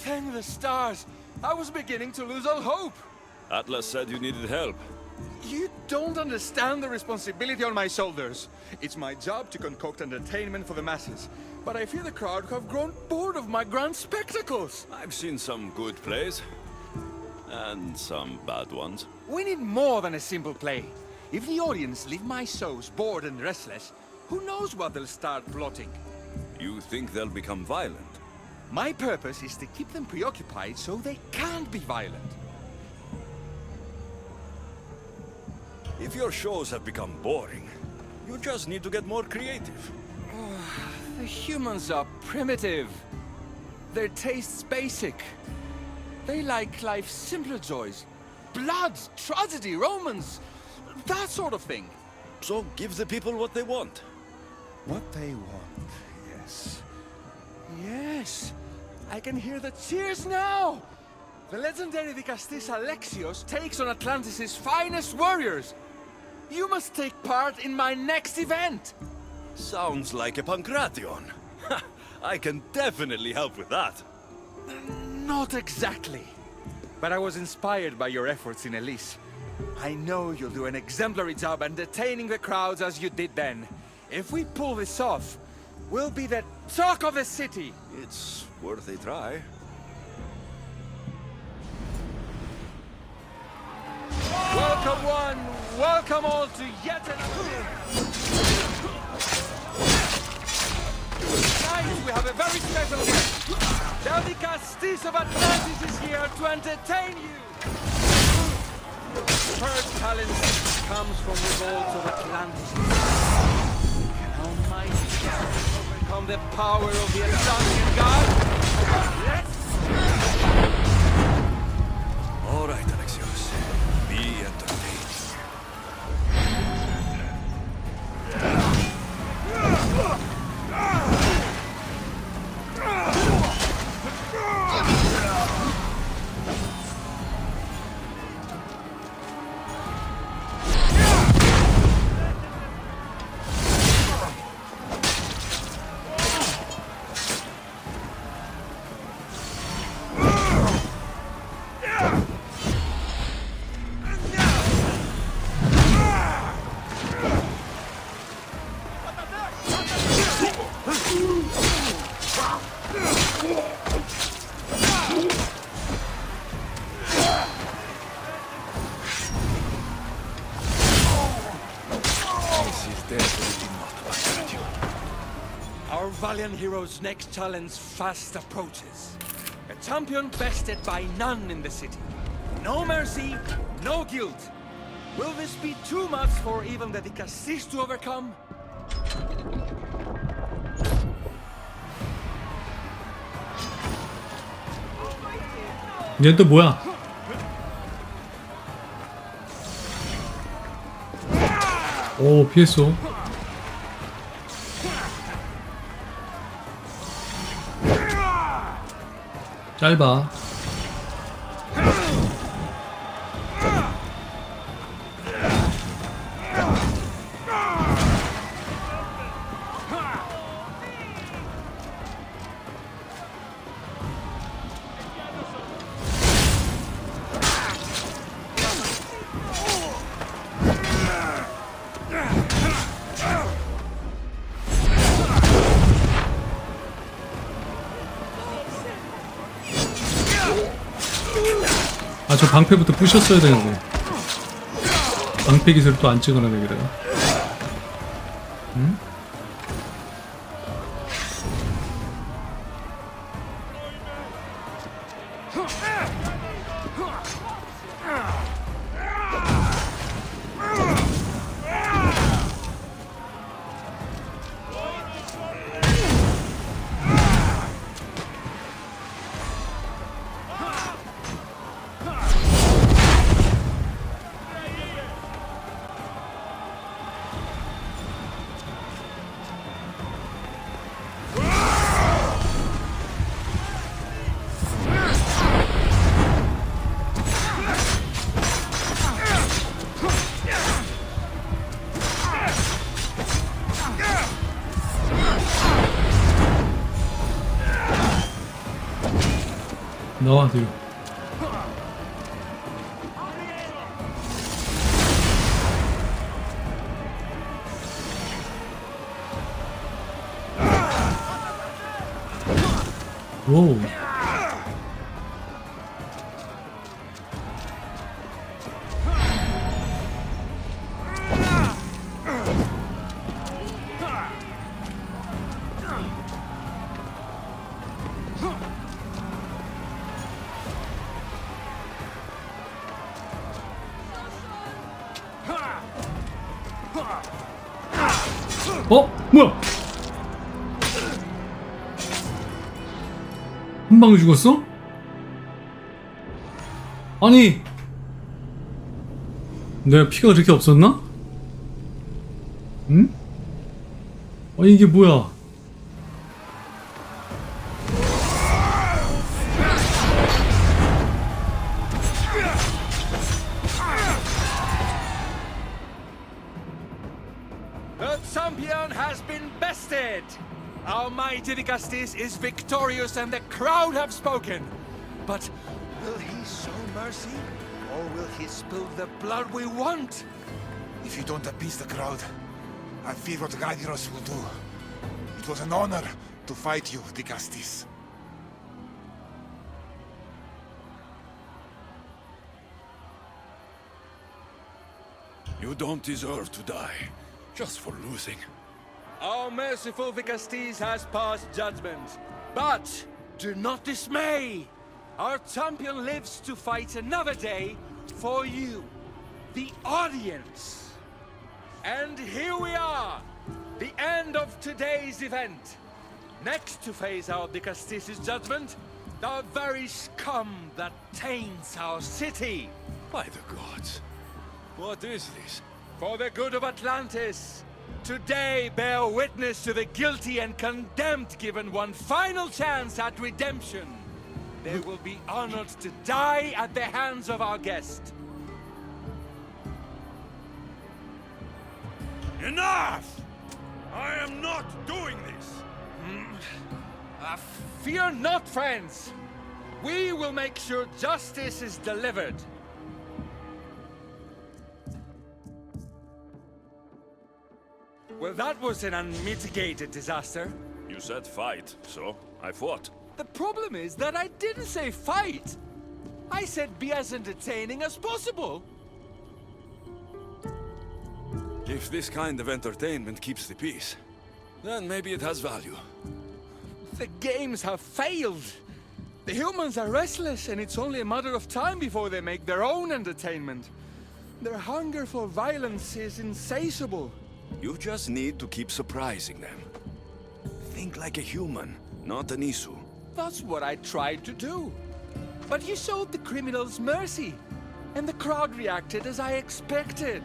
Thank the stars. I was beginning to lose all hope. Atlas said you needed help. You don't understand the responsibility on my shoulders. It's my job to concoct entertainment for the masses. But I fear the crowd have grown bored of my grand spectacles. I've seen some good plays. And some bad ones. We need more than a simple play. If the audience leave my shows bored and restless, who knows what they'll start plotting? You think they'll become violent? My purpose is to keep them preoccupied so they can't be violent. If your shows have become boring, you just need to get more creative. The humans are primitive. Their tastes basic. They like life's simpler joys. Blood, tragedy, romance, that sort of thing. So give the people what they want. What they want, yes. Yes, I can hear the cheers now! The legendary Vicastis Alexios takes on Atlantis' finest warriors! You must take part in my next event! Sounds like a Pancration. I can definitely help with that. Not exactly. But I was inspired by your efforts in Elise. I know you'll do an exemplary job entertaining the crowds as you did then. If we pull this off, we'll be the talk of the city! It's worth a try. Welcome one, welcome all to yet another... Tonight we have a very special guest. The Vicastis of Atlantis is here to entertain you. Her talent comes from the vaults of Atlantis. Can Almighty God overcome the power of the Atlantean God? Let's... All right, Alexios. Be entertained. Champion Heroes' next challenge fast approaches. A champion bested by none in the city. No mercy, no guilt. Will this be too much for even the Dicastis to overcome? 얘 또 뭐야? 오, 피했어. 짧아. 아, 저 방패부터 부셨어야 되는데. 방패 기술 또 안 찍어놔 왜 그래요? 응? 나와 뒤로. 오. 뭐야? 한 방에 죽었어? 아니, 내가 피가 그렇게 없었나? 응? 아니 이게 뭐야? The champion has been bested! Our mighty Dicastis is victorious and the crowd have spoken. But will he show mercy? Or will he spill the blood we want? If you don't appease the crowd, I fear what Gaidiros will do. It was an honor to fight you, Dicastis. You don't deserve to die, just for losing. Our merciful Dicastis has passed judgment. But do not dismay! Our champion lives to fight another day for you, the audience. And here we are, the end of today's event. Next to face our Dicastis' judgment, the very scum that taints our city. By the gods, what is this? For the good of Atlantis, today bear witness to the guilty and condemned given one final chance at redemption. They will be honored to die at the hands of our guest. Enough! I am not doing this! Fear not, friends. We will make sure justice is delivered. Well, that was an unmitigated disaster. You said fight, so I fought. The problem is that I didn't say fight. I said be as entertaining as possible. If this kind of entertainment keeps the peace, then maybe it has value. The games have failed. The humans are restless, and it's only a matter of time before they make their own entertainment. Their hunger for violence is insatiable. You just need to keep surprising them. Think like a human, not an Isu. That's what I tried to do. But you showed the criminals mercy, and the crowd reacted as I expected.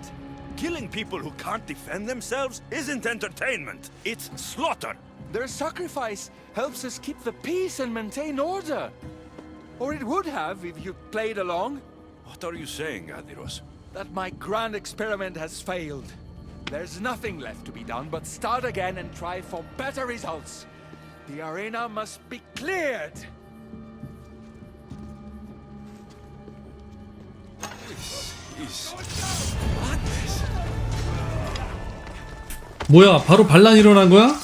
Killing people who can't defend themselves isn't entertainment. It's slaughter. Their sacrifice helps us keep the peace and maintain order. Or it would have if you played along. What are you saying, Adiros? That my grand experiment has failed. There's nothing left to be done but start again and try for better results. The arena must be cleared. 뭐야, 바로 반란 일어난 거야?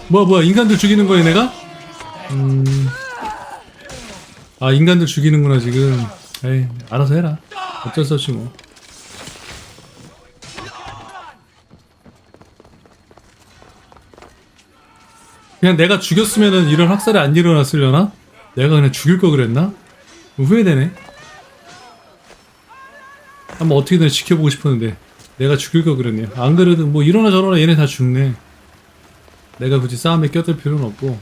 뭐야, 인간들 죽이는 거야, 내가? 아, 인간들 죽이는구나, 지금. 에이, 알아서 해라. 어쩔 수 없지, 뭐. 그냥 내가 죽였으면은 이런 학살이 안 일어났으려나? 내가 그냥 죽일 거 그랬나? 후회되네. 한번 어떻게든 지켜보고 싶었는데 내가 죽일 거 그랬네요. 안 그래도 뭐 이러나 저러나 얘네 다 죽네. 내가 굳이 싸움에 껴들 필요는 없고.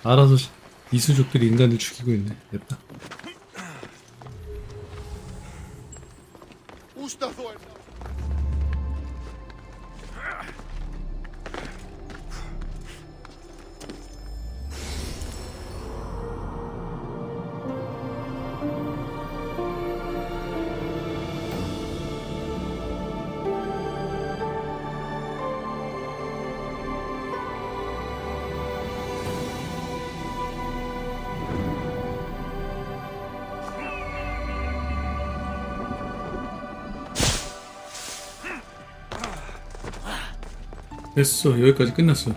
알아서 이수족들이 인간들 죽이고 있네. 됐다. 됐어. 여기까지 끝났어.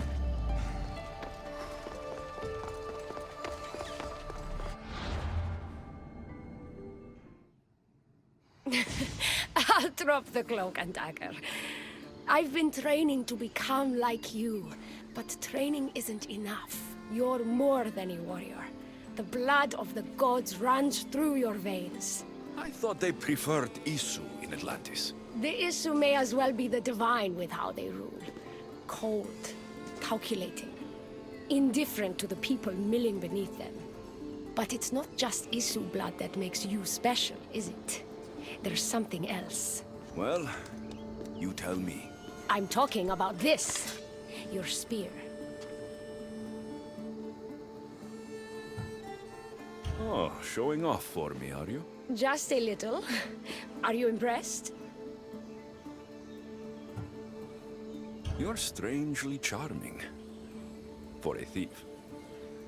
I'll drop the cloak and dagger. I've been training to become like you, but training isn't enough. You're more than a warrior. The blood of the gods runs through your veins. I thought they preferred Isu in Atlantis. The Isu may as well be the divine with how they rule. Cold, calculating, indifferent to the people milling beneath them. But it's not just Isu blood that makes you special, is it? There's something else. Well, you tell me. I'm talking about this. Your spear. Oh, showing off for me, are you? Just a little. Are you impressed? You're strangely charming. For a thief.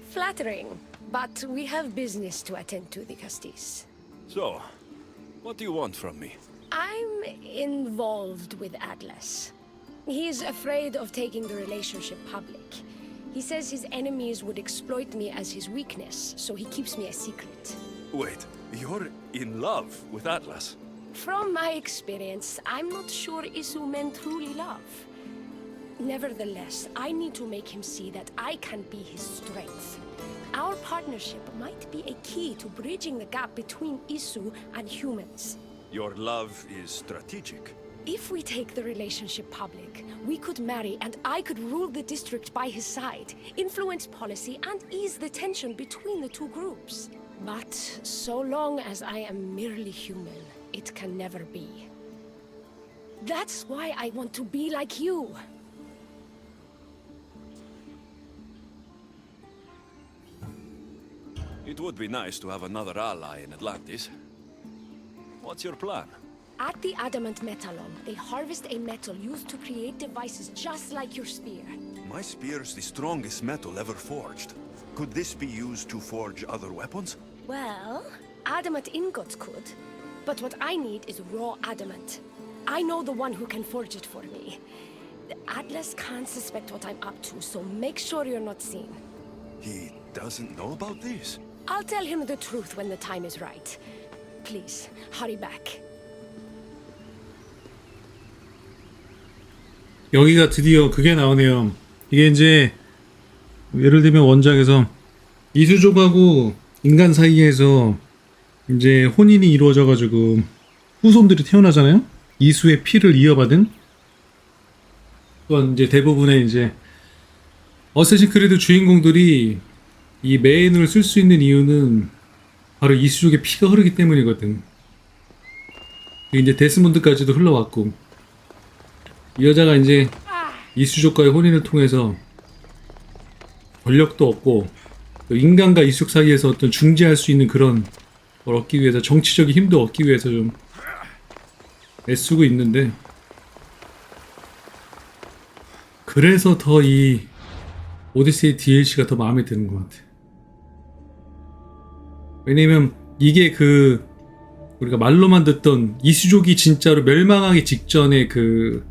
Flattering. But we have business to attend to, the Castis. So, what do you want from me? I'm involved with Atlas. He's afraid of taking the relationship public. He says his enemies would exploit me as his weakness, so he keeps me a secret. Wait, you're in love with Atlas? From my experience, I'm not sure Isu men truly love. Nevertheless, I need to make him see that I can be his strength. Our partnership might be a key to bridging the gap between Isu and humans. Your love is strategic. If we take the relationship public, we could marry and I could rule the district by his side, influence policy and ease the tension between the two groups. But so long as I am merely human, it can never be. That's why I want to be like you. It would be nice to have another ally in Atlantis. What's your plan? At the Adamant Metalon, they harvest a metal used to create devices just like your spear. My spear's the strongest metal ever forged. Could this be used to forge other weapons? Well, adamant ingots could. But what I need is raw adamant. I know the one who can forge it for me. The Atlas can't suspect what I'm up to, so make sure you're not seen. He doesn't know about this? I'll tell him the truth when the time is right. Please, hurry back. 여기가 드디어 그게 나오네요. 이게 이제 예를 들면 원작에서 이수족하고 인간 사이에서 이제 혼인이 이루어져가지고 후손들이 태어나잖아요. 이수의 피를 이어받은. 또한 이제 대부분의 이제 어쌔신 크리드 주인공들이 이 메인을 쓸 수 있는 이유는 바로 이수족의 피가 흐르기 때문이거든. 이제 데스몬드까지도 흘러왔고, 이 여자가 이제 이수족과의 혼인을 통해서 권력도 얻고 또 인간과 이수족 사이에서 어떤 중재할 수 있는 그런 걸 얻기 위해서, 정치적인 힘도 얻기 위해서 좀 애쓰고 있는데, 그래서 더 이 오디세이 DLC가 더 마음에 드는 것 같아. 왜냐면 이게 그 우리가 말로만 듣던 이수족이 진짜로 멸망하기 직전에 그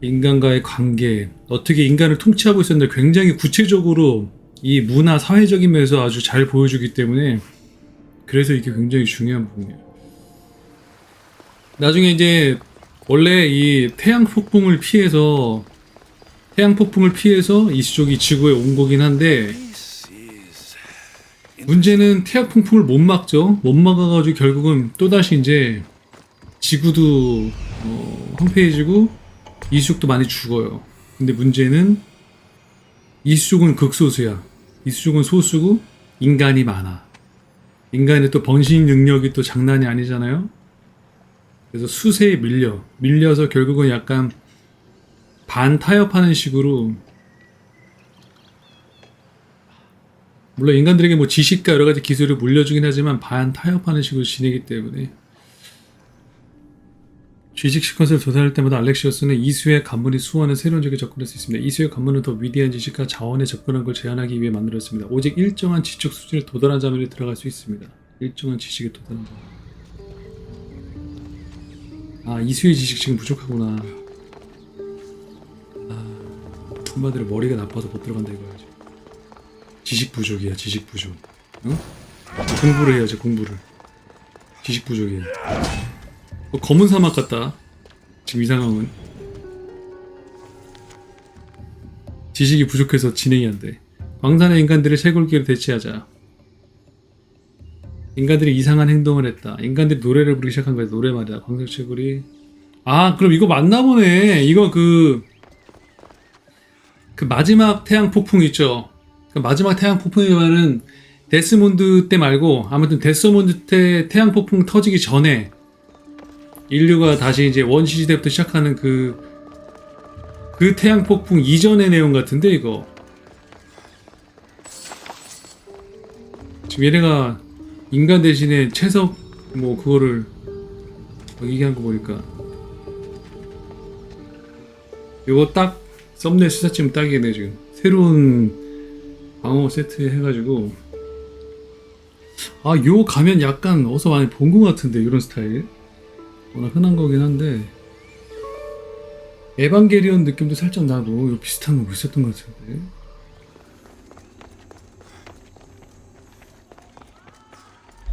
인간과의 관계, 어떻게 인간을 통치하고 있었는데 굉장히 구체적으로 이 문화, 사회적인 면에서 아주 잘 보여주기 때문에, 그래서 이게 굉장히 중요한 부분이에요. 나중에 이제 원래 이 태양 폭풍을 피해서 이수족이 지구에 온 거긴 한데, 문제는 태양 폭풍을 못 막죠. 못 막아가지고 결국은 또다시 이제 지구도 황폐해지고 이수족도 많이 죽어요. 근데 문제는 이수족은 극소수야. 이수족은 소수고 인간이 많아. 인간의 또 번식 능력이 또 장난이 아니잖아요. 그래서 수세에 밀려서 결국은 약간 반타협하는 식으로, 물론 인간들에게 뭐 지식과 여러 가지 기술을 물려주긴 하지만 반타협하는 식으로 지내기 때문에, 지식 시퀀스를 조사할 때마다 알렉시오스는 이수의 관문이 수호하는 새로운 적에 접근할 수 있습니다. 이수의 관문은 더 위대한 지식과 자원에 접근한 걸 제한하기 위해 만들었습니다. 오직 일정한 지적 수준에 도달한 자만이 들어갈 수 있습니다. 일정한 지식에 도달한 자만. 이수의 지식 지금 부족하구나. 한마디로 머리가 나빠서 못 들어간다 이거야지. 지식 부족이야, 지식 부족. 응? 공부를 해야지, 공부를. 지식 부족이야. 검은 사막 같다. 지금 이 상황은. 지식이 부족해서 진행이 안 돼. 광산의 인간들을 쇄골기로 대체하자. 인간들이 이상한 행동을 했다. 인간들이 노래를 부르기 시작한 거야. 노래 말이야. 광산 쇄골이. 그럼 이거 맞나 보네. 이거 그 마지막 태양 폭풍 있죠. 그 마지막 태양 폭풍이면은 데스몬드 때 말고, 아무튼 데스몬드 때 태양 폭풍 터지기 전에 인류가 다시 이제 원시 시대부터 시작하는 그 태양 폭풍 이전의 내용 같은데 이거. 지금 얘네가 인간 대신에 채석 뭐 그거를 얘기한 거 보니까, 이거 딱 썸네일 수사팀 딱이네. 지금 새로운 방어 세트 해가지고, 요 가면 약간 어디서 많이 본 것 같은데, 이런 스타일 워낙 흔한 거긴 한데, 에반게리온 느낌도 살짝 나도 비슷한 거 있었던 것 같은데.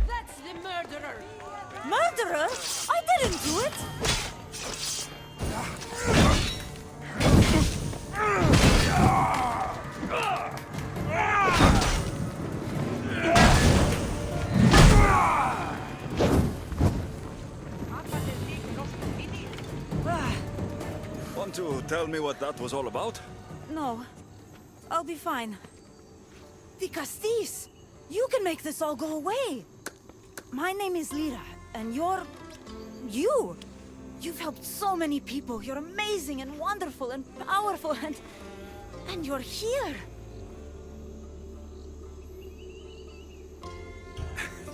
That's the murderer. Murderer? I didn't do it. Want to tell me what that was all about? No. I'll be fine. The Castis! You can make this all go away! My name is Lira, and you're... you! You've helped so many people. You're amazing and wonderful and powerful and you're here!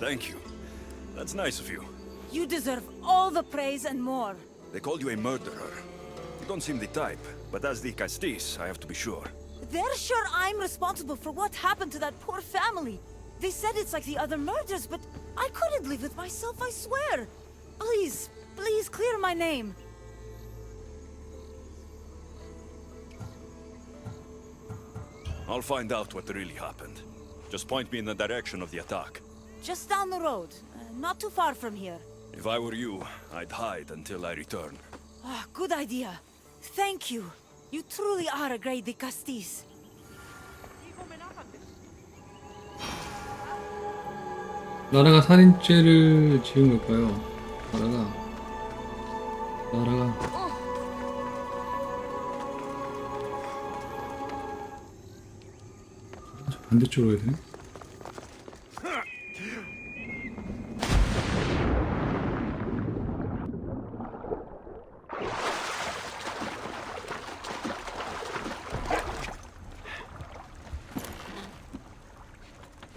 Thank you. That's nice of you. You deserve all the praise and more. They called you a murderer. You don't seem the type, but as the Castis, I have to be sure. They're sure I'm responsible for what happened to that poor family. They said it's like the other murders, but I couldn't live with myself, I swear. Please, please clear my name. I'll find out what really happened. Just point me in the direction of the attack. Just down the road. not too far from here. If I were you, I'd hide until I return. Ah, good idea. Thank you. You truly are a great Dicastis. 나라가 살인죄를 지은 걸까요? 나라가 반대쪽으로 해야 되네?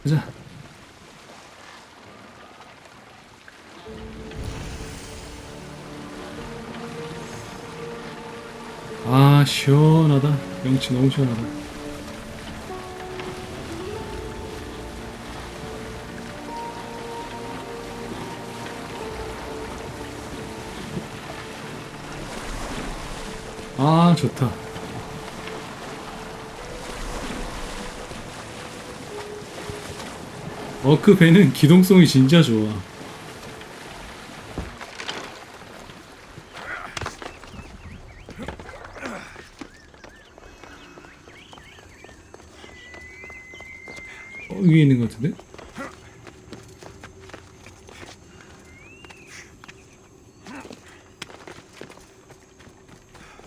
가자. 아, 시원하다. 경치 너무 시원하다. 아, 좋다. 그 배는 기동성이 진짜 좋아. 위에 있는 것 같은데?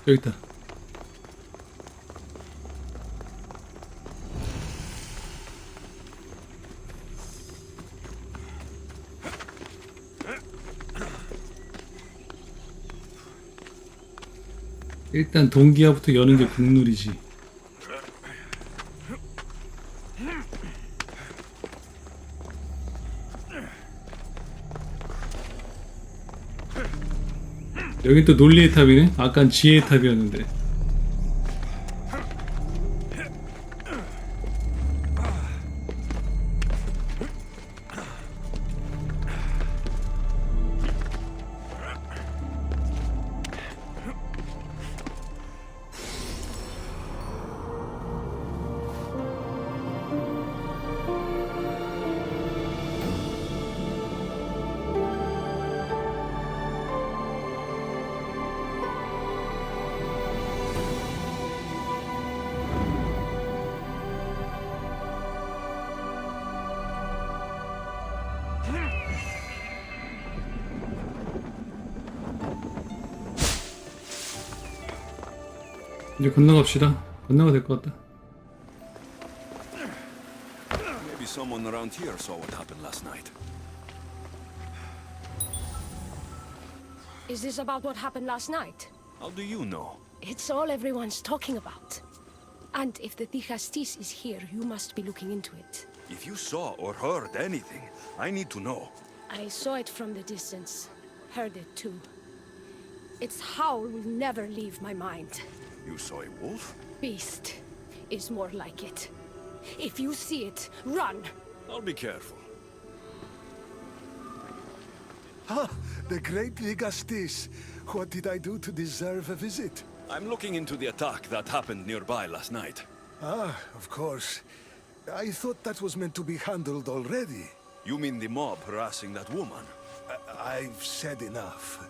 여기 있다. 일단 동기화부터 여는 게 국룰이지. 여긴 또 논리의 탑이네? 아깐 지혜의 탑이었는데. 이제 건너갑시다. 건너가 될 것 같다. Maybe someone around here saw what happened last night. Is this about what happened last night? How do you know? It's all everyone's talking about. And if the Dicastis is here, you must be looking into it. If you saw or heard anything, I need to know. I saw it from the distance. Heard it too. Its howl will never leave my mind. You saw a wolf? Beast is more like it. If you see it, run! I'll be careful. Ah, the great Ligastis. What did I do to deserve a visit? I'm looking into the attack that happened nearby last night. Ah, of course. I thought that was meant to be handled already. You mean the mob harassing that woman? I've said enough.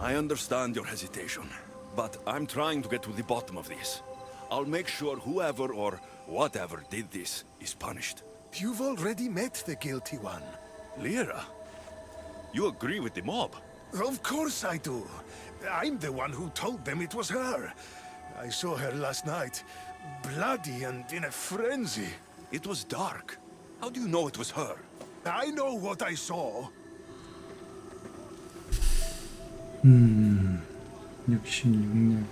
I understand your hesitation, but I'm trying to get to the bottom of this. I'll make sure whoever or whatever did this is punished. You've already met the guilty one. Lyra? You agree with the mob? Of course I do. I'm the one who told them it was her. I saw her last night, bloody and in a frenzy. It was dark. How do you know it was her? I know what I saw. 66년.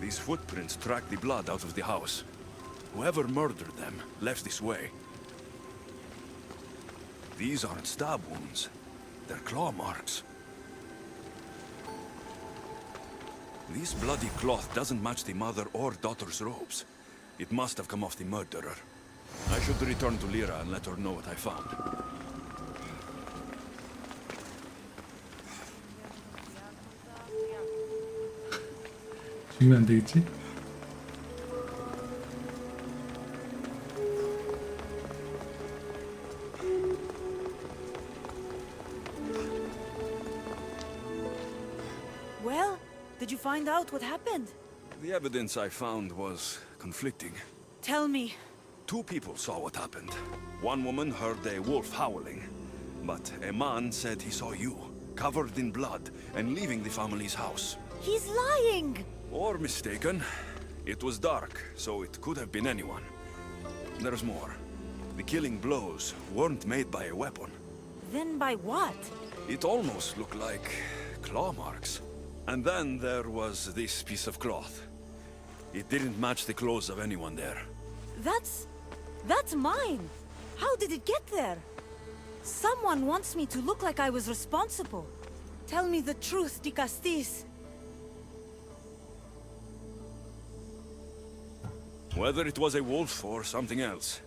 These footprints track the blood out of the house. Whoever murdered them left this way. These aren't stab wounds. They're claw marks. This bloody cloth doesn't match the mother or daughter's robes. It must have come off the murderer. I should return to Lyra and let her know what I found. 죽이면 안 되겠지? Did you find out what happened? The evidence I found was conflicting. Tell me. 2 people saw what happened. One woman heard a wolf howling, but a man said he saw you, covered in blood, and leaving the family's house. He's lying! Or mistaken. It was dark, so it could have been anyone. There's more. The killing blows weren't made by a weapon. Then by what? It almost looked like claw marks. And then there was this piece of cloth. It didn't match the clothes of anyone there. That's mine! How did it get there? Someone wants me to look like I was responsible. Tell me the truth, Di Castis. Whether it was a wolf or something else,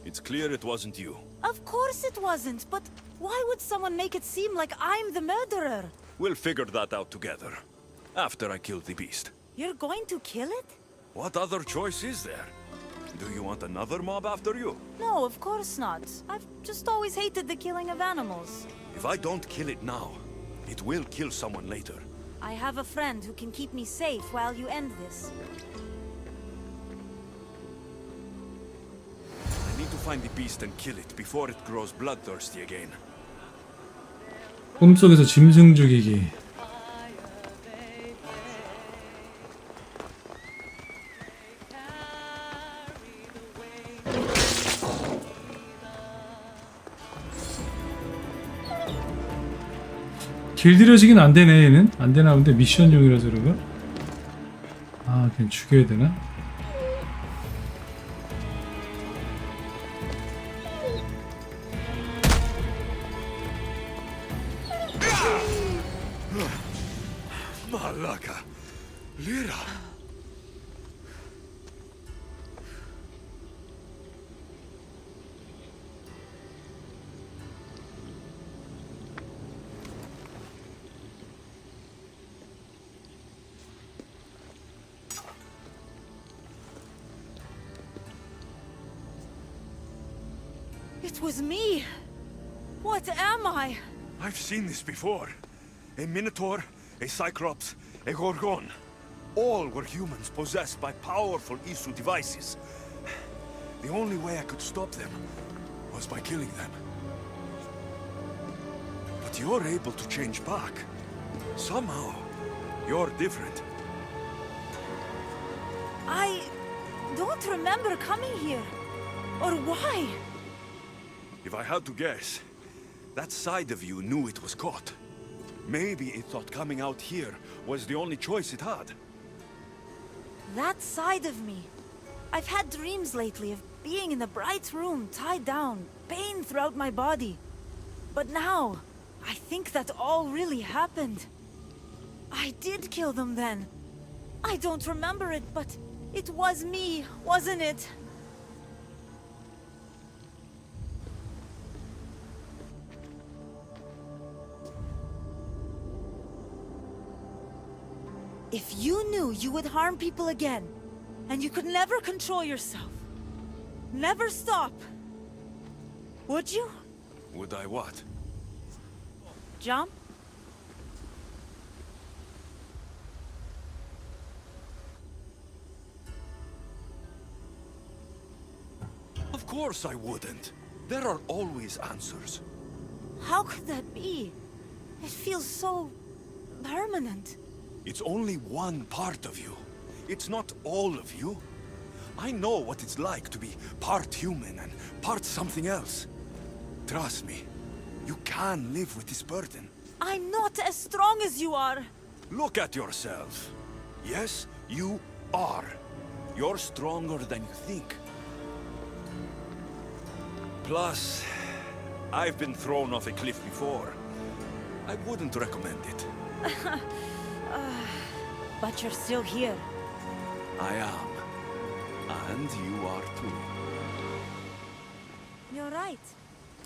it's clear it wasn't you. Of course it wasn't, but why would someone make it seem like I'm the murderer? We'll figure that out together, after I kill the beast. You're going to kill it? What other choice is there? Do you want another mob after you? No, of course not. I've just always hated the killing of animals. If I don't kill it now, it will kill someone later. I have a friend who can keep me safe while you end this. I need to find the beast and kill it before it grows bloodthirsty again. 꿈속에서 짐승 죽이기. 길들여지긴 안 되네, 얘는. 안 되나 본데 미션용이라서 그런가? 아, 그냥 죽여야 되나? Malaka, Lira. It was me! What am I? I've seen this before. A Minotaur, a Cyclops, a Gorgon. All were humans possessed by powerful Isu devices. The only way I could stop them was by killing them. But you're able to change back. Somehow, you're different. I don't remember coming here. Or why? If I had to guess, that side of you knew it was caught. Maybe it thought coming out here was the only choice it had. That side of me. I've had dreams lately of being in a bright room, tied down, pain throughout my body. But now, I think that all really happened. I did kill them then. I don't remember it, but it was me, wasn't it? If you knew you would harm people again, and you could never control yourself, never stop, would you? Would I what? Jump? Of course I wouldn't. There are always answers. How could that be? It feels so permanent. It's only one part of you. It's not all of you. I know what it's like to be part human and part something else. Trust me, you can live with this burden. I'm not as strong as you are. Look at yourself. Yes, you are. You're stronger than you think. Plus, I've been thrown off a cliff before. I wouldn't recommend it. But you're still here. I am. And you are too. You're right.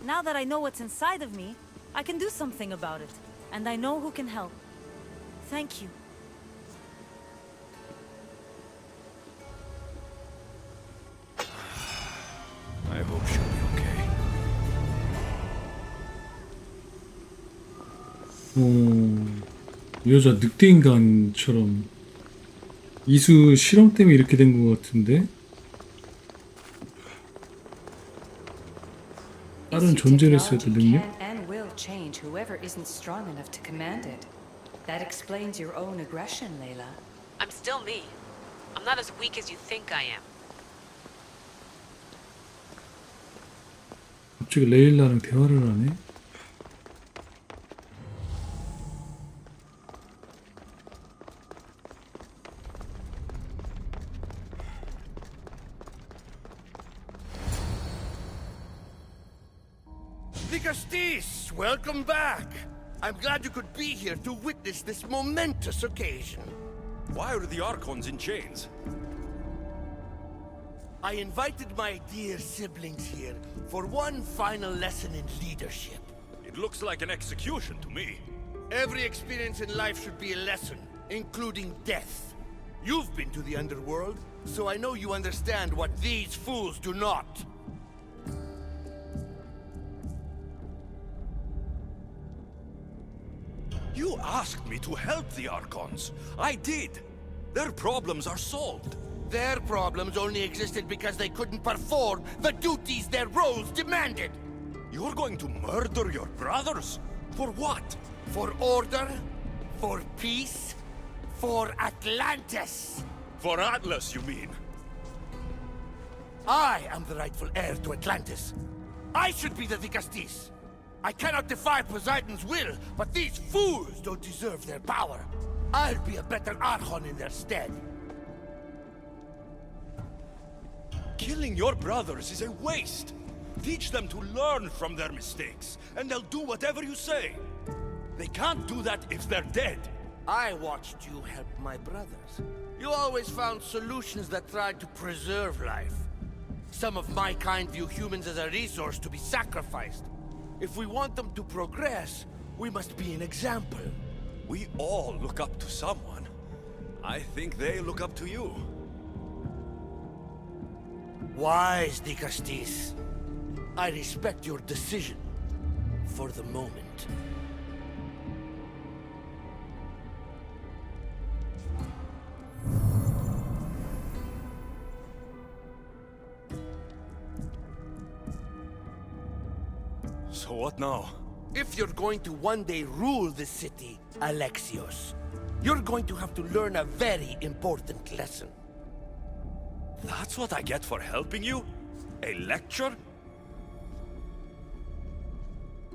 Now that I know what's inside of me, I can do something about it. And I know who can help. Thank you. I hope she'll be okay. 이 여자 늑대인간처럼 이수 실험 때문에 이렇게 된 것 같은데? 다른 존재를 써야 될 능력? And will change whoever isn't strong enough to command it. That explains your own aggression, Layla. I'm still me. I'm not as weak as you think I am. 갑자기 레일라랑 대화를 하네? Vicastis, welcome back. I'm glad you could be here to witness this momentous occasion. Why are the Archons in chains? I invited my dear siblings here for one final lesson in leadership. It looks like an execution to me. Every experience in life should be a lesson, including death. You've been to the underworld, so I know you understand what these fools do not. You asked me to help the Archons. I did. Their problems are solved. Their problems only existed because they couldn't perform the duties their roles demanded. You're going to murder your brothers? For what? For order, for peace, for Atlantis. For Atlas, you mean? I am the rightful heir to Atlantis. I should be the Vicastis. I cannot defy Poseidon's will, but these fools don't deserve their power. I'll be a better Archon in their stead. Killing your brothers is a waste. Teach them to learn from their mistakes, and they'll do whatever you say. They can't do that if they're dead. I watched you help my brothers. You always found solutions that tried to preserve life. Some of my kind view humans as a resource to be sacrificed. If we want them to progress, we must be an example. We all look up to someone. I think they look up to you. Wise, Dicastis. I respect your decision for the moment. So what now? If you're going to one day rule this city, Alexios, you're going to have to learn a very important lesson. That's what I get for helping you? A lecture?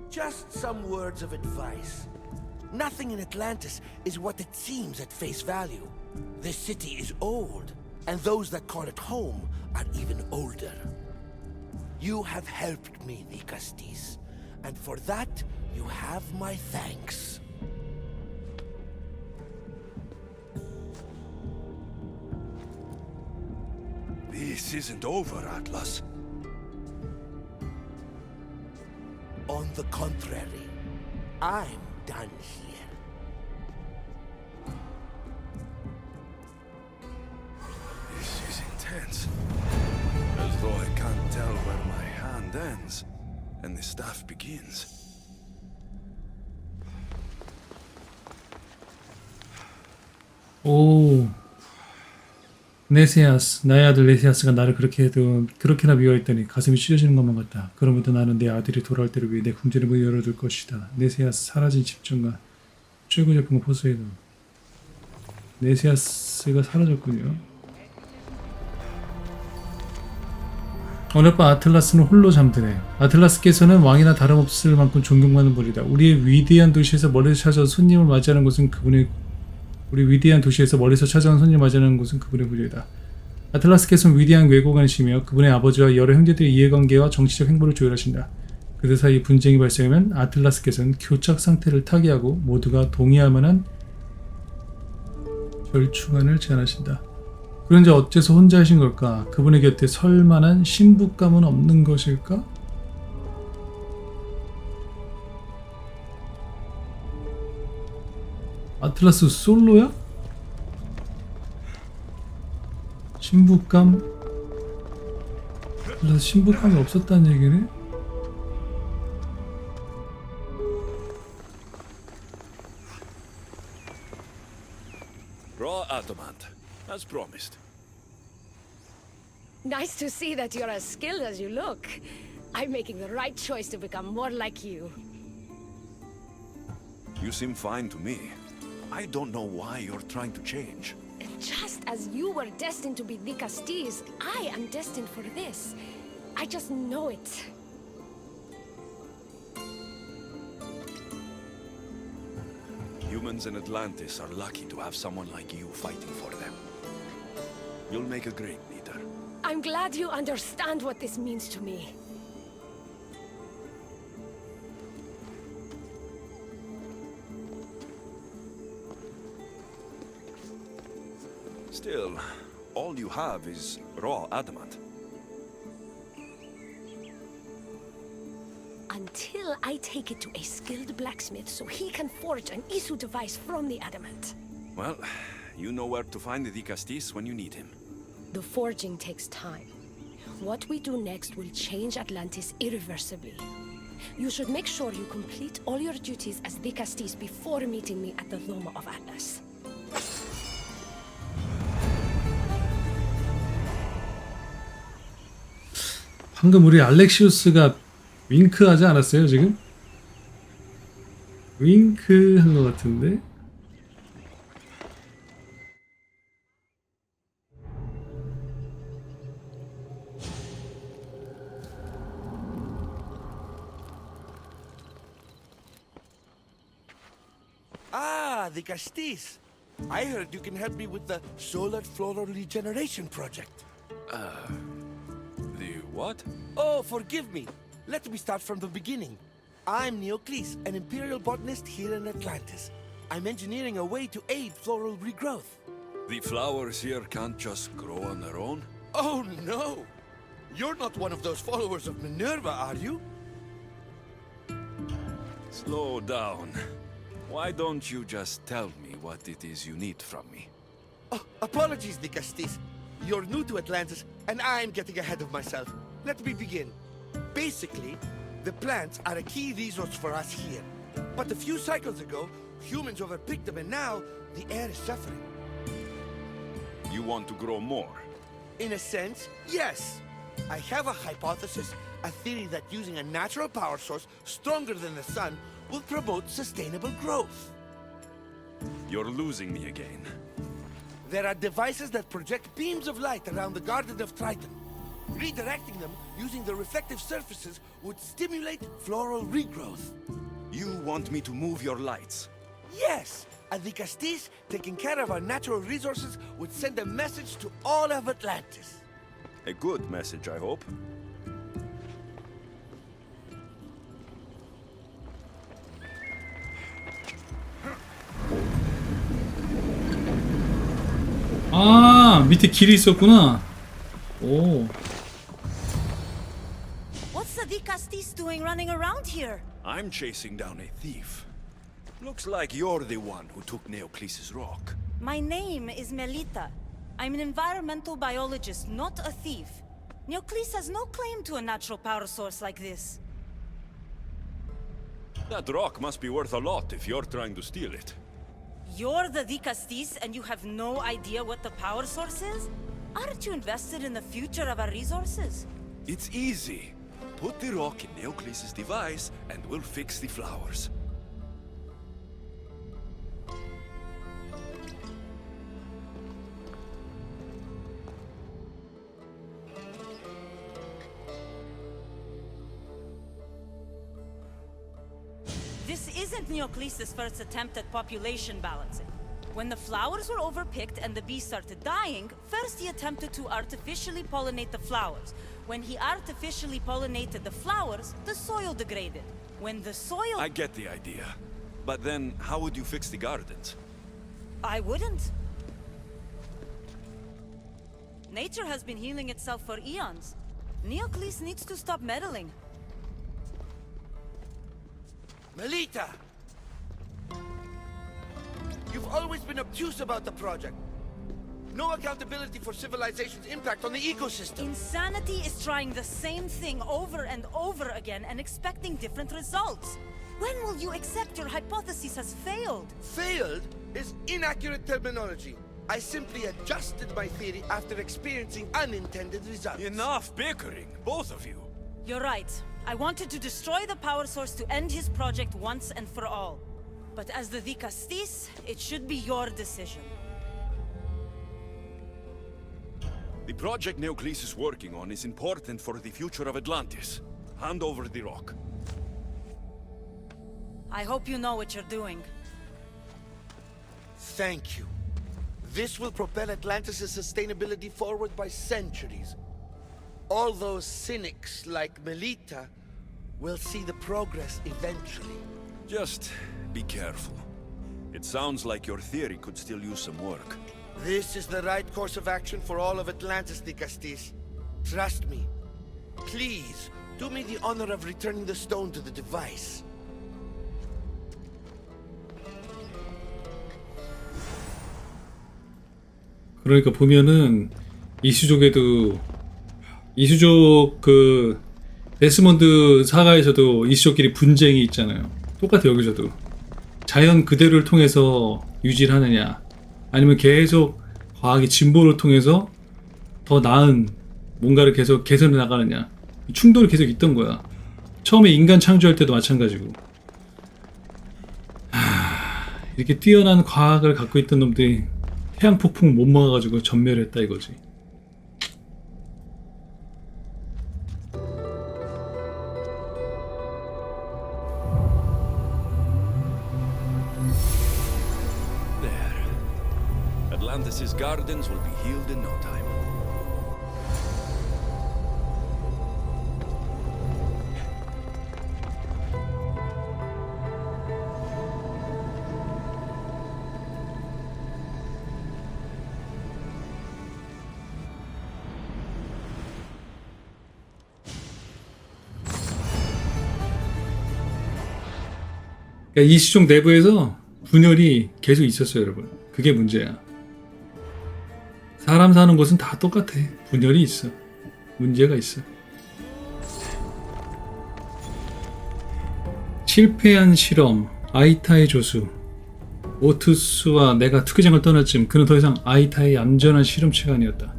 Just some words of advice. Nothing in Atlantis is what it seems at face value. This city is old, and those that call it home are even older. You have helped me, Dicastis, and for that, you have my thanks. This isn't over, Atlas. On the contrary, I'm done here. This is intense. As though I can't tell where my hand ends and the staff begins. 오, 네세아스, 나의 아들 네세아스가 나를 그렇게나 미워했더니 가슴이 찢어지는 것만 같다. 그러므로 나는 내 아들이 돌아올 때를 위해 내 궁전의 문을 열어둘 것이다. 네세아스, 사라진 집정관, 최고 작품 포세이돈. 네세아스가 사라졌군요. 어느 밤 아틀라스는 홀로 잠드네. 아틀라스께서는 왕이나 다름없을 만큼 존경받는 분이다. 우리의 위대한 도시에서 멀리서 찾아온 손님을 맞이하는 곳은 그분의 부류이다. 아틀라스께서는 위대한 외고관이시며 그분의 아버지와 여러 형제들의 이해관계와 정치적 행보를 조율하신다. 그들 사이 분쟁이 발생하면 아틀라스께서는 교착 상태를 타개하고 모두가 동의할 만한 절충안을 제안하신다. 그런데 어째서 혼자 하신 걸까? 그분의 곁에 설 만한 신부감은 없는 것일까? 아틀라스 솔로야? 신부감? 아틀라스 신부감이 없었다는 얘기네? Raw adamant, as promised. Nice to see that you're as skilled as you look. I'm making the right choice to become more like you. You seem fine to me. I don't know why you're trying to change. Just as you were destined to be the Castilles, I am destined for this. I just know it. Humans in Atlantis are lucky to have someone like you fighting for them. You'll make a great leader. I'm glad you understand what this means to me. Still, all you have is raw adamant. Until I take it to a skilled blacksmith so he can forge an Isu device from the adamant. Well, you know where to find the Castilles when you need him. The forging takes time. What we do next will change Atlantis irreversibly. You should make sure you complete all your duties as the Castilles before meeting me at the Loma of Atlas. 방금 우리 알렉시우스가 윙크하지 않았어요 지금? 윙크한 것 같은데? Ah, the Castilles. I heard you can help me with the solar floral regeneration project. The what? Oh, forgive me. Let me start from the beginning. I'm Neocles, an imperial botanist here in Atlantis. I'm engineering a way to aid floral regrowth. The flowers here can't just grow on their own? Oh, no! You're not one of those followers of Minerva, are you? Slow down. Why don't you just tell me what it is you need from me? Oh, apologies, the Castilles. You're new to Atlantis, and I'm getting ahead of myself. Let me begin. Basically, the plants are a key resource for us here. But a few cycles ago, humans overpicked them, and now the air is suffering. You want to grow more? In a sense, yes. I have a hypothesis, a theory that using a natural power source stronger than the sun will promote sustainable growth. You're losing me again. There are devices that project beams of light around the Garden of Triton. Redirecting them using the reflective surfaces would stimulate floral regrowth. You want me to move your lights? Yes! And the Castilles, taking care of our natural resources, would send a message to all of Atlantis. A good message, I hope. 아, 밑에 길이 있었구나. 오. What's the Castilles doing running around here? I'm chasing down a thief. Looks like you're the one who took Neocles' rock. My name is Melita. I'm an environmental biologist, not a thief. Neocles has no claim to a natural power source like this. That rock must be worth a lot if you're trying to steal it. You're the Castilles and you have no idea what the power source is? Aren't you invested in the future of our resources? It's easy. Put the rock in Neocles' device and we'll fix the flowers. This isn't Neocles' first attempt at population balancing. When the flowers were overpicked and the bees started dying, first he attempted to artificially pollinate the flowers. When he artificially pollinated the flowers, the soil degraded. When the soil... I get the idea. But then, how would you fix the gardens? I wouldn't. Nature has been healing itself for eons. Neocles needs to stop meddling. Melita! You've always been obtuse about the project. No accountability for civilization's impact on the ecosystem. Insanity is trying the same thing over and over again and expecting different results. When will you accept your hypothesis has failed? Failed is inaccurate terminology. I simply adjusted my theory after experiencing unintended results. Enough bickering, both of you. You're right. I wanted to destroy the power source to end his project once and for all. But as the Vicastis, it should be your decision. The project Neoclis is working on is important for the future of Atlantis. Hand over the rock. I hope you know what you're doing. Thank you. This will propel Atlantis' sustainability forward by centuries. All those cynics like Melita will see the progress eventually. Just be careful. It sounds like your theory could still use some work. This is the right course of action for all of Atlantis, Vicastis. Trust me. Please, do me the honor of returning the stone to the device. 그러니까 보면은 이수족에도 이수족 그 데스몬드 사가에서도 이수족끼리 분쟁이 있잖아요. 똑같아 여기서도. 자연 그대로를 통해서 유지를 하느냐 아니면 계속 과학의 진보를 통해서 더 나은 뭔가를 계속 개선해 나가느냐 충돌이 계속 있던 거야. 처음에 인간 창조할 때도 마찬가지고. 이렇게 뛰어난 과학을 갖고 있던 놈들이 태양 폭풍 못 막아가지고 전멸했다 이거지. There. Atlantis' gardens will be healed in no time. 그러니까 이수족 내부에서 분열이 계속 있었어요 여러분. 그게 문제야. 사람 사는 곳은 다 똑같아. 분열이 있어. 문제가 있어. 실패한 실험, 아이타의 조수. 오투스와 내가 투기장을 떠날 즈음 그는 더 이상 아이타의 안전한 실험체가 아니었다.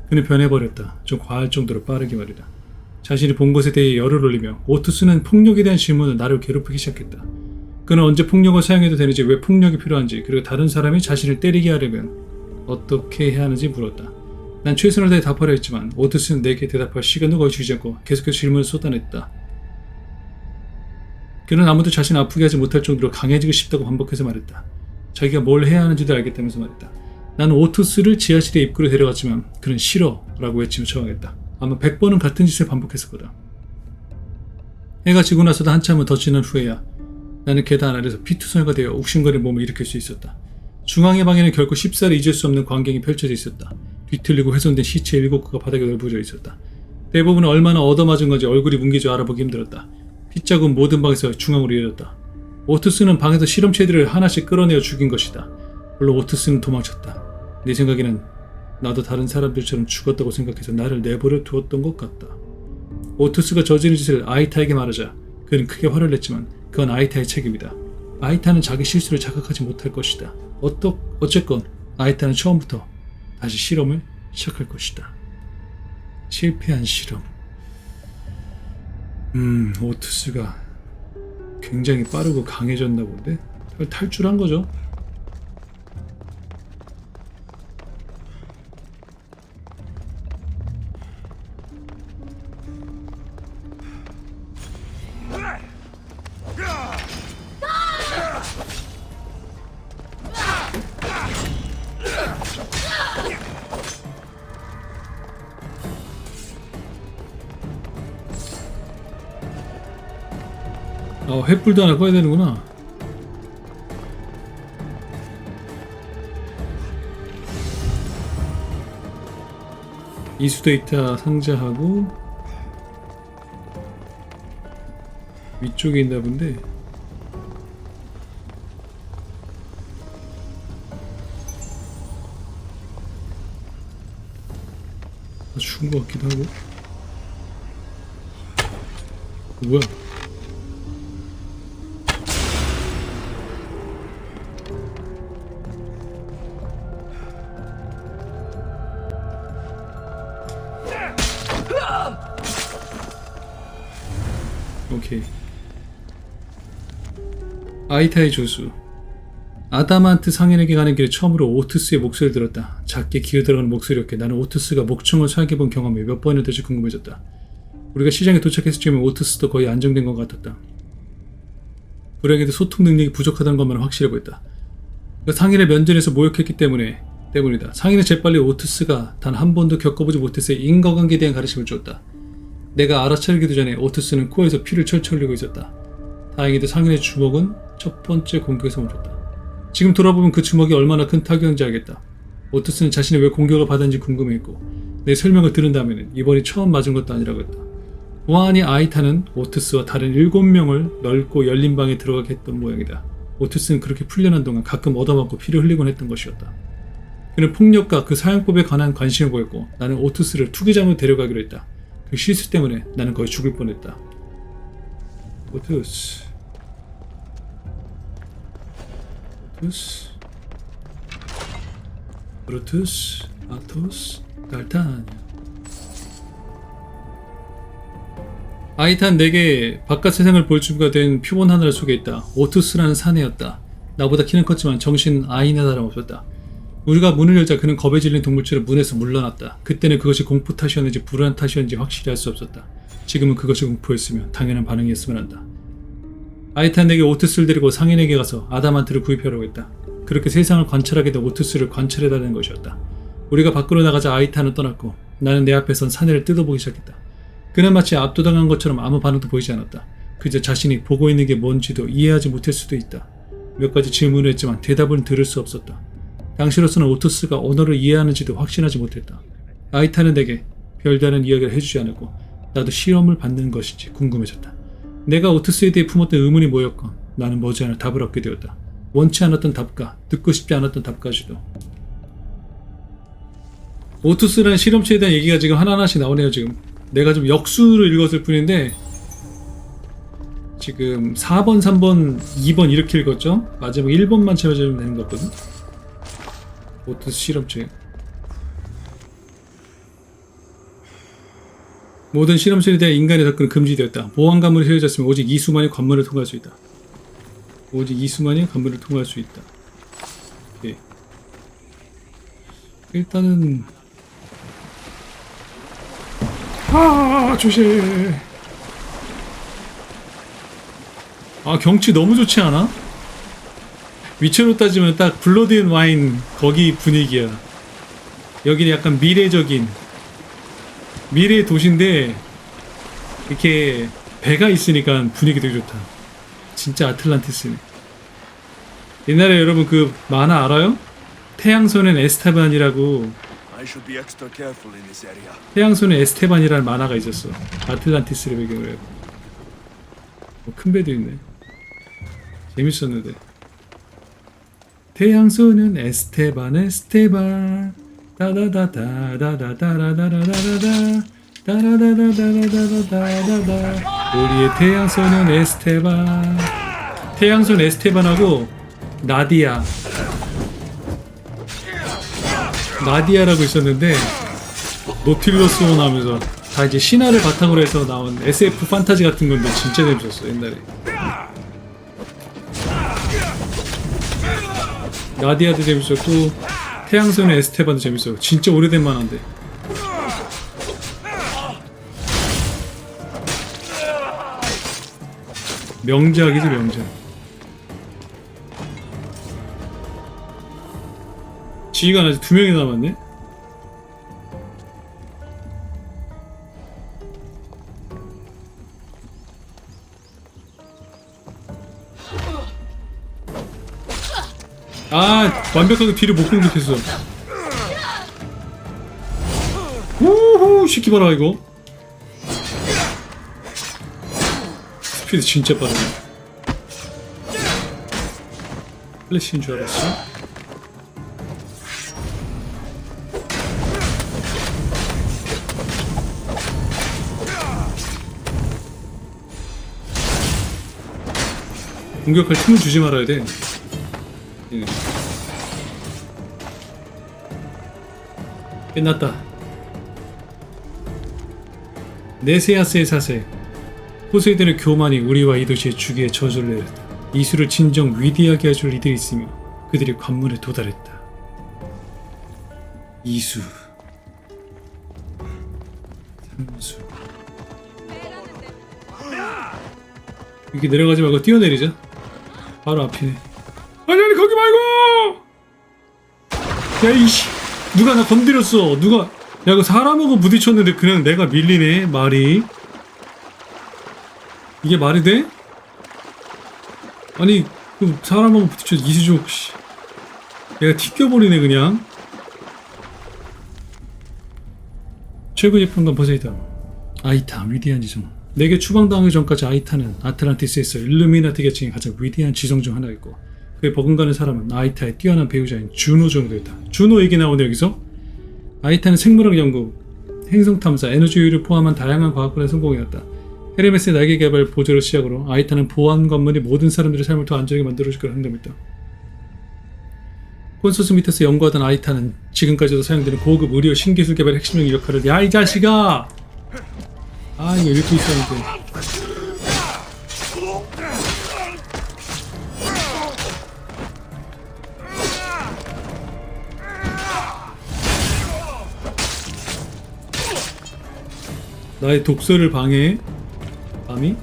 그는 변해버렸다. 좀 과할 정도로 빠르게 말이다. 자신이 본 것에 대해 열을 올리며 오투스는 폭력에 대한 질문을 나를 괴롭히기 시작했다. 그는 언제 폭력을 사용해도 되는지, 왜 폭력이 필요한지, 그리고 다른 사람이 자신을 때리게 하려면 어떻게 해야 하는지 물었다. 난 최선을 다해 답하려 했지만 오투스는 내게 대답할 시간도 거의 주지 않고 계속해서 질문을 쏟아냈다. 그는 아무도 자신을 아프게 하지 못할 정도로 강해지고 싶다고 반복해서 말했다. 자기가 뭘 해야 하는지도 알겠다면서 말했다. 나는 오투스를 지하실의 입구로 데려갔지만 그는 싫어 라고 외치며 저항했다. 아마 100번은 같은 짓을 반복했을 거다. 해가 지고 나서도 한참은 더 지난 후에야 나는 계단 아래서 피투성이가 되어 욱신거리는 몸을 일으킬 수 있었다. 중앙의 방에는 결코 쉽사리 잊을 수 없는 광경이 펼쳐져 있었다. 뒤틀리고 훼손된 시체 7구가 바닥에 널브러져 있었다. 대부분은 얼마나 얻어맞은 건지 얼굴이 뭉개져 알아보기 힘들었다. 핏자국은 모든 방에서 중앙으로 이어졌다. 오투스는 방에서 실험체들을 하나씩 끌어내어 죽인 것이다. 물론 오투스는 도망쳤다. 내 생각에는 나도 다른 사람들처럼 죽었다고 생각해서 나를 내버려 두었던 것 같다. 오투스가 저지른 짓을 아이타에게 말하자 그는 크게 화를 냈지만 그건 아이타의 책임이다. 아이타는 자기 실수를 자각하지 못할 것이다. 어쨌건 아이타는 처음부터 다시 실험을 시작할 것이다. 실패한 실험. 오투스가 굉장히 빠르고 강해졌나 본데? 탈출한 거죠. 횃불도 하나 꺼야 되는구나. 이수 데이터 상자하고 위쪽에 있나 본데 죽은 것 같기도 하고. 뭐야? 오케이. 아이타의 조수. 아다만트 상인에게 가는 길에 처음으로 오투스의 목소리를 들었다. 작게 기어들어가는 목소리였기에 나는 오투스가 목청을 사용해본 경험이 몇 번이나 될지 궁금해졌다. 우리가 시장에 도착했을 즈음에 오투스도 거의 안정된 것 같았다. 불행히도 소통 능력이 부족하다는 것만 확실해 보였다. 그 상인의 면전에서 모욕했기 때문이다. 상인은 재빨리 오투스가 단 한 번도 겪어보지 못했을 인과관계에 대한 가르침을 주었다. 내가 알아차리기도 전에 오투스는 코에서 피를 철철 흘리고 있었다. 다행히도 상인의 주먹은 첫 번째 공격에서 멈췄다. 지금 돌아보면 그 주먹이 얼마나 큰 타격인지 알겠다. 오투스는 자신이 왜 공격을 받았는지 궁금해했고 내 설명을 들은 다음에는 이번이 처음 맞은 것도 아니라고 했다. 보아하니 아이타는 오투스와 다른 7명을 넓고 열린 방에 들어가게 했던 모양이다. 오투스는 그렇게 풀려난 동안 가끔 얻어맞고 피를 흘리곤 했던 것이었다. 그는 폭력과 그 사용법에 관한 관심을 보였고 나는 오투스를 투기장으로 데려가기로 했다. 그 실수 때문에 나는 거의 죽을 뻔했다. 오투스 브루투스, 아토스, 달타냐. 아이탄 내게 바깥 세상을 볼 준비가 된 표본 하나를 속에 있다. 오투스라는 사내였다. 나보다 키는 컸지만 정신 아이나 다름없었다. 우리가 문을 열자 그는 겁에 질린 동물처럼 문에서 물러났다. 그때는 그것이 공포 탓이었는지 불안 탓이었는지 확실히 알 수 없었다. 지금은 그것이 공포였으며 당연한 반응이었으면 한다. 아이탄 내게 오투스를 데리고 상인에게 가서 아다만트를 구입하려고 했다. 그렇게 세상을 관찰하게 된 오투스를 관찰해달라는 것이었다. 우리가 밖으로 나가자 아이탄은 떠났고 나는 내 앞에 선 사내를 뜯어보기 시작했다. 그는 마치 압도당한 것처럼 아무 반응도 보이지 않았다. 그저 자신이 보고 있는 게 뭔지도 이해하지 못할 수도 있다. 몇 가지 질문을 했지만 대답은 들을 수 없었다. 당시로서는 오투스가 언어를 이해하는지도 확신하지 못했다. 아이탄은 내게 별다른 이야기를 해주지 않았고 나도 시험을 받는 것인지 궁금해졌다. 내가 오투스에 대해 품었던 의문이 뭐였건 나는 머지않아 답을 얻게 되었다. 원치 않았던 답과 듣고 싶지 않았던 답까지도. 오투스라는 실험체에 대한 얘기가 지금 하나하나씩 나오네요. 지금 내가 좀 역수를 읽었을 뿐인데 지금 4번, 3번, 2번 이렇게 읽었죠? 마지막 1번만 채워주면 되는 것 같거든? 오투스 실험체. 모든 실험실에 대한 인간의 접근은 금지되었다. 보안 관문이 세워졌으면 오직 이수만이 관문을 통과할 수 있다. 오직 이수만이 관문을 통과할 수 있다. 오케이. 일단은 조심. 경치 너무 좋지 않아? 위치로 따지면 딱 블러드 앤 와인 거기 분위기야. 여기는 약간 미래의 도시인데 이렇게 배가 있으니까 분위기 되게 좋다. 진짜 아틀란티스네. 옛날에 여러분 그 만화 알아요? 태양소년 에스테반이라고. 태양소년 에스테반이라는 만화가 있었어. 아틀란티스를 배경으로 해서. 큰 배도 있네. 재밌었는데. 태양소년 에스테반 다다다다다다다다다다다다다 다다다다다다다다다다 우리의 태양소년 에스테반. 태양소년 에스테반하고 나디아라고 있었는데 노틸러스로 나오면서 다 이제 신화를 바탕으로 해서 나온 SF 판타지 같은 건데 진짜 재밌었어 옛날에. 나디아도 재밌었고 태양소년 에스테반도 재밌어요. 진짜 오래된 만화인데. 명작이지 명작. 지휘관 아직 2명이 남았네? 완벽하게 뒤를 못 공격했어. 우후, 시키 봐라 이거. 스피드 진짜 빠르네. 플래시인 줄 알았어. 공격할 틈을 주지 말아야 돼. 끝났다. 네세아스의 사세. 포세이돈의 교만이 우리와 이 도시의 주기에 저주를 내렸다. 이수를 진정 위대하게 해줄 이들이 있으며 그들이 관문에 도달했다. 이수, 삼수. 이렇게 내려가지 말고 뛰어내리자. 바로 앞이네. 아니 거기 말고! 야이씨, 누가 나 건드렸어. 누가? 야, 이거 사람하고 부딪혔는데 그냥 내가 밀리네. 말이 이게 말이 돼? 아니 그 사람하고 부딪혀. 이수족 씨, 얘가 튀겨버리네 그냥. 최고 제품관 포세이돈. 아이타 위대한 지성. 내게 추방당하기 전까지 아이타는 아틀란티스에서 일루미나티 계층의 가장 위대한 지성 중 하나였고 그에 버금가는 사람은 아이타의 뛰어난 배우자인 주노 정도였다. 주노 얘기 나오네 여기서. 아이타는 생물학 연구, 행성 탐사, 에너지 요리를 포함한 다양한 과학분야에 성공해왔다. 헤르메스의 날개 개발 보조를 시작으로 아이타는 보안 관문이 모든 사람들의 삶을 더 안전하게 만들어줄 거라 상담했다. 콘소스 밑에서 연구하던 아이타는 지금까지도 사용되는 고급 의료 신기술 개발의 핵심적인 역할을. 야 이 자식아! 아 이거 읽고 있었는데. 나의 독서를 방해해? 감히?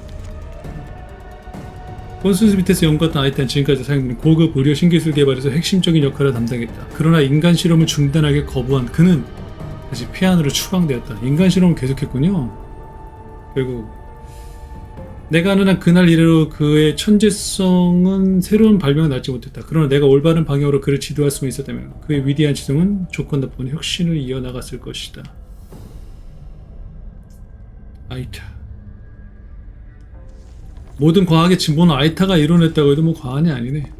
콘소스 밑에서 연구했던 아이타는 지금까지 사용되는 고급 의료 신기술 개발에서 핵심적인 역할을 담당했다. 그러나 인간 실험을 중단하게 거부한 그는 다시 폐안으로 추방되었다. 인간 실험을 계속했군요. 결국 내가 아는 한 그날 이래로 그의 천재성은 새로운 발명을 낳지 못했다. 그러나 내가 올바른 방향으로 그를 지도할 수만 있었다면 그의 위대한 지성은 조건 덕분에 혁신을 이어나갔을 것이다. 아이타. 모든 과학의 진보는 아이타가 이뤄냈다고 해도 뭐 과언이 아니네.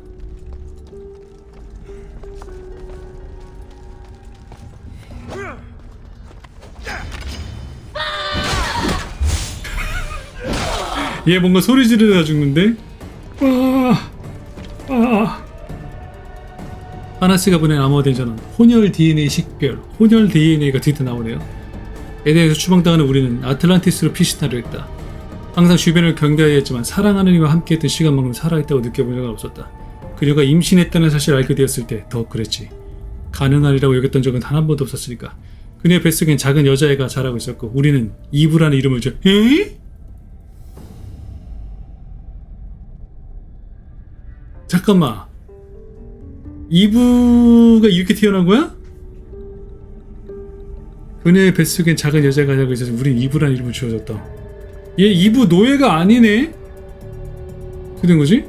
얘 뭔가 소리 지르다 죽는데? 하나스가 보낸 암호화된 전원 혼혈 DNA 식별. 혼혈 DNA가 뒤에 나오네요. 에덴에서 추방당하는 우리는 아틀란티스로 피신하려 했다. 항상 주변을 경계해야 했지만 사랑하는 이와 함께했던 시간만큼 살아있다고 느껴본 적은 없었다. 그녀가 임신했다는 사실을 알게 되었을 때 더 그랬지. 가능하리라고 여겼던 적은 단 한 번도 없었으니까. 그녀의 뱃속엔 작은 여자애가 자라고 있었고 우리는 이브라는 이름을 줘. 에? 잠깐만, 이브가 이렇게 태어난 거야? 그녀의 뱃속엔 작은 여자가 자라고 있어서 우린 이브라는 이름을 주어졌다. 얘 이브 노예가 아니네? 어떻게 된 거지?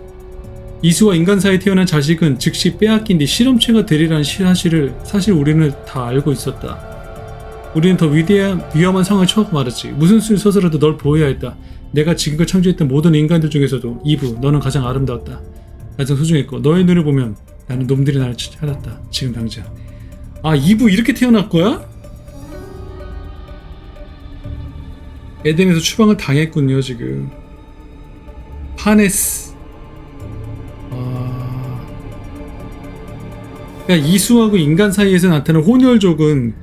이수와 인간 사이에 태어난 자식은 즉시 빼앗긴 뒤 실험체가 되리라는 사실 우리는 다 알고 있었다. 우리는 더 위험한 상황을 처하고 말았지. 무슨 수를 써서라도 널 보호해야 했다. 내가 지금껏 창조했던 모든 인간들 중에서도 이브, 너는 가장 아름다웠다. 가장 소중했고 너의 눈을 보면 나는 놈들이 나를 찾았다. 지금 당장. 아, 이브 이렇게 태어날 거야? 에덴에서 추방을 당했군요. 지금 파네스. 그러니까 이수하고 인간 사이에서 나타나는 혼혈족은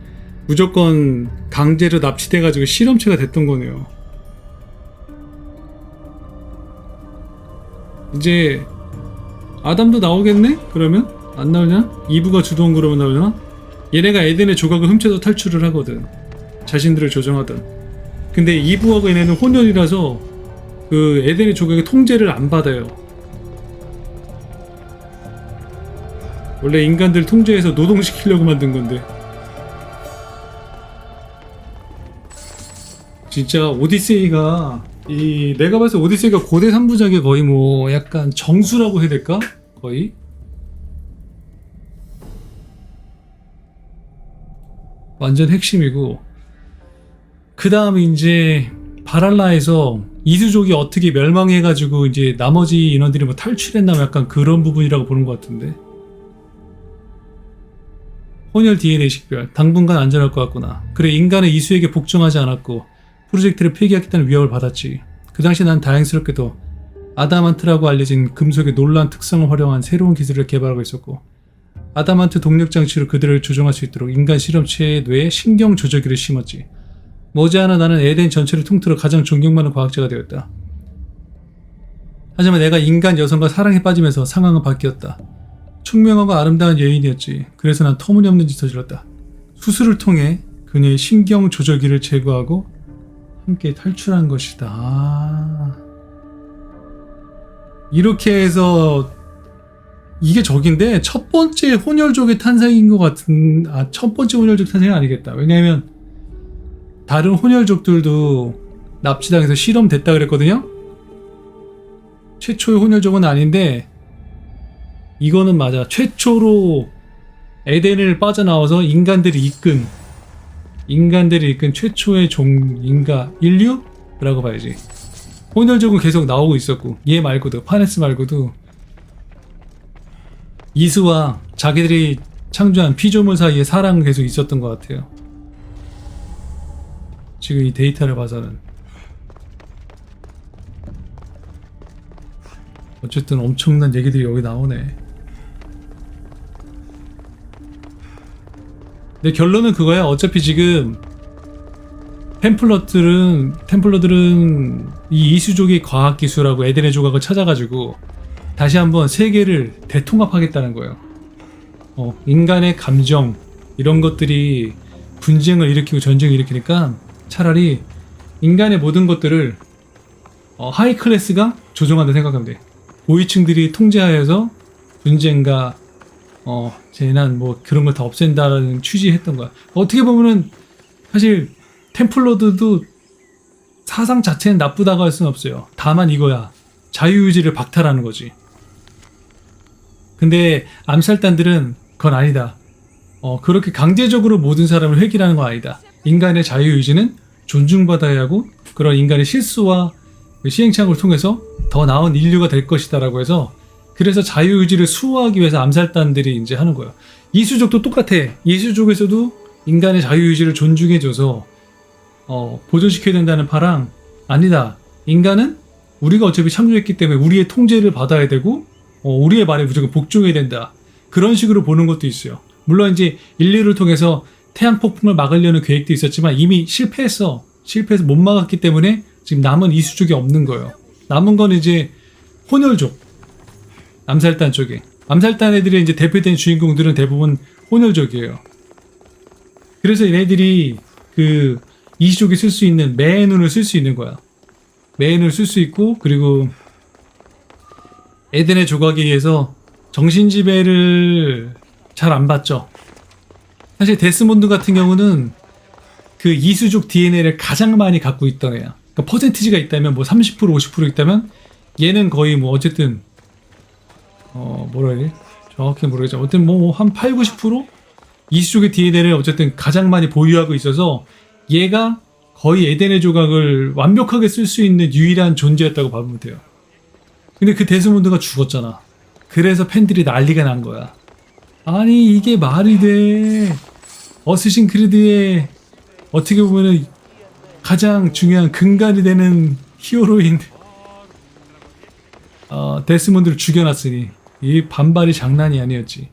무조건 강제로 납치돼가지고 실험체가 됐던 거네요. 이제 아담도 나오겠네? 그러면? 안 나오냐? 이브가 주도한 그러면 나오려나? 얘네가 에덴의 조각을 훔쳐서 탈출을 하거든. 자신들을 조정하던. 근데 이브하고 얘네는 혼혈이라서 그 에덴의 조각의 통제를 안 받아요. 원래 인간들 통제해서 노동시키려고 만든 건데. 진짜 오디세이가 내가 봤을 때 오디세이가 고대 3부작의 거의 뭐 약간 정수라고 해야 될까? 거의? 완전 핵심이고, 그 다음에 이제 바랄라에서 이수족이 어떻게 멸망해가지고 이제 나머지 인원들이 뭐 탈출했나 뭐 약간 그런 부분이라고 보는 것 같은데. 혼혈 DNA 식별, 당분간 안전할 것 같구나. 그래, 인간은 이수에게 복종하지 않았고 프로젝트를 폐기하겠다는 위협을 받았지. 그 당시 난 다행스럽게도 아담한트라고 알려진 금속의 놀라운 특성을 활용한 새로운 기술을 개발하고 있었고, 아담한트 동력 장치로 그들을 조종할 수 있도록 인간 실험체의 뇌에 신경 조절기를 심었지. 머지않아 나는 에덴 전체를 통틀어 가장 존경받는 과학자가 되었다. 하지만 내가 인간 여성과 사랑에 빠지면서 상황은 바뀌었다. 총명하고 아름다운 여인이었지. 그래서 난 터무니없는 짓을 저질렀다. 수술을 통해 그녀의 신경 조절기를 제거하고 함께 탈출한 것이다. 이렇게 해서 이게 저긴데 첫 번째 혼혈족의 탄생인 것 같은, 첫 번째 혼혈족 탄생은 아니겠다. 왜냐하면 다른 혼혈족들도 납치당해서 실험됐다 그랬거든요. 최초의 혼혈족은 아닌데 이거는 맞아. 최초로 에덴을 빠져나와서 인간들이 이끈 최초의 인류라고 봐야지. 혼혈족은 계속 나오고 있었고, 얘 말고도, 파네스 말고도 이수와 자기들이 창조한 피조물 사이에 사랑은 계속 있었던 것 같아요. 지금 이 데이터를 봐서는. 어쨌든 엄청난 얘기들이 여기 나오네. 근데 결론은 그거야. 어차피 지금 템플러들은 이 이수족의 과학기술하고 에덴의 조각을 찾아가지고 다시 한번 세계를 대통합하겠다는 거예요. 인간의 감정 이런 것들이 분쟁을 일으키고 전쟁을 일으키니까 차라리 인간의 모든 것들을 하이 클래스가 조종한다 생각하면 돼. 고위층들이 통제하여서 분쟁과 재난 뭐 그런 걸 다 없앤다라는 취지했던 거야. 어떻게 보면은 사실 템플러들도 사상 자체는 나쁘다고 할 수는 없어요. 다만 이거야. 자유의지를 박탈하는 거지. 근데 암살단들은 그건 아니다. 그렇게 강제적으로 모든 사람을 회귀하는 건 아니다. 인간의 자유의지는 존중받아야 하고 그런 인간의 실수와 시행착오를 통해서 더 나은 인류가 될 것이다 라고 해서 그래서 자유의지를 수호하기 위해서 암살단들이 이제 하는 거예요. 이수족도 똑같아. 이수족에서도 인간의 자유의지를 존중해줘서 보존시켜야 된다는 파랑 아니다. 인간은 우리가 어차피 참여했기 때문에 우리의 통제를 받아야 되고 우리의 말에 무조건 복종해야 된다. 그런 식으로 보는 것도 있어요. 물론 이제 인류를 통해서 태양 폭풍을 막으려는 계획도 있었지만 이미 실패해서 못 막았기 때문에 지금 남은 이수족이 없는 거예요. 남은 건 이제 혼혈족, 암살단 쪽에. 암살단 애들의 이제 대표된 주인공들은 대부분 혼혈족이에요. 그래서 얘네들이 그 이수족이 쓸 수 있는 매의 눈을 쓸 수 있는 거야. 매의 눈을 쓸 수 있고, 그리고 에덴의 조각에 의해서 정신지배를 잘 안 받죠. 사실 데스몬드 같은 경우는 그 이수족 DNA를 가장 많이 갖고 있던 애야. 그러니까 퍼센티지가 있다면 뭐 30% 50% 있다면 얘는 거의 뭐 어쨌든 뭐라 해야 돼? 정확히 모르겠지만 어쨌든 뭐 한 8, 90% 이수족의 DNA를 어쨌든 가장 많이 보유하고 있어서 얘가 거의 에덴의 조각을 완벽하게 쓸 수 있는 유일한 존재였다고 봐보면 돼요. 근데 그 데스몬드가 죽었잖아. 그래서 팬들이 난리가 난 거야. 아니 이게 말이 돼. 어쌔신 크리드의 어떻게 보면은 가장 중요한 근간이 되는 히어로인 데스몬드를 죽여놨으니 이 반발이 장난이 아니었지.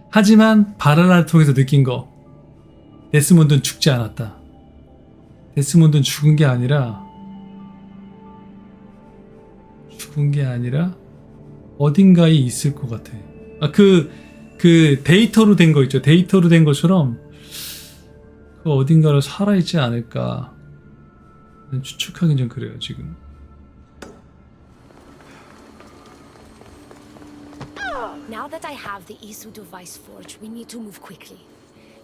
하지만 바랄라를 통해서 느낀 거, 데스몬드는 죽지 않았다. 데스몬드는 죽은 게 아니라 어딘가에 있을 것 같아. 그 데이터로 된 거 있죠. 데이터로 된 것처럼 그 어딘가로 살아있지 않을까 추측하긴 좀 그래요 지금. Now that I have the Isu device forged, we need to move quickly.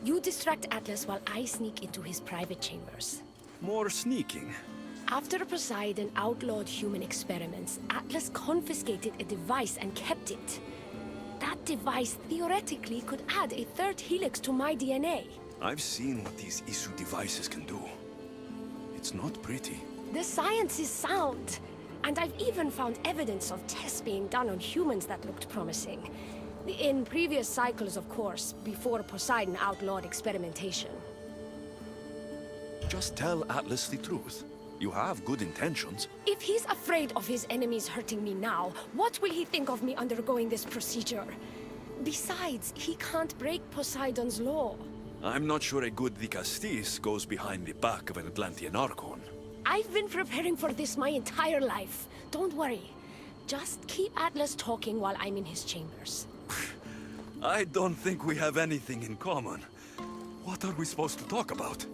You distract Atlas while I sneak into his private chambers. More sneaking. After Poseidon outlawed human experiments, Atlas confiscated a device and kept it. That device theoretically could add a third helix to my DNA. I've seen what these Isu devices can do. It's not pretty. The science is sound. And I've even found evidence of tests being done on humans that looked promising. In previous cycles, of course, before Poseidon outlawed experimentation. Just tell Atlas the truth. You have good intentions. If he's afraid of his enemies hurting me now, what will he think of me undergoing this procedure? Besides, he can't break Poseidon's law. I'm not sure a good Dicastis goes behind the back of an Atlantean Archon. I've been preparing for this my entire life. Don't worry. Just keep Atlas talking while I'm in his chambers. I don't think we have anything in common. What are we supposed to talk about?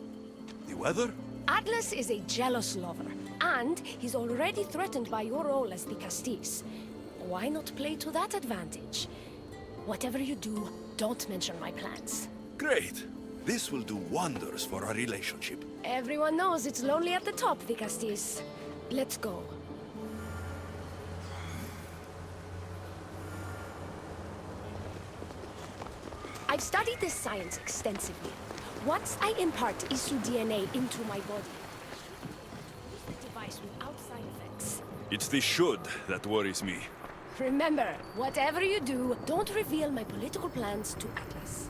The weather? Atlas is a jealous lover, and he's already threatened by your role as the Castis. Why not play to that advantage? Whatever you do, don't mention my plans. Great. This will do wonders for our relationship. Everyone knows it's lonely at the top, the Castis. Let's go. I've studied this science extensively. Once I impart Isu DNA into my body, use the device without side effects. It's the should that worries me. Remember, whatever you do, don't reveal my political plans to Atlas.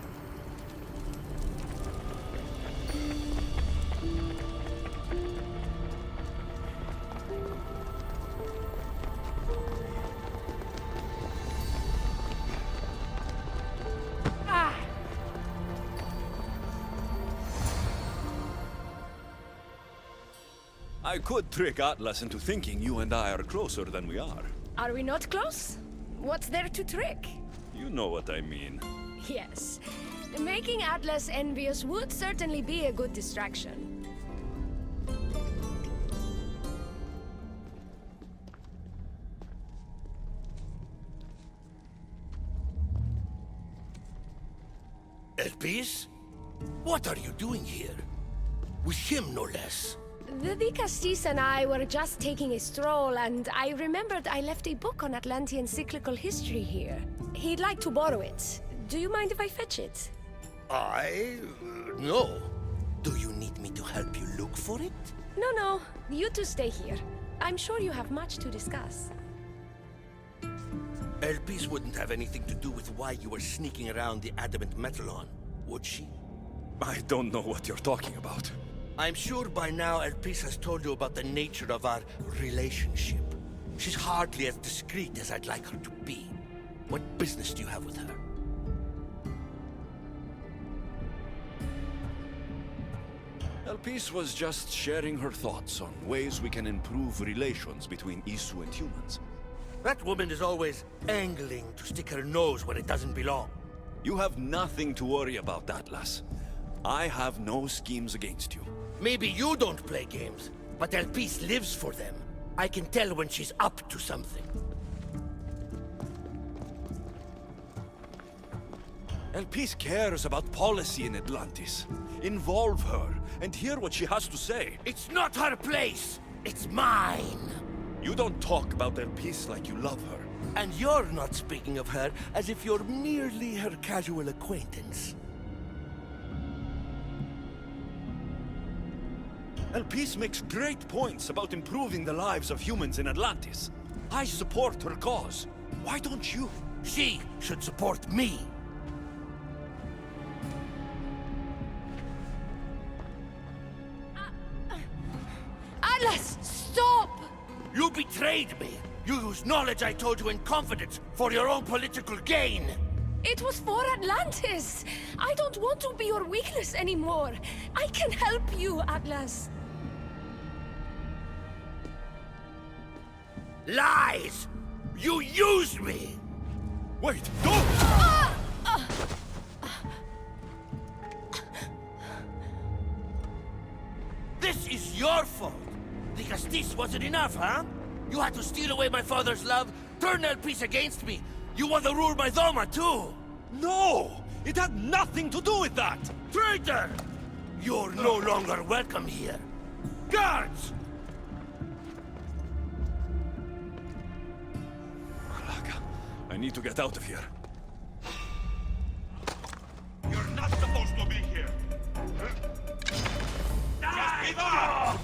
I could trick Atlas into thinking you and I are closer than we are. Are we not close? What's there to trick? You know what I mean. Yes. Making Atlas envious would certainly be a good distraction. Elpis? What are you doing here? With him, no less. The Castis and I were just taking a stroll, and I remembered I left a book on Atlantean cyclical history here. He'd like to borrow it. Do you mind if I fetch it? No. Do you need me to help you look for it? No. You two stay here. I'm sure you have much to discuss. Elpis wouldn't have anything to do with why you were sneaking around the adamant metalon, would she? I don't know what you're talking about. I'm sure by now Elpis has told you about the nature of our relationship. She's hardly as discreet as I'd like her to be. What business do you have with her? Elpis was just sharing her thoughts on ways we can improve relations between Isu and humans. That woman is always angling to stick her nose where it doesn't belong. You have nothing to worry about, Atlas. I have no schemes against you. Maybe you don't play games, but Elpis lives for them. I can tell when she's up to something. Elpis cares about policy in Atlantis. Involve her and hear what she has to say. It's not her place! It's mine! You don't talk about Elpis like you love her. And you're not speaking of her as if you're merely her casual acquaintance. Elpis makes great points about improving the lives of humans in Atlantis. I support her cause. Why don't you? She should support me. Atlas, stop! You betrayed me! You used knowledge I told you in confidence for your own political gain! It was for Atlantis! I don't want to be your weakness anymore. I can help you, Atlas. Lies! You used me! Wait, don't! This is your fault! The Castis wasn't enough, huh? You had to steal away my father's love, turn Elpis against me. You want to rule my Doma, too! No! It had nothing to do with that! Traitor! You're no longer welcome here. Guards! I need to get out of here. You're not supposed to be here. Just give up!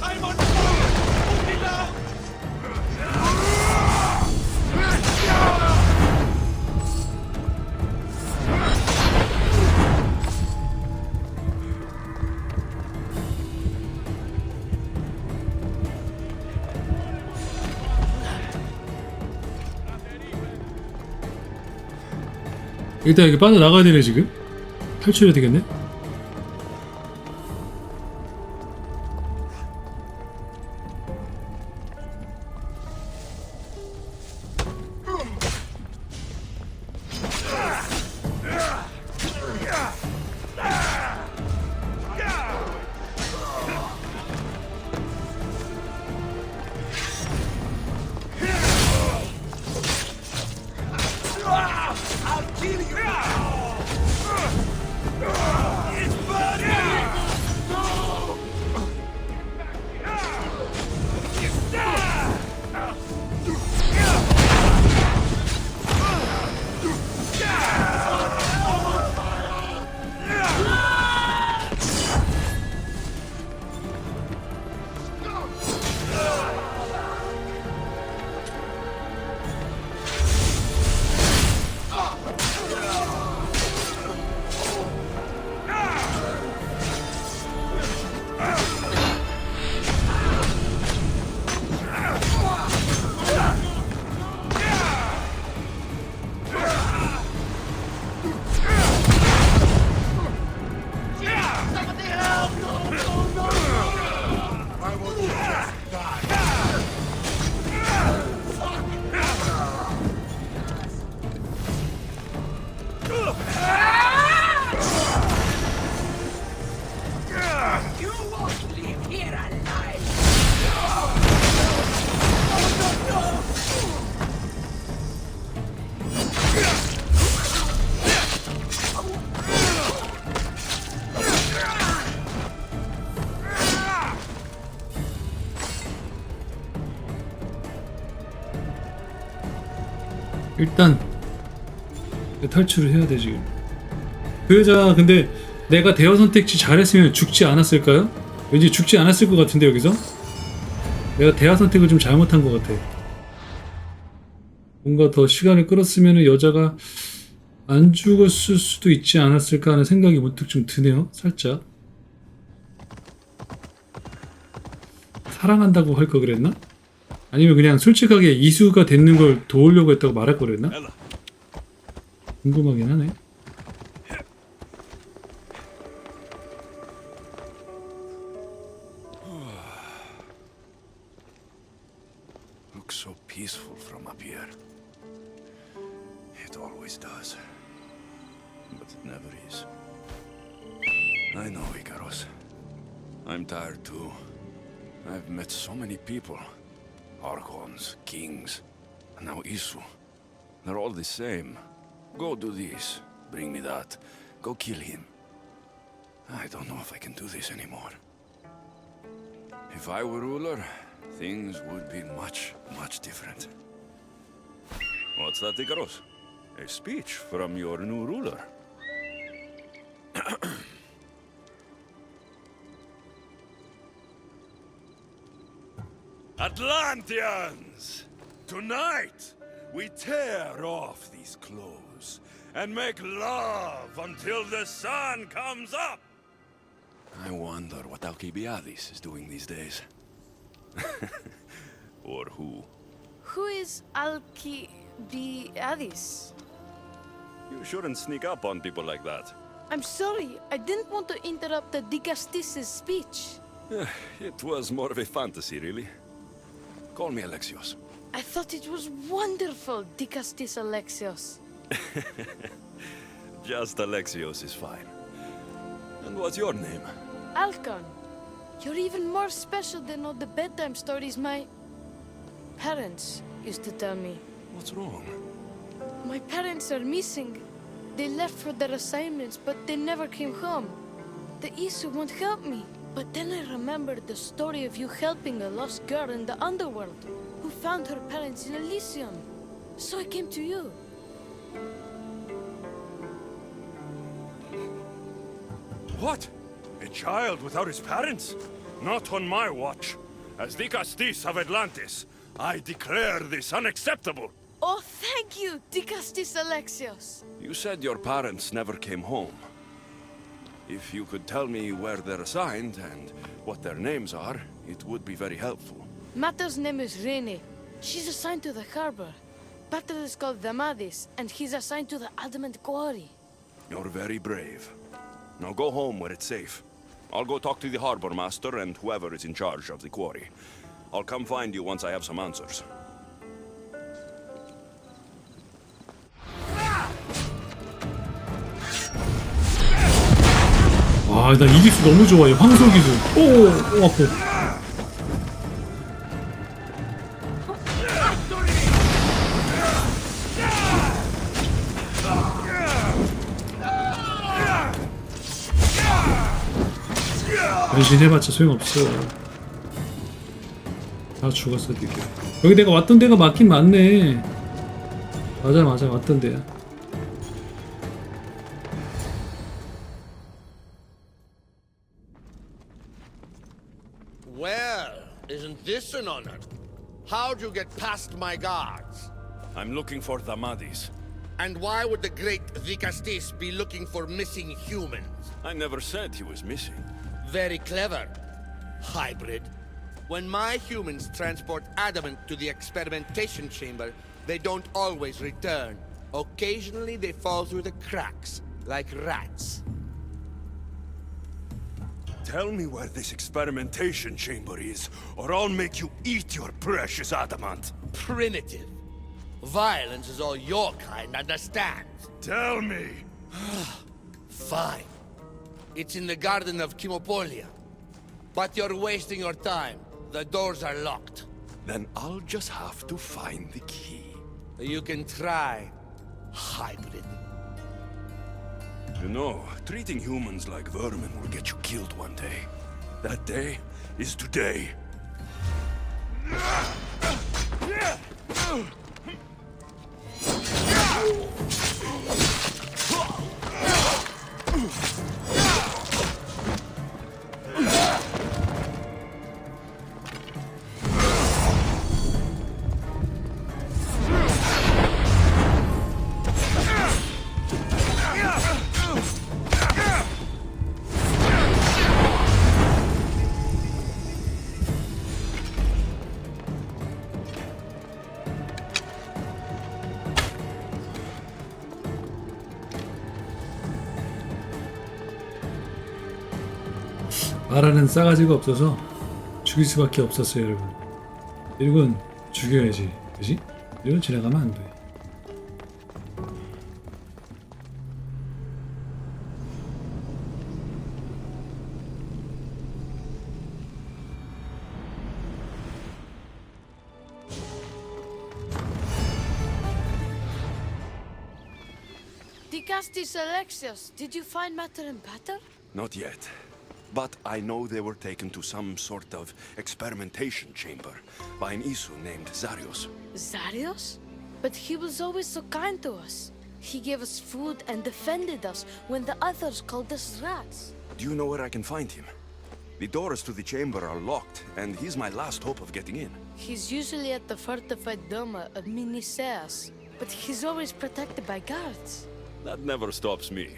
I'm on fire! 일단 여기 빠져나가야 되네 지금. 탈출해야 되겠네. 일단 탈출을 해야 돼 지금. 그 여자 근데 내가 대화 선택지 잘했으면 죽지 않았을까요? 왠지 죽지 않았을 것 같은데 여기서? 내가 대화 선택을 좀 잘못한 것 같아. 뭔가 더 시간을 끌었으면 여자가 안 죽었을 수도 있지 않았을까 하는 생각이 문득 좀 드네요. 살짝. 사랑한다고 할 거 그랬나? 아니면 그냥 솔직하게 이수가 되는 걸 도우려고 했다고 말할 거 그랬나? 궁금하긴 하네. Looks so peaceful from up here. It always does. But it never is. I know, Icaros. I'm tired too. I've met so many people. Archons, kings, and now Isu. They're all the same. Go do this, bring me that, go kill him. I don't know if I can do this anymore. If I were ruler, things would be much, much different. What's that, Icaros? A speech from your new ruler. Atlanteans! Tonight, we tear off these clothes and make love until the sun comes up! I wonder what Alcibiades is doing these days. Or who? Who is Alcibiades? You shouldn't sneak up on people like that. I'm sorry, I didn't want to interrupt the Dicastis' speech. It was more of a fantasy, really. Call me Alexios. I thought it was wonderful, Dicastis Alexios. Just Alexios is fine. And what's your name? Alcon, you're even more special than all the bedtime stories my parents used to tell me. What's wrong? My parents are missing. They left for their assignments, but they never came home. The Isu won't help me. But then I remembered the story of you helping a lost girl in the underworld, who found her parents in Elysium. So I came to you. What? A child without his parents? Not on my watch. As Dicastis of Atlantis, I declare this unacceptable. Oh, thank you, Dicastis Alexios. You said your parents never came home. If you could tell me where they're assigned and what their names are, it would be very helpful. Mata's name is Rene. She's assigned to the harbor. battle is called Damadis, and he's assigned to the Adamant Quarry. You're very brave. Now go home where it's safe. I'll go talk to the harbor master and whoever is in charge of the quarry. I'll come find you once I have some answers. 아, 나 이 기술 너무 좋아해. 황소 기술. 오, 아파. 변신해봤자 소용없어. 다 죽었어, 드디어. 여기 내가 왔던 데가 맞긴 맞네. 맞아, 왔던 데야. Well, isn't this an honor? How'd you get past my guards? I'm looking for Damadis. And why would the great Vicastis be looking for missing humans? I never said he was missing. Very clever. Hybrid. When my humans transport adamant to the experimentation chamber, they don't always return. Occasionally they fall through the cracks, like rats. Tell me where this experimentation chamber is, or I'll make you eat your precious adamant. Primitive. Violence is all your kind understands. Tell me. Fine. It's in the garden of Kimopolia. But you're wasting your time. The doors are locked. Then I'll just have to find the key. You can try, hybrid. You know, treating humans like vermin will get you killed one day. That day is today. 말하는 싸가지가 없어서 죽일 수밖에 없었어요, 여러분. 이건 죽여야지, 그지? 이건 지나가면 안 돼. Dicastis Alexios, did you find matter and batter? Not yet. But I know they were taken to some sort of experimentation chamber by an Isu named Zarios. Zarios? But he was always so kind to us. He gave us food and defended us when the others called us rats. Do you know where I can find him? The doors to the chamber are locked, and he's my last hope of getting in. He's usually at the fortified Doma at Miniseas, but he's always protected by guards. That never stops me.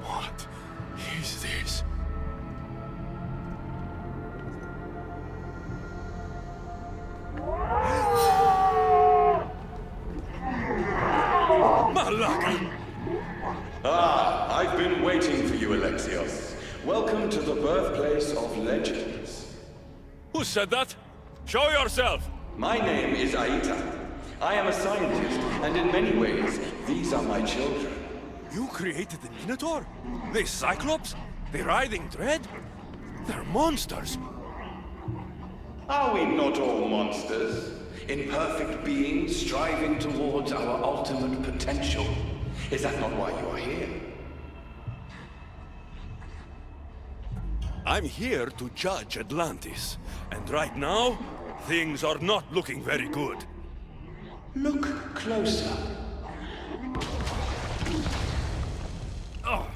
What is this? Malaka! Ah, I've been waiting for you, Alexios. Welcome to the birthplace of legends. Who said that? Show yourself! My name is Aita. I am a scientist, and in many ways, these are my children. You created the Minotaur? The Cyclops? The Riding Dread? They're monsters. Are we not all monsters? Imperfect beings striving towards our ultimate potential. Is that not why you are here? I'm here to judge Atlantis. And right now, things are not looking very good. Look closer. Oh.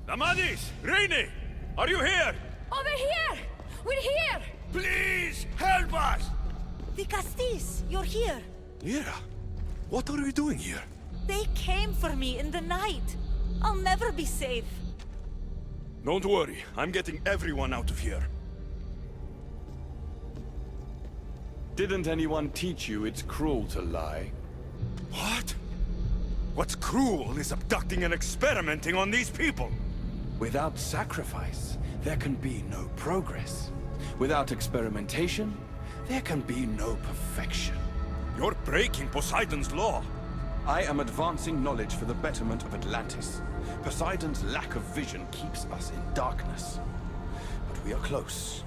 Amadis! Rainy! Are you here? Over here! We're here! Please, help us! The Castis, you're here. Lyra, what are you doing here? They came for me in the night. I'll never be safe. Don't worry, I'm getting everyone out of here. Didn't anyone teach you it's cruel to lie? What? What's cruel is abducting and experimenting on these people. Without sacrifice, there can be no progress. Without experimentation, there can be no perfection. You're breaking Poseidon's law. I am advancing knowledge for the betterment of Atlantis. Poseidon's lack of vision keeps us in darkness. But we are close.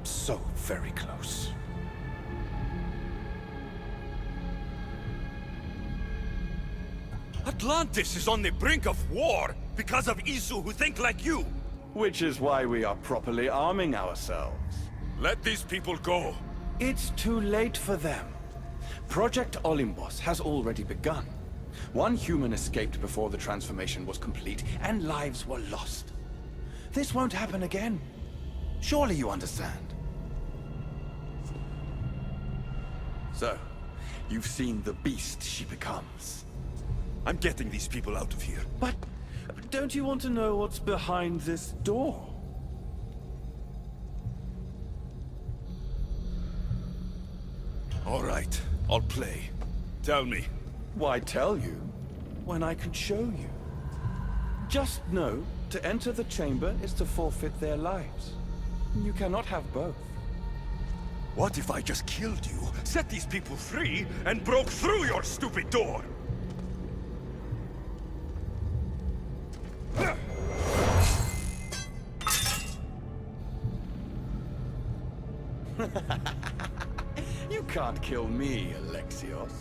So very close. Atlantis is on the brink of war because of Isu who think like you. Which is why we are properly arming ourselves. Let these people go. It's too late for them. Project Olympus has already begun. One human escaped before the transformation was complete, and lives were lost. This won't happen again. Surely you understand. So, you've seen the beast she becomes. I'm getting these people out of here. But don't you want to know what's behind this door? All right, I'll play. Tell me. Why tell you when I can show you? Just know to enter the chamber is to forfeit their lives. You cannot have both. What if I just killed you, set these people free, and broke through your stupid door? You can't kill me, Alexios.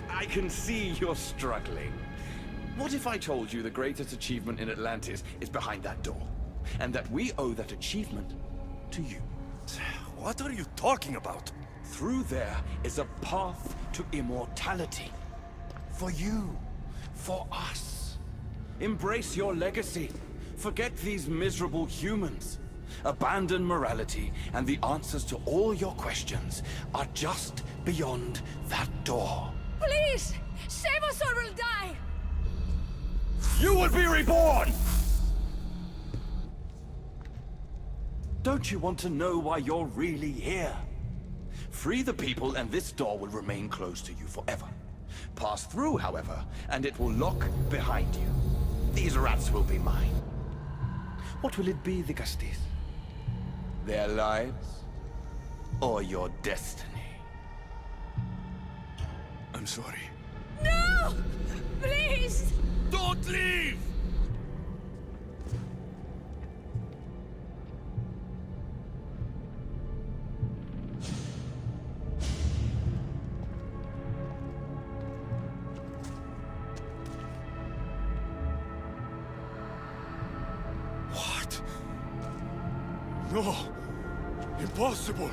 I can see you're struggling. What if I told you the greatest achievement in Atlantis is behind that door, and that we owe that achievement to you? What are you talking about? Through there is a path to immortality. For you. For us. Embrace your legacy. Forget these miserable humans. Abandon morality, and the answers to all your questions are just beyond that door. Please! Save us or we'll die! You will be reborn! Don't you want to know why you're really here? Free the people and this door will remain closed to you forever. Pass through, however, and it will lock behind you. These rats will be mine. What will it be, the Castis? Their lives? Or your destiny? I'm sorry. No! Please! Don't leave! What? No! Impossible!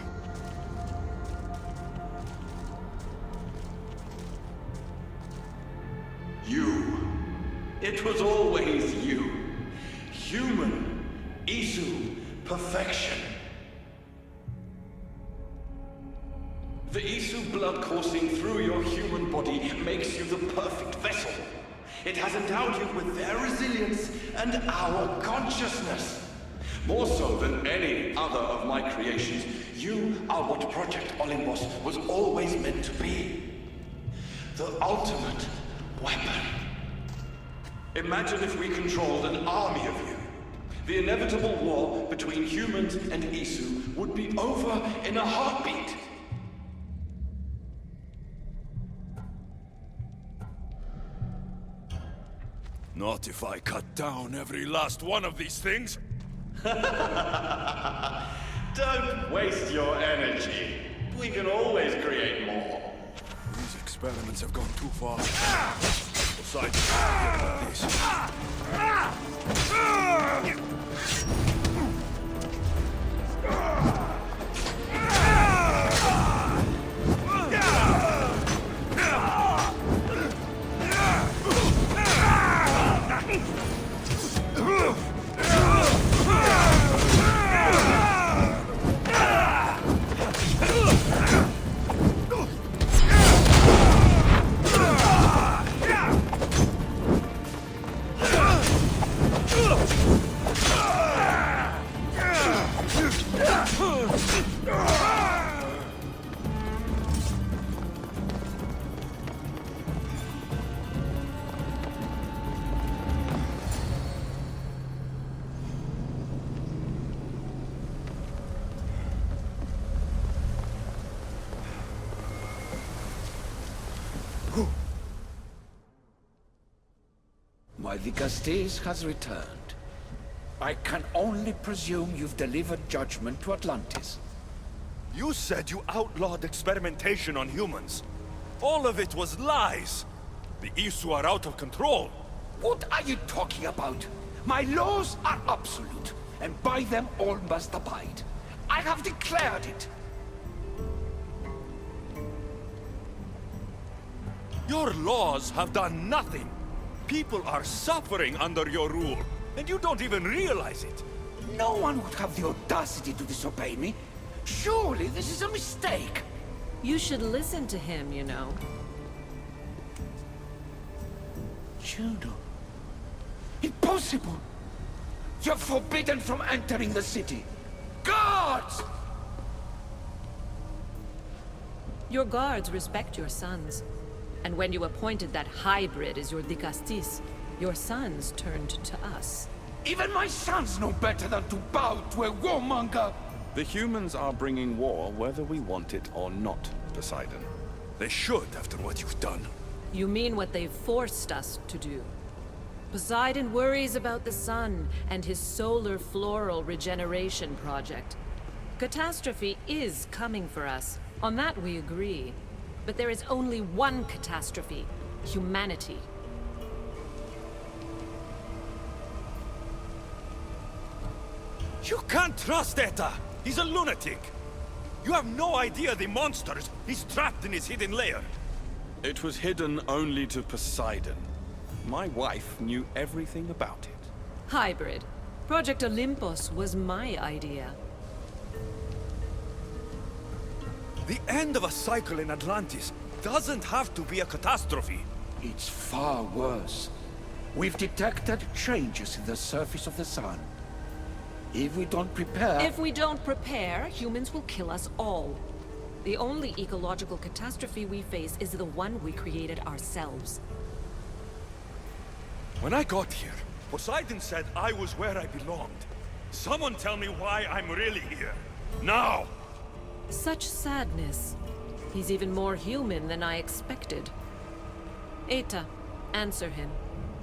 You. It was always you. Human. Isu. Perfection. The Isu blood coursing through your human body makes you the perfect vessel. It has endowed you with their resilience and our consciousness. More so than any other of my creations, you are what Project Olympus was always meant to be. The ultimate weapon. Imagine if we controlled an army of you. The inevitable war between humans and Isu would be over in a heartbeat. Not if I cut down every last one of these things. Don't waste your energy. We can always create more. These experiments have gone too far. Besides, like this. My Vicastes has returned. I can only presume you've delivered judgment to Atlantis. You said you outlawed experimentation on humans. All of it was lies. The Isu are out of control. What are you talking about? My laws are absolute, and by them all must abide. I have declared it. Your laws have done nothing. People are suffering under your rule, and you don't even realize it. No one would have the audacity to disobey me. Surely this is a mistake. You should listen to him, you know. Juno. Impossible! You're forbidden from entering the city. Guards! Your guards respect your sons. And when you appointed that hybrid as your Dicastis, your sons turned to us. Even my sons know better than to bow to a warmonger! The humans are bringing war whether we want it or not, Poseidon. They should, after what you've done. You mean what they've forced us to do. Poseidon worries about the sun and his solar floral regeneration project. Catastrophe is coming for us. On that we agree. But there is only one catastrophe: humanity. You can't trust Eta! He's a lunatic! You have no idea the monsters he's trapped in his hidden lair! It was hidden only to Poseidon. My wife knew everything about it. Hybrid. Project Olympus was my idea. The end of a cycle in Atlantis doesn't have to be a catastrophe. It's far worse. We've detected changes in the surface of the sun. If we don't prepare... If we don't prepare, humans will kill us all. The only ecological catastrophe we face is the one we created ourselves. When I got here, Poseidon said I was where I belonged. Someone tell me why I'm really here. Now! Such sadness. He's even more human than I expected. Eta, answer him.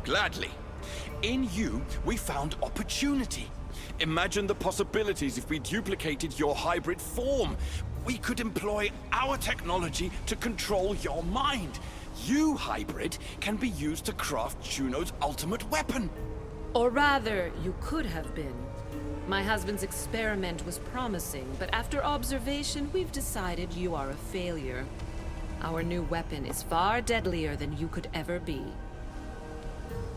Gladly. In you, we found opportunity. Imagine the possibilities if we duplicated your hybrid form. We could employ our technology to control your mind. You, hybrid, can be used to craft Juno's ultimate weapon. Or rather, you could have been. My husband's experiment was promising, but after observation, we've decided you are a failure. Our new weapon is far deadlier than you could ever be.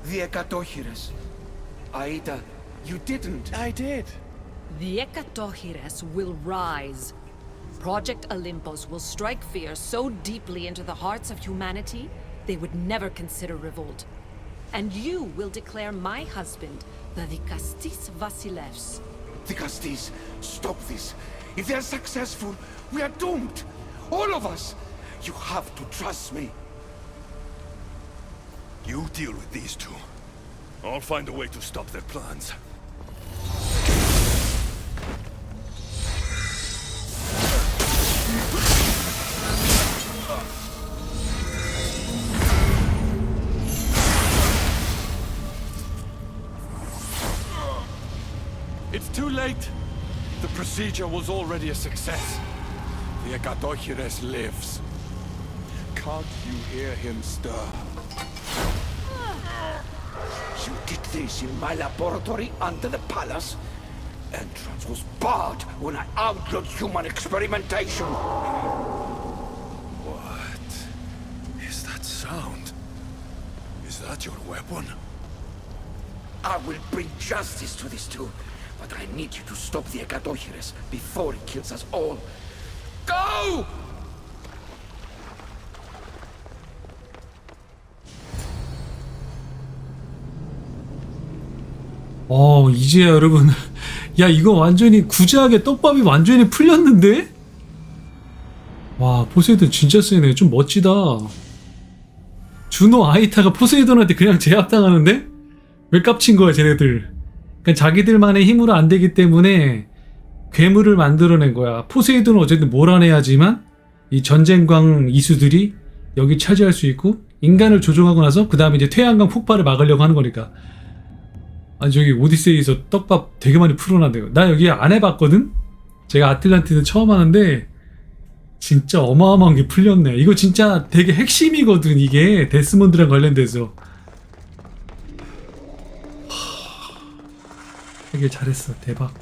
The Ekatohires. Aida, you didn't. I did. The Ekatohires will rise. Project Olympus will strike fear so deeply into the hearts of humanity, they would never consider revolt. And you will declare my husband the Dikastis Vasilevs. Dikastis, stop this. If they're successful, we are doomed. All of us. You have to trust me. You deal with these two. I'll find a way to stop their plans. It's too late. The procedure was already a success. The Ekatohires lives. Can't you hear him stir? You did this in my laboratory under the palace. Entrance was barred when I outlawed human experimentation. What is that sound? Is that your weapon? I will bring justice to these two, but I need you to stop the Ekatohires before it kills us all. Go! 이제야 여러분 야 이거 완전히 구제하게 떡밥이 완전히 풀렸는데? 와 포세이돈 진짜 세네. 좀 멋지다. 주노 아이타가 포세이돈한테 그냥 제압당하는데? 왜 깝친 거야 쟤네들. 그러니까 자기들만의 힘으로 안 되기 때문에 괴물을 만들어낸 거야. 포세이돈은 어쨌든 몰아내야지만 이 전쟁광 이수들이 여기 차지할 수 있고 인간을 조종하고 나서 그 다음에 이제 태양광 폭발을 막으려고 하는 거니까. 아니 저기 오디세이에서 떡밥 되게 많이 풀어놨네요. 나 여기 안 해봤거든? 제가 아틀란티드 처음 하는데 진짜 어마어마한 게 풀렸네. 이거 진짜 되게 핵심이거든 이게 데스몬드랑 관련돼서. 되게 잘했어. 대박.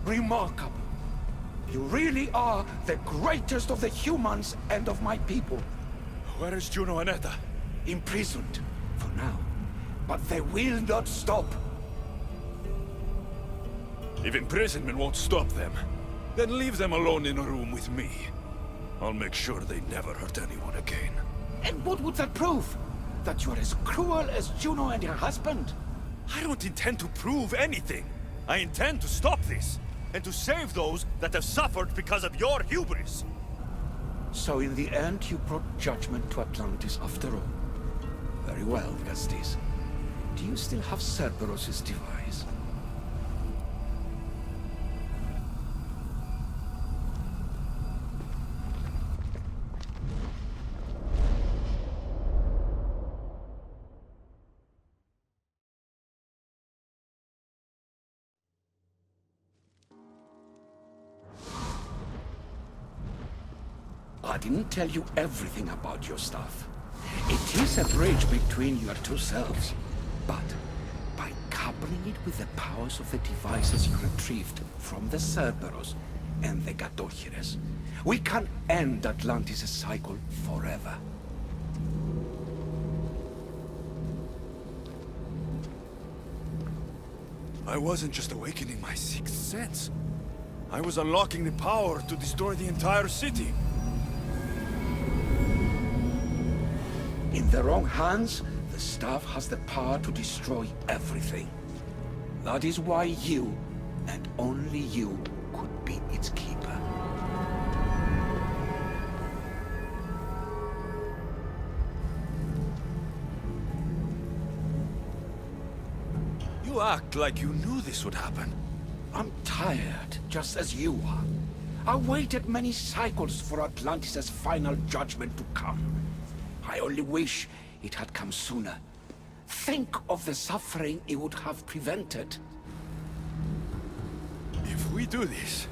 remarkable. You really are the greatest of the humans and of my people. Where is Juno and Etta? Imprisoned, for now. But they will not stop. If imprisonment won't stop them, then leave them alone in a room with me. I'll make sure they never hurt anyone again. And what would that prove? That you are as cruel as Juno and her husband? I don't intend to prove anything. I intend to stop this, and to save those that have suffered because of your hubris. So in the end, you brought judgment to Atlantis after all. Very well, Gastis. Do you still have Cerberus' device? I didn't tell you everything about your stuff. It is a bridge between your two selves. But by coupling it with the powers of the devices you retrieved from the Cerberus and the Gatochires, we can end Atlantis' cycle forever. I wasn't just awakening my sixth sense. I was unlocking the power to destroy the entire city. In the wrong hands, the staff has the power to destroy everything. That is why you, and only you, could be its keeper. You act like you knew this would happen. I'm tired, just as you are. I waited many cycles for Atlantis' final judgment to come. I only wish it had come sooner. Think of the suffering it would have prevented. If we do this,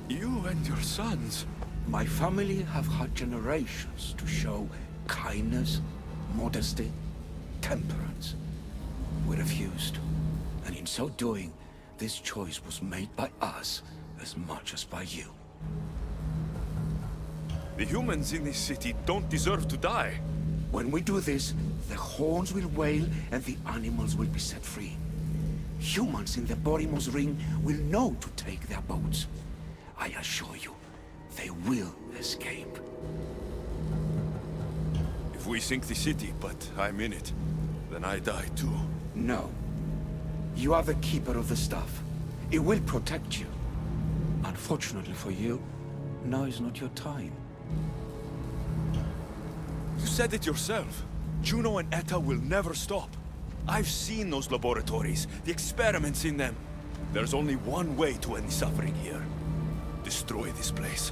you and your sons... My family have had generations to show kindness, modesty, temperance. We refused. And in so doing, this choice was made by us as much as by you. The humans in this city don't deserve to die. When we do this, the horns will wail and the animals will be set free. Humans in the Borimos Ring will know to take their boats. I assure you, they will escape. If we sink the city, but I'm in it, then I die too. No. You are the keeper of the stuff. It will protect you. Unfortunately for you, now is not your time. You said it yourself. Juno and Etta will never stop. I've seen those laboratories, the experiments in them. There's only one way to end the suffering here. Destroy this place.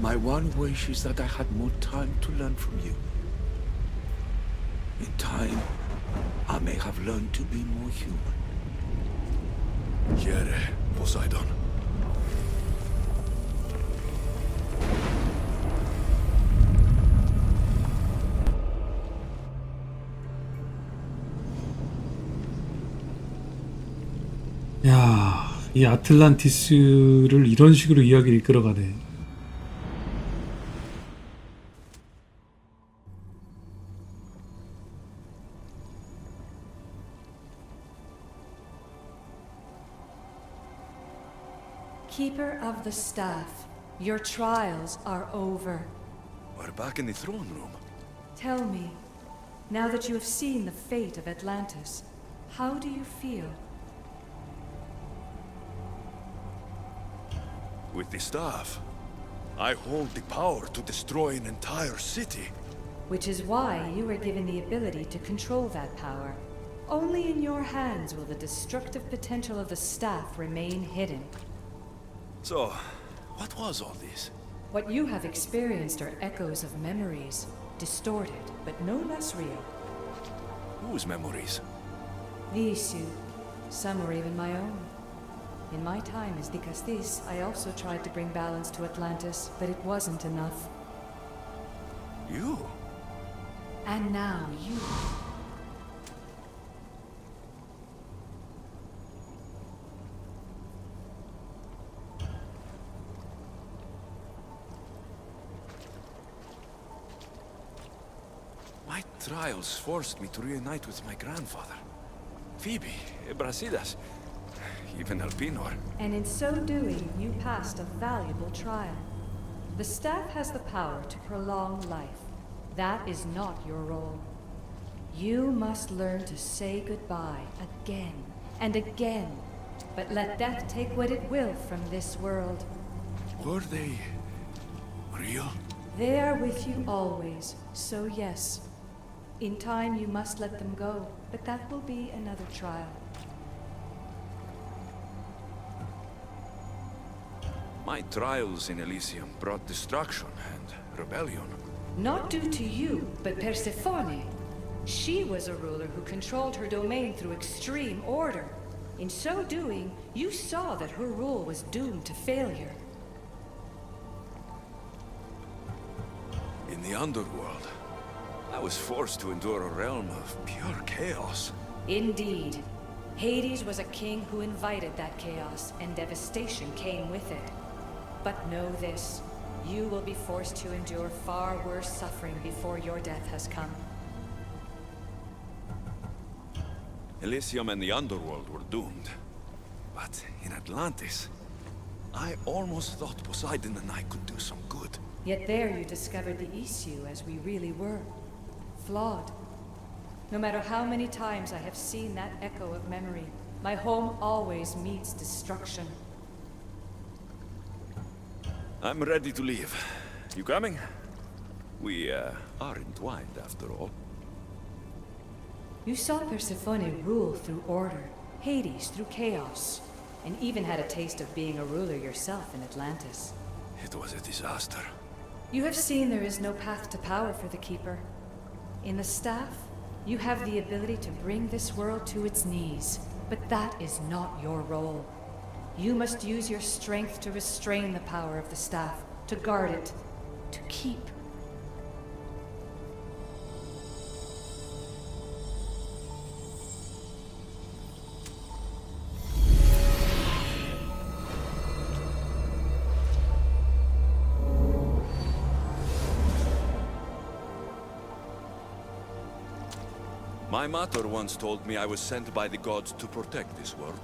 My one wish is that I had more time to learn from you. In time, I may have learned to be more human. Here, Poseidon. 야, 이 아틀란티스를 이런 식으로 이야기를 이끌어가네. Keeper of the Staff, your trials are over. We're back in the throne room. Tell me, now that you have seen the fate of Atlantis, how do you feel? With the staff, I hold the power to destroy an entire city. Which is why you were given the ability to control that power. Only in your hands will the destructive potential of the staff remain hidden. So, what was all this? What you have experienced are echoes of memories, distorted, but no less real. Whose memories? The issue. Some were even my own. In my time as Dicastis, I also tried to bring balance to Atlantis, but it wasn't enough. You? And now you. My trials forced me to reunite with my grandfather. Phoebe, Brasidas, even Alpinor. And in so doing, you passed a valuable trial. The staff has the power to prolong life. That is not your role. You must learn to say goodbye again and again, but let death take what it will from this world. Were they real? They are with you always, so yes. In time you must let them go, but that will be another trial. My trials in Elysium brought destruction and rebellion. Not due to you, but Persephone. She was a ruler who controlled her domain through extreme order. In so doing, you saw that her rule was doomed to failure. In the underworld, I was forced to endure a realm of pure chaos. Indeed. Hades was a king who invited that chaos, and devastation came with it. But know this, you will be forced to endure far worse suffering before your death has come. Elysium and the underworld were doomed. But in Atlantis, I almost thought Poseidon and I could do some good. Yet there you discovered the issue as we really were. Flawed. No matter how many times I have seen that echo of memory, my home always meets destruction. I'm ready to leave. You coming? We, are entwined after all. You saw Persephone rule through order, Hades through chaos, and even had a taste of being a ruler yourself in Atlantis. It was a disaster. You have seen there is no path to power for the Keeper. In the staff, you have the ability to bring this world to its knees, but that is not your role. You must use your strength to restrain the power of the staff, to guard it, to keep. My mother once told me I was sent by the gods to protect this world.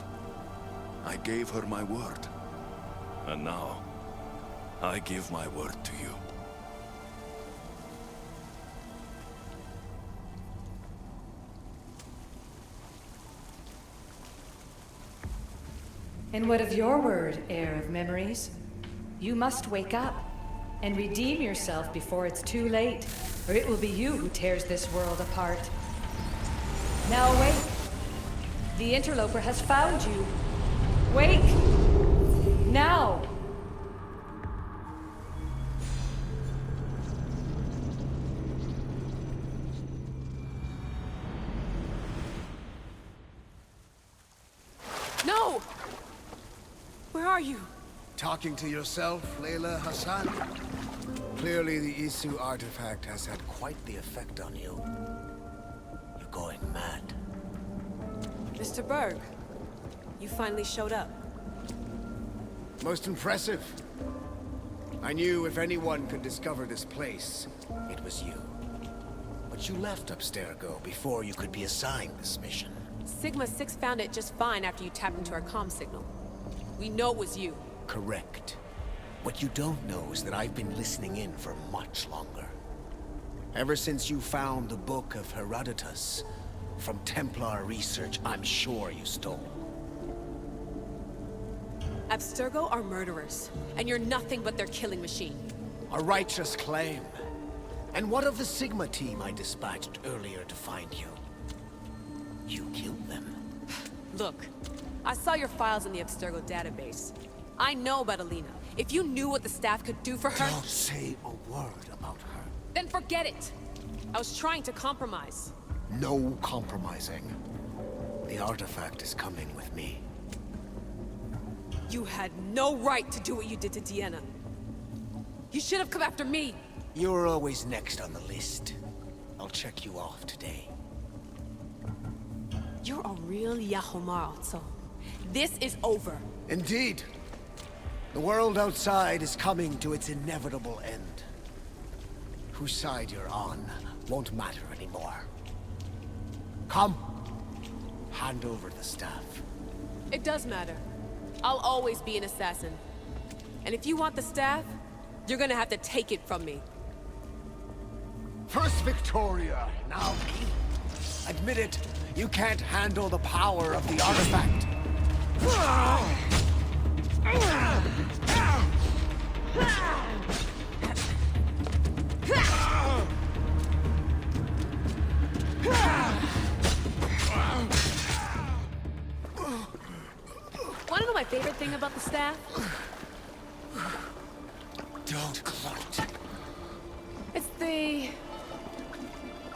I gave her my word. And now, I give my word to you. And what of your word, heir of memories? You must wake up and redeem yourself before it's too late, or it will be you who tears this world apart. Now awake! The interloper has found you. Wake! Now! No! Where are you? Talking to yourself, Layla Hassan? Clearly the Isu artifact has had quite the effect on you. You're going mad. Mr. Berg, You finally showed up. Most impressive. I knew if anyone could discover this place, it was you. But you left Abstergo before you could be assigned this mission. Sigma 6 found it just fine after you tapped into our comm signal. We know it was you. Correct. What you don't know is that I've been listening in for much longer. Ever since you found the Book of Herodotus, from Templar research I'm sure you stole. Abstergo are murderers, and you're nothing but their killing machine. A righteous claim. And what of the Sigma team I dispatched earlier to find you? You killed them. Look, I saw your files in the Abstergo database. I know about Alina. If you knew what the staff could do for her... Don't say a word about her. Then forget it! I was trying to compromise. No compromising. The artifact is coming with me. You had no right to do what you did to Deanna. You should have come after me! You're always next on the list. I'll check you off today. You're a real Yahomar, so this is over. Indeed. The world outside is coming to its inevitable end. Whose side you're on won't matter anymore. Come. Hand over the staff. It does matter. I'll always be an assassin. And if you want the staff, you're gonna have to take it from me. First Victoria, now me. Admit it, you can't handle the power of the artifact. Wanna know my favorite thing about the staff? Don't gloat. It's the...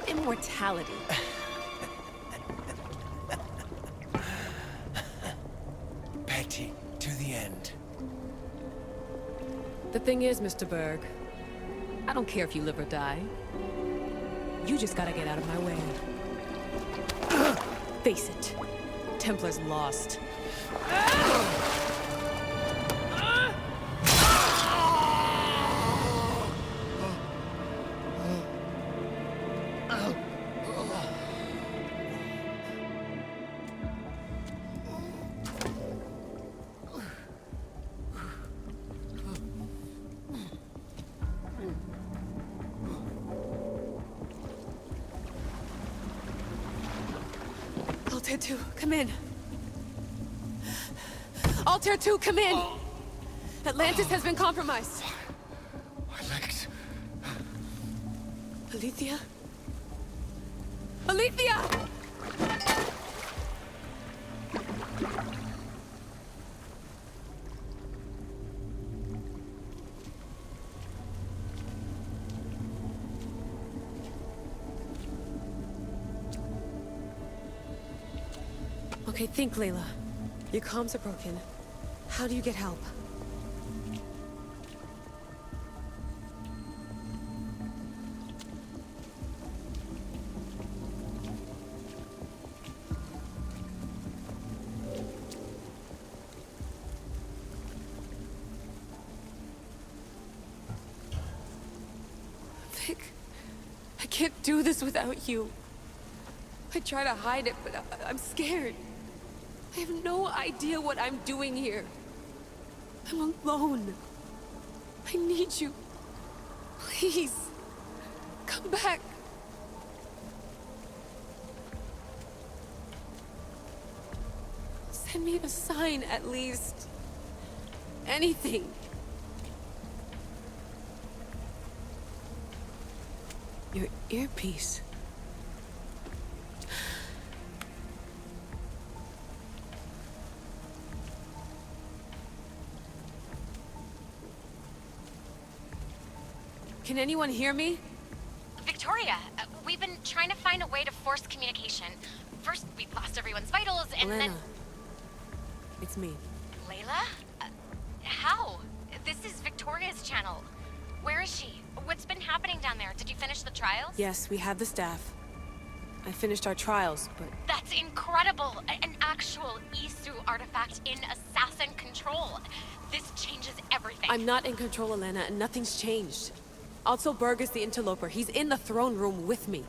immortality. Petty to the end. The thing is, Mr. Berg, I don't care if you live or die. You just gotta get out of my way. Face it, Templar's lost. Altair 2, come in. Altair 2, come in! Atlantis has been compromised. My legs. Alethea? Alethea! Okay, think, Layla. Your comms are broken. How do you get help? Vic, I can't do this without you. I try to hide it, but I'm scared. I have no idea what I'm doing here. I'm alone. I need you. Please, come back. Send me a sign, at least. Anything. Your earpiece. Can anyone hear me? Victoria, we've been trying to find a way to force communication. First, we lost everyone's vitals, and Elena. then... It's me. Layla? How? This is Victoria's channel. Where is she? What's been happening down there? Did you finish the trials? Yes, we have the staff. I finished our trials, but... That's incredible! An actual Isu artifact in assassin control. This changes everything. I'm not in control, Elena, and nothing's changed. Also, Berg is the interloper. He's in the throne room with me.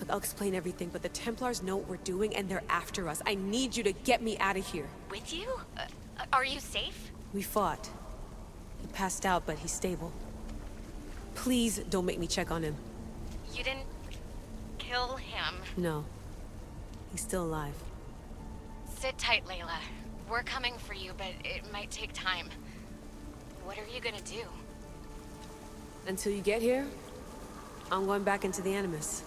Look, I'll explain everything, but the Templars know what we're doing, and they're after us. I need you to get me out of here. With you? Are you safe? We fought. He passed out, but he's stable. Please don't make me check on him. You didn't kill him. No. He's still alive. Sit tight, Layla. We're coming for you, but it might take time. What are you gonna do? Until you get here, I'm going back into the Animus.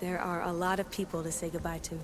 There are a lot of people to say goodbye to.